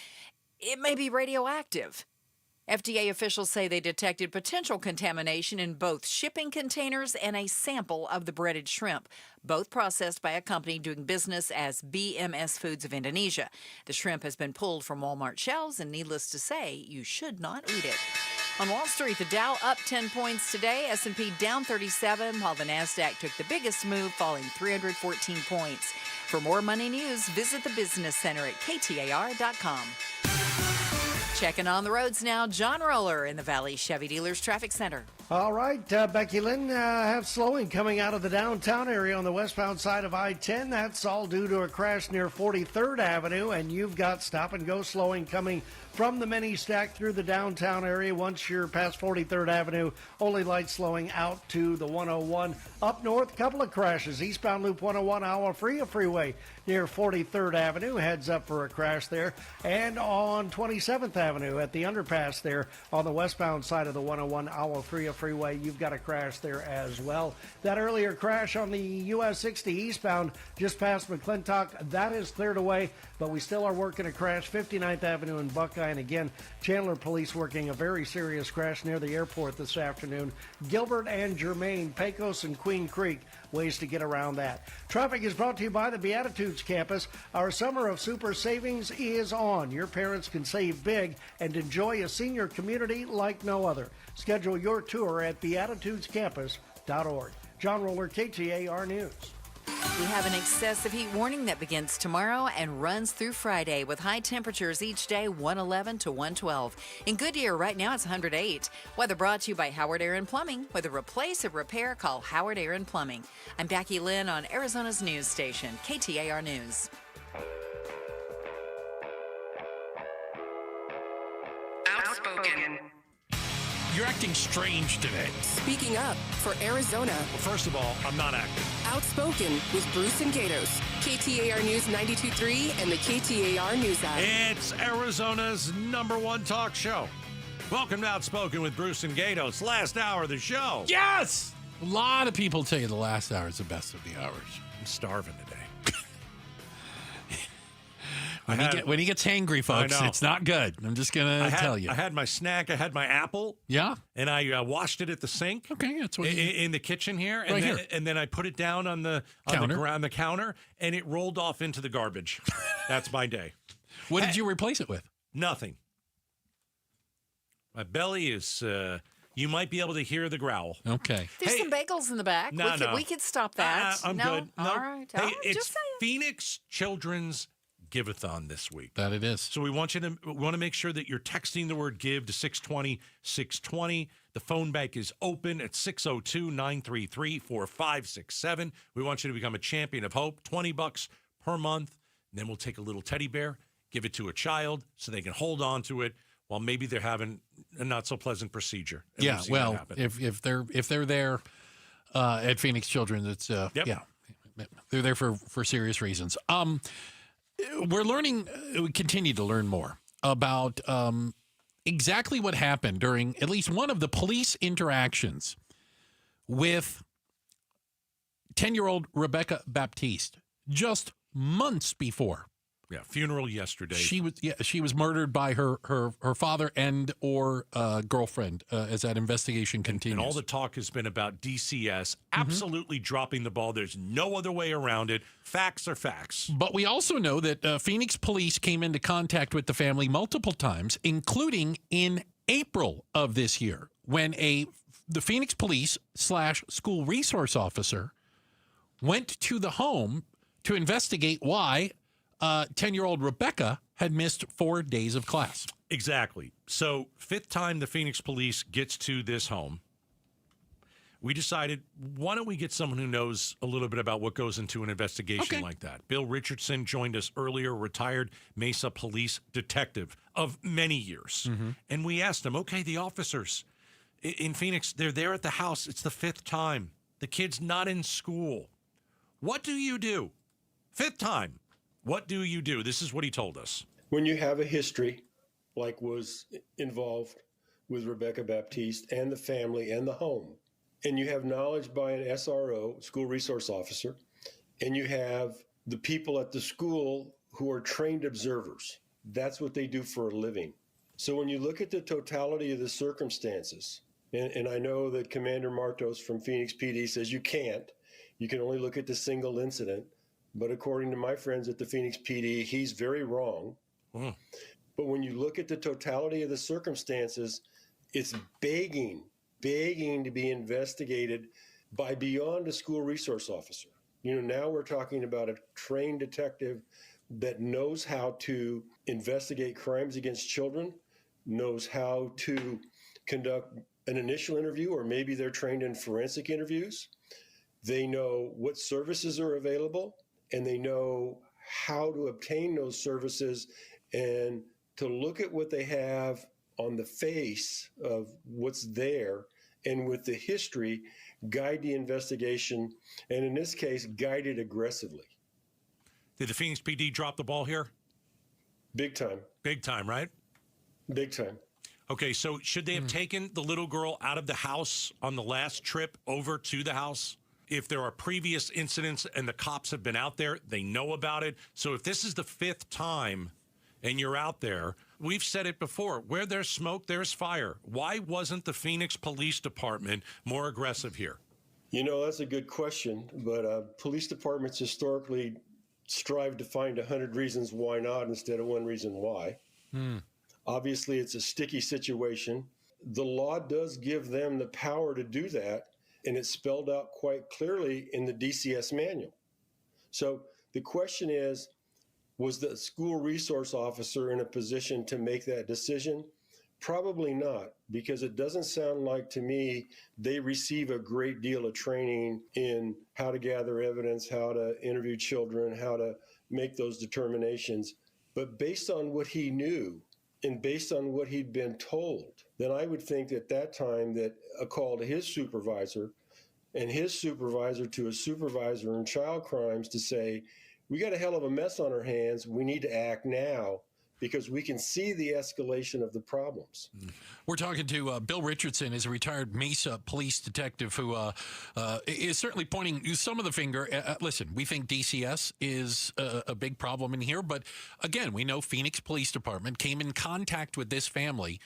It may be radioactive. FDA officials say they detected potential contamination in both shipping containers and a sample of the breaded shrimp, both processed by a company doing business as BMS Foods of Indonesia. The shrimp has been pulled from Walmart shelves, and needless to say, you should not eat it. On Wall Street, the Dow up 10 points today, S&P down 37, while the Nasdaq took the biggest move, falling 314 points. For more money news, visit the Business Center at KTAR.com. Checking on the roads now, John Roller in the Valley Chevy Dealers Traffic Center. All right, Becky Lynn, have slowing coming out of the downtown area on the westbound side of I-10. That's all due to a crash near 43rd Avenue, and you've got stop-and-go slowing coming from the mini stack through the downtown area. Once you're past 43rd Avenue, only light slowing out to the 101. Up north, couple of crashes. Eastbound Loop 101, Agua Fria Freeway near 43rd Avenue. Heads up for a crash there. And on 27th Avenue at the underpass there on the westbound side of the 101 Agua Fria Freeway, you've got a crash there as well. That earlier crash on the US 60 eastbound just past McClintock, that is cleared away, but we still are working a crash 59th Avenue in Buckeye. And again, Chandler Police working a very serious crash near the airport this afternoon. Gilbert and Germain, Pecos and Queen Creek, ways to get around that. Traffic is brought to you by the Beatitudes Campus. Our summer of super savings is on. Your parents can save big and enjoy a senior community like no other. Schedule your tour at beatitudescampus.org. John Roller, KTAR News. We have an excessive heat warning that begins tomorrow and runs through Friday with high temperatures each day, 111 to 112. In Goodyear, right now it's 108. Weather brought to you by Howard Air and Plumbing. Whether replace or repair, call Howard Air and Plumbing. I'm Becky Lynn on Arizona's news station, KTAR News. Outspoken. You're acting strange today. Speaking up for Arizona. Well, first of all, I'm not acting. Outspoken with Bruce and Gatos. KTAR News 92.3 and the KTAR News app. It's Arizona's #1 talk show. Welcome to Outspoken with Bruce and Gatos. Last hour of the show. Yes! A lot of people tell you the last hour is the best of the hours. I'm starving today. When he gets hangry, folks, it's not good. I'm just going to tell you. I had my snack. I had my apple. Yeah? And I washed it at the sink. Okay, that's what in the kitchen here. And right then, here. And then I put it down on the counter, and it rolled off into the garbage. That's my day. What did you replace it with? Nothing. My belly is... you might be able to hear the growl. Okay. There's some bagels in the back. We could stop that. I'm good. No. All right. Hey, it's Phoenix Children's Give-a-thon this week. That it is. So we want to make sure that you're texting the word give to 620-620. The phone bank is open at 602-933-4567. We want you to become a champion of hope. $20 per month. And then we'll take a little teddy bear, give it to a child so they can hold on to it while maybe they're having a not so pleasant procedure. And yeah, well, if they're there at Phoenix Children's, it's yeah, they're there for serious reasons. We're learning, we continue to learn more about exactly what happened during at least one of the police interactions with 10-year-old Rebecca Baptiste just months before. Yeah, funeral yesterday. She was murdered by her father and or girlfriend as that investigation continues. And all the talk has been about DCS absolutely dropping the ball. There's no other way around it. Facts are facts. But we also know that Phoenix police came into contact with the family multiple times, including in April of this year, when the Phoenix police / school resource officer went to the home to investigate why 10-year-old Rebecca had missed 4 days of class. Exactly. So, fifth time the Phoenix police gets to this home, we decided, why don't we get someone who knows a little bit about what goes into an investigation like that? Bill Richardson joined us earlier, retired Mesa police detective of many years. And we asked him, okay, the officers in Phoenix, they're there at the house. It's the fifth time. The kid's not in school. What do you do? Fifth time. What do you do? This is what he told us. When you have a history like was involved with Rebecca Baptiste and the family and the home, and you have knowledge by an SRO, school resource officer, and you have the people at the school who are trained observers. That's what they do for a living. So when you look at the totality of the circumstances, and I know that Commander Martos from Phoenix PD says you can't, you can only look at the single incident, but according to my friends at the Phoenix PD, he's very wrong. But when you look at the totality of the circumstances, it's begging to be investigated by beyond a school resource officer. Now we're talking about a trained detective that knows how to investigate crimes against children, knows how to conduct an initial interview, or maybe they're trained in forensic interviews. They know what services are available, and they know how to obtain those services and to look at what they have on the face of what's there, and with the history, guide the investigation, and in this case, guide it aggressively. Did the Phoenix PD drop the ball here? Big time. Big time, right? Big time. Okay, so should they have taken the little girl out of the house on the last trip over to the house? If there are previous incidents and the cops have been out there, they know about it. So if this is the 5th time and you're out there, we've said it before, where there's smoke, there's fire. Why wasn't the Phoenix Police Department more aggressive here? That's a good question, but police departments historically strive to find 100 reasons why not instead of one reason why. Obviously, it's a sticky situation. The law does give them the power to do that, and it's spelled out quite clearly in the DCS manual. So the question is, was the school resource officer in a position to make that decision? Probably not, because it doesn't sound like to me they receive a great deal of training in how to gather evidence, how to interview children, how to make those determinations. But based on what he knew and based on what he'd been told, then I would think at that time that a call to his supervisor and his supervisor to a supervisor in child crimes to say, we got a hell of a mess on our hands. We need to act now because we can see the escalation of the problems. We're talking to Bill Richardson, is a retired Mesa police detective who is certainly pointing some of the finger. Listen, we think DCS is a big problem in here, but again, we know Phoenix Police Department came in contact with this family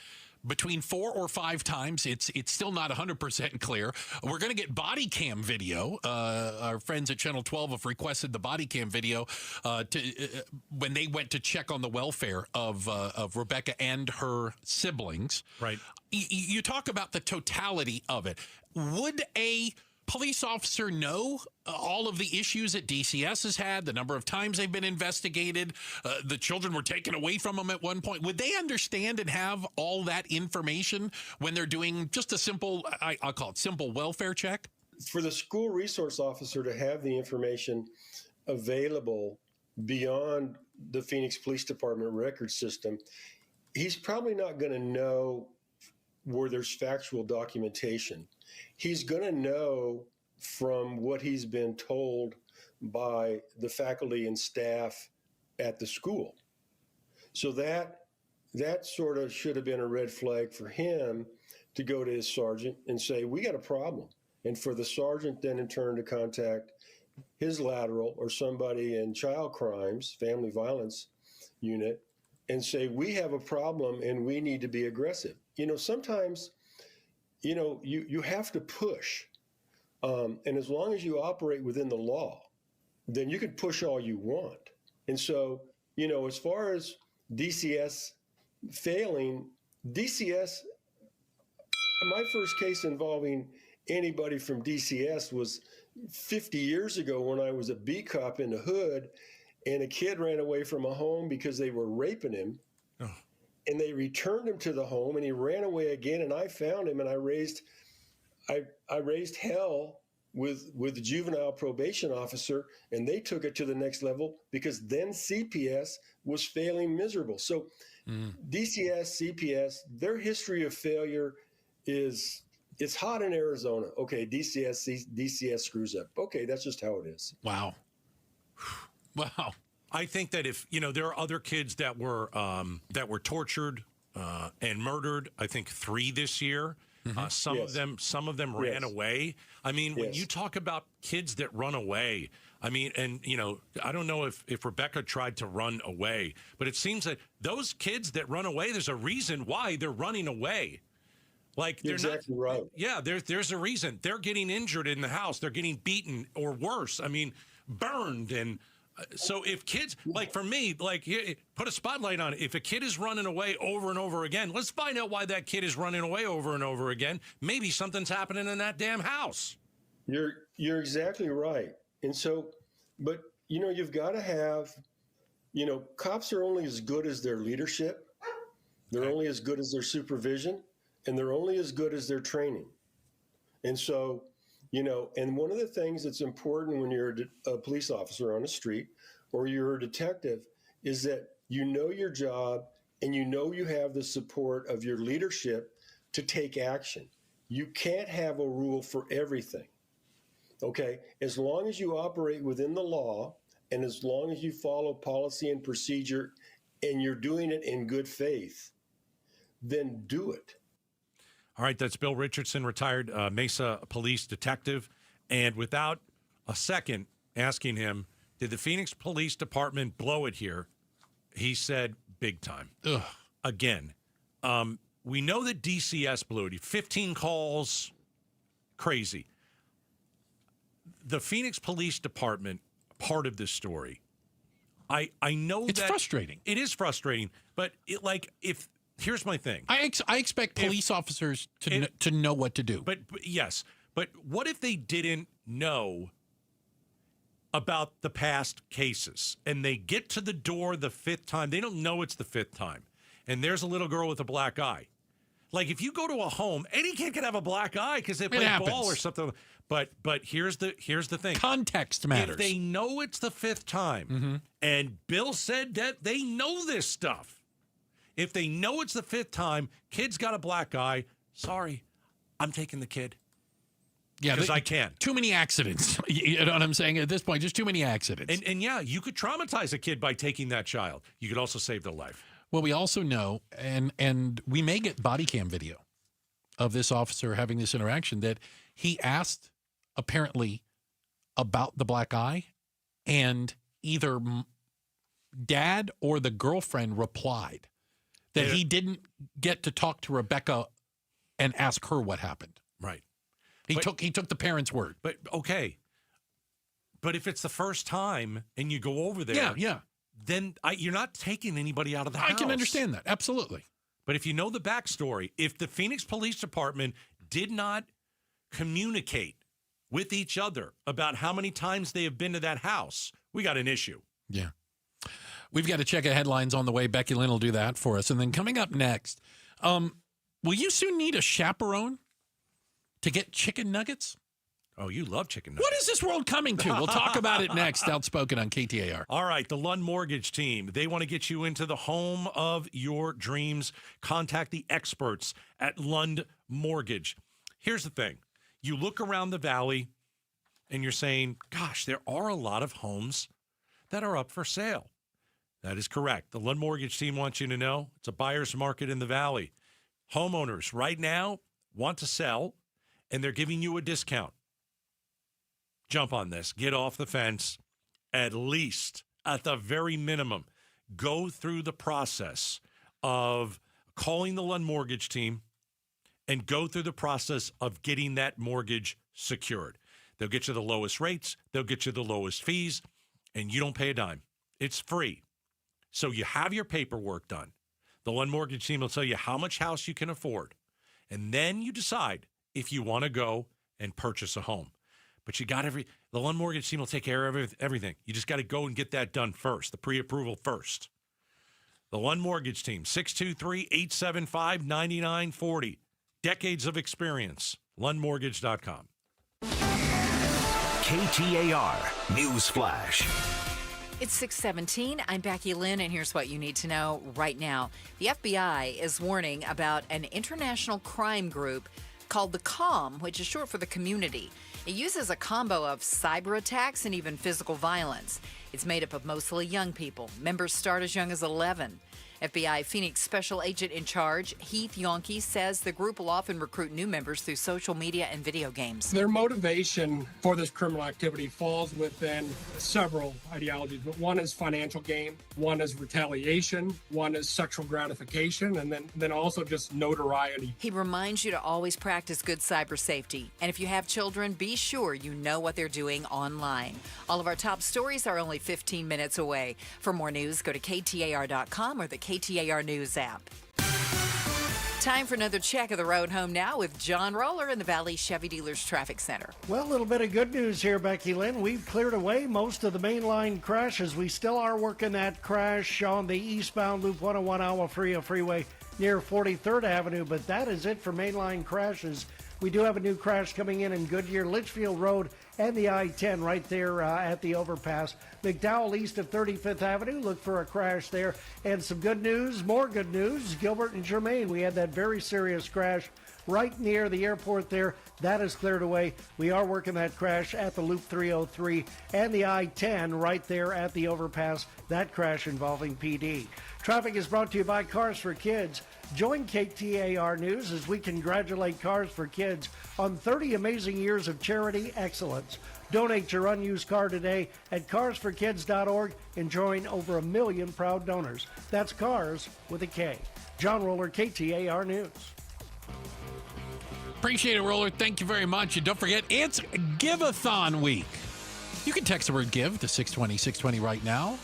between 4 or 5 times. It's still not 100% clear. We're going to get body cam video. Our friends at Channel 12 have requested the body cam video when they went to check on the welfare of Rebecca and her siblings. Right. You talk about the totality of it. Would a police officer know all of the issues that DCS has had, the number of times they've been investigated, the children were taken away from them at one point? Would they understand and have all that information when they're doing just a simple, I'll call it simple welfare check? For the school resource officer to have the information available beyond the Phoenix Police Department record system, he's probably not going to know where there's factual documentation. He's going to know from what he's been told by the faculty and staff at the school. So that sort of should have been a red flag for him to go to his sergeant and say, we got a problem. And for the sergeant then in turn to contact his lateral or somebody in child crimes, family violence unit, and say, we have a problem and we need to be aggressive. Sometimes, you have to push. And as long as you operate within the law, then you can push all you want. And so, as far as DCS failing, DCS, my first case involving anybody from DCS was 50 years ago when I was a beat cop in the hood, and a kid ran away from a home because they were raping him. Oh. And they returned him to the home, and he ran away again, and I found him, and I raised hell with the juvenile probation officer, and they took it to the next level because then CPS was failing miserable. So DCS, CPS, their history of failure it's hot in Arizona. Okay, DCS screws up. Okay, that's just how it is. Wow. I think that if there are other kids that were tortured and murdered, I think, 3 this year. Some of them ran away. I mean, when you talk about kids that run away, I mean, and, you know, I don't know if Rebecca tried to run away, but it seems that those kids that run away, there's a reason why they're running away. Like, they're exactly not right. Yeah, there's a reason. They're getting injured in the house. They're getting beaten or worse. I mean, burned. And so if kids, like for me, like, put a spotlight on it. If a kid is running away over and over again, let's find out why that kid is running away over and over again. Maybe something's happening in that damn house. You're exactly right. And so, but, you know, you've got to have, you know, cops are only as good as their leadership. They're only as good as their supervision, and they're only as good as their training. And so, you know, and one of the things that's important when you're a police officer on the street or you're a detective is that you know your job and you know you have the support of your leadership to take action. You can't have a rule for everything. Okay, as long as you operate within the law and as long as you follow policy and procedure and you're doing it in good faith, then do it. All right, that's Bill Richardson, retired Mesa police detective. And without a second asking him, did the Phoenix Police Department blow it here? He said, big time. Ugh. Again, we know that DCS blew it. 15 calls, crazy. The Phoenix Police Department, part of this story, I know it's that frustrating. It is frustrating, but here's my thing. I expect police officers to know what to do. But yes, but what if they didn't know about the past cases and they get to the door the 5th time? They don't know it's the 5th time, and there's a little girl with a black eye. Like, if you go to a home, any kid can have a black eye because they play ball or something. But here's the thing. Context matters. If they know it's the 5th time, and Bill said that they know this stuff. If they know it's the 5th time, kid's got a black eye, sorry, I'm taking the kid. Yeah, because I can. Too many accidents. You know what I'm saying? At this point, just too many accidents. And yeah, you could traumatize a kid by taking that child. You could also save their life. Well, we also know, and we may get body cam video of this officer having this interaction, that he asked apparently about the black eye, and either dad or the girlfriend replied that he didn't get to talk to Rebecca and ask her what happened. Right. He took the parents' word. But okay. But if it's the first time and you go over there, then you're not taking anybody out of the house. I can understand that. Absolutely. But if you know the backstory, if the Phoenix Police Department did not communicate with each other about how many times they have been to that house, we got an issue. Yeah. We've got to check out headlines on the way. Becky Lynn will do that for us. And then coming up next, will you soon need a chaperone to get chicken nuggets? Oh, you love chicken nuggets. What is this world coming to? We'll talk about it next. Outspoken on KTAR. All right, the Lund Mortgage team. They want to get you into the home of your dreams. Contact the experts at Lund Mortgage. Here's the thing. You look around the valley and you're saying, gosh, there are a lot of homes that are up for sale. That is correct. The Lund Mortgage team wants you to know it's a buyer's market in the valley. Homeowners right now want to sell, and they're giving you a discount. Jump on this. Get off the fence. At least, at the very minimum, go through the process of calling the Lund Mortgage team and go through the process of getting that mortgage secured. They'll get you the lowest rates. They'll get you the lowest fees, and you don't pay a dime. It's free. So you have your paperwork done. The Lund Mortgage team will tell you how much house you can afford. And then you decide if you want to go and purchase a home. But the Lund Mortgage team will take care of everything. You just got to go and get that done first, the pre-approval first. The Lund Mortgage team, 623-875-9940. Decades of experience. LundMortgage.com. KTAR News Flash. It's 6:17. I'm Becky Lynn, and here's what you need to know right now. The FBI is warning about an international crime group called the CALM, which is short for the Community. It uses a combo of cyber attacks and even physical violence. It's made up of mostly young people. Members start as young as 11. FBI Phoenix Special Agent in Charge, Heath Yonke, says the group will often recruit new members through social media and video games. Their motivation for this criminal activity falls within several ideologies, but one is financial gain, one is retaliation, one is sexual gratification, and then also just notoriety. He reminds you to always practice good cyber safety. And if you have children, be sure you know what they're doing online. All of our top stories are only 15 minutes away. For more news, go to KTAR.com or the KTAR News app. Time for another check of the road home now with John Roller in the Valley Chevy Dealers Traffic Center. Well, a little bit of good news here, Becky Lynn. We've cleared away most of the mainline crashes. We still are working that crash on the eastbound Loop 101 Alma Freeway near 43rd Avenue, but that is it for mainline crashes. We do have a new crash coming in Goodyear, Litchfield Road, and the I-10 right there at the overpass. McDowell east of 35th Avenue, look for a crash there. And some good news, more good news, Gilbert and Germain. We had that very serious crash right near the airport there. That is cleared away. We are working that crash at the Loop 303 and the I-10 right there at the overpass. That crash involving PD. Traffic is brought to you by Cars for Kids. Join KTAR News as we congratulate Cars for Kids on 30 amazing years of charity excellence. Donate your unused car today at carsforkids.org and join over 1 million proud donors. That's Cars with a K. John Roller, KTAR News. Appreciate it, Roller. Thank you very much. And don't forget, it's Give-a-thon week. You can text the word GIVE to 620 right now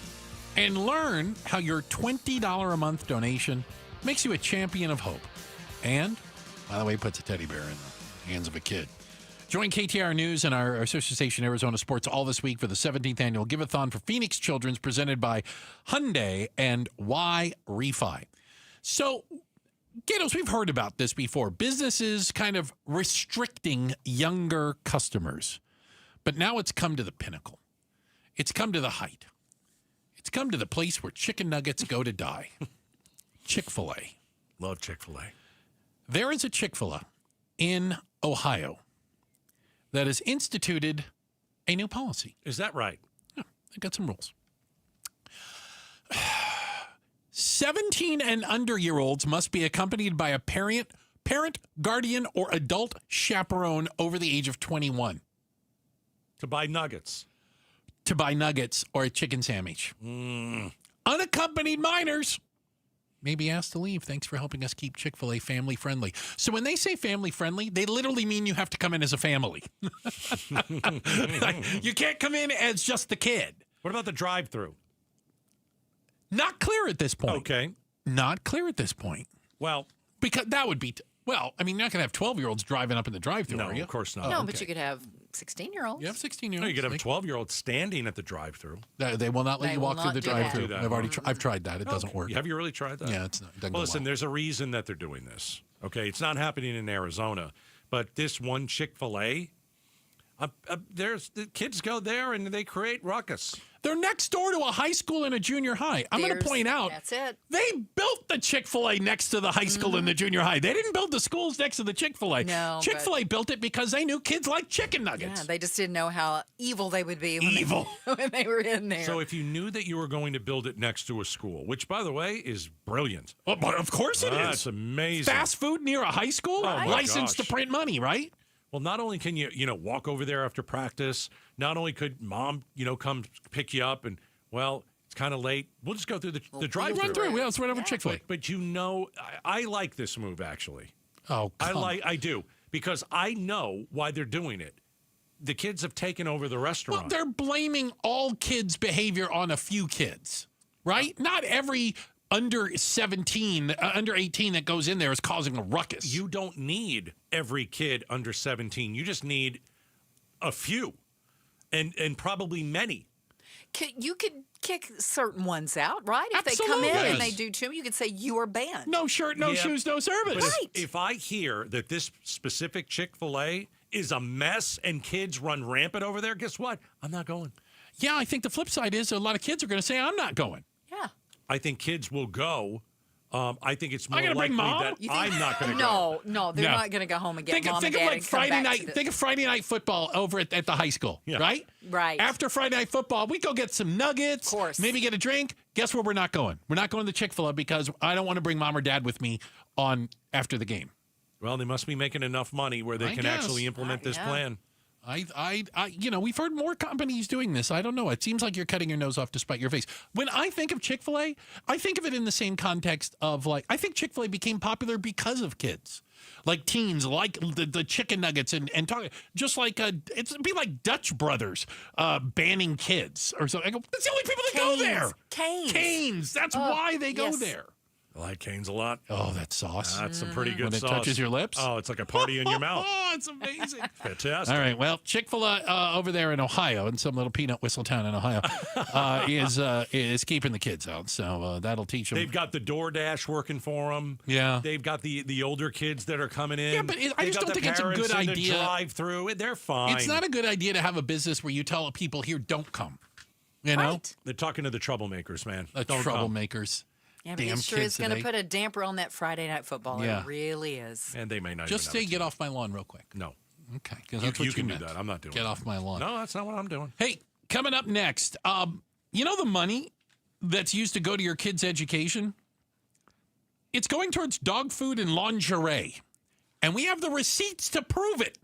and learn how your $20 a month donation makes you a champion of hope. And, by the way, puts a teddy bear in the hands of a kid. Join KTAR News and our sister station Arizona Sports all this week for the 17th annual Give-a-thon for Phoenix Children's presented by Hyundai and Y Refi. So, Gatos, we've heard about this before. Businesses kind of restricting younger customers. But now it's come to the pinnacle. It's come to the height. It's come to the place where chicken nuggets go to die. Chick-fil-A. Love Chick-fil-A. There is a Chick-fil-A in Ohio that has instituted a new policy. Is that right? Yeah, they got some rules. 17 and under-year-olds must be accompanied by a parent, guardian, or adult chaperone over the age of 21. To buy nuggets. To buy nuggets or a chicken sandwich. Unaccompanied minors may be asked to leave. Thanks for helping us keep Chick-fil-A family friendly. So when they say family friendly, they literally mean you have to come in as a family. You can't come in as just the kid. What about the drive-thru? Not clear at this point. Okay. Not clear at this point. Well, because that would be, well, I mean, you're not going to have 12-year-olds driving up in the drive-thru, no, are you? Of course not. No, but you could have 16-year-olds. You have 16-year-olds. No, you could have 12-year-olds standing at the drive-thru. They will not let you walk through the drive-thru. I've tried that. It doesn't work. Have you really tried that? Yeah, it doesn't go listen, well. There's a reason that they're doing this. Okay, it's not happening in Arizona, but this one Chick-fil-A, the kids go there and they create ruckus. They're next door to a high school and a junior high. I'm going to point out, that's it. They built the Chick-fil-A next to the high school and the junior high. They didn't build the schools next to the Chick-fil-A. No, Chick-fil-A built it because they knew kids like chicken nuggets. Yeah, they just didn't know how evil they would be when they were in there. So if you knew that you were going to build it next to a school, which, by the way, is brilliant. Well, but of course it is. That's amazing. Fast food near a high school? Right. Licensed to print money, right? Well, not only can you walk over there after practice, not only could mom, come pick you up and, well, it's kind of late. We'll just go through the drive-thru. Run through. It's right over Chick-fil-A. But I like this move, actually. Oh, I do, because I know why they're doing it. The kids have taken over the restaurant. Well, they're blaming all kids' behavior on a few kids, right? Not every under 17, under 18 that goes in there is causing a ruckus. You don't need every kid under 17. You just need a few, and probably many. You could kick certain ones out, right? If Absolutely. they come in and they do too, you could say you are banned. No shirt, no shoes, no service. But Right. if I hear that this specific Chick-fil-A is a mess and kids run rampant over there, guess what? I'm not going. Yeah, I think the flip side is a lot of kids are going to say, I'm not going. Yeah. I think kids will go. I think it's more I gotta likely bring Mom? that I'm not going to go. No, they're not going to go home and get mom and dad and come back to Think of Friday night football over at the high school, right? Right. After Friday night football, we go get some nuggets. Of course. Maybe get a drink, Guess where we're not going? We're not going to Chick-fil-A because I don't want to bring mom or dad with me on after the game. Well, they must be making enough money where they can actually implement this plan. We've heard more companies doing this. I don't know. It seems like you're cutting your nose off to spite your face. When I think of Chick-fil-A, I think of it in the same context of I think Chick-fil-A became popular because of kids. Like teens, like the chicken nuggets and talking, just like it'd be like Dutch Brothers banning kids or something. That's the only people that go there. Canes. That's why they go there. I like Cane's a lot. Oh, that sauce. That's some pretty good when sauce. When it touches your lips? Oh, it's like a party in your mouth. Oh, it's amazing. Fantastic. All right. Well, Chick-fil-A over there in Ohio, in some little peanut whistle town in Ohio, is keeping the kids out. So that'll teach them. They've got the DoorDash working for them. Yeah. They've got the older kids that are coming in. Yeah, but I just don't think it's a good idea. Drive-through. They're fine. It's not a good idea to have a business where you tell people here, don't come. You know? They're talking to the troublemakers, man. The troublemakers. Yeah, but it sure is going to put a damper on that Friday night football. Yeah. It really is. And they may not just say, get off my lawn real quick. No. Okay. Because that's what you can meant. do that. I'm not doing Get that. off my lawn. No, that's not what I'm doing. Hey, coming up next, you know the money that's used to go to your kids' education? It's going towards dog food and lingerie. And we have the receipts to prove it.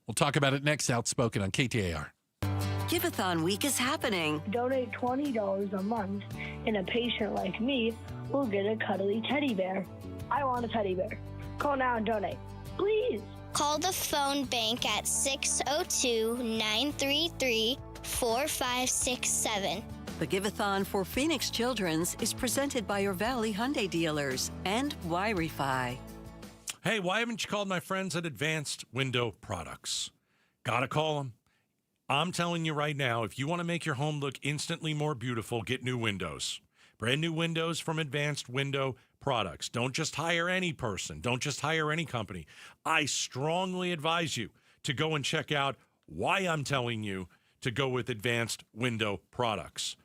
We'll talk about it next, Outspoken on KTAR. Give-a-thon week is happening. Donate $20 a month, and a patient like me will get a cuddly teddy bear. I want a teddy bear. Call now and donate, please. Call the phone bank at 602-933-4567. The Give-a-thon for Phoenix Children's is presented by your Valley Hyundai dealers and Wi-Fi. Hey, why haven't you called my friends at Advanced Window Products? Gotta call them. I'm telling you right now, if you want to make your home look instantly more beautiful, get new windows. Brand new windows from Advanced Window Products. Don't just hire any person. Don't just hire any company. I strongly advise you to go and check out why I'm telling you to go with Advanced Window Products.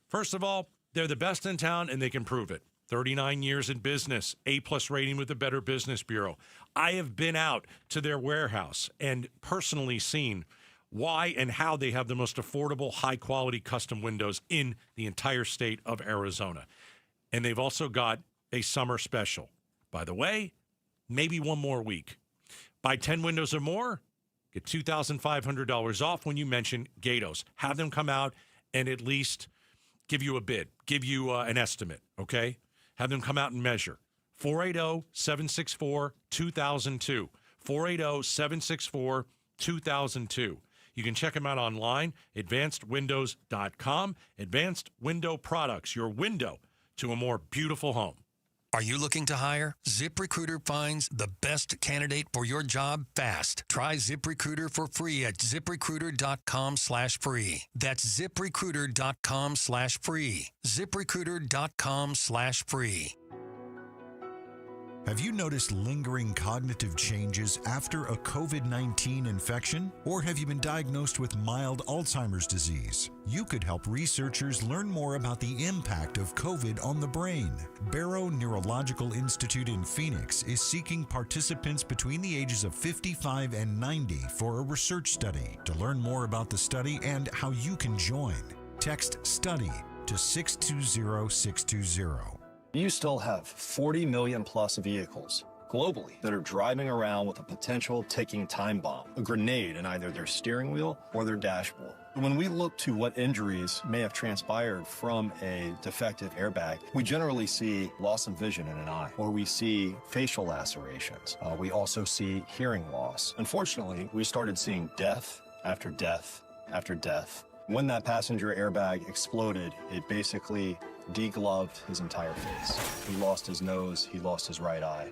First of all, they're the best in town and they can prove it. 39 years in business, A+ rating with the Better Business Bureau. I have been out to their warehouse and personally seen why and how they have the most affordable, high-quality custom windows in the entire state of Arizona. And they've also got a summer special. By the way, maybe one more week. Buy 10 windows or more, get $2,500 off when you mention Gatos. Have them come out and at least give you a bid, give you an estimate, okay? Have them come out and measure. 480-764-2002. 480-764-2002. You can check them out online, advancedwindows.com. Advanced Window Products, your window to a more beautiful home. Are you looking to hire? ZipRecruiter finds the best candidate for your job fast. Try ZipRecruiter for free at ZipRecruiter.com/free. That's ZipRecruiter.com/free. ZipRecruiter.com/free. Have you noticed lingering cognitive changes after a COVID-19 infection? Or have you been diagnosed with mild Alzheimer's disease? You could help researchers learn more about the impact of COVID on the brain. Barrow Neurological Institute in Phoenix is seeking participants between the ages of 55 and 90 for a research study. To learn more about the study and how you can join, text STUDY to 620-620. You still have 40 million plus vehicles globally that are driving around with a potential ticking time bomb, a grenade in either their steering wheel or their dashboard. When we look to what injuries may have transpired from a defective airbag, we generally see loss of vision in an eye, or we see facial lacerations. We also see hearing loss. Unfortunately, we started seeing death after death after death. When that passenger airbag exploded, it basically degloved his entire face. He lost his nose, he lost his right eye.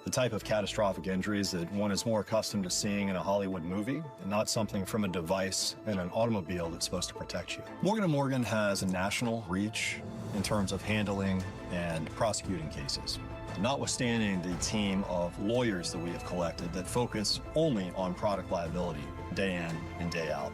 The type of catastrophic injuries that one is more accustomed to seeing in a Hollywood movie, and not something from a device in an automobile that's supposed to protect you. Morgan & Morgan has a national reach in terms of handling and prosecuting cases. Notwithstanding the team of lawyers that we have collected that focus only on product liability day in and day out.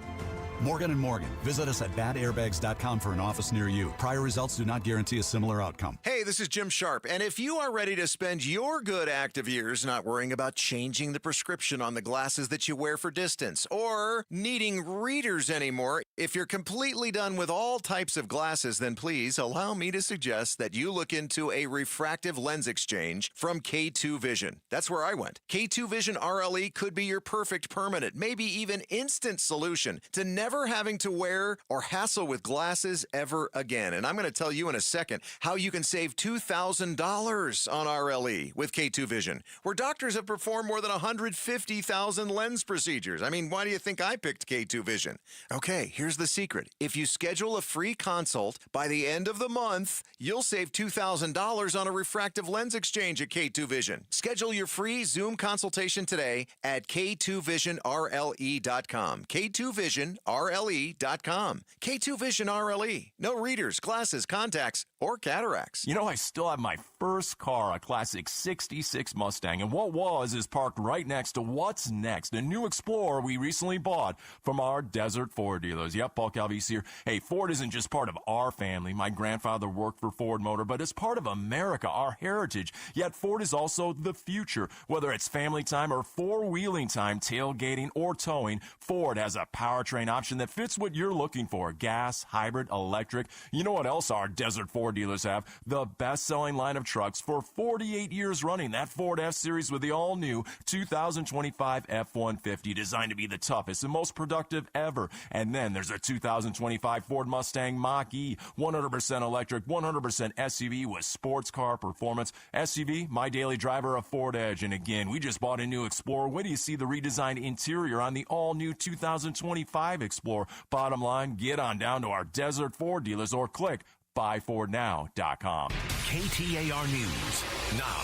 Morgan & Morgan. Visit us at badairbags.com for an office near you. Prior results do not guarantee a similar outcome. Hey, this is Jim Sharp, and if you are ready to spend your good active years not worrying about changing the prescription on the glasses that you wear for distance or needing readers anymore, if you're completely done with all types of glasses, then please allow me to suggest that you look into a refractive lens exchange from K2 Vision. That's where I went. K2 Vision RLE could be your perfect permanent, maybe even instant solution to never having to wear or hassle with glasses ever again. And I'm going to tell you in a second how you can save $2,000 on RLE with K2 Vision, where doctors have performed more than 150,000 lens procedures. I mean, why do you think I picked K2 Vision? Okay, here's the secret. If you schedule a free consult by the end of the month, you'll save $2,000 on a refractive lens exchange at K2 Vision. Schedule your free Zoom consultation today at K2VisionRLE.com. K2VisionRLE.com. K2 Vision RLE. No readers, glasses, contacts, or cataracts. You know, I still have my first car, a classic 66 Mustang, and what was is parked right next to what's next, a new Explorer we recently bought from our Desert Ford dealers. Yep, Paul Calvise here. Hey, Ford isn't just part of our family. My grandfather worked for Ford Motor, but it's part of America, our heritage. Yet Ford is also the future. Whether it's family time or four-wheeling time, tailgating or towing, Ford has a powertrain option that fits what you're looking for. Gas, hybrid, electric. You know what else our Desert Ford dealers have? The best-selling line of trucks for 48 years running. That Ford F-Series with the all-new 2025 F-150, designed to be the toughest and most productive ever. And then there's a 2025 Ford Mustang Mach-E, 100% electric, 100% SUV with sports car performance. SUV, my daily driver, a Ford Edge. And again, we just bought a new Explorer. Wait till you see the redesigned interior on the all-new 2025 Explorer. Bottom line, get on down to our Desert Ford dealers or click buyfordnow.com. KTAR News now.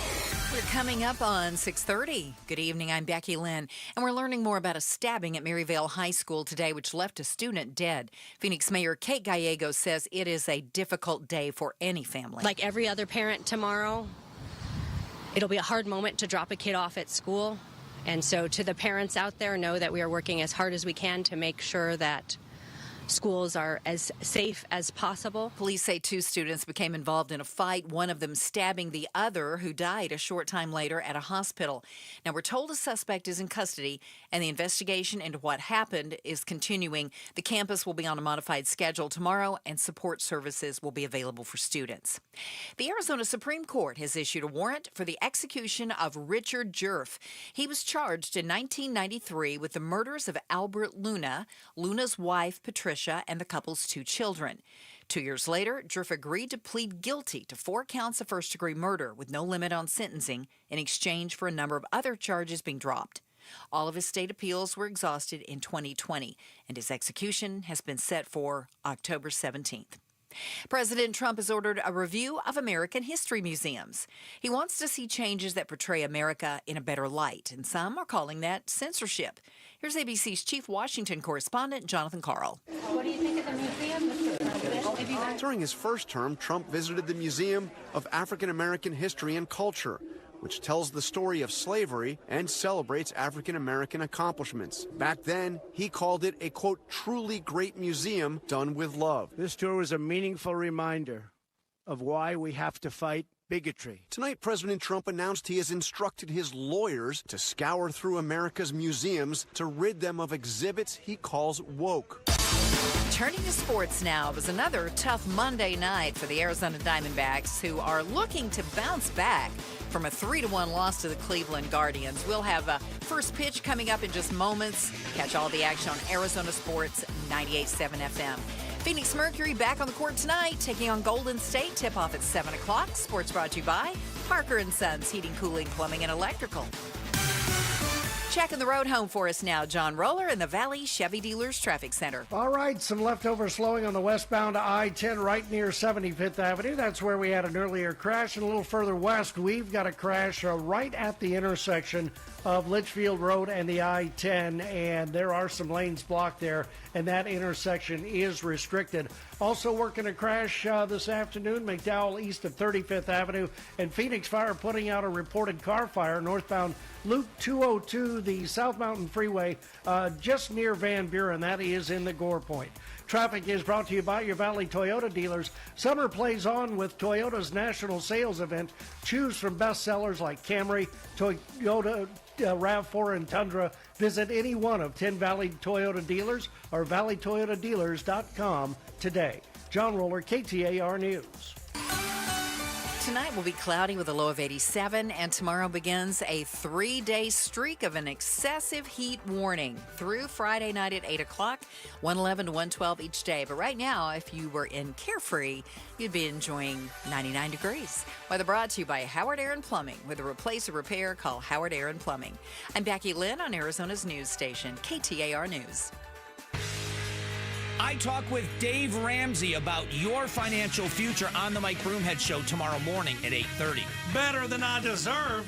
We're coming up on 6:30. Good evening, I'm Becky Lynn, and we're learning more about a stabbing at Maryvale High School today, which left a student dead. Phoenix Mayor Kate Gallegos says it is a difficult day for any family. Like every other parent tomorrow, it'll be a hard moment to drop a kid off at school. And so to the parents out there, know that we are working as hard as we can to make sure that schools are as safe as possible. Police say two students became involved in a fight, one of them stabbing the other, who died a short time later at a hospital. Now, we're told a suspect is in custody, and the investigation into what happened is continuing. The campus will be on a modified schedule tomorrow, and support services will be available for students. The Arizona Supreme Court has issued a warrant for the execution of Richard Jerf. He was charged in 1993 with the murders of Albert Luna, Luna's wife, Patricia, and the couple's two children. 2 years later, Jerf agreed to plead guilty to 4 counts of first-degree murder with no limit on sentencing in exchange for a number of other charges being dropped. All of his state appeals were exhausted in 2020, and his execution has been set for October 17th. President Trump has ordered a review of American history museums. He wants to see changes that portray America in a better light, and some are calling that censorship. Here's ABC's Chief Washington correspondent, Jonathan Carl. What do you think of the museum, Mr. President? During his first term, Trump visited the Museum of African American History and Culture, which tells the story of slavery and celebrates African American accomplishments. Back then, he called it a, quote, truly great museum done with love. This tour was a meaningful reminder of why we have to fight bigotry. Tonight, President Trump announced he has instructed his lawyers to scour through America's museums to rid them of exhibits he calls woke. Turning to sports now, it was another tough Monday night for the Arizona Diamondbacks, who are looking to bounce back from a 3-1 loss to the Cleveland Guardians. We'll have a first pitch coming up in just moments. Catch all the action on Arizona Sports 98.7 FM. Phoenix Mercury back on the court tonight, taking on Golden State. Tip-off at 7 o'clock. Sports brought to you by Parker & Sons Heating, Cooling, Plumbing, and Electrical. Checking the road home for us now, John Roller in the Valley Chevy Dealers Traffic Center. All right, some leftover slowing on the westbound I-10 right near 75th Avenue. That's where we had an earlier crash. And a little further west, we've got a crash right at the intersection of Litchfield Road and the I-10. And there are some lanes blocked there, and that intersection is restricted. Also working a crash this afternoon, McDowell east of 35th Avenue. And Phoenix Fire putting out a reported car fire northbound Loop 202 the South Mountain Freeway just near Van Buren. That is in the Gore Point. Traffic is brought to you by your Valley Toyota dealers. Summer plays on with Toyota's national sales event. Choose from best sellers like Camry, Toyota RAV4, and Tundra. Visit any one of 10 Valley Toyota dealers or valleytoyotadealers.com today. John Roller, KTAR News. Tonight will be cloudy with a low of 87, and tomorrow begins a 3-day streak of an excessive heat warning through Friday night at 8 o'clock, 111 to 112 each day. But right now, if you were in Carefree, you'd be enjoying 99 degrees. Weather brought to you by Howard Air and Plumbing. With a replace or repair, call Howard Air and Plumbing. I'm Becky Lynn on Arizona's news station, KTAR News. I talk with Dave Ramsey about your financial future on the Mike Broomhead Show tomorrow morning at 8:30. Better than I deserve.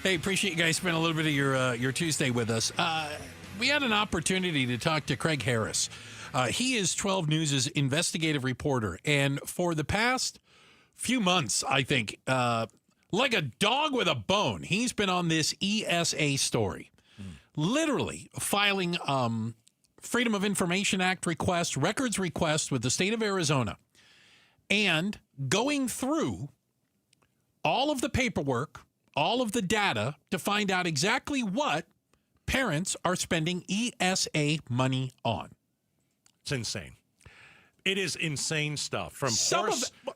Hey, appreciate you guys spending a little bit of your Tuesday with us. We had an opportunity to talk to Craig Harris. He is 12 News' investigative reporter, and for the past few months, I think, like a dog with a bone, he's been on this ESA story, literally filing Freedom of Information Act request, records request with the state of Arizona, and going through all of the paperwork, all of the data to find out exactly what parents are spending ESA money on. It's insane. It is insane stuff, from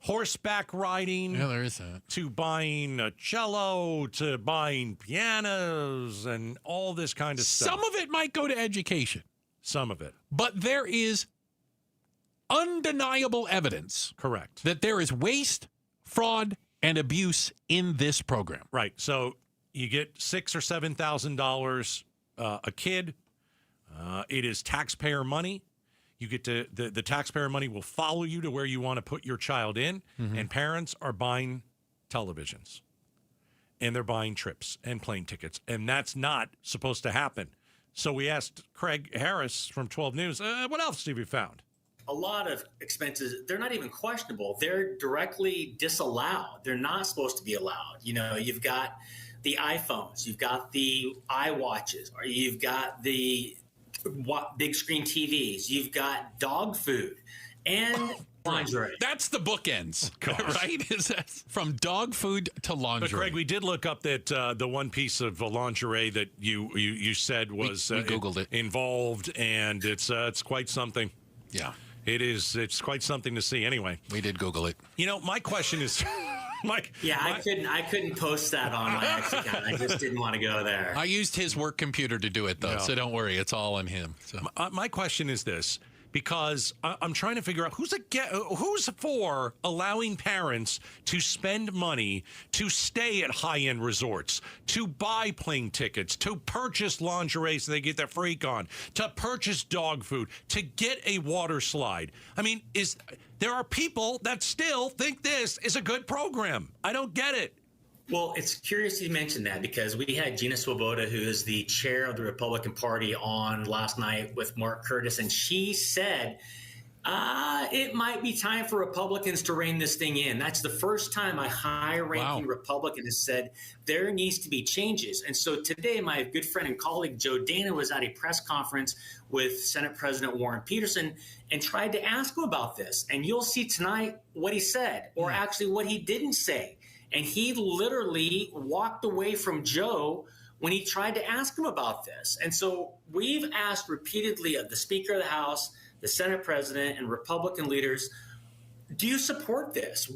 horseback riding there is that, to buying a cello to buying pianos and all this kind of stuff. Some of it might go to education. Some of it. But there is undeniable evidence. Correct. That there is waste, fraud, and abuse in this program. Right. So you get $6,000 or $7,000 a kid. It is taxpayer money. You get to the taxpayer money will follow you to where you want to put your child in. Mm-hmm. And parents are buying televisions. And they're buying trips and plane tickets. And that's not supposed to happen. So we asked Craig Harris from 12 News, what else have you found? A lot of expenses, they're not even questionable. They're directly disallowed. They're not supposed to be allowed. You know, you've got the iPhones, you've got the iWatches, or you've got the big screen TVs, you've got dog food and lingerie. That's the bookends, right? Is that from dog food to lingerie? But Craig, we did look up that the one piece of lingerie that you said was we Googled it involved, and it's quite something. Yeah, it is. It's quite something to see. Anyway, we did Google it. You know, my question is, Mike. Yeah, I couldn't post that on my X account. I just didn't want to go there. I used his work computer to do it, though, so don't worry, it's all on him. So my question is this. Because I'm trying to figure out who's for allowing parents to spend money to stay at high-end resorts, to buy plane tickets, to purchase lingerie so they get their freak on, to purchase dog food, to get a water slide. I mean, there are people that still think this is a good program. I don't get it. Well, it's curious you mentioned that, because we had Gina Swoboda, who is the chair of the Republican Party, on last night with Mark Curtis, and she said it might be time for Republicans to rein this thing in. That's the first time a high-ranking Republican has said there needs to be changes. And so today, my good friend and colleague Joe Dana was at a press conference with Senate President Warren Peterson and tried to ask him about this. And you'll see tonight what he said, or actually what he didn't say. And he literally walked away from Joe when he tried to ask him about this. And so we've asked repeatedly of the Speaker of the House, the Senate President, and Republican leaders, do you support this?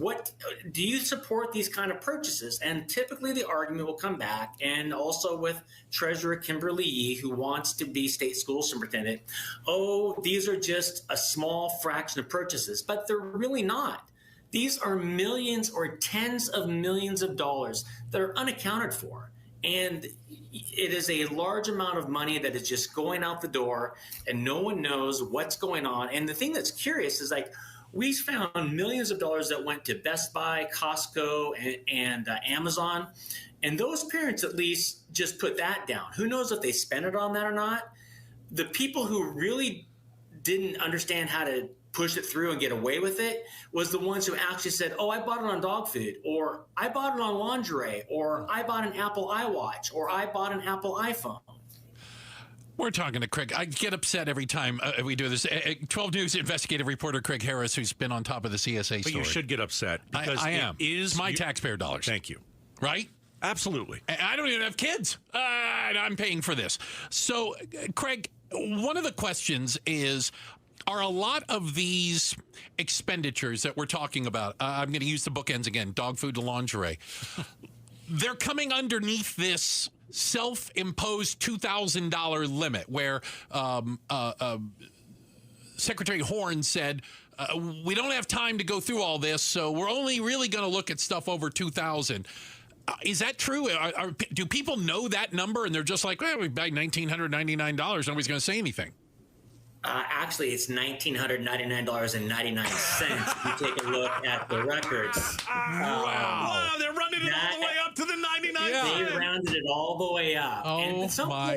Do you support these kind of purchases? And typically the argument will come back, and also with Treasurer Kimberly Yee, who wants to be state school superintendent, these are just a small fraction of purchases, but they're really not. These are millions or tens of millions of dollars that are unaccounted for. And it is a large amount of money that is just going out the door, and no one knows what's going on. And the thing that's curious is, like, we found millions of dollars that went to Best Buy, Costco, and Amazon. And those parents at least just put that down. Who knows if they spent it on that or not? The people who really didn't understand how to push it through and get away with it was the ones who actually said, oh, I bought it on dog food, or I bought it on lingerie, or I bought an Apple iWatch, or I bought an Apple iPhone. We're talking to Craig. I get upset every time we do this. 12 News investigative reporter Craig Harris, who's been on top of the CSA story. But you should get upset because I am. It's my taxpayer dollars. Thank you. Right? Absolutely. I don't even have kids. And I'm paying for this. So, Craig, one of the questions is, are a lot of these expenditures that we're talking about, I'm going to use the bookends again, dog food to lingerie, they're coming underneath this self-imposed $2,000 limit where Secretary Horn said, we don't have time to go through all this, so we're only really going to look at stuff over $2,000. Is that true? Do people know that number and they're just like, well, we buy $1,999, nobody's going to say anything? Actually, it's $1,999.99 if you take a look at the records. Wow, they're running it all the way up to the 99 They rounded it all the way up. Oh, and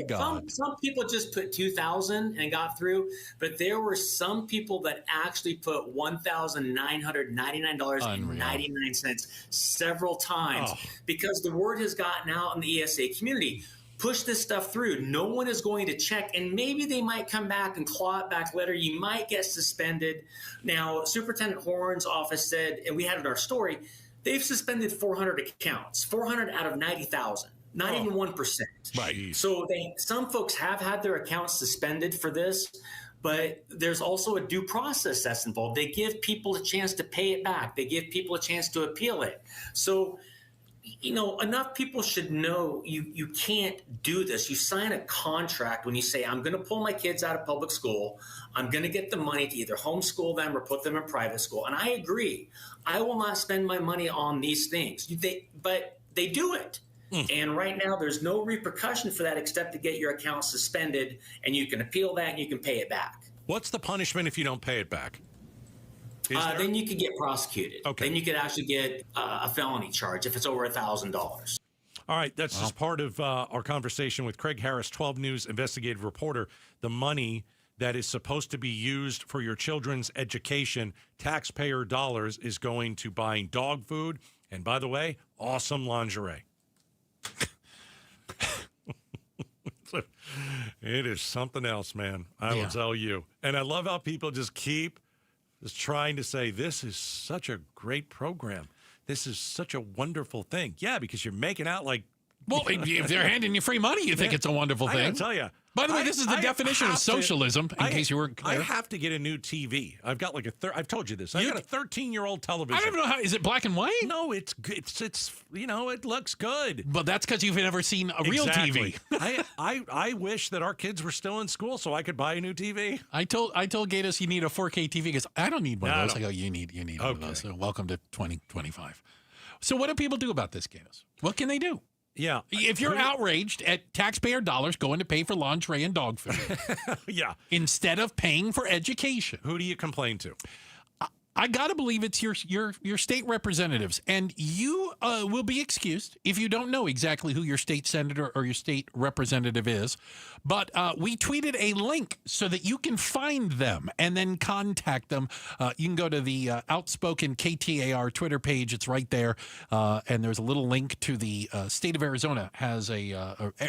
God. Some people just put 2,000 and got through, but there were some people that actually put $1,999.99 several times because the word has gotten out in the ESA community. Push this stuff through. No one is going to check, and maybe they might come back and claw it back later. You might get suspended. Now, Superintendent Horn's office said, and we had it in our story, they've suspended 400 accounts, 400 out of 90,000, not even 1%. Right. So some folks have had their accounts suspended for this, but there's also a due process that's involved. They give people a chance to pay it back. They give people a chance to appeal it. So, enough people should know you can't do this. You sign a contract when you say, I'm going to pull my kids out of public school. I'm going to get the money to either homeschool them or put them in private school. And I agree. I will not spend my money on these things. But they do it. And right now, there's no repercussion for that except to get your account suspended, and you can appeal that and you can pay it back. What's the punishment if you don't pay it back? Then you could get prosecuted. Okay. Then you could actually get a felony charge if it's over $1,000. All right. That's just part of our conversation with Craig Harris, 12 News investigative reporter. The money that is supposed to be used for your children's education, taxpayer dollars, is going to buying dog food. And by the way, awesome lingerie. It is something else, man. I will tell you. And I love how people just keep trying to say, this is such a great program. This is such a wonderful thing. Yeah, because you're making out like... Well, if they're handing you free money, you think it's a wonderful thing. I gotta tell you. By the way, this is the definition of socialism, in case you weren't clear. I have to get a new TV. I've got like I've told you this. I've got a 13-year-old television. I don't even know how. Is it black and white? No, it's it looks good. But that's because you've never seen a real TV. I wish that our kids were still in school so I could buy a new TV. I told Gatos you need a 4K TV because I don't need one of those. I go, you need one of those. So welcome to 2025. So what do people do about this, Gatos? What can they do? Yeah. If you're outraged at taxpayer dollars going to pay for lingerie and dog food. Yeah. Instead of paying for education. Who do you complain to? I got to believe it's your state representatives. And you will be excused if you don't know exactly who your state senator or your state representative is. But we tweeted a link so that you can find them and then contact them. You can go to the Outspoken KTAR Twitter page. It's right there. And there's a little link to the state of Arizona has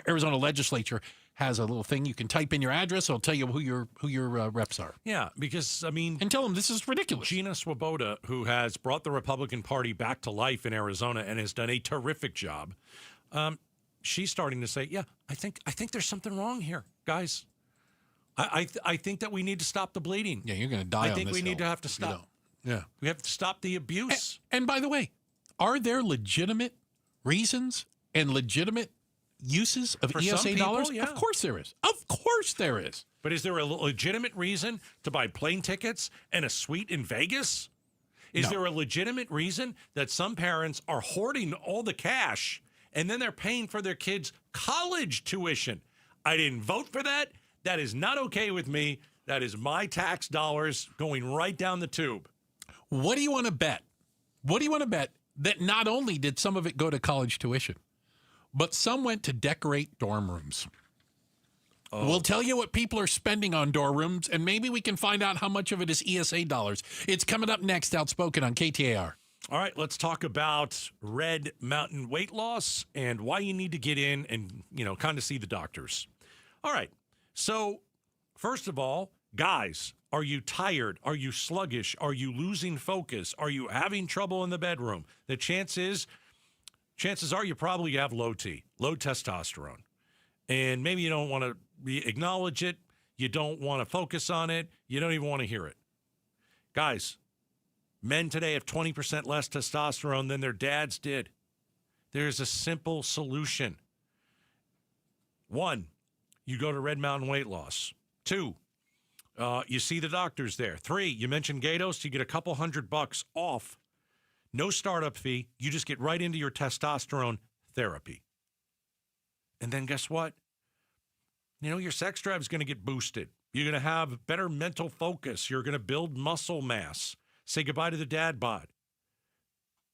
Arizona legislature has a little thing. You can type in your address. It'll tell you who your reps are. Yeah, because, and tell them this is ridiculous. Gina Swoboda, who has brought the Republican Party back to life in Arizona and has done a terrific job, she's starting to say, yeah, I think there's something wrong here, guys. I think that we need to stop the bleeding. Yeah, you're going to die on this I think we need to have to hill. stop. Yeah. We have to stop the abuse. And by the way, are there legitimate reasons and legitimate uses of ESA dollars? Yeah. Of course there is. Of course there is. But is there a legitimate reason to buy plane tickets and a suite in Vegas? Is there a legitimate reason that some parents are hoarding all the cash and then they're paying for their kids' college tuition? I didn't vote for that. That is not okay with me. That is my tax dollars going right down the tube. What do you want to bet? What do you want to bet that not only did some of it go to college tuition, but some went to decorate dorm rooms? We'll tell you what people are spending on door rooms, and maybe we can find out how much of it is ESA dollars. It's coming up next, Outspoken on KTAR. All right, let's talk about Red Mountain weight loss and why you need to get in and, kind of see the doctors. All right, so first of all, guys, are you tired? Are you sluggish? Are you losing focus? Are you having trouble in the bedroom? The chances are you probably have low testosterone. And maybe you don't want to acknowledge it. You don't want to focus on it. You don't even want to hear it. Guys, men today have 20% less testosterone than their dads did. There's a simple solution. 1, you go to Red Mountain Weight Loss. 2, you see the doctors there. 3, you mentioned Gatos, you get a couple $100 off. No startup fee. You just get right into your testosterone therapy. And then guess what? Your sex drive is going to get boosted. You're going to have better mental focus. You're going to build muscle mass. Say goodbye to the dad bod.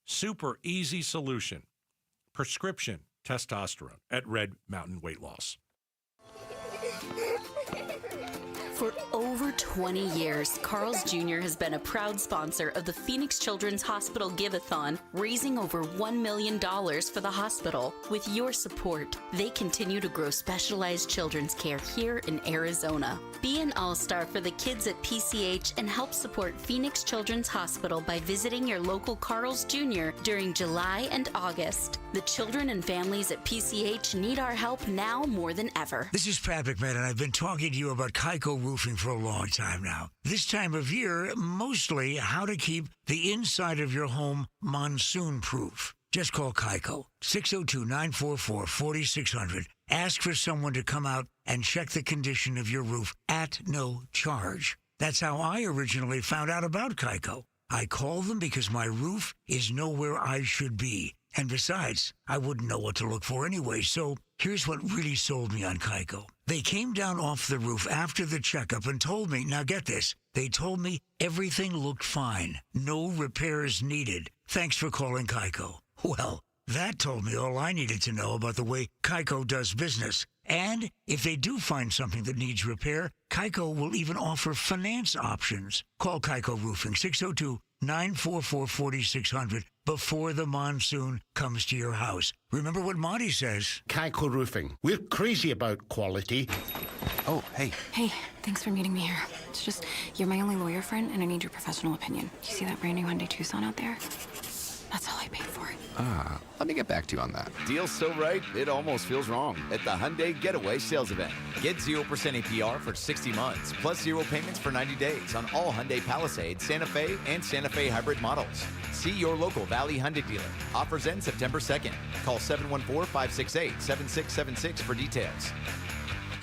Super easy solution. Prescription testosterone at Red Mountain Weight Loss. For over 20 years, Carl's Jr. has been a proud sponsor of the Phoenix Children's Hospital Give-a-thon, raising over $1 million for the hospital. With your support, they continue to grow specialized children's care here in Arizona. Be an all-star for the kids at PCH and help support Phoenix Children's Hospital by visiting your local Carl's Jr. during July and August. The children and families at PCH need our help now more than ever. This is Pat McMahon, and I've been talking to you about Kaiko Roofing for a long time now. This time of year, mostly how to keep the inside of your home monsoon-proof. Just call Kaiko, 602-944-4600. Ask for someone to come out and check the condition of your roof at no charge. That's how I originally found out about Kaiko. I called them because my roof is nowhere I should be. And besides, I wouldn't know what to look for anyway, so here's what really sold me on Kaiko. They came down off the roof after the checkup and told me, now get this, they told me everything looked fine. No repairs needed. Thanks for calling Kaiko. Well, that told me all I needed to know about the way Kaiko does business. And if they do find something that needs repair, Kaiko will even offer finance options. Call Kaiko Roofing, 602-944-4600 before the monsoon comes to your house. Remember what Monty says. Kaiko Roofing. We're crazy about quality. Oh, hey. Hey, thanks for meeting me here. It's just, you're my only lawyer friend, and I need your professional opinion. You see that brand new Hyundai Tucson out there? That's all I paid for it. Let me get back to you on that. Deal's so right, it almost feels wrong at the Hyundai Getaway Sales Event. Get 0% APR for 60 months, plus 0 payments for 90 days on all Hyundai Palisade, Santa Fe, and Santa Fe hybrid models. See your local Valley Hyundai dealer. Offers end September 2nd. Call 714-568-7676 for details.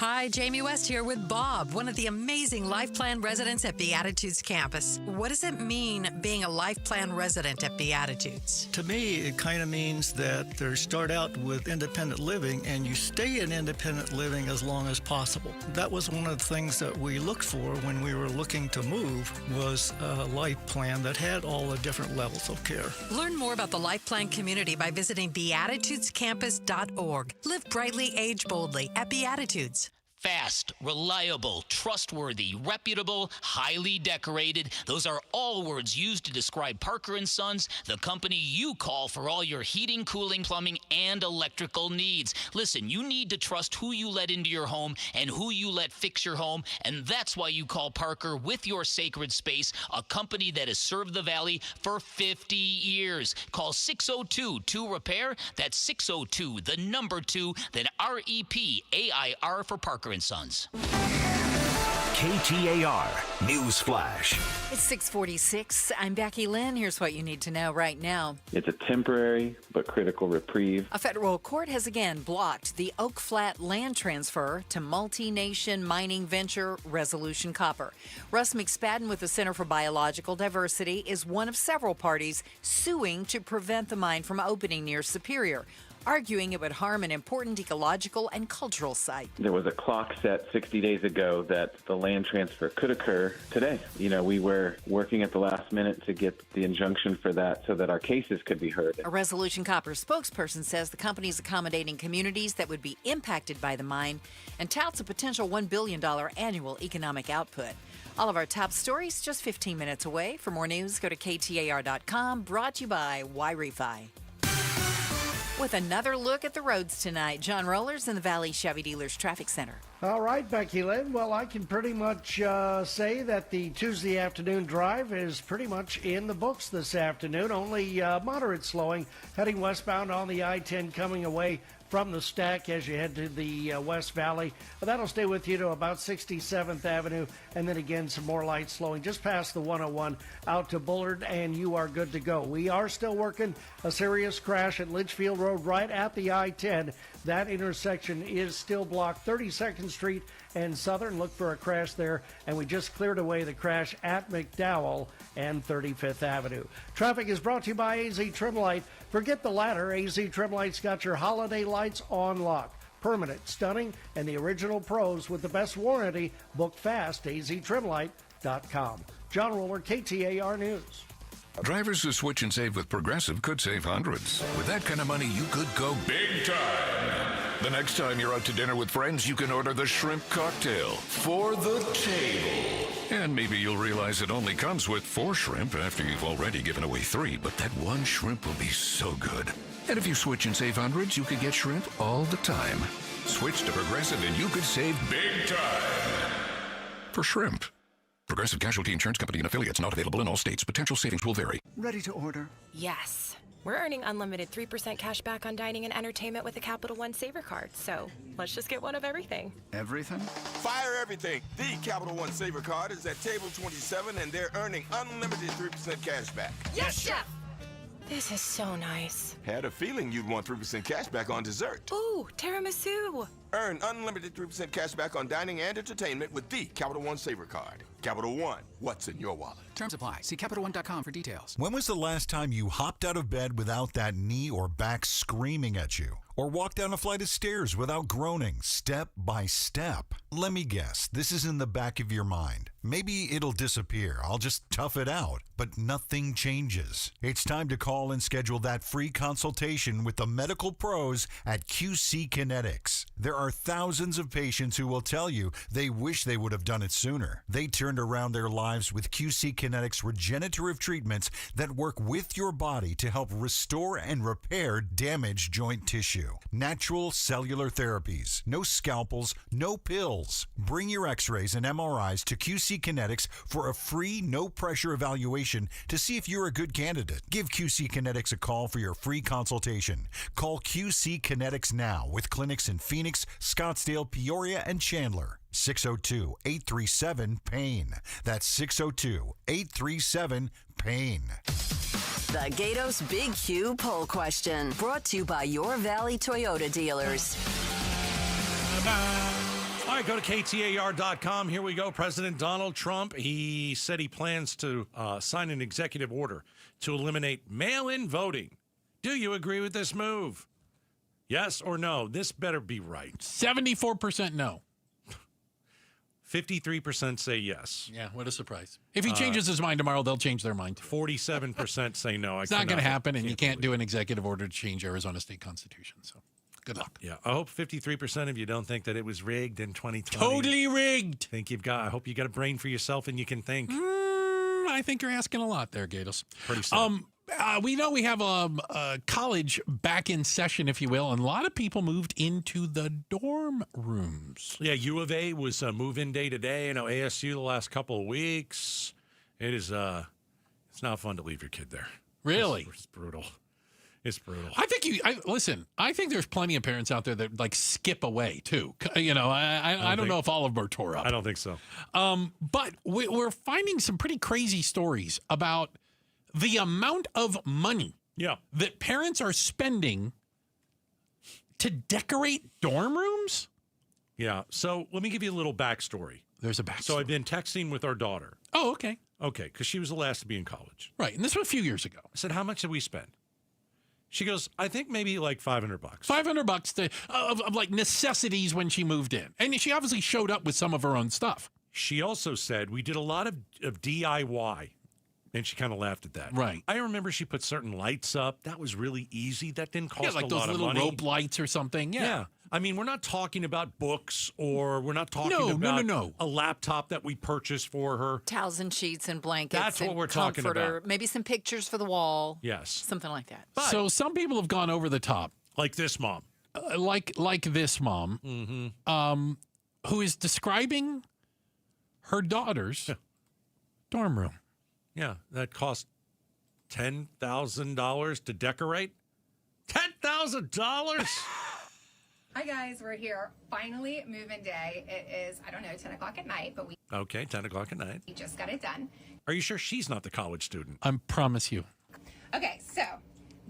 Hi, Jamie West here with Bob, one of the amazing Life Plan residents at Beatitudes campus. What does it mean being a Life Plan resident at Beatitudes? To me, it kind of means that they start out with independent living and you stay in independent living as long as possible. That was one of the things that we looked for when we were looking to move, was a life plan that had all the different levels of care. Learn more about the Life Plan community by visiting beatitudescampus.org. Live brightly, age boldly at Beatitudes. Fast, reliable, trustworthy, reputable, highly decorated. Those are all words used to describe Parker & Sons, the company you call for all your heating, cooling, plumbing, and electrical needs. Listen, you need to trust who you let into your home and who you let fix your home, and that's why you call Parker with your sacred space, a company that has served the Valley for 50 years. Call 602-2-REPAIR. That's 602-2, then REPAIR for Parker & Sons. KTAR News Flash. It's 6:46. I'm Becky Lynn. Here's what you need to know right now. It's a temporary but critical reprieve. A federal court has again blocked the Oak Flat land transfer to multi-nation mining venture Resolution Copper. Russ McSpadden with the Center for Biological Diversity is one of several parties suing to prevent the mine from opening near Superior. arguing it would harm an important ecological and cultural site. There was a clock set 60 days ago that the land transfer could occur today. We were working at the last minute to get the injunction for that so that our cases could be heard. A Resolution Copper spokesperson says the company is accommodating communities that would be impacted by the mine and touts a potential $1 billion annual economic output. All of our top stories just 15 minutes away. For more news, go to KTAR.com, brought to you by Y-Refi. With another look at the roads tonight, John Rollers in the Valley Chevy Dealers Traffic Center. All right, Becky Lynn. Well, I can pretty much say that the Tuesday afternoon drive is pretty much in the books this afternoon. Only moderate slowing heading westbound on the I-10 coming away from the stack as you head to the West Valley. That'll stay with you to about 67th Avenue, and then again some more light slowing just past the 101 out to Bullard, and you are good to go. We are still working a serious crash at Litchfield Road right at the I-10. That intersection is still blocked. 32nd Street and Southern. Look for a crash there, and we just cleared away the crash at McDowell and 35th Avenue. Traffic is brought to you by AZ Trimlight. Forget the latter. AZ Trimlight's got your holiday lights on lock. Permanent, stunning, and the original pros with the best warranty. Book fast, aztrimlight.com. John Roller, KTAR News. Drivers who switch and save with Progressive could save hundreds. With that kind of money, you could go big time. The next time you're out to dinner with friends, you can order the shrimp cocktail for the table. And maybe you'll realize it only comes with 4 shrimp after you've already given away 3, but that one shrimp will be so good. And if you switch and save hundreds, you could get shrimp all the time. Switch to Progressive and you could save big time. For shrimp. Progressive Casualty Insurance Company and affiliates, not available in all states. Potential savings will vary. Ready to order? Yes. We're earning unlimited 3% cash back on dining and entertainment with a Capital One Saver card. So let's just get one of everything. Everything? Fire everything. The Capital One Saver card is at table 27, and they're earning unlimited 3% cash back. Yes, Chef! This is so nice. Had a feeling you'd want 3% cash back on dessert. Ooh, tiramisu. Earn unlimited 3% cash back on dining and entertainment with the Capital One Saver card. Capital One, what's in your wallet? Terms apply. See CapitalOne.com for details. When was the last time you hopped out of bed without that knee or back screaming at you? Or walked down a flight of stairs without groaning, step by step? Let me guess, this is in the back of your mind. Maybe it'll disappear. I'll just tough it out. But nothing changes. It's time to call and schedule that free consultation with the medical pros at QC Kinetics. There are thousands of patients who will tell you they wish they would have done it sooner. They turned around their lives with QC Kinetics regenerative treatments that work with your body to help restore and repair damaged joint tissue. Natural cellular therapies. No scalpels, no pills. Bring your x-rays and MRIs to QC Kinetics for a free, no-pressure evaluation to see if you're a good candidate. Give QC Kinetics a call for your free consultation. Call QC Kinetics now with clinics in Phoenix, Scottsdale, Peoria, and Chandler. 602-837-PAIN. That's 602-837-PAIN. The Gatos Big Q poll question, brought to you by your Valley Toyota dealers. All right, go to KTAR.com. Here we go. President Donald Trump, he said he plans to sign an executive order to eliminate mail-in voting. Do you agree with this move? Yes or no? This better be right. 74% no. 53% say yes. Yeah, what a surprise. If he changes his mind tomorrow, they'll change their mind. 47% say no. It's not going to happen, and you can't do an executive order to change Arizona state constitution. So good luck. Yeah, I hope 53% of you don't think that it was rigged in 2020. Totally rigged. I hope you got a brain for yourself and you can think. I think you're asking a lot there, Gatos. Pretty sad. We know we have a college back in session, if you will, and a lot of people moved into the dorm rooms. Yeah, U of A was move-in day today. ASU the last couple of weeks. It is, it's not fun to leave your kid there. Really? It's brutal. It's brutal. I think listen, I think there's plenty of parents out there that skip away too. I don't know if all of them are tore up. I don't think so. But we're finding some pretty crazy stories about the amount of money that parents are spending to decorate dorm rooms. Yeah. So let me give you a little backstory. There's a backstory. So I've been texting with our daughter. Oh, okay. Okay, because she was the last to be in college. Right. And this was a few years ago. I said, how much did we spend? She goes, I think maybe like $500. $500 of like necessities when she moved in. And she obviously showed up with some of her own stuff. She also said, we did a lot of DIY. And she kind of laughed at that. Right. I remember she put certain lights up. That was really easy. That didn't cost like a those lot of little money. rope lights or something. Yeah. I mean, we're not talking about books or we're not talking about a laptop that we purchased for her. Towels and sheets and blankets. That's what and we're talking comforter, about. Maybe some pictures for the wall. Yes. Something like that. But, so some people have gone over the top. Like this mom. Like this mom, who is describing her daughter's dorm room. Yeah, that cost $10,000 to decorate. $10,000? Hi, guys. We're here. Finally, move-in day. It is, 10 o'clock at night, but we Okay, 10 o'clock at night. just got it done. Are you sure she's not the college student? I promise you. Okay, so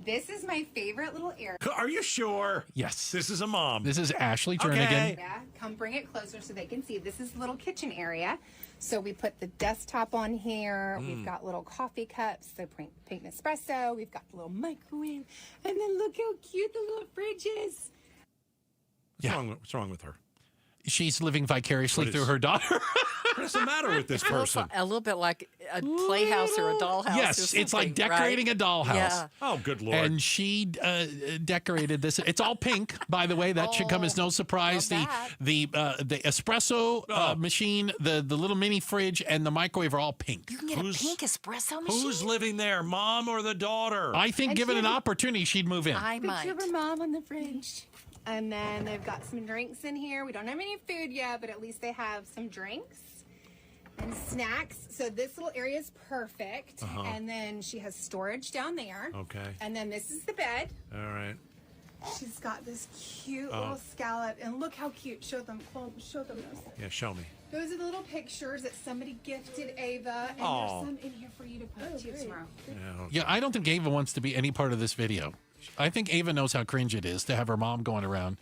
this is my favorite little area. Are you sure? Yes. This is a mom. This is Ashley Jernigan. Yeah, come bring it closer so they can see. This is the little kitchen area. So we put the desktop on here. We've got little coffee cups, so pink espresso. We've got the little microwave. And then look how cute the little fridge is. What's wrong with her? She's living vicariously through her daughter. What is the matter with this person? A little bit like a playhouse or a dollhouse. Yes, it's like decorating a dollhouse. Yeah. Oh, good Lord. And she decorated this. It's all pink, by the way. That should come as no surprise. The espresso machine, the little mini fridge, and the microwave are all pink. You can get a pink espresso machine? Who's living there, mom or the daughter? I think given an opportunity, she'd move in. I might. Picture of her mom on the fridge. And then they've got some drinks in here. We don't have any food yet, but at least they have some drinks and snacks. So this little area is perfect. And then she has storage down there. Okay. And then this is the bed. All right. She's got this cute little scallop. And look how cute. Show them. Show them those. Yeah, show me. Those are the little pictures that somebody gifted Ava. And there's some in here for you to put to tomorrow. Yeah, I don't think Ava wants to be any part of this video. I think Ava knows how cringe it is to have her mom going around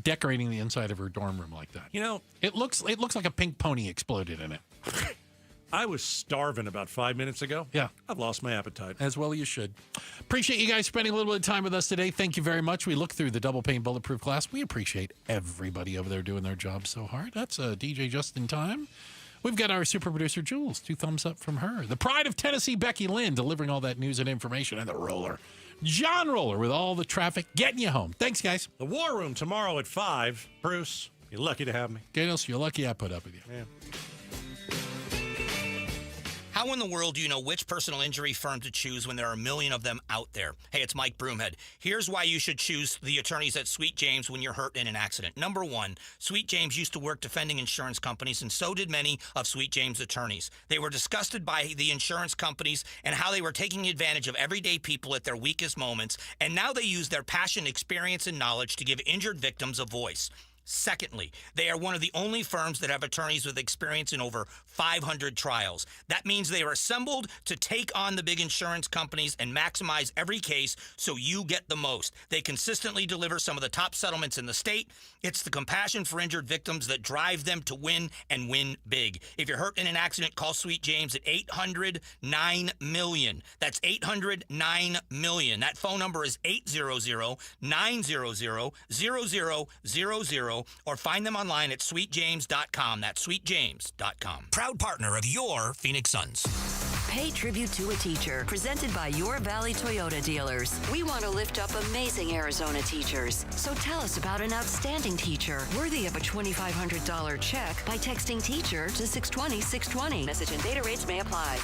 decorating the inside of her dorm room like that. You know, it looks like a pink pony exploded in it. I was starving about 5 minutes ago. Yeah. I've lost my appetite. As well you should. Appreciate you guys spending a little bit of time with us today. Thank you very much. We looked through the double pane bulletproof glass. We appreciate everybody over there doing their job so hard. That's DJ Just in Time. We've got our super producer, Jules. 2 thumbs up from her. The pride of Tennessee, Becky Lynn, delivering all that news and information. And the roller, John Roller, with all the traffic, getting you home. Thanks, guys. The War Room tomorrow at 5. Bruce, you're lucky to have me. Gatos, you're lucky I put up with you. Yeah. How in the world do you know which personal injury firm to choose when there are a million of them out there? Hey, it's Mike Broomhead. Here's why you should choose the attorneys at Sweet James when you're hurt in an accident. Number one, Sweet James used to work defending insurance companies, and so did many of Sweet James' attorneys. They were disgusted by the insurance companies and how they were taking advantage of everyday people at their weakest moments, and now they use their passion, experience, and knowledge to give injured victims a voice. Secondly, they are one of the only firms that have attorneys with experience in over 500 trials. That means they are assembled to take on the big insurance companies and maximize every case so you get the most. They consistently deliver some of the top settlements in the state. It's the compassion for injured victims that drive them to win and win big. If you're hurt in an accident, call Sweet James at 800-9-MILLION. That's 800-9-MILLION. That phone number is 800-900-0000. Or find them online at sweetjames.com. That's sweetjames.com. Proud partner of your Phoenix Suns. Pay tribute to a teacher, presented by Your Valley Toyota dealers. We want to lift up amazing Arizona teachers. So tell us about an outstanding teacher worthy of a $2,500 check by texting teacher to 620-620. Message and data rates may apply.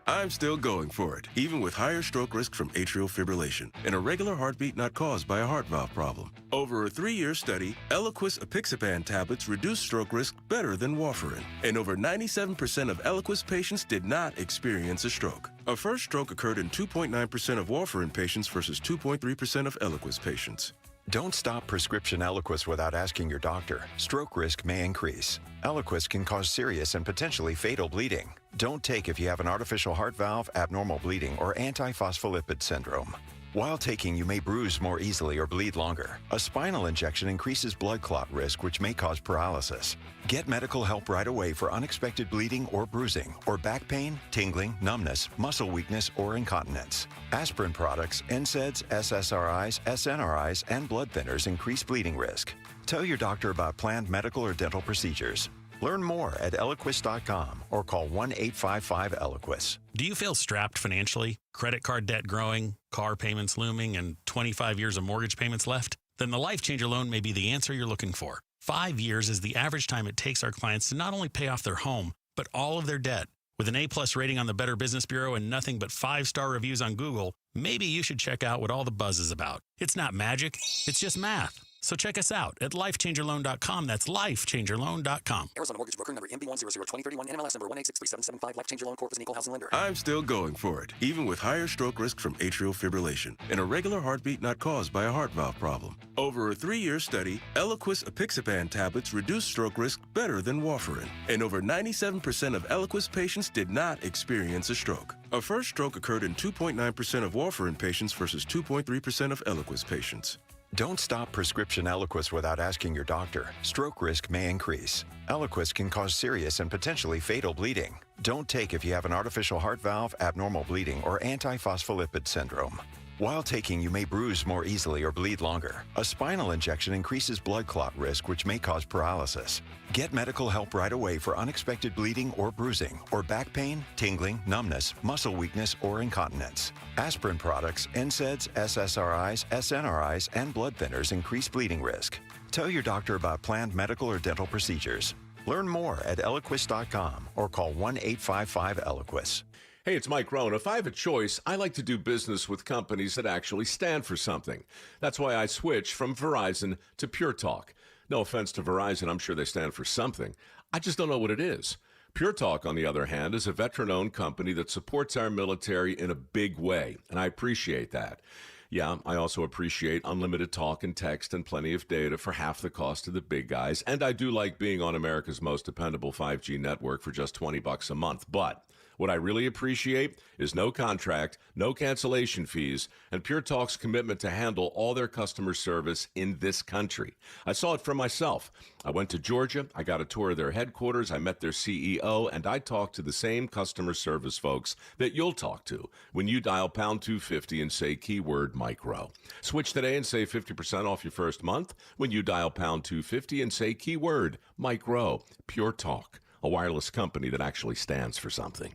I'm still going for it, even with higher stroke risk from atrial fibrillation, an irregular heartbeat not caused by a heart valve problem. Over a 3-year study, Eliquis apixaban tablets reduced stroke risk better than warfarin, and over 97% of Eliquis patients did not experience a stroke. A first stroke occurred in 2.9% of warfarin patients versus 2.3% of Eliquis patients. Don't stop prescription Eliquis without asking your doctor. Stroke risk may increase. Eliquis can cause serious and potentially fatal bleeding. Don't take if you have an artificial heart valve, abnormal bleeding, or antiphospholipid syndrome. While taking, you may bruise more easily or bleed longer. A spinal injection increases blood clot risk, which may cause paralysis. Get medical help right away for unexpected bleeding or bruising, or back pain, tingling, numbness, muscle weakness, or incontinence. Aspirin products, NSAIDs, SSRIs, SNRIs, and blood thinners increase bleeding risk. Tell your doctor about planned medical or dental procedures. Learn more at Eliquis.com or call 1-855-ELIQUIS. Do you feel strapped financially? Credit card debt growing, car payments looming, and 25 years of mortgage payments left? Then the Life Changer loan may be the answer you're looking for. 5 years is the average time it takes our clients to not only pay off their home, but all of their debt. With an A-plus rating on the Better Business Bureau and nothing but 5-star reviews on Google, maybe you should check out what all the buzz is about. It's not magic, it's just math. So check us out at lifechangerloan.com. That's lifechangerloan.com. Arizona Mortgage Broker number MB1002031, NMLS number 1863775. Life Changer Loan Corp is an equal housing lender. I'm still going for it, even with higher stroke risk from atrial fibrillation, an irregular heartbeat not caused by a heart valve problem. Over a 3-year study, Eliquis apixaban tablets reduced stroke risk better than warfarin, and over 97% of Eliquis patients did not experience a stroke. A first stroke occurred in 2.9% of warfarin patients versus 2.3% of Eliquis patients. Don't stop prescription Eliquis without asking your doctor. Stroke risk may increase. Eliquis can cause serious and potentially fatal bleeding. Don't take if you have an artificial heart valve, abnormal bleeding, or antiphospholipid syndrome. While taking, you may bruise more easily or bleed longer. A spinal injection increases blood clot risk, which may cause paralysis. Get medical help right away for unexpected bleeding or bruising, or back pain, tingling, numbness, muscle weakness, or incontinence. Aspirin products, NSAIDs, SSRIs, SNRIs, and blood thinners increase bleeding risk. Tell your doctor about planned medical or dental procedures. Learn more at Eliquis.com or call 1-855-ELIQUIS. Hey, it's Mike Rohn. If I have a choice, I like to do business with companies that actually stand for something. That's why I switched from Verizon to Pure Talk. No offense to Verizon, I'm sure they stand for something. I just don't know what it is. Pure Talk, on the other hand, is a veteran-owned company that supports our military in a big way, and I appreciate that. Yeah, I also appreciate unlimited talk and text and plenty of data for half the cost of the big guys, and I do like being on America's most dependable 5G network for just $20 a month, but what I really appreciate is no contract, no cancellation fees, and Pure Talk's commitment to handle all their customer service in this country. I saw it for myself. I went to Georgia, I got a tour of their headquarters, I met their CEO, and I talked to the same customer service folks that you'll talk to when you dial pound 250 and say keyword micro. Switch today and save 50% off your first month when you dial pound 250 and say keyword micro. Pure Talk, a wireless company that actually stands for something.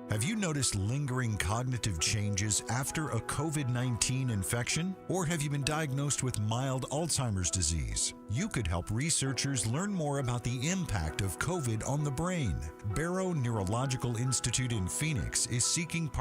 Have you noticed lingering cognitive changes after a COVID-19 infection? Or have you been diagnosed with mild Alzheimer's disease? You could help researchers learn more about the impact of COVID on the brain. Barrow Neurological Institute in Phoenix is seeking